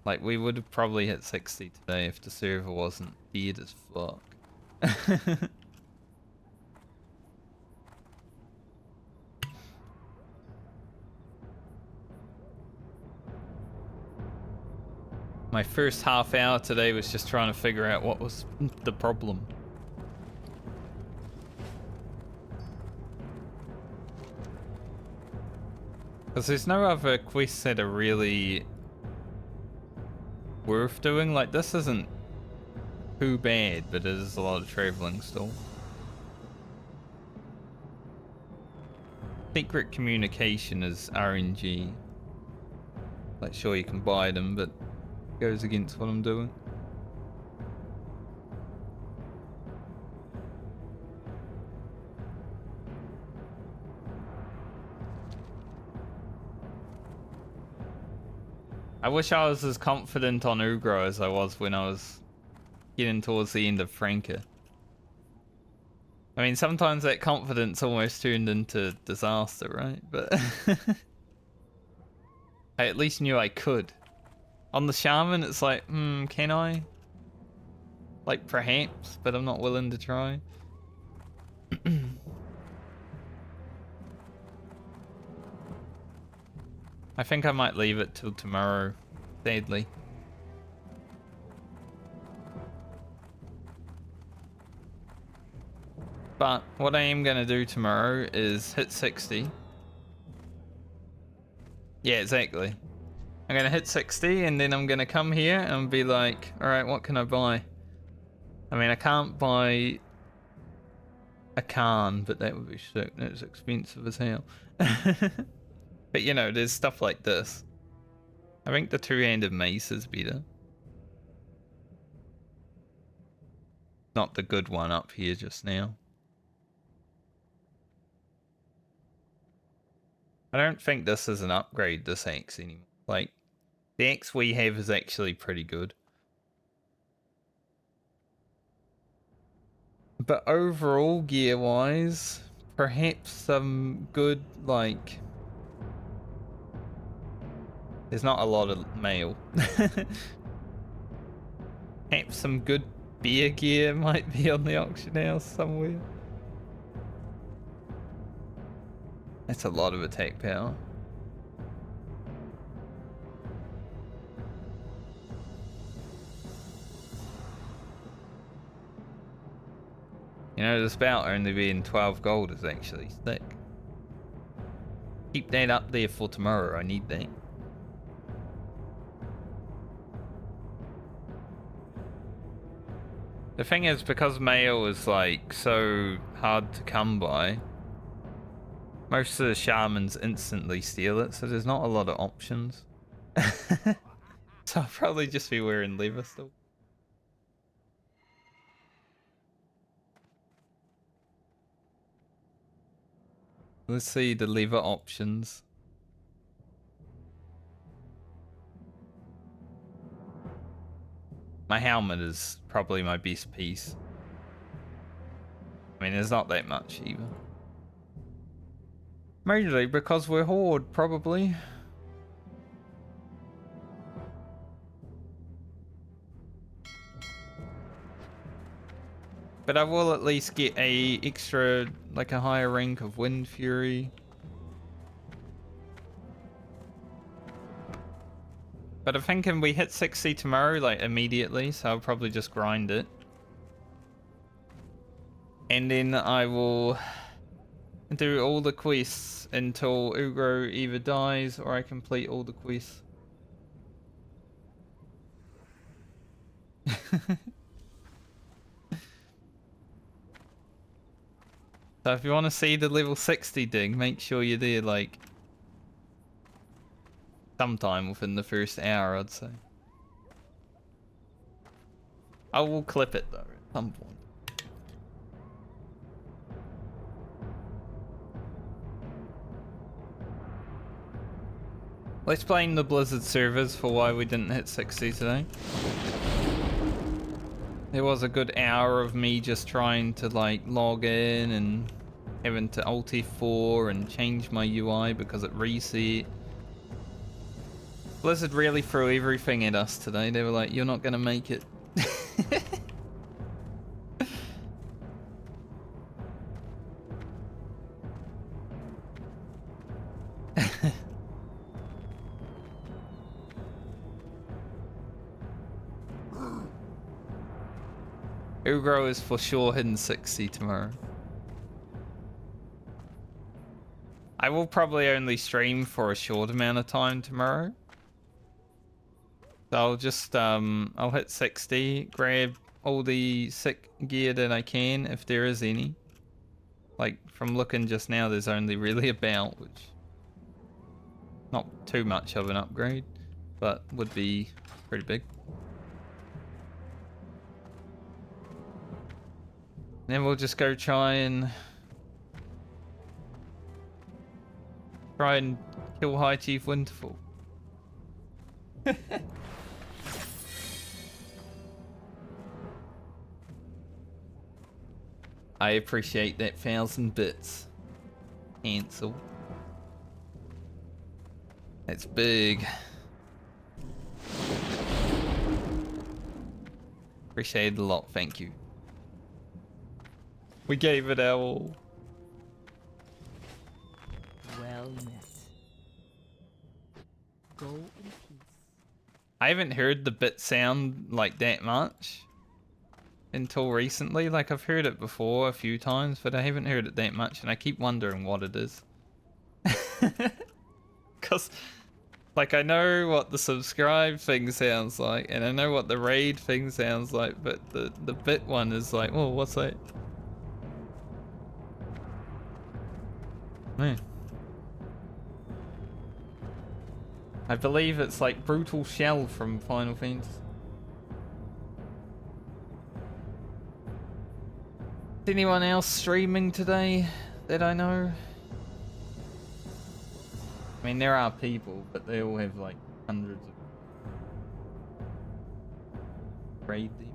Like, we would have probably hit 60 today if the server wasn't dead as fuck. My first half hour today was just trying to figure out what was the problem. Because there's no other quests that are really worth doing. Like, this isn't too bad, but it is a lot of traveling still. Secret communication is RNG. Like, sure you can buy them, but it goes against what I'm doing. I wish I was as confident on Ugro as I was when I was getting towards the end of Franca. I mean, sometimes that confidence almost turned into disaster, right? But I at least knew I could. On the Shaman, it's like, can I? Like, perhaps, but I'm not willing to try. I think I might leave it till tomorrow, sadly. But what I am going to do tomorrow is hit 60. Yeah, exactly. I'm going to hit 60 and then I'm going to come here and be like, alright, what can I buy? I mean, I can't buy a Khan, but that would be sick. That's expensive as hell. But you know, there's stuff like this. I think the two-handed mace is better. Not the good one up here just now. I don't think this is an upgrade, this axe anymore. Like, the axe we have is actually pretty good. But overall, gear-wise, perhaps some good, like... There's not a lot of mail. Perhaps some good beer gear might be on the auction house somewhere. That's a lot of attack power. You know, the spout only being 12 gold is actually thick. Keep that up there for tomorrow, I need that. The thing is, because mail is like so hard to come by, most of the shamans instantly steal it, so there's not a lot of options. So I'll probably just be wearing leather still. Let's see the leather options. My helmet is probably my best piece. I mean, there's not that much either. Mainly because we're Horde, probably. But I will at least get a extra, like a higher rank of Wind Fury. But I'm thinking we hit 60 tomorrow, like immediately, so I'll probably just grind it. And then I will do all the quests until Ugro either dies or I complete all the quests. So if you want to see the level 60 dig, make sure you're there like sometime within the first hour, I'd say. I will clip it though at some point. Let's blame the Blizzard servers for why we didn't hit 60 today. There was a good hour of me just trying to like log in and having to Alt F4 and change my UI because it reset. Blizzard really threw everything at us today. They were like, you're not gonna make it. Ugro is for sure hitting 60 tomorrow. I will probably only stream for a short amount of time tomorrow. So I'll just, I'll hit 60, grab all the sick gear that I can, if there is any. Like, from looking just now, there's only really a belt, which... not too much of an upgrade, but would be pretty big. Then we'll just go try and kill High Chief Winterfall. I appreciate that 1,000 bits, Ansel. That's big. Appreciate it a lot, thank you. We gave it our all. Well met. Go in peace. I haven't heard the bit sound like that much until recently. Like, I've heard it before a few times, but I haven't heard it that much, and I keep wondering what it is. Because, like, I know what the subscribe thing sounds like, and I know what the raid thing sounds like, but the bit one is like, oh, what's that? Man. I believe it's like Brutal Shell from Final Fantasy. Is anyone else streaming today that I know? I mean, there are people, but they all have like hundreds of raid them.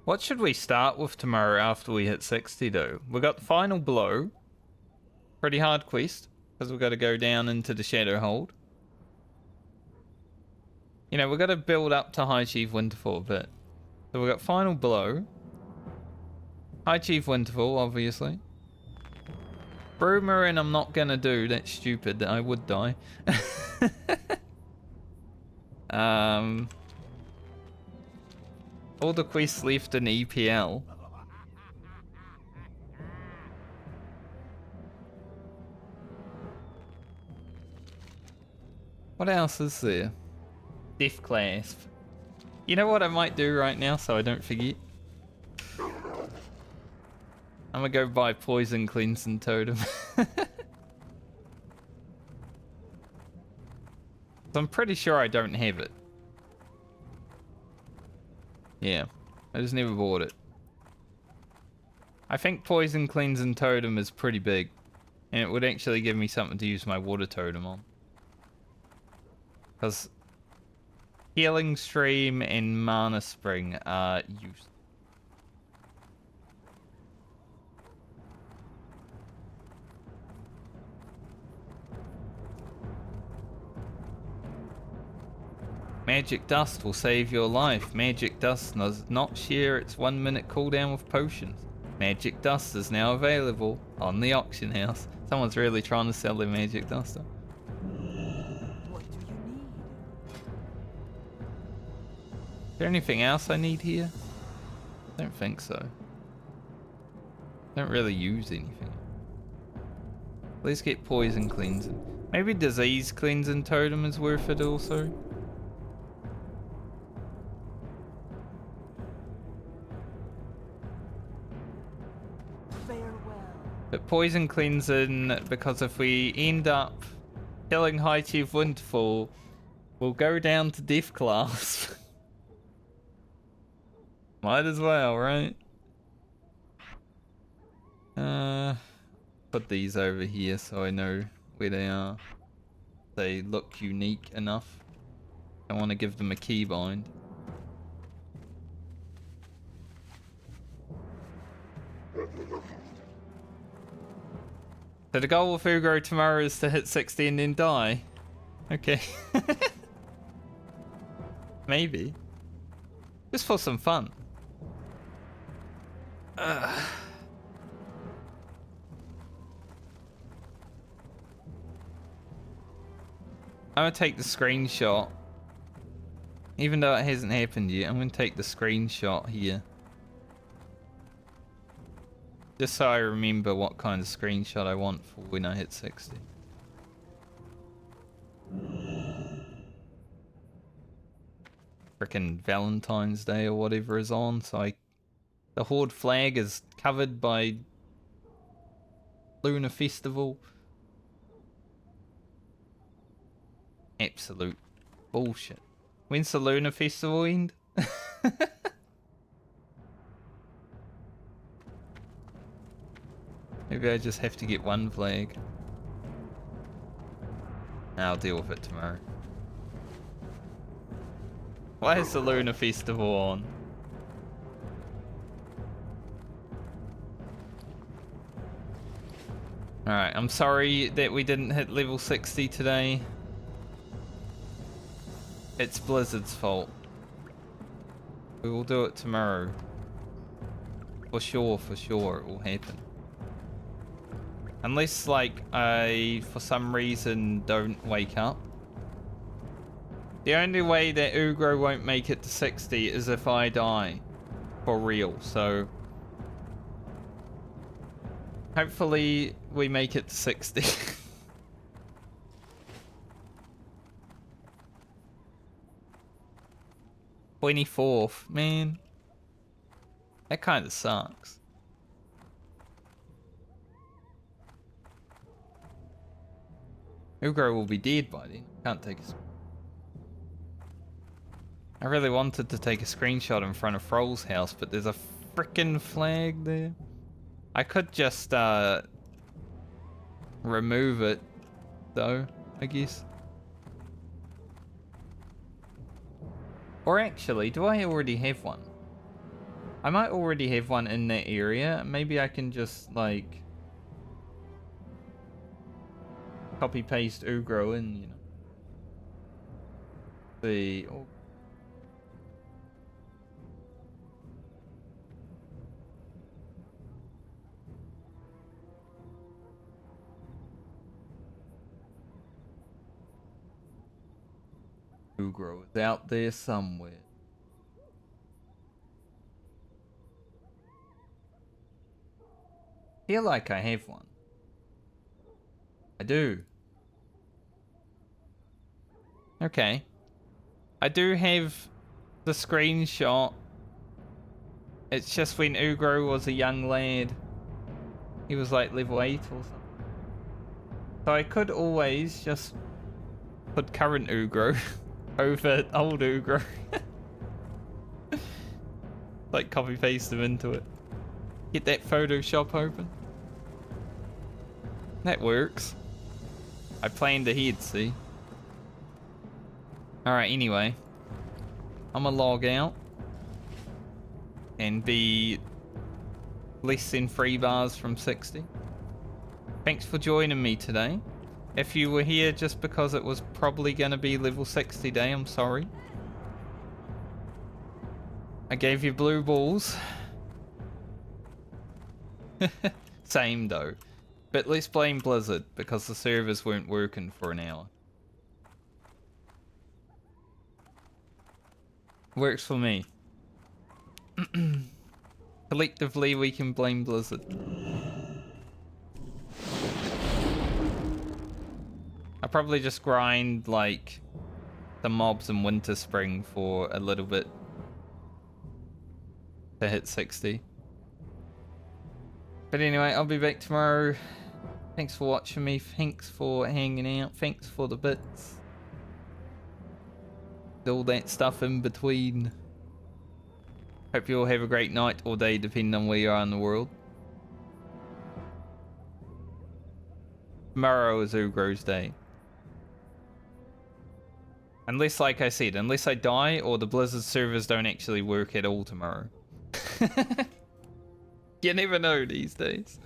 What should we start with tomorrow after we hit 60 though? We got the final blow. Pretty hard quest, because we've got to go down into the Shadow Hold. You know, we've got to build up to High Chief Winterfall a bit. So we've got final blow. High Chief Winterfall, obviously. Broomer, and I'm not gonna do, that's stupid, I would die. All the quests left in EPL. What else is there? Death Clasp. You know what I might do right now so I don't forget? I'm gonna go buy Poison Cleansing Totem. I'm pretty sure I don't have it. Yeah, I just never bought it. I think Poison Cleansing Totem is pretty big. And it would actually give me something to use my Water Totem on. Because Healing Stream and Mana Spring are used. Magic Dust will save your life. Magic Dust does not share its 1 minute cooldown with potions. Magic Dust is now available on the auction house. Someone's really trying to sell their Magic Dust. What do you need? Is there anything else I need here? I don't think so. Don't really use anything. Let's get Poison Cleansing. Maybe Disease Cleansing Totem is worth it also. But Poison Cleansing, because if we end up killing High Chief Windfall, we'll go down to Death Class. Might as well, right? Put these over here so I know where they are. They look unique enough. I want to give them a keybind. So the goal of Ugro tomorrow is to hit 60 and then die. Okay. Maybe. Just for some fun. I'm gonna take the screenshot. Even though it hasn't happened yet, I'm gonna take the screenshot here. Just so I remember what kind of screenshot I want for when I hit 60. Frickin' Valentine's Day or whatever is on, so the Horde flag is covered by Lunar Festival. Absolute bullshit. When's the Lunar Festival end? Maybe I just have to get one flag. I'll deal with it tomorrow. Why is the Lunar Festival on? Alright, I'm sorry that we didn't hit level 60 today. It's Blizzard's fault. We will do it tomorrow. For sure it will happen. Unless, like, I, for some reason, don't wake up. The only way that Ugro won't make it to 60 is if I die. For real, so... hopefully, we make it to 60. 24th, man. That kind of sucks. Ugro will be dead by then. Can't take a... I really wanted to take a screenshot in front of Froll's house, but there's a frickin' flag there. I could just, remove it, though, I guess. Or actually, do I already have one? I might already have one in that area. Maybe I can just, like... copy paste Ugro in, you know. The... oh. Ugro is out there somewhere. Feel like I have one. I do. Okay. I do have the screenshot. It's just when Ugro was a young lad. He was like level 8 or something. So I could always just put current Ugro over old Ugro. Like copy paste them into it. Get that Photoshop open. That works. I planned ahead, see? Alright, anyway. I'm gonna log out. And be less than 3 bars from 60. Thanks for joining me today. If you were here just because it was probably gonna be level 60 day, I'm sorry. I gave you blue balls. Same though. But let's blame Blizzard because the servers weren't working for an hour. Works for me. Collectively we can blame Blizzard. I probably just grind like the mobs in Winter Spring for a little bit to hit 60. But anyway, I'll be back tomorrow. Thanks for watching me. Thanks for hanging out. Thanks for the bits. All that stuff in between. Hope you all have a great night or day depending on where you are in the world. Tomorrow is Ugro's day. Unless, like I said, unless I die or the Blizzard servers don't actually work at all tomorrow. You never know these days.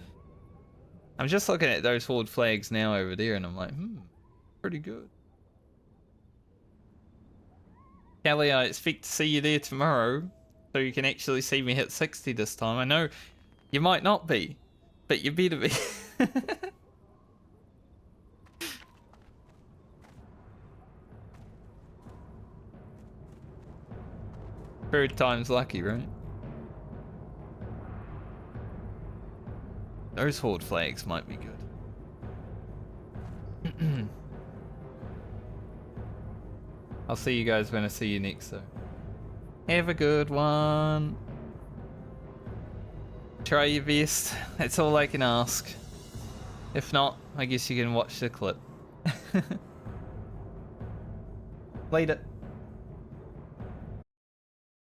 I'm just looking at those horde flags now over there and I'm like, pretty good. Kelly, I expect to see you there tomorrow so you can actually see me hit 60 this time. I know you might not be, but you better be. Third time's lucky, right? Those horde flags might be good. I'll see you guys when I see you next, though. Have a good one. Try your best. That's all I can ask. If not, I guess you can watch the clip. Later.